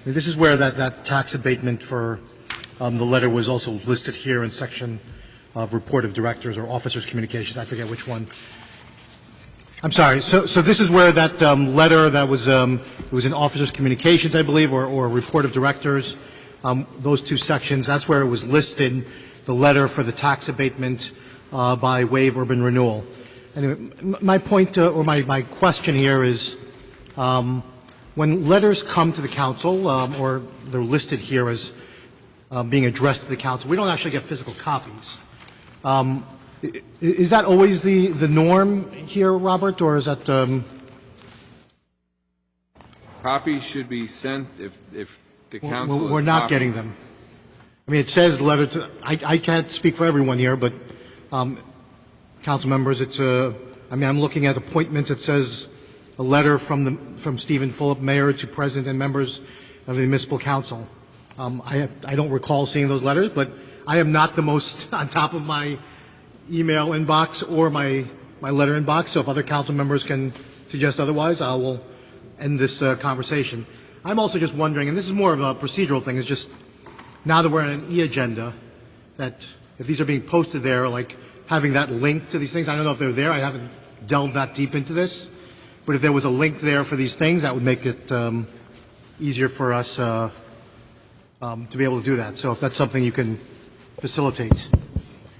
this is where that tax abatement for the letter was also listed here in section of report of directors or officers' communications. I forget which one. I'm sorry. So this is where that letter that was it was in officers' communications, I believe, or report of directors. Those two sections. That's where it was listed. The letter for the tax abatement by Wave Urban Renewal. Anyway, my point or my question here is, when letters come to the council or they're listed here as being addressed to the council, we don't actually get physical copies. Is that always the norm here, Robert, or is that? Copies should be sent if the council We're is not copying. getting them. I mean, it says letter to. I can't speak for everyone here, but council members, it's I mean, I'm looking at appointments. It says a letter from Stephen Fulop, Mayor, to President and members of the Municipal Council. I don't recall seeing those letters, but I am not the most on top of my email inbox or my letter inbox. So if other council members can suggest otherwise, I will end this conversation. I'm also just wondering, and this is more of a procedural thing, is just now that we're on an e-agenda, that if these are being posted there, like having that link to these things, I don't know if they're there. I haven't delved that deep into this. But if there was a link there for these things, that would make it easier for us to be able to do that. So if that's something you can facilitate.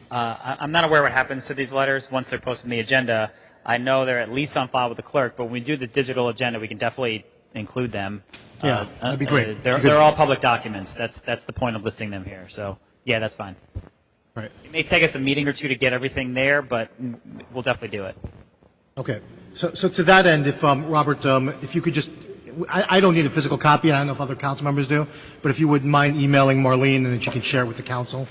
I'm not aware what happens to these letters once they're posted in the agenda. I know they're at least on file with the clerk, but when we do the digital agenda, we can definitely include them. Yeah, that'd be great. They're all public documents. That's the point of listing them here. So, yeah, that's fine. Right. It may take us a meeting or two to get everything there, but we'll definitely do it. Okay. So to that end, if Robert, if you could just, I don't need a physical copy. I don't know if other council members do, but if you wouldn't mind emailing Marlene and then she can share with the council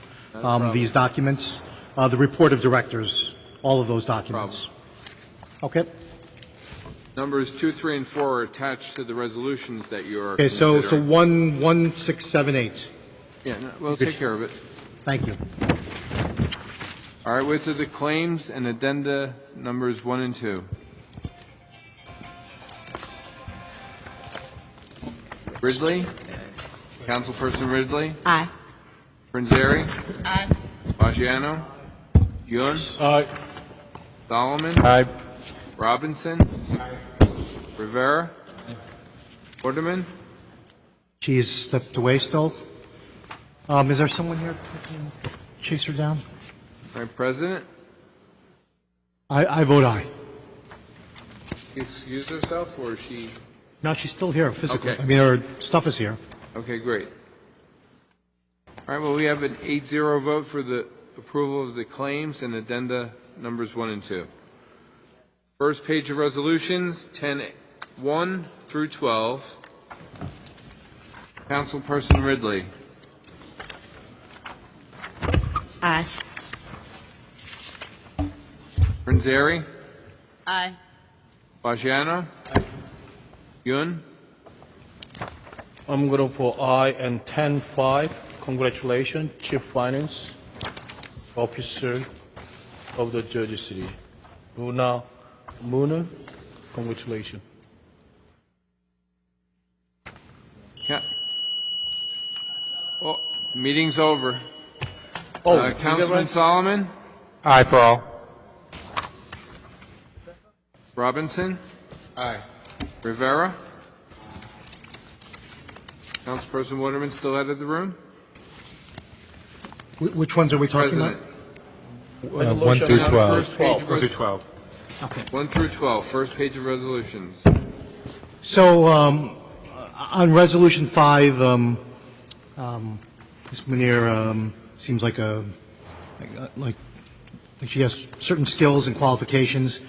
these documents, the report of directors, all of those documents. Okay. Numbers 2, 3, and 4 are attached to the resolutions that you are Okay, considering. so 11678. Yeah, no, we'll take care of it. Thank you. All right, with the claims and addenda numbers 1 and 2. Ridley? Councilperson Ridley? Aye. Franzeri? Aye. Baggiano? Yun? Aye. Solomon? Aye. Robinson? Rivera? Orderman? She's stepped away still. Is there someone here that can chase her down? All right, President? I vote aye. Excuse herself, or is she? No, she's still here physically. Okay. I mean, her stuff is here. Okay, great. All right, well, we have an 8-0 vote for the approval of the claims and addenda numbers 1 and 2. First page of resolutions, 10-1 through 12. Councilperson Ridley. Aye. Franzeri? Aye. Baggiano? Yun? I'm going for aye and 10-5. Congratulations, Chief Finance Officer of the Jersey City. Muna, congratulations. Yeah. Oh, meeting's over. Oh, Councilman right? Solomon? Aye for all. Robinson? Aye. Rivera? Councilperson Waterman still out of the room? Which ones are we talking President. about? 1 through Now, 12. first page of 1 through res- 12. Okay. 1 through 12, first page of resolutions. So, on Resolution 5, Ms. Munir seems like she has certain skills and qualifications.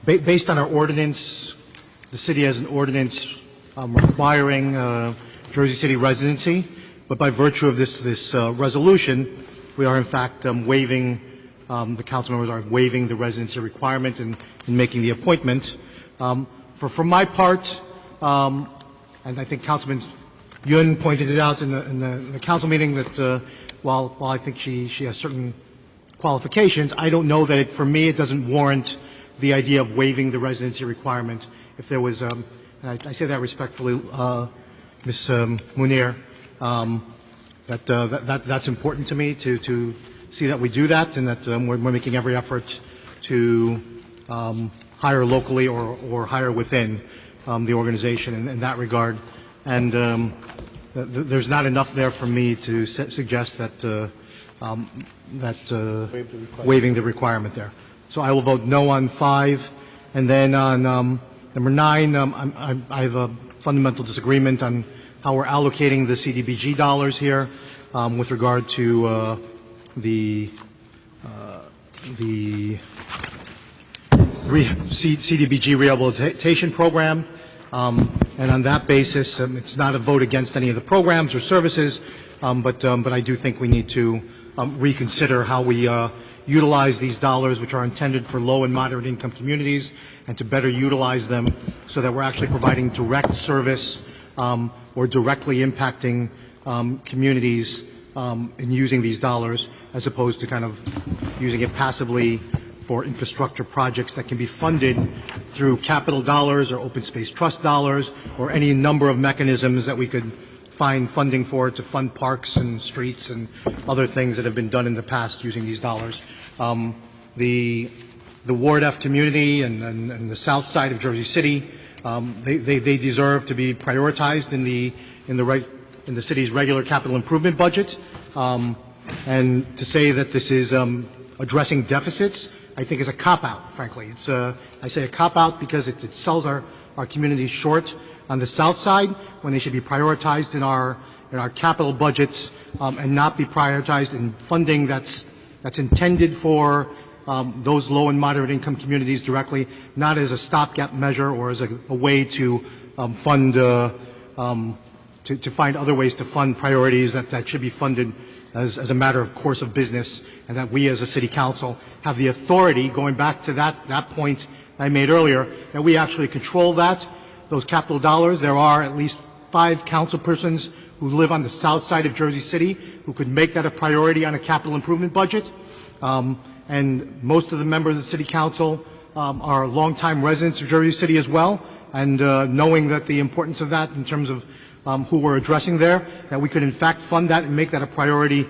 Based on our ordinance, the city has an ordinance requiring Jersey City residency, but by virtue of this resolution, we are in fact waiving, the council members are waiving the residency requirement and making the appointment. For my part, and I think Councilman Yun pointed it out in the council meeting that while I think she has certain qualifications, I don't know that for me it doesn't warrant the idea of waiving the residency requirement. If there was, and I say that respectfully, Ms. Munir, that's important to me to see that we do that and that we're making every effort to hire locally or hire within the organization in that regard. And there's not enough there for me to suggest that waiving the requirement there. So I will vote no on 5. And then on number 9, I have a fundamental disagreement on how we're allocating the CDBG dollars here with regard to the CDBG rehabilitation program. And on that basis, it's not a vote against any of the programs or services, but I do think we need to reconsider how we utilize these dollars, which are intended for low and moderate income communities, and to better utilize them so that we're actually providing direct service or directly impacting communities in using these dollars, as opposed to kind of using it passively for infrastructure projects that can be funded through capital dollars or open space trust dollars or any number of mechanisms that we could find funding for to fund parks and streets and other things that have been done in the past using these dollars. The Ward F community and the south side of Jersey City, they deserve to be prioritized in the city's regular capital improvement budget. And to say that this is addressing deficits, I think is a cop-out, frankly. It's I say a cop-out because it sells our communities short on the south side when they should be prioritized in our capital budgets and not be prioritized in funding that's intended for those low and moderate income communities directly, not as a stopgap measure or as a way to fund to find other ways to fund priorities that should be funded as a matter of course of business, and that we as a city council have the authority, going back to that point I made earlier, that we actually control those capital dollars. There are at least 5 council persons who live on the south side of Jersey City who could make that a priority on a capital improvement budget. And most of the members of the city council are longtime residents of Jersey City as well. And knowing that the importance of that in terms of who we're addressing there, that we could in fact fund that and make that a priority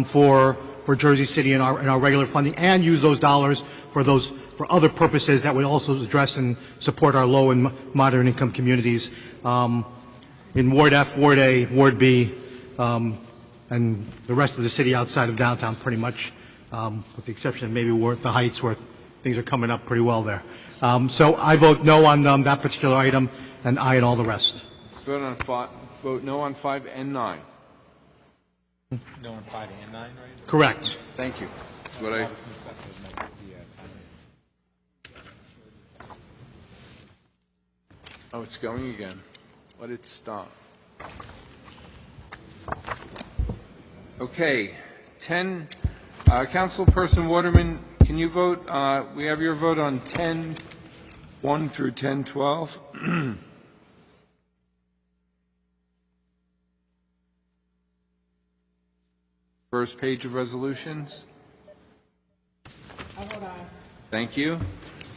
for Jersey City in our regular funding, and use those dollars for other purposes that would also address and support our low and moderate income communities in Ward F, Ward A, Ward B, and the rest of the city outside of downtown pretty much, with the exception of maybe the Heights where things are coming up pretty well there. So I vote no on that particular item, and aye on all the rest. Vote no on 5 and 9. No on 5 and 9, right? Correct. Thank you. That's what I... Oh, it's going again. Let it stop. Okay. 10. Councilperson Waterman, can you vote? We have your vote on 10-1 through 10-12. First page of resolutions. Thank you.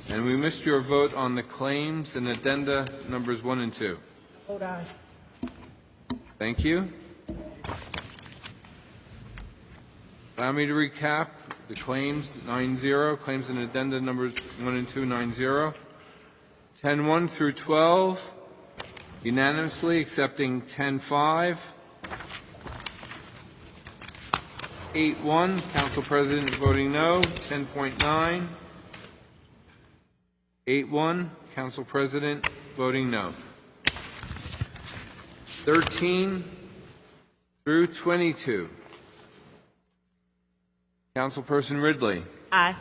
And we missed your vote on the claims and addenda numbers 1 and 2. Vote aye. Thank you. Allow me to recap the claims 9-0, claims and addenda numbers 1 and 2, 9-0. 10-1 through 12, unanimously accepting 10-5. 8-1, Council President is voting no. 10.9. 8-1, Council President voting no. 13 through 22. Councilperson Ridley. Aye.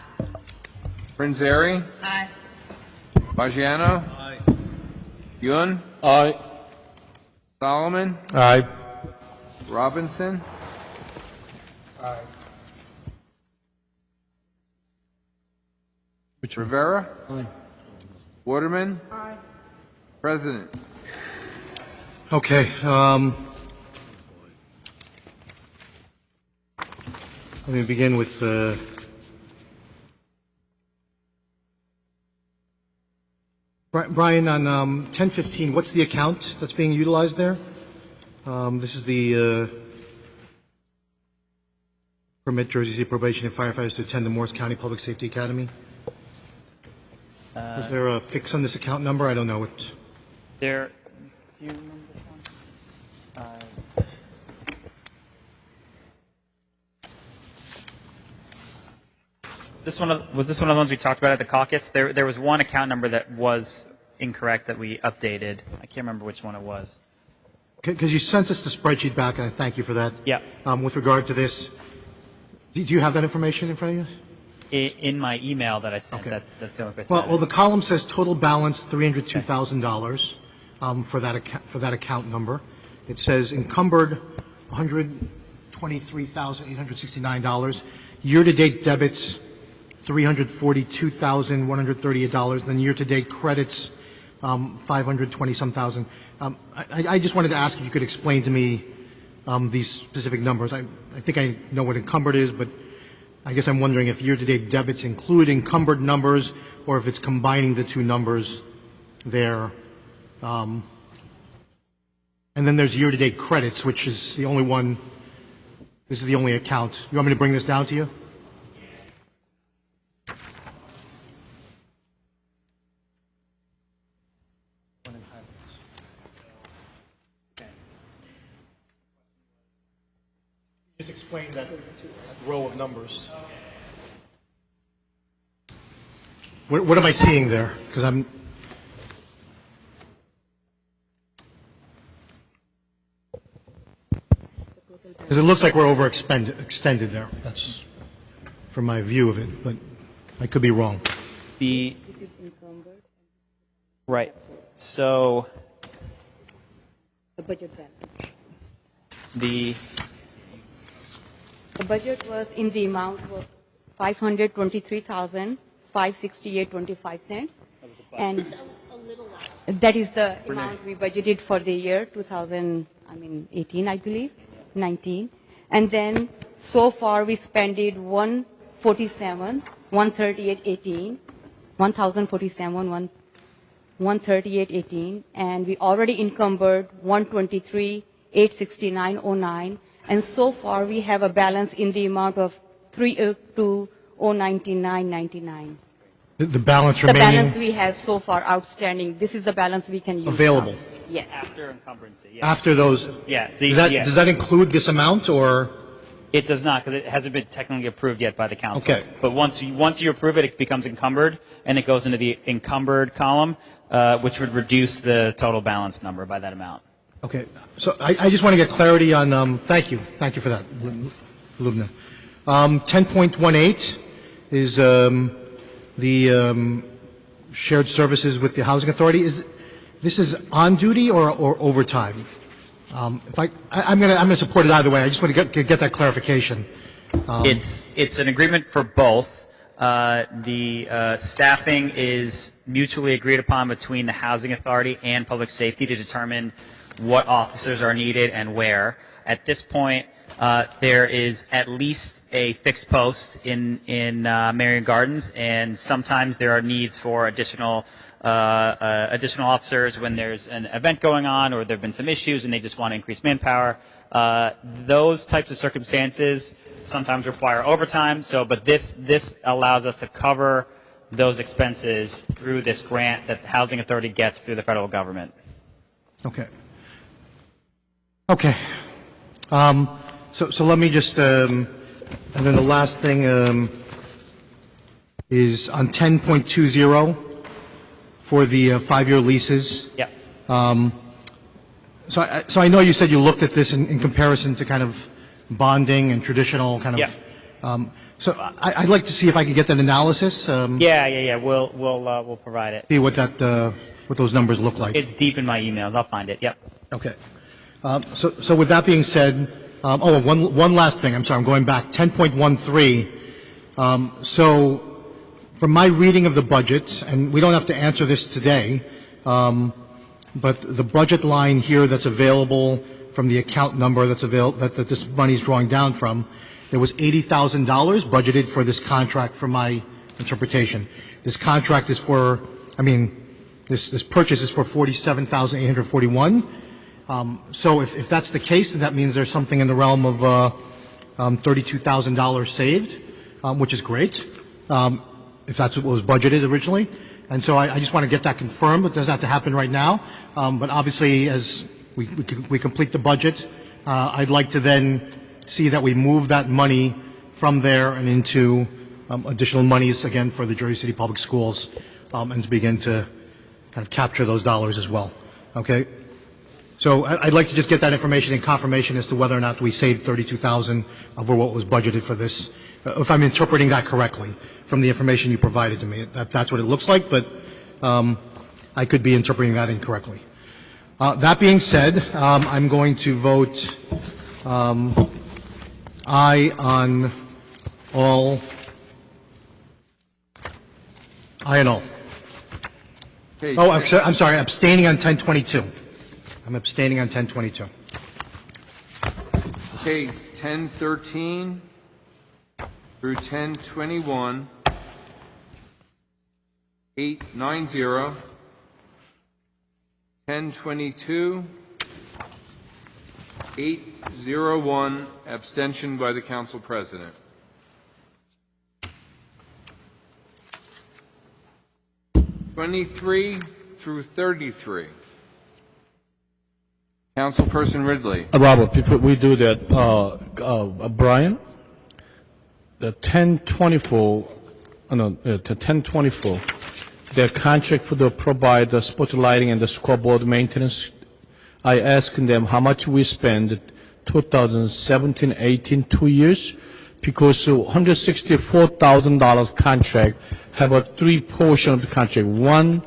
Prinzeri. Aye. Baggiano. Aye. Yun. Aye. Solomon. Aye. Robinson. Aye. Rivera. Aye. Waterman. Aye. President. Okay. Let me begin with Brian, on 1015, what's the account that's being utilized there? This is the permit Jersey City probation and firefighters to attend the Morris County Public Safety Academy. Is there a fix on this account number? I don't know it. There. Do you remember this one? Was this one of the ones we talked about at the caucus? There was one account number that was incorrect that we updated. I can't remember which one it was. Because you sent us the spreadsheet back, and I thank you for that. Yeah. With regard to this, do you have that information in front of you? In my email that I sent, okay. That's the only place. Well, the column says total balance $302,000 for that account number. It says encumbered $123,869. Year-to-date debits $342,138. Then year-to-date credits $520-some thousand. I just wanted to ask if you could explain to me these specific numbers. I think I know what encumbered is, but I guess I'm wondering if year-to-date debits include encumbered numbers or if it's combining the two numbers there. And then there's year-to-date credits, which is the only one. This is the only account. You want me to bring this down to you? Just explain that row of numbers. What am I seeing there? Because it looks like we're extended there. That's from my view of it, but I could be wrong. Right. So The budget balance. The budget was in the amount of $523,568.25, and that is the amount we budgeted for the year 2018, I believe, 19. And then so far we spent it 1,038.18, and we already encumbered 123,869.09, and so far we have a balance in the amount of 302,099.99. The balance The remaining balance we have so far outstanding. This is the balance we can use. available. now. Yes. After encumbrancy, yeah. After those, Yeah. does that include this amount, or? It does not, because it hasn't been technically approved yet by the council. Okay. But once you approve it, it becomes encumbered, and it goes into the encumbered column, which would reduce the total balance number by that amount. Okay, so I just want to get clarity on, thank you for that, Lubna. 10.18 is the shared services with the Housing Authority. This is on duty or overtime? I'm going to support it either way. I just want to get that clarification. It's an agreement for both. The staffing is mutually agreed upon between the Housing Authority and Public Safety to determine what officers are needed and where. At this point, there is at least a fixed post in Marion Gardens, and sometimes there are needs for additional officers when there's an event going on or there have been some issues and they just want to increase manpower. Those types of circumstances sometimes require overtime. But this allows us to cover those expenses through this grant that the Housing Authority gets through the federal government. Okay. Okay. So let me just, and then the last thing is on 10.20 for the 5-year leases. Yeah. So I know you said you looked at this in comparison to kind of bonding and traditional kind of. Yeah. So I'd like to see if I could get that analysis. Yeah. We'll provide it. See what those numbers look like. It's deep in my emails. I'll find it. Yep. Okay. So with that being said, one last thing. I'm sorry, I'm going back. 10.13. So from my reading of the budget, and we don't have to answer this today, but the budget line here that's available from the account number that's available that this money is drawing down from, there was $80,000 budgeted for this contract from my interpretation. This contract is for, this purchase is for $47,841. So if that's the case, then that means there's something in the realm of $32,000 saved, which is great, if that's what was budgeted originally. And so I just want to get that confirmed. It doesn't have to happen right now. But obviously, as we complete the budget, I'd like to then see that we move that money from there and into additional monies, again, for the Jersey City Public Schools, and to begin to kind of capture those dollars as well. Okay? So I'd like to just get that information and confirmation as to whether or not we saved $32,000 over what was budgeted for this, if I'm interpreting that correctly from the information you provided to me. That's what it looks like, but I could be interpreting that incorrectly. That being said, I'm going to vote aye on all. Aye on all. Okay, Oh, I'm sorry, abstaining on 1022. I'm abstaining on 1022. Okay, 1013 through 1021, 890, 1022, 801, abstention by the Council President. 23 through 33. Councilperson Ridley. Robert, before we do that, Brian, the 1024, the contract for the provide the spot lighting and the scoreboard maintenance, I asked them how much we spend 2017-18 2 years, because $164,000 contract have a three portion of the contract. One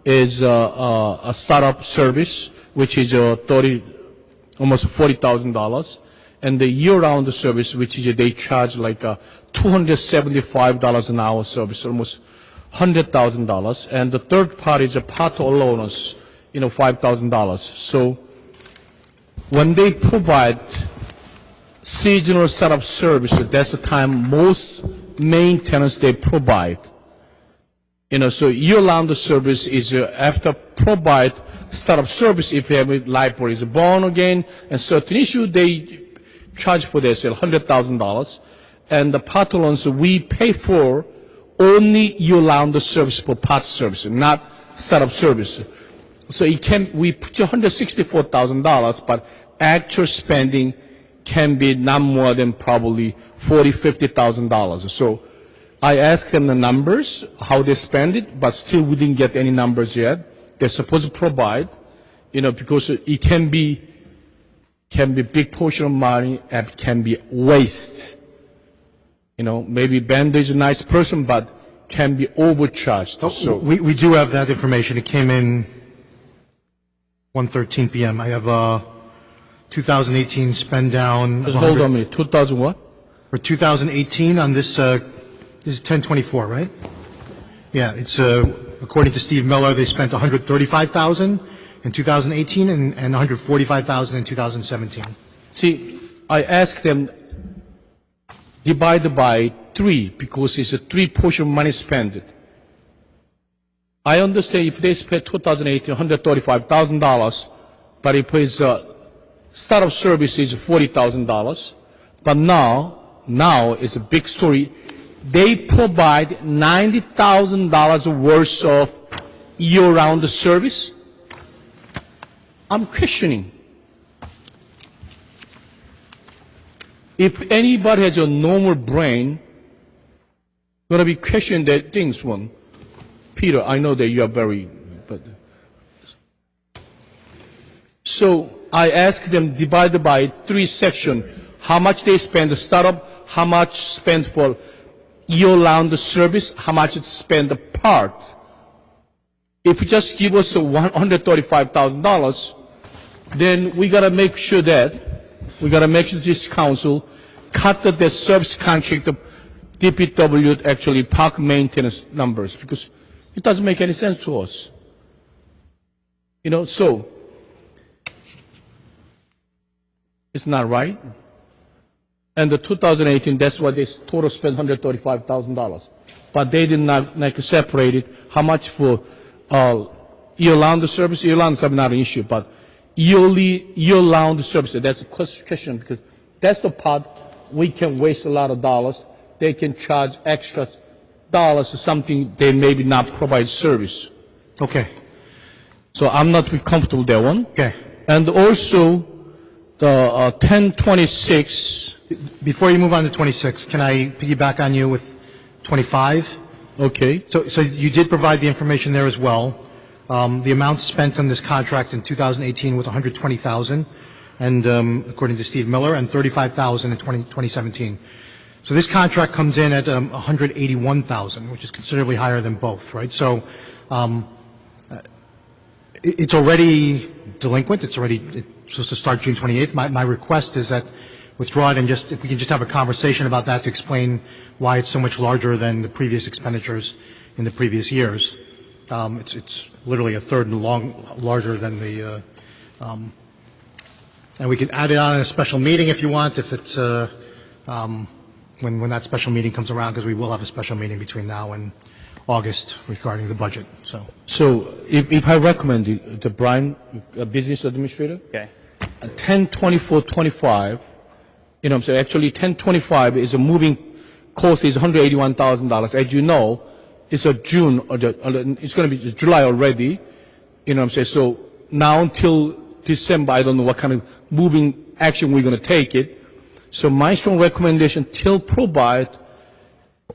is a startup service, which is almost $40,000, and the year-round service, which is they charge like $275 an hour service, almost $100,000, and the third part is a part allowance, $5,000. So when they provide seasonal setup service, that's the time most maintenance they provide. So year-round service is after provide startup service. If you have a library is born again and certain issue, they charge for this $100,000, and the part allowance we pay for only year-round service for part service, not startup service. So we put $164,000, but actual spending can be not more than probably $40,000-$50,000. So I asked them the numbers, how they spend it, but still we didn't get any numbers yet. They're supposed to provide, because it can be big portion of money and can be waste. Maybe Bender is a nice person, but can be overcharged. So We do have that information. It came in 1:13 p.m. I have 2018 spend down. Hold on a minute. 2000 what? For 2018 on this is 1024, right? Yeah, it's according to Steve Miller, they spent $135,000 in 2018 and $145,000 in 2017. See, I asked them divided by 3 because it's a 3 portion of money spent. I understand if they spent 2018 $135,000, but if it's startup service is $40,000, but now it's a big story. They provide $90,000 worth of year-round service. I'm questioning. If anybody has a normal brain, gonna be questioning that things. One, Peter, I know that you are so I asked them divided by 3 sections, how much they spend the startup, how much spent for year-round service, how much it spend the part. If you just give us $135,000, then we gotta make sure this council cut the service contract of DPW, actually park maintenance numbers, because it doesn't make any sense to us. So it's not right. And the 2018, that's why they total spent $135,000. But they did not separate it. How much for year-round service? Year-round service not an issue, but year-round service, that's a question, because that's the part we can waste a lot of dollars. They can charge extra dollars for something they maybe not provide service. Okay. So I'm not really comfortable with that one. Okay. And also the 1026. Before you move on to 26, can I piggyback on you with 25? Okay. So you did provide the information there as well. The amount spent on this contract in 2018 was $120,000, and according to Steve Miller, and $35,000 in 2017. So this contract comes in at $181,000, which is considerably higher than both, right? So it's already delinquent. It's supposed to start June 28th. My request is that withdraw it, and if we can just have a conversation about that to explain why it's so much larger than the previous expenditures in the previous years. It's literally a third larger than the, and we can add it on in a special meeting if you want, if it's when that special meeting comes around, because we will have a special meeting between now and August regarding the budget. So if I recommend the Brian, business administrator, Okay. 102425, actually 1025 is a moving cost is $181,000. As you know, it's a June, it's going to be July already, so now until December, I don't know what kind of moving action we're going to take it. So my strong recommendation, till provide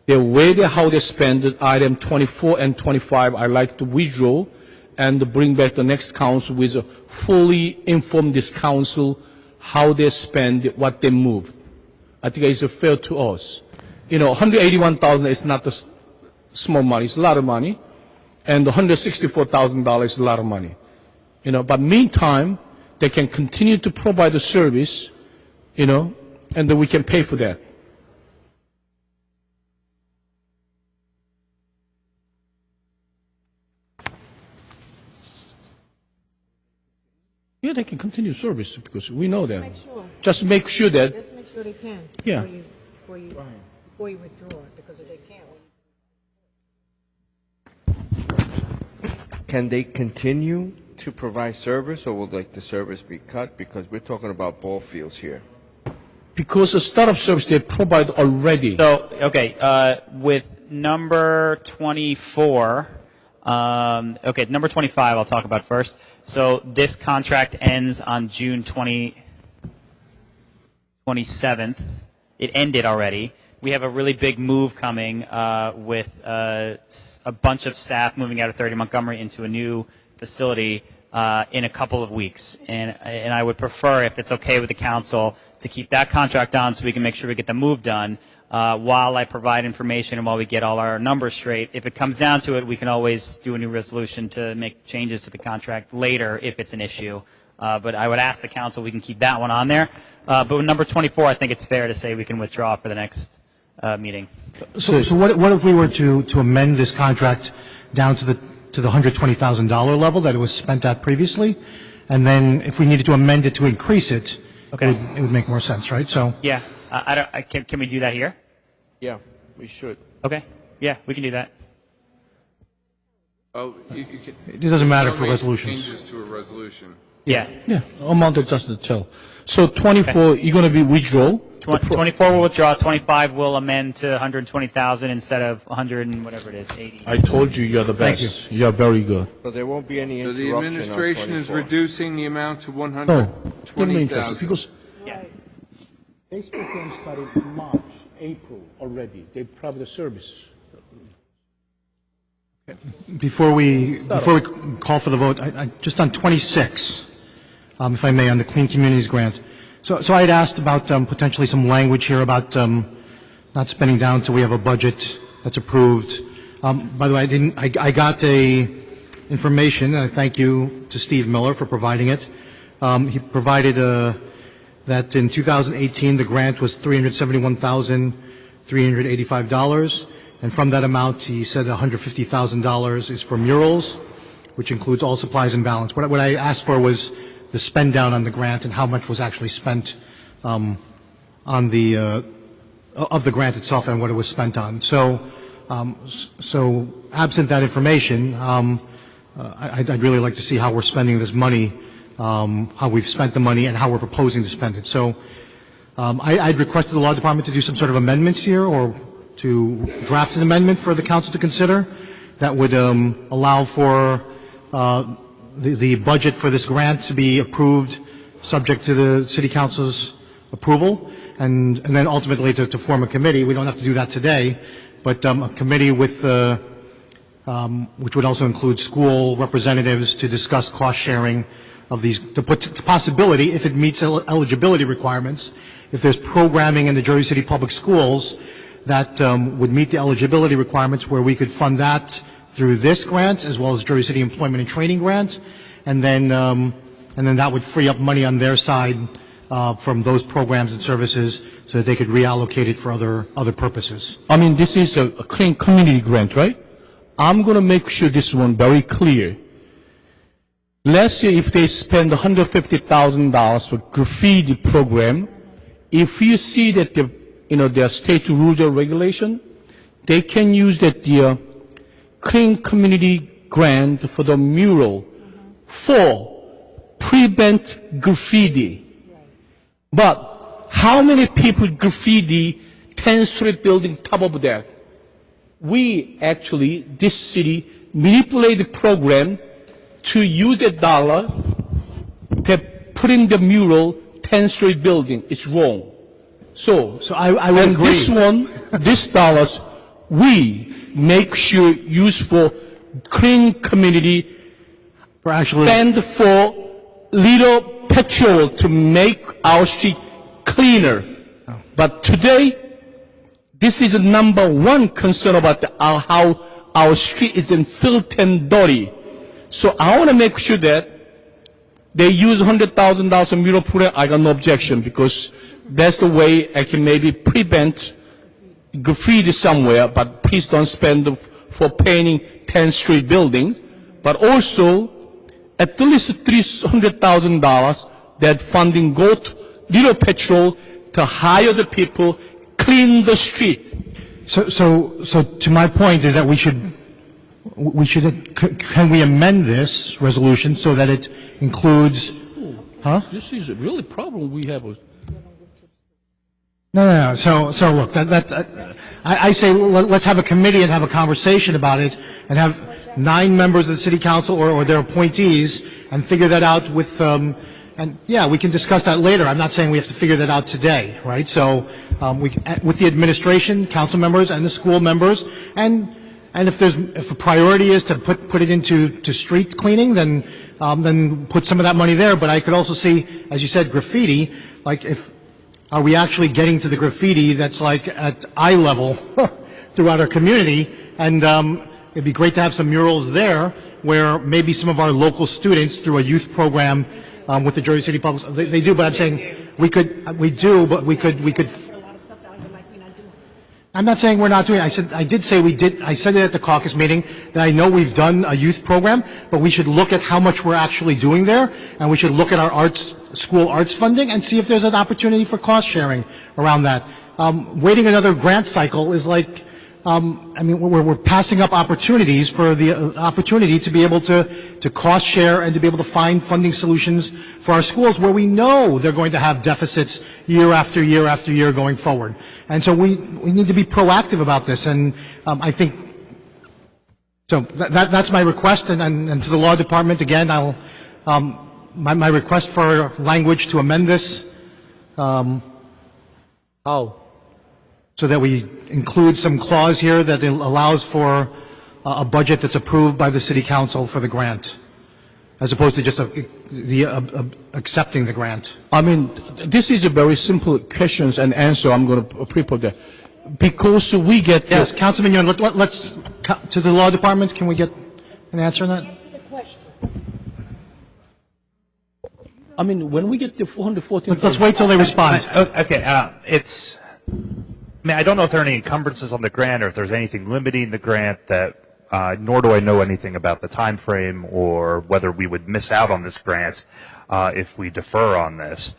the way how they spend it, item 24 and 25, I like to withdraw and bring back the next council with a fully informed this council how they spend, what they move. I think it's fair to us. $181,000 is not the small money, it's a lot of money, and $164,000 is a lot of money. But meantime, they can continue to provide the service, and then we can pay for that. Yeah, they can continue service because we know that. Just make sure that. Just make sure they can. Yeah. Before you withdraw it, because if they can't. Can they continue to provide service, or will the service be cut? Because we're talking about ball fields here. Because the startup service they provide already. So, okay, with number 24, number 25 I'll talk about first. So this contract ends on June 27th. It ended already. We have a really big move coming with a bunch of staff moving out of 30 Montgomery into a new facility in a couple of weeks. And I would prefer, if it's okay with the council, to keep that contract on so we can make sure we get the move done while I provide information and while we get all our numbers straight. If it comes down to it, we can always do a new resolution to make changes to the contract later if it's an issue. But I would ask the council we can keep that one on there. But with number 24, I think it's fair to say we can withdraw for the next meeting. So what if we were to amend this contract down to the $120,000 level that it was spent at previously, and then if we needed to amend it to increase it, okay, it would make more sense, right? So yeah, can we do that here? Yeah, we should. Okay, yeah, we can do that. Oh, you can, it doesn't matter for make resolutions. Changes to a resolution. Yeah. Yeah, amount adjusted tell. So 24, you're going to be withdraw. 24 will withdraw. 25 will amend to 120,000 instead of 100 and whatever it is, 80. I told you you're the best. Thank you. You're very good. So there won't be any So interruption the administration on is 24. reducing the amount to No, don't be interested 120,000. because Yeah. Facebook game started in March, April already. They provide the service. Before we call for the vote, just on 26, if I may, on the Clean Communities Grant. So I had asked about potentially some language here about not spending down until we have a budget that's approved. By the way, I got information, and I thank you to Steve Miller for providing it. He provided that in 2018 the grant was $371,385. And from that amount, he said $150,000 is for murals, which includes all supplies and balance. What I asked for was the spend down on the grant and how much was actually spent on the of the grant itself and what it was spent on. So absent that information, I'd really like to see how we're spending this money, how we've spent the money, and how we're proposing to spend it. So I'd requested the law department to do some sort of amendments here, or to draft an amendment for the council to consider that would allow for the budget for this grant to be approved subject to the city council's approval, and then ultimately to form a committee. We don't have to do that today, but a committee with which would also include school representatives to discuss cost sharing of these, the possibility, if it meets eligibility requirements, if there's programming in the Jersey City Public Schools that would meet the eligibility requirements, where we could fund that through this grant as well as Jersey City Employment and Training Grant, and then that would free up money on their side from those programs and services so that they could reallocate it for other purposes. I mean, this is a clean community grant, right? I'm going to make sure this one very clear. Last year, if they spend $150,000 for graffiti program, if you see that their state rules or regulation, they can use that the clean community grant for the mural for prevent graffiti. But how many people graffiti 10th Street building top of that? We actually, this city, manipulate the program to use that dollar to put in the mural 10th Street building. It's wrong. So I would agree. This one, this dollars, we make sure use for clean community, for actually spend for little petrol to make our street cleaner. Oh. But today, this is the number one concern about how our street is in filth and dirty. So I want to make sure that they use $100,000 mural program. I got no objection because That's the way I can maybe prevent graffiti somewhere, but please don't spend for painting 10th Street building, but also at least $300,000 that funding go to Little Patrol to hire the people, clean the street. So to my point is that can we amend this resolution so that it includes, huh? This is a really problem we have. No. So look, I say let's have a committee and have a conversation about it and have 9 members of the city council or their appointees and figure that out with, and yeah, we can discuss that later. I'm not saying we have to figure that out today, right? So with the administration, council members, and the school members, and if a priority is to put it into street cleaning, then put some of that money there. But I could also see, as you said, graffiti. Like, are we actually getting to the graffiti that's like at eye level throughout our community? And it'd be great to have some murals there, where maybe some of our local students, through a youth program with the Jersey City Public, they do. But I'm saying we could. I'm not saying we're not doing it. I did say we did. I said it at the caucus meeting that I know we've done a youth program, but we should look at how much we're actually doing there, and we should look at our school arts funding and see if there's an opportunity for cost sharing around that. Waiting another grant cycle is like, we're passing up opportunities for the opportunity to be able to cost share and to be able to find funding solutions for our schools where we know they're going to have deficits year after year after year going forward. And so we need to be proactive about this. And I think, so that's my request. And to the law department, again, my request for language to amend this. How? So that we include some clause here that allows for a budget that's approved by the city council for the grant, as opposed to just accepting the grant. I mean, this is a very simple questions and answer. I'm going to prepare that. Because we get... Yes, Councilman Yun, let's, to the law department, can we get an answer on that? Answer the question. I mean, when we get the 414... Let's wait till they respond. Okay, I don't know if there are any encumbrances on the grant or if there's anything limiting the grant that, nor do I know anything about the time frame or whether we would miss out on this grant if we defer on this.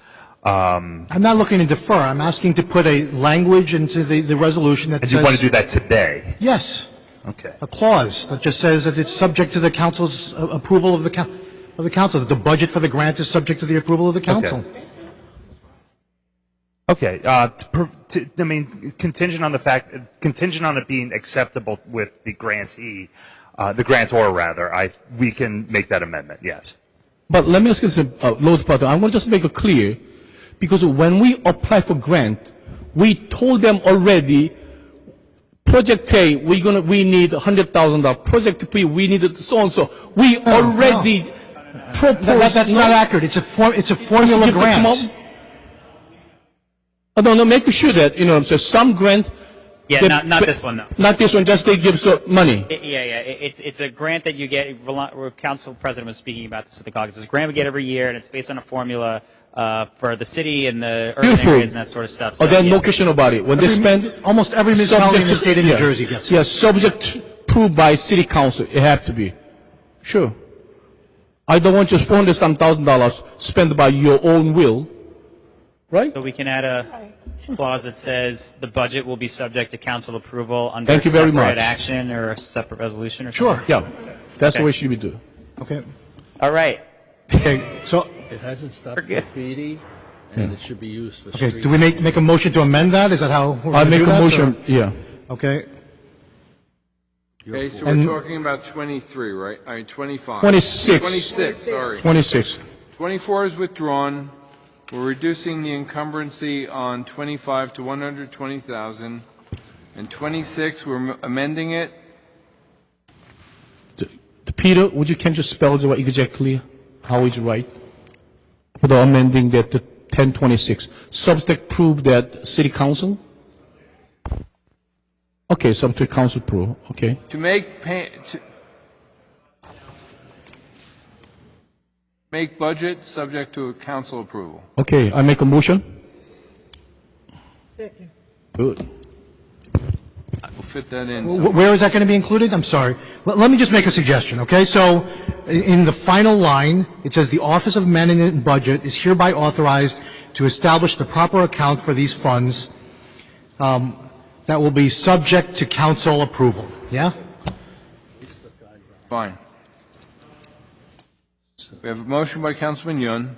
I'm not looking to defer. I'm asking to put a language into the resolution that and says... you want to do that today? Yes. Okay. A clause that just says that it's subject to the council's approval of the council, that the budget for the grant is subject to the approval of the council. Okay. Contingent on it being acceptable with the grantee, the grantor rather, we can make that amendment. Yes. But let me ask you this, Lord Potter. I want to just make it clear, because when we apply for grant, we told them already, Project A, we need $100,000. Project B, we need so and so. We already proposed. That's not accurate. It's a formula grant. No, make sure that, so some grant. Yeah, not this one, though. Not this one, just they give money. It's a grant that you get, Council President was speaking about this at the caucus. It's a grant we get every year, and it's based on a formula for the city and the urban areas and that sort of stuff. So, then no question about it. When they spend... Almost every municipality in the state of New Jersey gets it. Yes, subject approved by city council. It have to be. Sure. I don't want just $400,000 spent by your own will. Right? So we can add a clause that says the budget will be subject to council approval under Thank you very separate much. action or a separate resolution or Sure. something? Yeah. That's the way it should be done. Okay. All right. Okay. So it hasn't stopped graffiti, and it should be used for okay. street. Do we make a motion to amend that? Is that how we're I going to make do a that, motion. or? Yeah. Okay. Okay, so we're talking about 23, right? I mean, 25. 26. 26, sorry. 26. 24 is withdrawn. We're reducing the encumbrancy on 25 to 120,000. And 26, we're amending it. Peter, can you spell it exactly how it's right? Without amending that to 1026. Subject prove that city council? Okay, subject council prove. Okay. To make budget subject to council approval. Okay, I make a motion. Good. We'll fit that in. Where is that going to be included? I'm sorry. Let me just make a suggestion, okay? So in the final line, it says the Office of Management and Budget is hereby authorized to establish the proper account for these funds that will be subject to council approval. Yeah? Fine. We have a motion by Councilman Yun.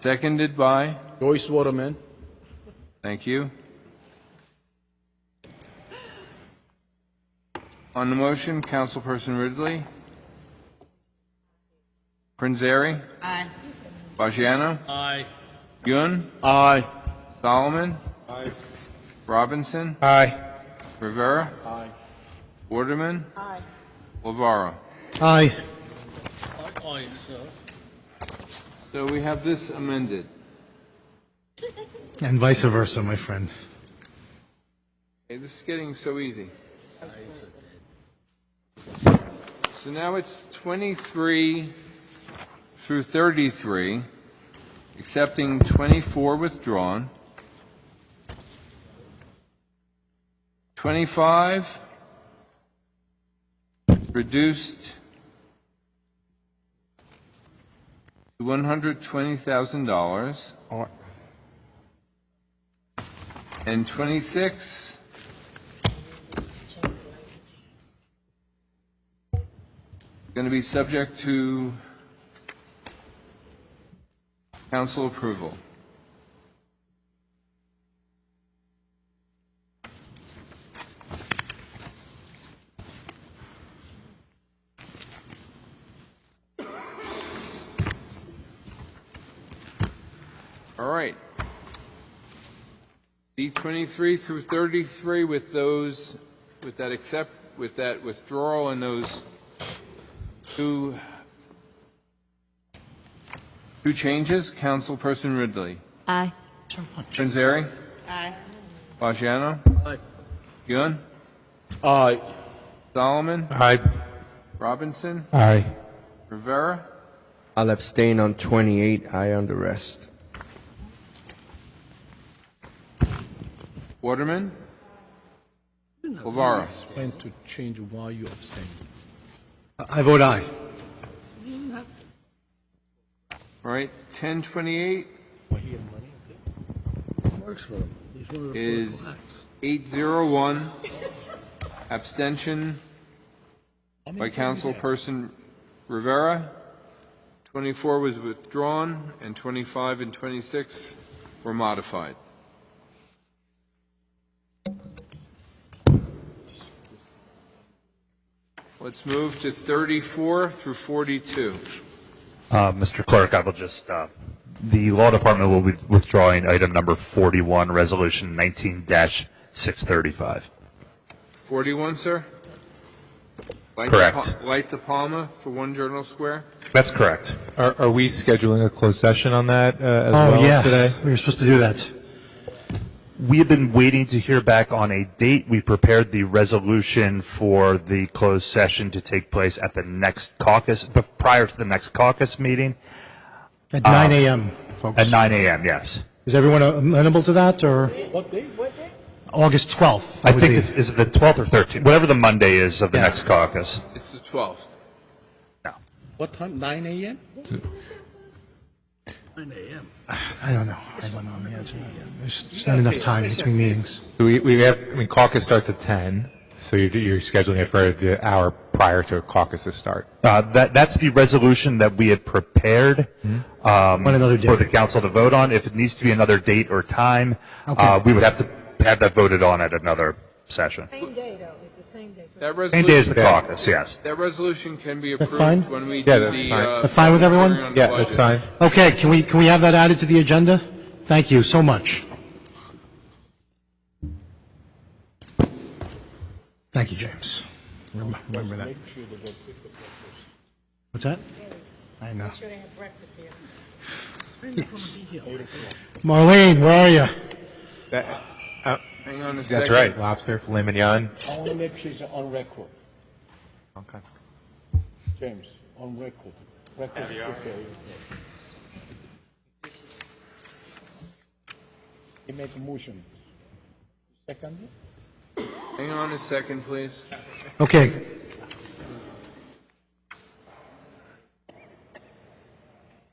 Seconded by? Joyce Waterman. Thank you. On the motion, Councilperson Ridley. Prinzeri. Aye. Bajiano. Aye. Yun. Aye. Solomon. Aye. Robinson. Aye. Rivera. Aye. Waterman. Aye. Lavaro. Aye. Aye, sir. So we have this amended. And vice versa, my friend. Okay, this is getting so easy. So now it's 23 through 33, accepting 24 withdrawn. 25 reduced to $120,000. And 26 going to be subject to council approval. All right. D23 through 33 with those, with that withdrawal and those two changes. Councilperson Ridley. Aye. Prinzeri. Aye. Bajiano. Aye. Yun. Aye. Solomon. Aye. Robinson. Aye. Rivera. I'll abstain on 28, aye on the rest. Waterman. Lavaro. Explain to change why you abstain. I vote aye. All right, 1028 Works for him. He's one of the is political acts. 801. Abstention by Councilperson Rivera. 24 was withdrawn, and 25 and 26 were modified. Let's move to 34 through 42. Mr. Clerk, I will just, the Law Department will be withdrawing item number 41, Resolution 19-635. 41, sir? Correct. Light to Palma for 1 Journal Square? That's correct. Are we scheduling a closed session on that as well today? We were supposed to do that. We have been waiting to hear back on a date. We prepared the resolution for the closed session to take place at the next caucus, prior to the next caucus meeting. At 9 a.m., folks. At 9 a.m., yes. Is everyone amenable to that, or? What day? What day? August 12th. I think is it the 12th or 13th? Whatever the Monday is of the next caucus. It's the 12th. No. What time? 9 a.m.? 9 a.m. I don't know. Yeah, there's not enough time between meetings. So we have, caucus starts at 10, so you're scheduling it for the hour prior to caucus's start. That's the resolution that we had prepared another for the council to vote on. If it needs to be another date or time, we would have to have that voted on at another session. Same day, though. It's the same day. Same day as the caucus, yes. That resolution can be That's approved fine? when we Yeah, do that's the... fine. That's fine with everyone? hearing on the Yeah, that's budget. fine. Okay, can we have that added to the agenda? Thank you so much. Thank you, James. Remember that. What's that? I know. Sure they have breakfast here. Marlene, where are you? Hang on a That's second. right. Lobster, filet mignon. I want to make sure it's on record. Okay. James, on record. Record is prepared. He made a motion. Second? Hang on a second, please. Okay.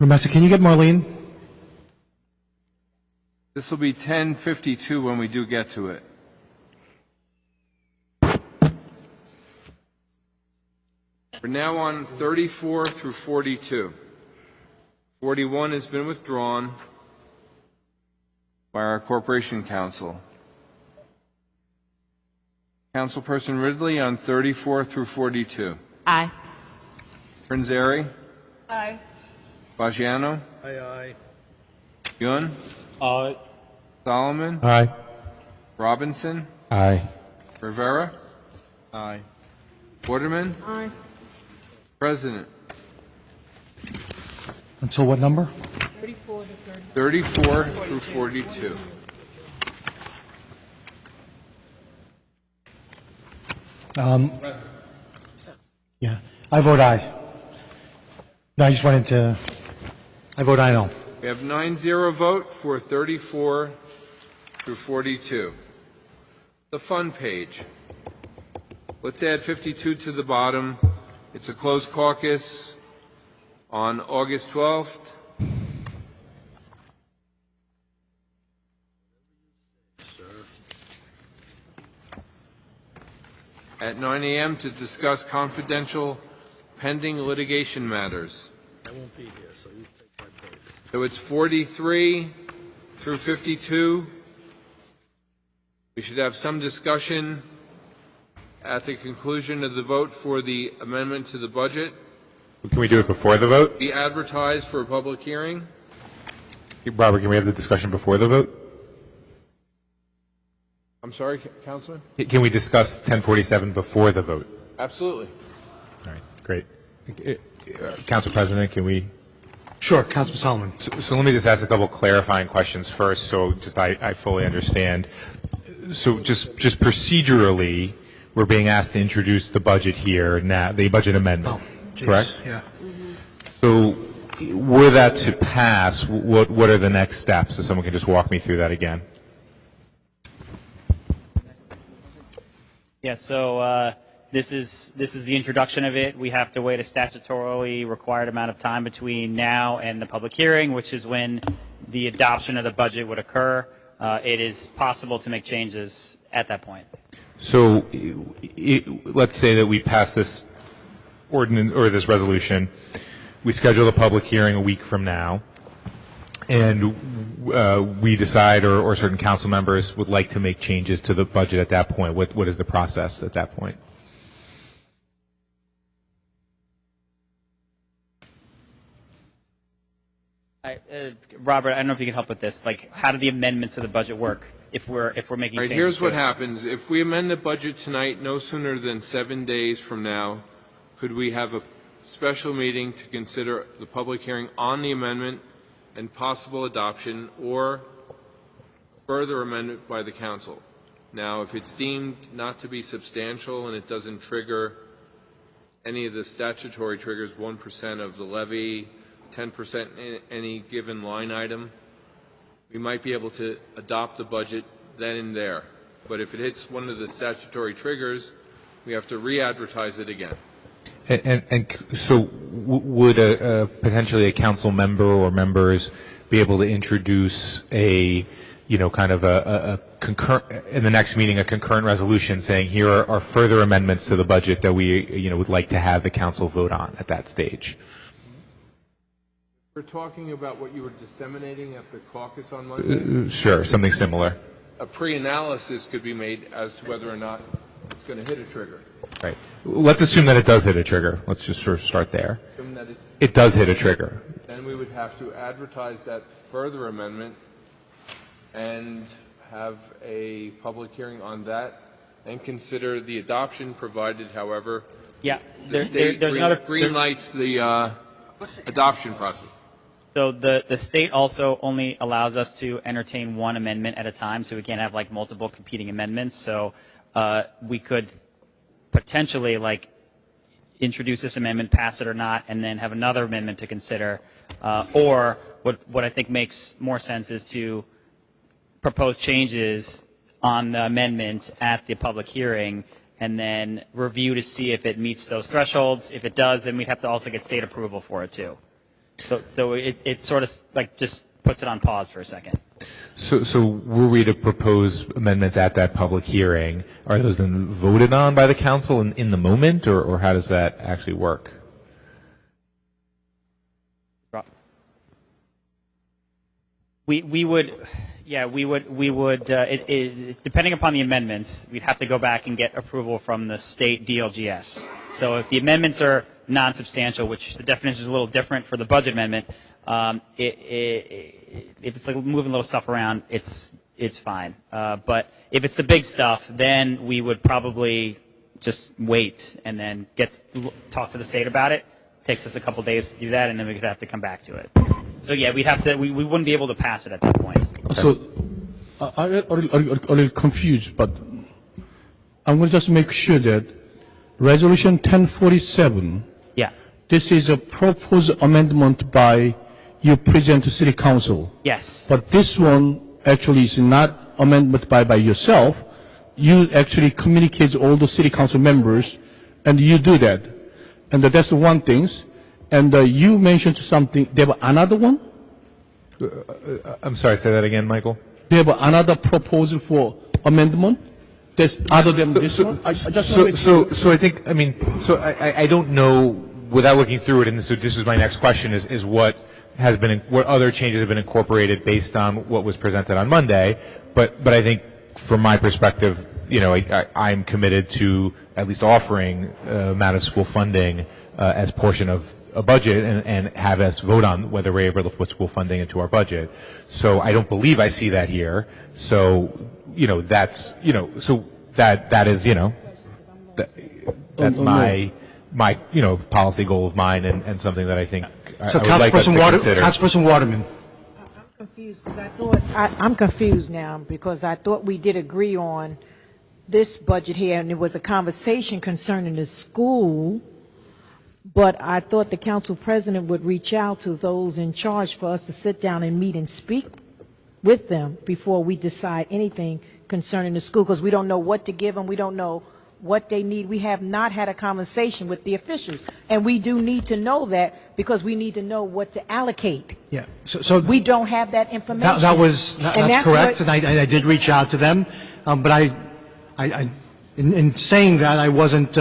Ramessa, can you get Marlene? This will be 10:52 when we do get to it. We're now on 34 through 42. 41 has been withdrawn by our Corporation Council. Councilperson Ridley on 34 through 42. Aye. Prinzeri, Aye. Baggiano, Aye, aye. Yun, Aye. Solomon, Aye. Robinson, Aye. Rivera, Aye. Waterman, Aye. President. Until what number? 34 through 42. Yeah, I vote aye. No, I just wanted to, I vote aye no. We have 9-0 vote for 34 through 42. The fun page. Let's add 52 to the bottom. It's a closed caucus on August 12th. At 9 a.m. to discuss confidential pending litigation matters. I won't be here, so you take my place. So it's 43 through 52. We should have some discussion at the conclusion of the vote for the amendment to the budget. Can we do it before the vote? Be advertised for a public hearing. Robert, can we have the discussion before the vote? I'm sorry, Councilman? Can we discuss 1047 before the vote? Absolutely. All right, great. Council President, can we? Sure, Councilman Solomon. So let me just ask a couple clarifying questions first, so just I fully understand. So just procedurally, we're being asked to introduce the budget here now, the budget amendment, correct? Yeah. So were that to pass, what are the next steps? So someone can just walk me through that again. Yeah, so this is the introduction of it. We have to wait a statutorily required amount of time between now and the public hearing, which is when the adoption of the budget would occur. It is possible to make changes at that point. So let's say that we pass this ordinance or this resolution, we schedule a public hearing a week from now, and we decide or certain council members would like to make changes to the budget at that point. What is the process at that point? Robert, I don't know if you can help with this. Like, how do the amendments to the budget work if we're making All right, changes? here's what to it? happens. If we amend the budget tonight, no sooner than 7 days from now, could we have a special meeting to consider the public hearing on the amendment and possible adoption or further amendment by the council? Now, if it's deemed not to be substantial and it doesn't trigger any of the statutory triggers, 1% of the levy, 10% in any given line item, we might be able to adopt the budget then and there. But if it hits one of the statutory triggers, we have to re-advertise it again. And so would potentially a council member or members be able to introduce a, kind of a concurrent, in the next meeting, a concurrent resolution saying here are further amendments to the budget that we, would like to have the council vote on at that stage? We're talking about what you were disseminating at the caucus on Monday? Sure, something similar. A pre-analysis could be made as to whether or not it's going to hit a trigger. Right. Let's assume that it does hit a trigger. Let's just sort of start there. Assume that It does hit a trigger. Then we would have to advertise that further amendment and have a public hearing on that and consider the adoption, provided, however, Yeah, the state green lights the adoption process. So the state also only allows us to entertain one amendment at a time, so we can't have like multiple competing amendments. So we could potentially like introduce this amendment, pass it or not, and then have another amendment to consider. Or what I think makes more sense is to propose changes on the amendment at the public hearing and then review to see if it meets those thresholds. If it does, then we'd have to also get state approval for it too. So it sort of like just puts it on pause for a second. So were we to propose amendments at that public hearing, are those then voted on by the council in the moment, or how does that actually work? We would, depending upon the amendments, we'd have to go back and get approval from the state DLGS. So if the amendments are non-substantial, which the definition is a little different for the budget amendment, if it's like moving little stuff around, it's fine. But if it's the big stuff, then we would probably just wait and then talk to the state about it. Takes us a couple days to do that, and then we could have to come back to it. So yeah, we'd have to. We wouldn't be able to pass it at that point. So I'm a little confused, but I'm going to just make sure that Resolution 1047. Yeah. This is a proposed amendment by you present to City Council. Yes. But this one actually is not amendment by yourself. You actually communicate to all the City Council members, and you do that. And that's the one thing. And you mentioned something. There was another one? I'm sorry, say that again, Michael. There was another proposal for amendment? That's other than this one? So I think, I don't know, without looking through it, and so this is my next question, is what other changes have been incorporated based on what was presented on Monday. But I think from my perspective, I'm committed to at least offering amount of school funding as portion of a budget and have us vote on whether we're able to put school funding into our budget. So I don't believe I see that here. So, that's, so that is, that's my policy goal of mine and something that I think So I would like us to consider. Councilperson Waterman. Confused because I'm confused now because I thought we did agree on this budget here, and there was a conversation concerning the school, but I thought the council president would reach out to those in charge for us to sit down and meet and speak with them before we decide anything concerning the school, because we don't know what to give them, we don't know what they need. We have not had a conversation with the officials, and we do need to know that because we need to know what to allocate. Yeah. So we don't have that information. That's correct, and I did reach out to them, but in saying that, I wasn't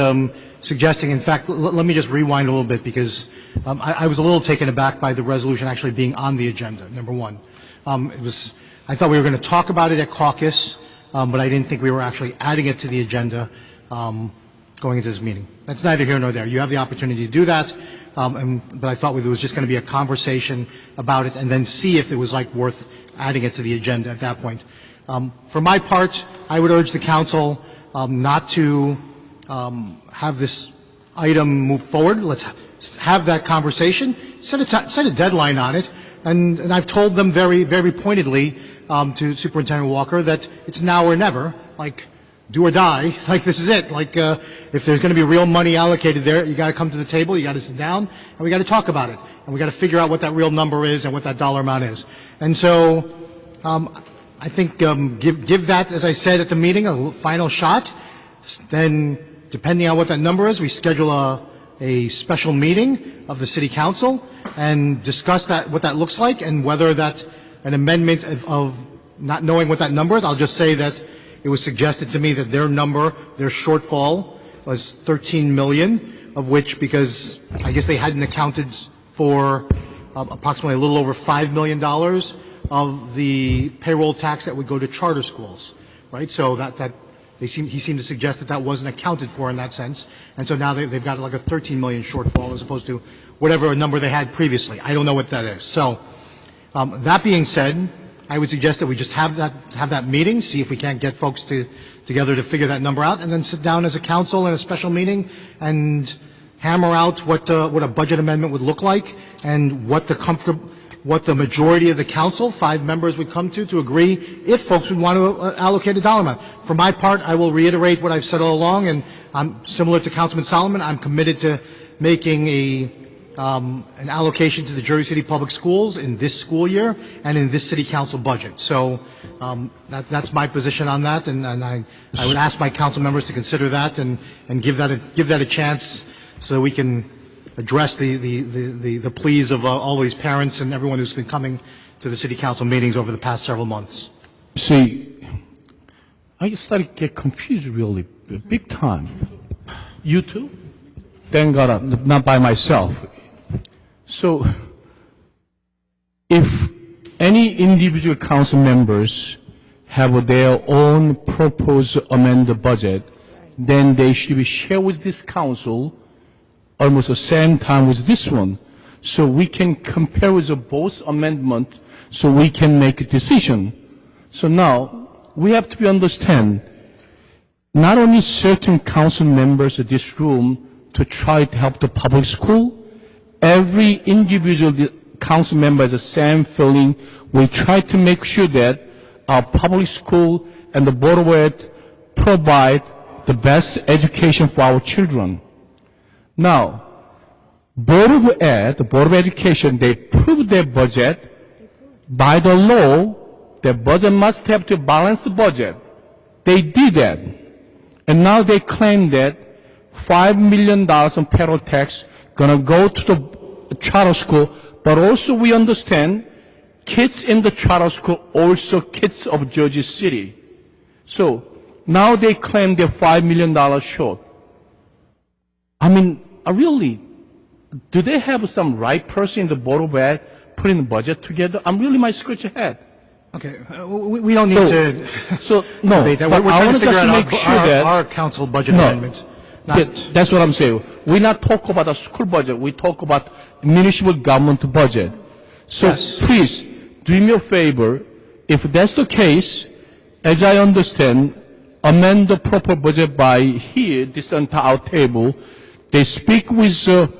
suggesting. In fact, let me just rewind a little bit because I was a little taken aback by the resolution actually being on the agenda. Number one, I thought we were going to talk about it at caucus, but I didn't think we were actually adding it to the agenda going into this meeting. That's neither here nor there. You have the opportunity to do that, but I thought there was just going to be a conversation about it and then see if it was worth adding it to the agenda at that point. For my part, I would urge the council not to have this item move forward. Let's have that conversation, set a deadline on it, and I've told them very, very pointedly to Superintendent Walker that it's now or never, do or die, this is it. If there's going to be real money allocated there, you got to come to the table, you got to sit down, and we got to talk about it, and we got to figure out what that real number is and what that dollar amount is. And so I think give that, as I said at the meeting, a final shot. Then, depending on what that number is, we schedule a special meeting of the City Council and discuss what that looks like and whether that an amendment of not knowing what that number is. I'll just say that it was suggested to me that their shortfall was 13 million, of which, because I guess they hadn't accounted for approximately a little over $5 million of the payroll tax that would go to charter schools, right? So he seemed to suggest that wasn't accounted for in that sense, and so now they've got a 13 million shortfall as opposed to whatever number they had previously. I don't know what that is. So that being said, I would suggest that we just have that meeting, see if we can't get folks together to figure that number out, and then sit down as a council in a special meeting and hammer out what a budget amendment would look like and what the majority of the council, 5 members, would come to agree if folks would want to allocate a dollar amount. For my part, I will reiterate what I've said all along, and I'm similar to Councilman Solomon. I'm committed to making an allocation to the Jersey City Public Schools in this school year and in this city council budget. So that's my position on that, and I would ask my council members to consider that and give that a chance so that we can address the pleas of all these parents and everyone who's been coming to the city council meetings over the past several months. See, I started to get confused really big time. You too? Thank God I'm not by myself. So, if any individual council members have their own proposed amended budget, then they should be shared with this council almost the same time with this one. So we can compare with both amendments so we can make a decision. So now, we have to understand, not only certain council members in this room to try to help the public school, every individual council member has the same feeling. We try to make sure that our public school and the Board of Ed provide the best education for our children. Now, Board of Ed, the Board of Education, they approved their budget. By the law, their budget must have to balance the budget. They did that. And now they claim that $5 million in payroll tax gonna go to the charter school, but also we understand kids in the charter school also kids of Jersey City. So now they claim they're $5 million short. I mean, really, do they have some right person in the Board of Ed putting the budget together? I'm really might scratch your head. Okay, we don't need to no, debate that. but We're I trying want to figure just out make sure that our council budget No. amendments. That's what I'm saying. We not talk about the school budget. We talk about municipal government budget. So Yes. please do me a favor. If that's the case, as I understand, amend the proper budget by here, this entire table. They speak with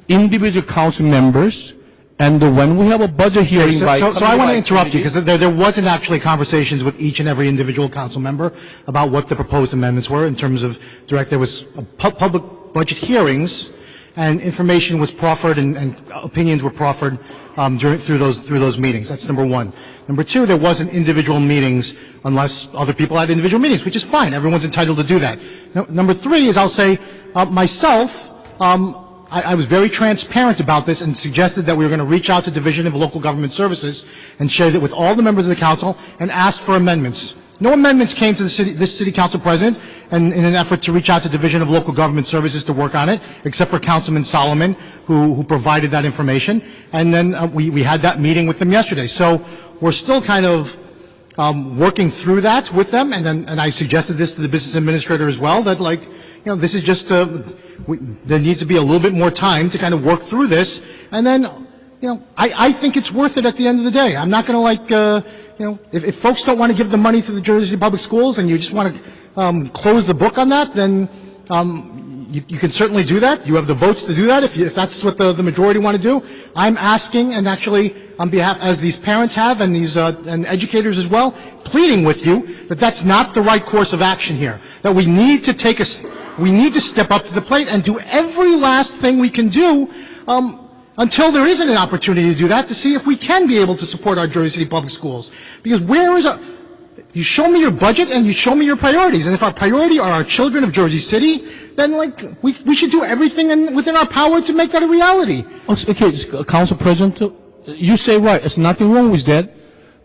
individual council members, and when we have a budget hearing by So I want to interrupt you committee- because there wasn't actually conversations with each and every individual council member about what the proposed amendments were in terms of there was public budget hearings and information was proffered and opinions were proffered through those meetings. That's number one. Number two, there wasn't individual meetings unless other people had individual meetings, which is fine. Everyone's entitled to do that. Number three is I'll say myself, I was very transparent about this and suggested that we were going to reach out to Division of Local Government Services and share it with all the members of the council and ask for amendments. No amendments came to this city council president and in an effort to reach out to Division of Local Government Services to work on it, except for Councilman Solomon, who provided that information. And then we had that meeting with them yesterday. So we're still kind of working through that with them, and I suggested this to the business administrator as well, that this is just there needs to be a little bit more time to kind of work through this, and then I think it's worth it at the end of the day. I'm not going to if folks don't want to give the money to the Jersey City Public Schools and you just want to close the book on that, then you can certainly do that. You have the votes to do that if that's what the majority want to do. I'm asking, and actually on behalf, as these parents have and these and educators as well, pleading with you that that's not the right course of action here. That we need to step up to the plate and do every last thing we can do until there isn't an opportunity to do that, to see if we can be able to support our Jersey City Public Schools. Because you show me your budget and you show me your priorities. And if our priority are our children of Jersey City, then we should do everything within our power to make that a reality. Okay, Council President, you say right. There's nothing wrong with that.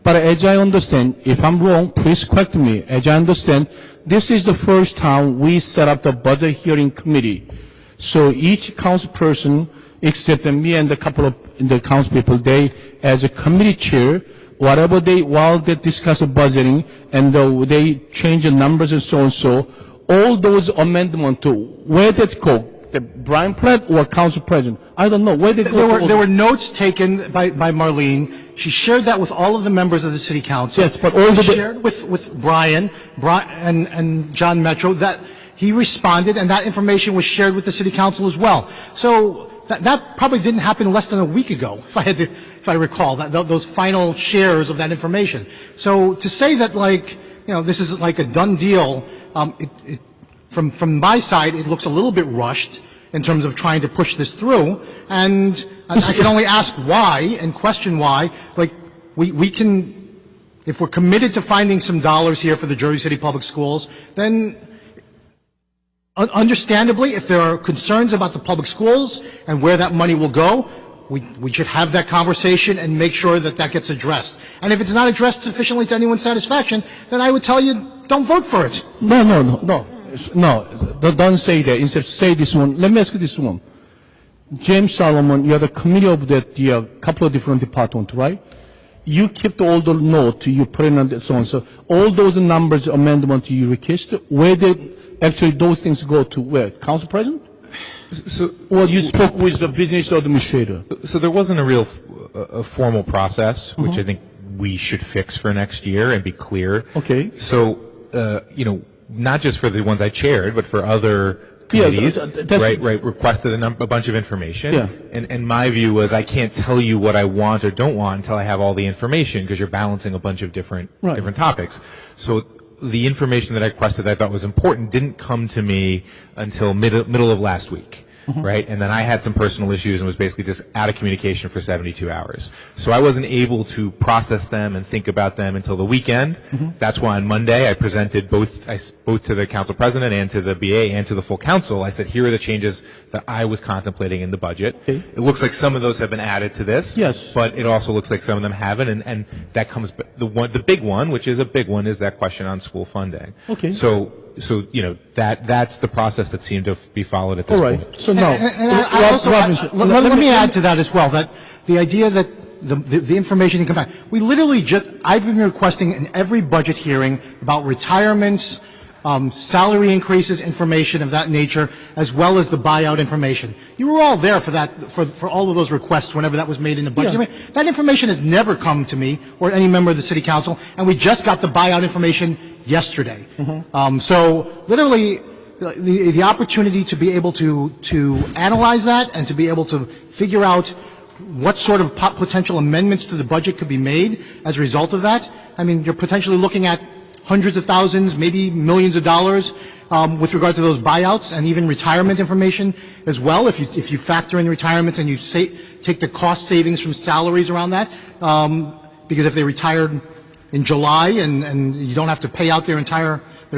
But as I understand, if I'm wrong, please correct me. As I understand, this is the first time we set up the budget hearing committee. So each council person, except me and a couple of the council people, they, as a committee chair, whatever while they discuss the budgeting and they change the numbers and so, all those amendments to where did it go? The Brian Platt or Council President? I don't know. Where did it go? There were notes taken by Marlene. She shared that with all of the members of the city council. Yes, but all she shared with Brian and John Metro that he responded, and that information was shared with the city council as well. So that probably didn't happen less than a week ago, if I recall, those final shares of that information. So to say that this is like a done deal, from my side, it looks a little bit rushed. in terms of trying to push this through. And I can only ask why and question why. Like, we can, if we're committed to finding some dollars here for the Jersey City Public Schools, then understandably, if there are concerns about the public schools and where that money will go, we should have that conversation and make sure that that gets addressed. And if it's not addressed sufficiently to anyone's satisfaction, then I would tell you, don't vote for it. No, don't say that. Instead, say this one. Let me ask you this one. James Solomon, you're the committee of that, couple of different departments, right? You kept all the notes, you put in on so on. So all those numbers, amendments you requested, where did actually those things go to? Where? Council President? Well, you spoke with the business administrator. So there wasn't a real a formal process, which I think we should fix for next year and be clear. Okay. So, not just for the ones I chaired, but for other committees, requested a bunch of information. Yeah. And my view was I can't tell you what I want or don't want until I have all the information because you're balancing a bunch of different topics. So the information that I requested that I thought was important didn't come to me until middle of last week. Right? And then I had some personal issues and was basically just out of communication for 72 hours. So I wasn't able to process them and think about them until the weekend. That's why on Monday I presented both to the council president and to the BA and to the full council. I said, here are the changes that I was contemplating in the budget. Okay. It looks like some of those have been added to this. Yes. But it also looks like some of them haven't. And that comes, the big one, which is a big one, is that question on school funding. Okay. So that's the process that seemed to be followed at this point. So no. Let me add to that as well, that the idea that the information can come back. We literally I've been requesting in every budget hearing about retirements, salary increases, information of that nature, as well as the buyout information. You were all there for that, for all of those requests whenever that was made in the budget. Yeah. That information has never come to me or any member of the city council, and we just got the buyout information yesterday. So literally, the opportunity to be able to analyze that and to be able to figure out what sort of potential amendments to the budget could be made as a result of that. I mean, you're potentially looking at hundreds of thousands, maybe millions of dollars with regard to those buyouts and even retirement information as well. If you factor in retirements and you take the cost savings from salaries around that, because if they retired in July and you don't have to pay out their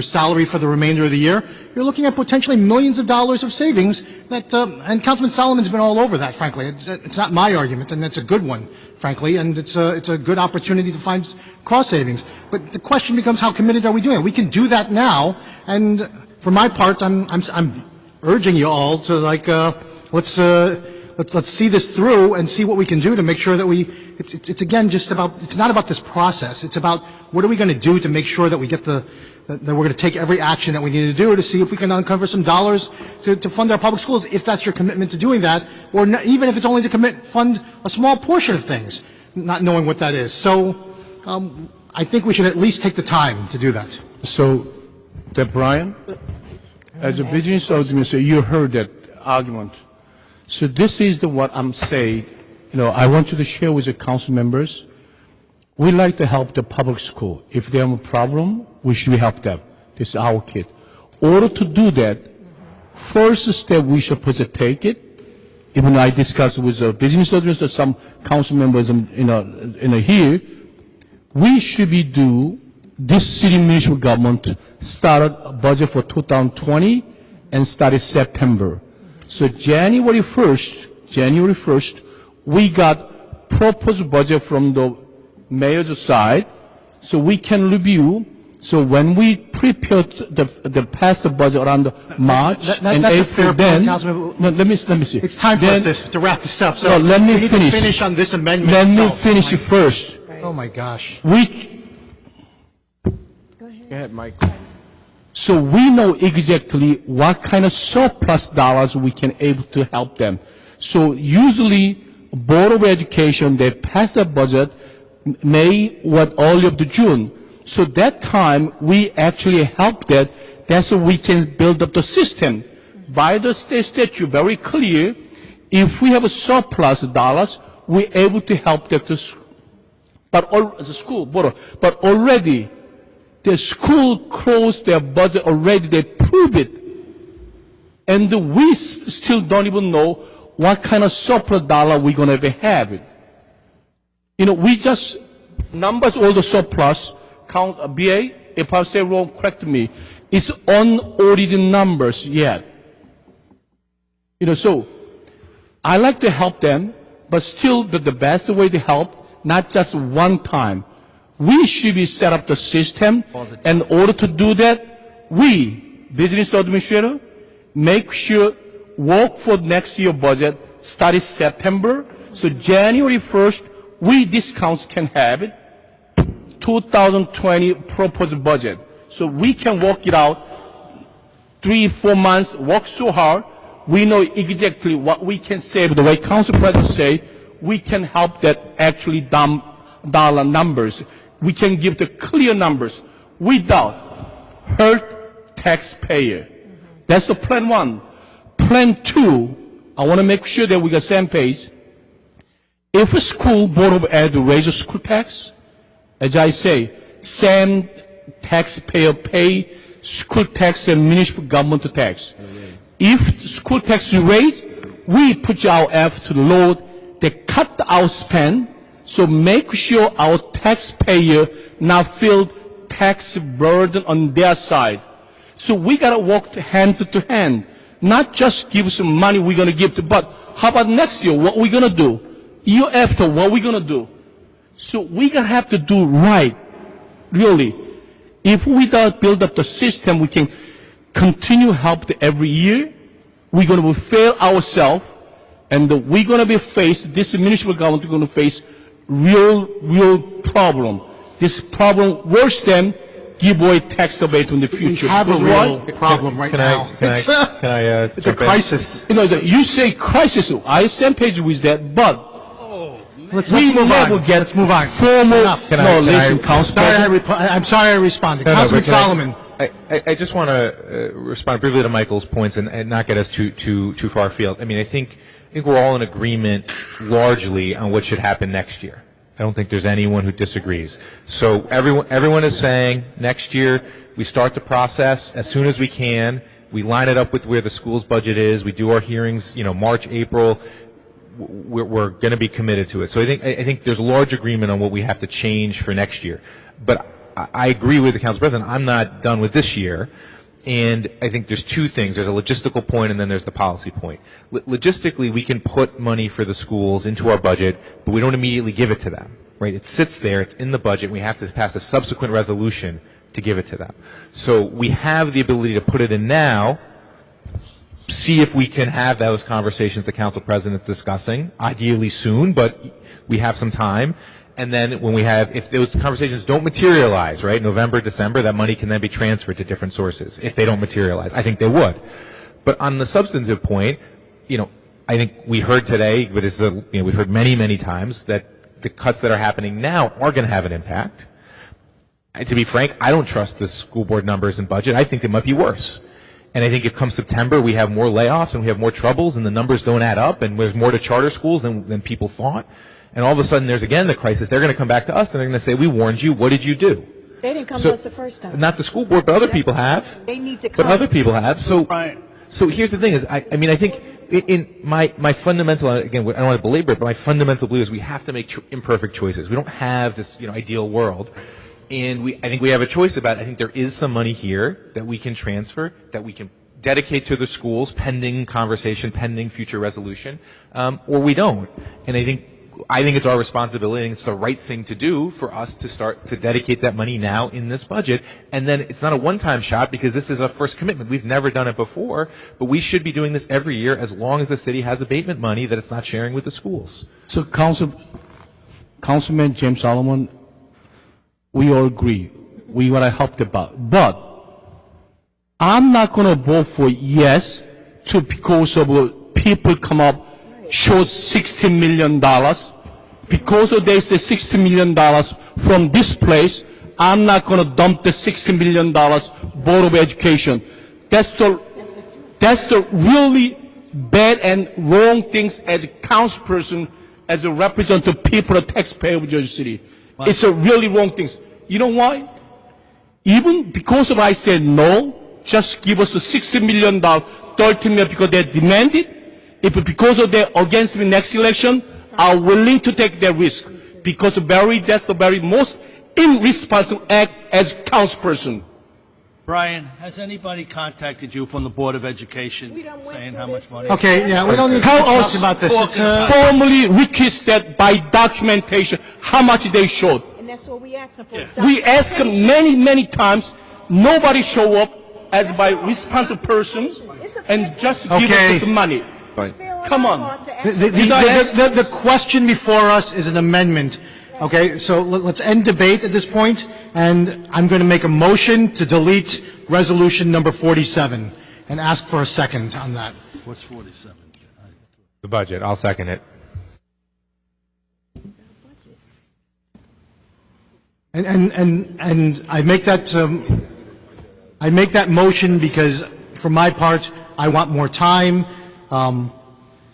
salary for the remainder of the year, you're looking at potentially millions of dollars of savings that, and Councilman Solomon's been all over that, frankly. It's not my argument, and it's a good one, frankly, and it's a good opportunity to find cost savings. But the question becomes, how committed are we doing it? We can do that now, and for my part, I'm urging you all to let's see this through and see what we can do to make sure that it's again just about, it's not about this process. It's about what are we going to do to make sure that we get that we're going to take every action that we need to do to see if we can uncover some dollars to fund our public schools, if that's your commitment to doing that, or not, even if it's only to fund a small portion of things, not knowing what that is. So I think we should at least take the time to do that. So, Brian, as a business administrator, you heard that argument. So this is what I'm saying. I want you to share with the council members. We like to help the public school. If they have a problem, we should help them. This is our kid. In order to do that, first step we should take it. Even I discussed with the business administrators, some council members here. We should do this city municipal government started a budget for 2020 and started September. So January 1st, we got proposed budget from the mayor's side, so we can review. So when we prepared the past budget around March and that's April, a fair then point, Councilman. no, let me see. It's time for us to wrap this up. So no, let me we need finish. to finish on this amendment. Let me itself. finish first. Oh my gosh. Go ahead, Mike. So we know exactly what kind of surplus dollars we can able to help them. So usually, Board of Education, they pass the budget May or early of the June. So that time, we actually help that. That's so we can build up the system. By the state statute, very clear, if we have a surplus dollars, we're able to help them to school. But already, the school closed their budget already. They prove it. And we still don't even know what kind of surplus dollar we're going to have. We just, numbers, all the surplus, count, BA, if I say wrong, correct me, it's unaudited numbers yet. So I like to help them, but still the best way to help, not just one time. We should be set up the system, and in order to do that, we, business administrator, make sure work for next year budget starting September, so January 1st, we discounts can have it, 2020 proposed budget. So we can work it out 3-4 months, work so hard, we know exactly what we can save. The way Council President say, we can help that actually dollar numbers. We can give the clear numbers without hurt taxpayer. That's the plan one. Plan two, I want to make sure that we got same page. If a school board of ed raises school tax, as I say, same taxpayer pay school tax and municipal government tax. If school tax is raised, we put our effort to the load. They cut our spend, so make sure our taxpayer not feel tax burden on their side. So we gotta work hand to hand, not just give some money we're gonna give to, but how about next year? What we gonna do? Year after, what we gonna do? So we gonna have to do right, really. If we don't build up the system, we can continue help every year. We're going to fail ourselves, and we're going to be faced, this municipal government is going to face real problem. This problem worse than give away tax abatement in the future. We have a Because real why? problem right now. It's a crisis. You say crisis. I same page with that, but Let's we move never on. get Let's move on. formal Enough. listen, Council President. I'm sorry I responded. No, Councilman but can I- Solomon. I just want to respond briefly to Michael's points and not get us too far afield. I mean, I think we're all in agreement largely on what should happen next year. I don't think there's anyone who disagrees. So everyone is saying next year we start the process as soon as we can. We line it up with where the school's budget is. We do our hearings, March, April. We're going to be committed to it. So I think there's large agreement on what we have to change for next year. But I agree with the Council President. I'm not done with this year. And I think there's two things. There's a logistical point and then there's the policy point. Logistically, we can put money for the schools into our budget, but we don't immediately give it to them, right? It sits there. It's in the budget. We have to pass a subsequent resolution to give it to them. So we have the ability to put it in now, see if we can have those conversations the Council President's discussing, ideally soon, but we have some time. And then if those conversations don't materialize, right, November, December, that money can then be transferred to different sources if they don't materialize. I think they would. But on the substantive point, I think we heard today, but we've heard many, many times that the cuts that are happening now are going to have an impact. And to be frank, I don't trust the school board numbers and budget. I think they might be worse. And I think if come September we have more layoffs and we have more troubles and the numbers don't add up and there's more to charter schools than people thought, and all of a sudden there's again the crisis, they're going to come back to us and they're going to say, we warned you, what did you do? They didn't come to us the first time. Not the school board, but other people have. They need to come. But other people have. So here's the thing is, I think in my fundamental, again, I don't want to belabor it, but my fundamental belief is we have to make imperfect choices. We don't have this, ideal world. And I think we have a choice about it. I think there is some money here that we can transfer, that we can dedicate to the schools pending conversation, pending future resolution, or we don't. And I think it's our responsibility and it's the right thing to do for us to start to dedicate that money now in this budget. And then it's not a one-time shot because this is a first commitment. We've never done it before, but we should be doing this every year as long as the city has abatement money that it's not sharing with the schools. So Councilman James Solomon, we all agree. We want to help the but I'm not going to vote for yes because of people come up short $60 million. Because of they say $60 million from this place, I'm not going to dump the $60 million Board of Education. That's the really bad and wrong things as a councilperson, as a representative people, a taxpayer of Jersey City. It's a really wrong thing. You know why? Even because of I said no, just give us the $60 million, $30 million because they demand it. If because of they're against me next election, are willing to take that risk because that's the very most irresponsible act as councilperson. Brian, has anybody contacted you from the Board of Education saying how much money? Okay, yeah, we don't need to talk about this. It's, formally request that by documentation how much they showed. And that's what we asked for. We asked them many, many times. Nobody show up as by responsible person and just give us the money. Come on. The question before us is an amendment. Okay, so let's end debate at this point, and I'm going to make a motion to delete resolution number 47 and ask for a second on that. What's 47? The budget. I'll second it. And I make that motion because, for my part, I want more time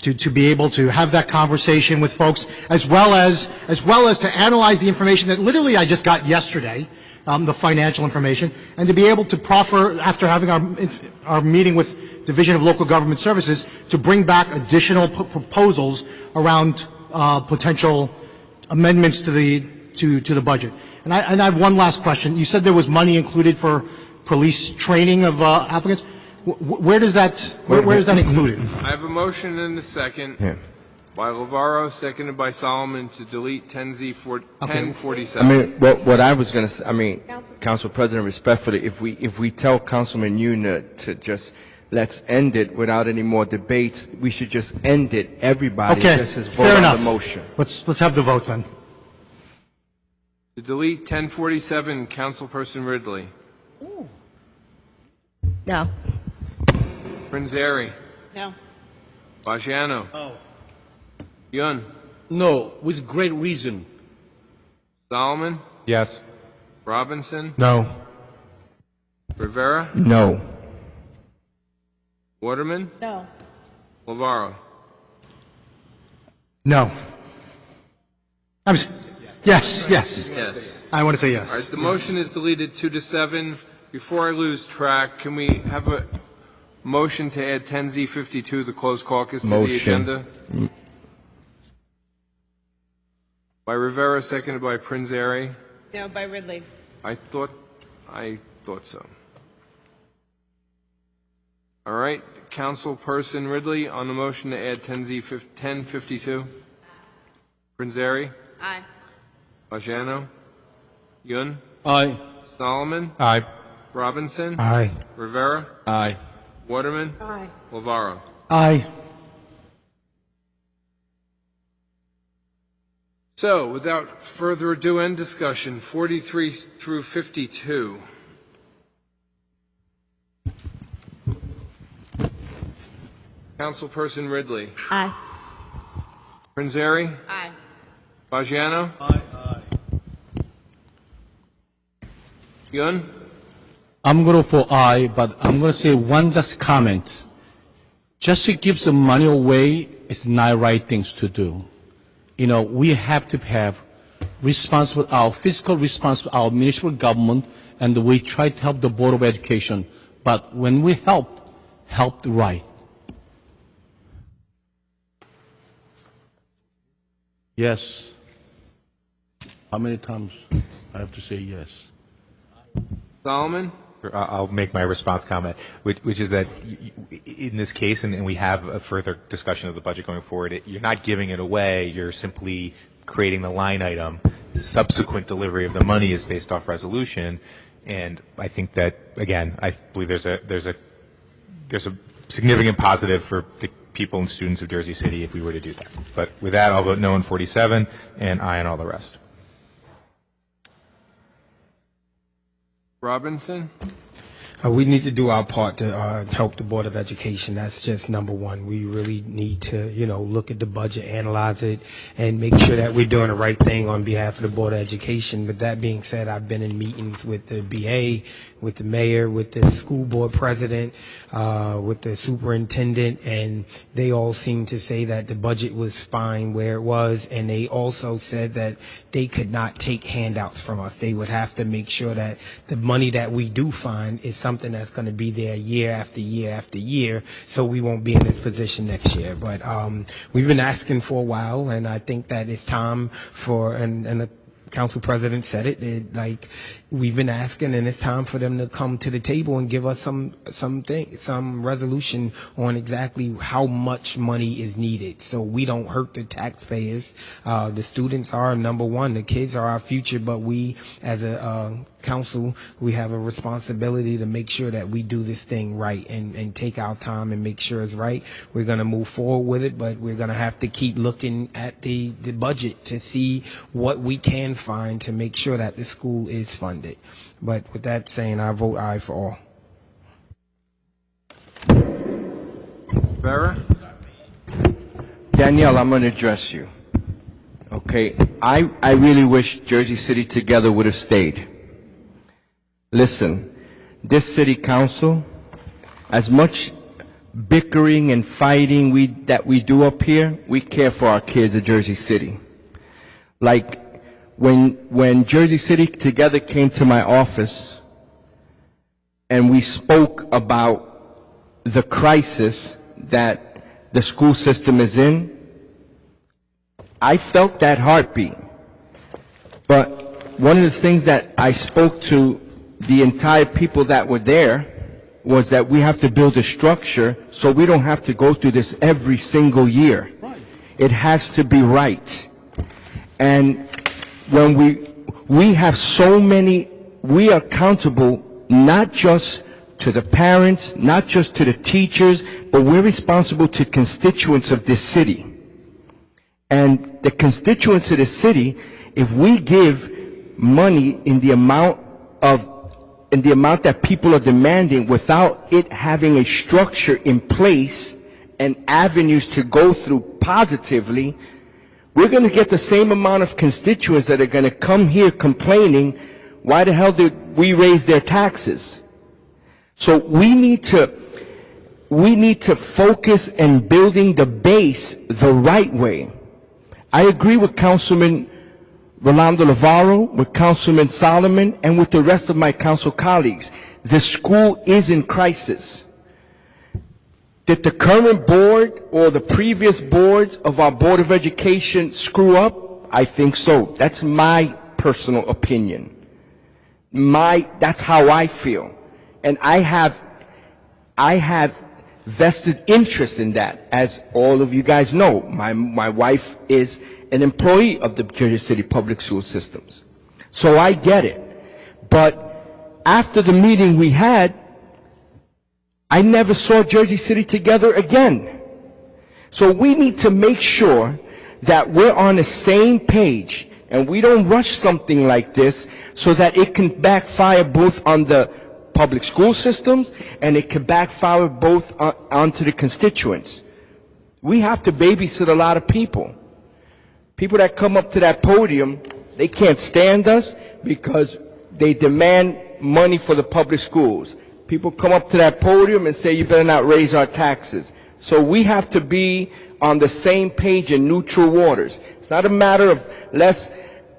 to be able to have that conversation with folks, as well as to analyze the information that literally I just got yesterday, the financial information, and to be able to proffer, after having our meeting with Division of Local Government Services, to bring back additional proposals around potential amendments to the budget. And I have one last question. You said there was money included for police training of applicants. Where is that included? I have a motion and a second by Lavaro, seconded by Solomon, to delete 1047. I mean, what I was going to say, Council President, respectfully, if we tell Councilman Yuna to just let's end it without any more debates, we should just end it. Everybody just vote fair on enough. the motion. Let's have the vote then. To delete 1047, Councilperson Ridley. No. Prinzeri. No. Bajano. Oh. Yun. No, with great reason. Solomon. Yes. Robinson. No. Rivera. No. Waterman. No. Lavaro. No. Yes. Yes. I want to say yes. All right, the motion is deleted 2-7. Before I lose track, can we have a motion to add 10Z52, the closed caucus, to the agenda? By Rivera, seconded by Prinzeri. No, by Ridley. I thought so. All right, Councilperson Ridley on the motion to add 1052. Prinzeri. Aye. Bajano. Yun. Aye. Solomon. Aye. Robinson. Aye. Rivera. Aye. Waterman. Aye. Lavaro. Aye. So, without further ado, end discussion. 43 through 52. Councilperson Ridley. Aye. Prinzeri. Aye. Bajano. Aye. Yun. I'm going to for aye, but I'm going to say one just comment. Just to give some money away is not right things to do. You know, we have to have our fiscal responsibility, our municipal government, and we try to help the Board of Education. But when we help right. Yes. How many times I have to say yes? Solomon. I'll make my response comment, which is that in this case, and we have a further discussion of the budget going forward, you're not giving it away, you're simply creating the line item. Subsequent delivery of the money is based off resolution, and I think that, again, I believe there's a significant positive for the people and students of Jersey City if we were to do that. But with that, I'll vote no on 47 and aye on all the rest. Robinson. We need to do our part to help the Board of Education. That's just number one. We really need to, look at the budget, analyze it, and make sure that we're doing the right thing on behalf of the Board of Education. But that being said, I've been in meetings with the BA, with the mayor, with the school board president, with the superintendent, and they all seem to say that the budget was fine where it was, and they also said that they could not take handouts from us. They would have to make sure that the money that we do find is something something that's going to be there year after year after year, so we won't be in this position next year. But we've been asking for a while, and I think that it's time for, and the council president said it, like, we've been asking, and it's time for them to come to the table and give us some resolution on exactly how much money is needed, so we don't hurt the taxpayers. The students are number one, the kids are our future, but we, as a council, we have a responsibility to make sure that we do this thing right and take our time and make sure it's right. We're going to move forward with it, but we're going to have to keep looking at the budget to see what we can find to make sure that the school is funded. But with that saying, I vote aye for all. Vera? Danielle, I'm going to address you. Okay, I really wish Jersey City Together would have stayed. Listen, this city council, as much bickering and fighting that we do up here, we care for our kids at Jersey City. Like, when Jersey City Together came to my office and we spoke about the crisis that the school system is in, I felt that heartbeat. But one of the things that I spoke to the entire people that were there was that we have to build a structure so we don't have to go through this every single year. It has to be right. And when we have so many, we are accountable not just to the parents, not just to the teachers, but we're responsible to constituents of this city. And the constituents of the city, if we give money in the amount that people are demanding without it having a structure in place and avenues to go through positively, we're going to get the same amount of constituents that are going to come here complaining, why the hell did we raise their taxes? So we need to focus in building the base the right way. I agree with Councilman Rolando Navarro, with Councilman Solomon, and with the rest of my council colleagues. The school is in crisis. Did the current board or the previous boards of our Board of Education screw up? I think so. That's my personal opinion. That's how I feel. And I have vested interest in that, as all of you guys know. My wife is an employee of the Jersey City Public School Systems. So I get it. But after the meeting we had, I never saw Jersey City Together again. So we need to make sure that we're on the same page and we don't rush something like this so that it can backfire both on the public school systems and it can backfire both onto the constituents. We have to babysit a lot of people. People that come up to that podium, they can't stand us because they demand money for the public schools. People come up to that podium and say, you better not raise our taxes. So we have to be on the same page in neutral waters. It's not a matter of let's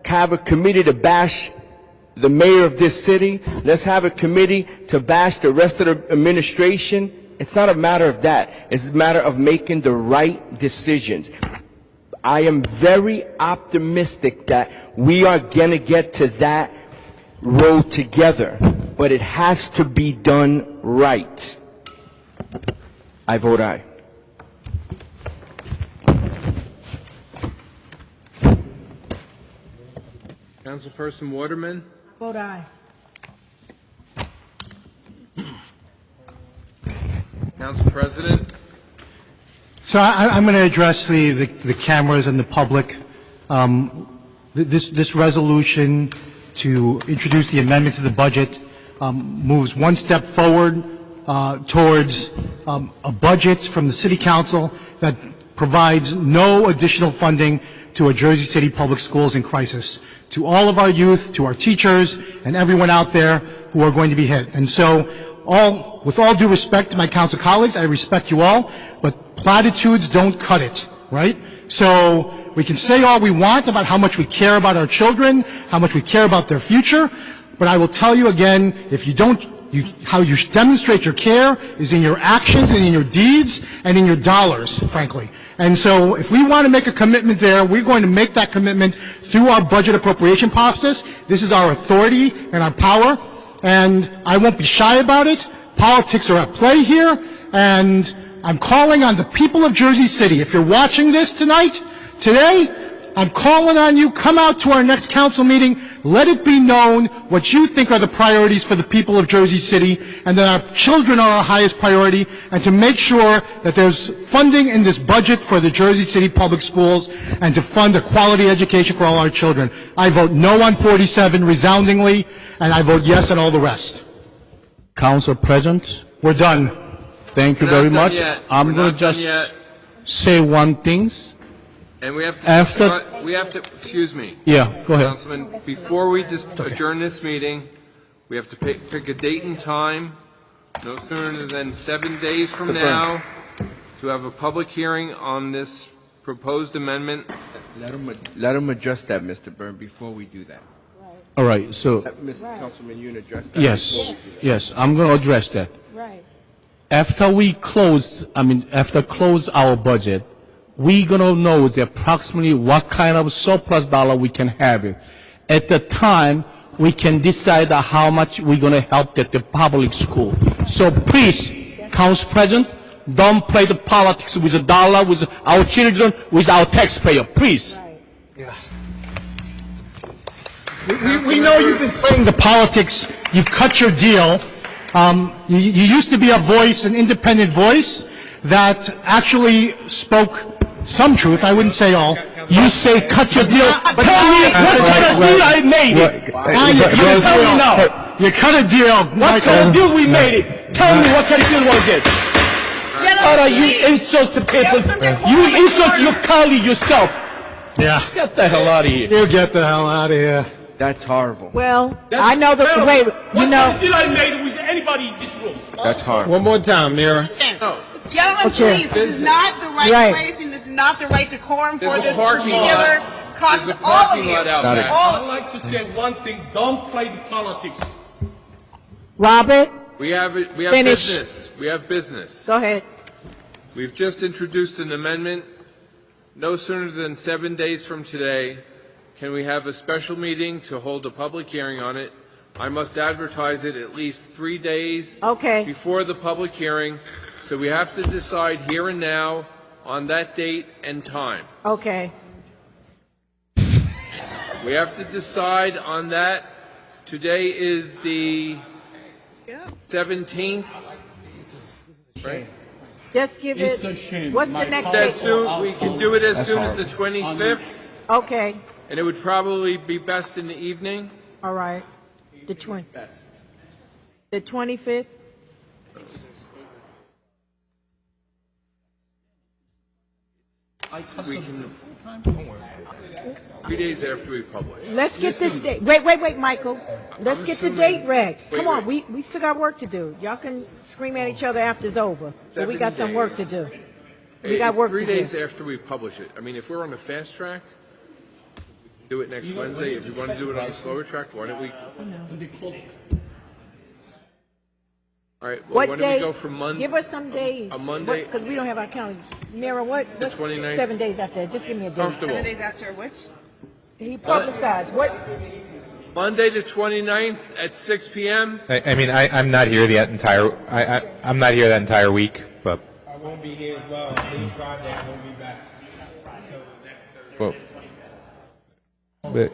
have a committee to bash the mayor of this city. Let's have a committee to bash the rest of the administration. It's not a matter of that. It's a matter of making the right decisions. I am very optimistic that we are going to get to that road together, but it has to be done right. I vote aye. Councilperson Waterman? Vote aye. Council President? So I'm going to address the cameras and the public. This resolution to introduce the amendment to the budget moves one step forward towards a budget from the City Council that provides no additional funding to our Jersey City public schools in crisis, to all of our youth, to our teachers, and everyone out there who are going to be hit. And so, with all due respect to my council colleagues, I respect you all, but platitudes don't cut it, right? So we can say all we want about how much we care about our children, how much we care about their future, but I will tell you again, if you don't How you demonstrate your care is in your actions and in your deeds and in your dollars, frankly. And so if we want to make a commitment there, we're going to make that commitment through our budget appropriation process. This is our authority and our power, and I won't be shy about it. Politics are at play here, and I'm calling on the people of Jersey City. If you're watching this today, I'm calling on you, come out to our next council meeting, let it be known what you think are the priorities for the people of Jersey City, and that our children are our highest priority, and to make sure that there's funding in this budget for the Jersey City Public Schools, and to fund a quality education for all our children. I vote no on 47 resoundingly, and I vote yes on all the rest. Council President, we're done. Thank you We're not very done much. yet. I'm We're going not to just done yet. say one thing. And we have to, excuse me. Yeah, go ahead. Councilman, before we just adjourn this meeting, we have to pick a date and time, no sooner than 7 days from now, to have a public hearing on this proposed amendment. Let him address that, Mr. Byrne, before we do that. All right, so, Mr. Councilman Yoon address that. yes, before we do that. yes, I'm going to address that. Right. After close our budget, we're going to know approximately what kind of surplus dollar we can have it. At the time, we can decide how much we're going to help the public school. So please, Council President, don't play the politics with the dollar, with our children, with our taxpayer, please. We know you've been playing the politics. You've cut your deal. You used to be a voice, an independent voice, that actually spoke some truth. I wouldn't say all. You say cut your deal. But Tell me what kind of deal I made it. Tell me now. You cut a deal. What kind of deal we made it? Tell me what kind of deal was it? You insult the people. You insult your colleague yourself. Yeah. Get the hell out of here. You get the hell out of here. That's horrible. Well, I know the way, you know. What deal I made with anybody in this room? That's horrible. One more time, Mira. Gentlemen, Okay. please, this is not the right place, and this is not the right decorum for this particular cost. All of you. I'd like to say one thing. Don't play the politics. Robert, We have Finish. business. We have business. go ahead. We've just introduced an amendment. No sooner than 7 days from today can we have a special meeting to hold a public hearing on it. I must advertise it at least 3 days before the public hearing, so we have to decide here and now on that date and time. Okay. We have to decide on that. Today is the 17th. Right? Just give It's it. a shame. What's My the next As date? soon, we can do it as soon as the 25th, Okay. and it would probably be best in the evening. All right. The 25th. We can, 3 days after we publish. Let's get this date. Wait, Michael. Let's get the date right. Come on, we still got work to do. Y'all can scream at each other after it's over, but we got some work to do. We got work to do. 3 days after we publish it. I mean, if we're on a fast track, do it next Wednesday. If you want to do it on a slower track, why don't we? All right, well, What why don't we day? go for Monday? Give us some days. A Monday? Because we don't have our calendar. Mira, what's 29th? 7 days after that? Just give me a date. Comfortable. 7 days after which? He publicized. What? Monday the 29th at 6 p.m. I mean, I'm not here I'm not here that entire week, but. I won't be here as well. Please Friday, I won't be back. Until next Thursday. But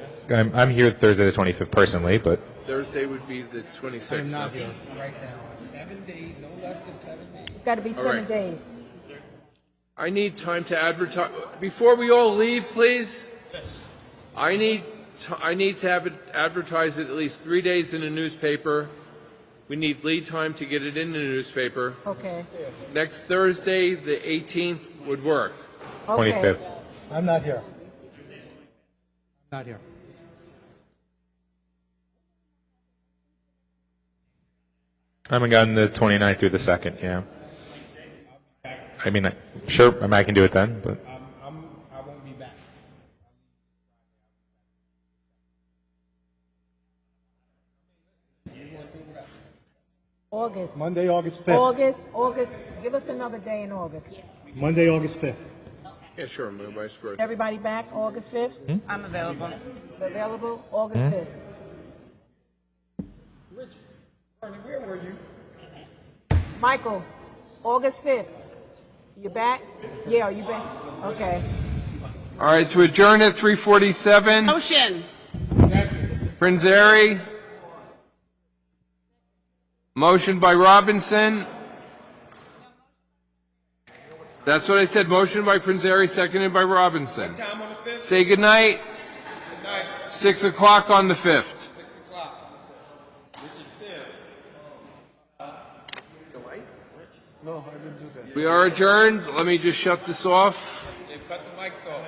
I'm here Thursday the 25th personally, but. Thursday would be the 26th. I'm not here right now. 7 days, no less than 7 days. It's got to be All 7 right. days. I need time to advertise. Before we all leave, please. I need to have it advertised at least 3 days in the newspaper. We need lead time to get it in the newspaper. Okay. Next Thursday, the 18th, would work. Okay. 25th. I'm not here. Not here. I'm gone the 29th through the 2nd, yeah. I mean, sure, I can do it then, but. I won't be back. August. Monday, August 5th. August, give us another day in August. Monday, August 5th. Yeah, sure, my vice president. Everybody back August 5th? I'm available. Available August 5th. Where were you? Michael, August 5th. You back? Yeah, are you back? Okay. All right, to adjourn at 3:47. Motion. Prinzary. Motion by Robinson. That's what I said. Motion by Prinzary, seconded by Robinson. Say good night. 6 o'clock on the 5th. We are adjourned. Let me just shut this off. Cut the mics off.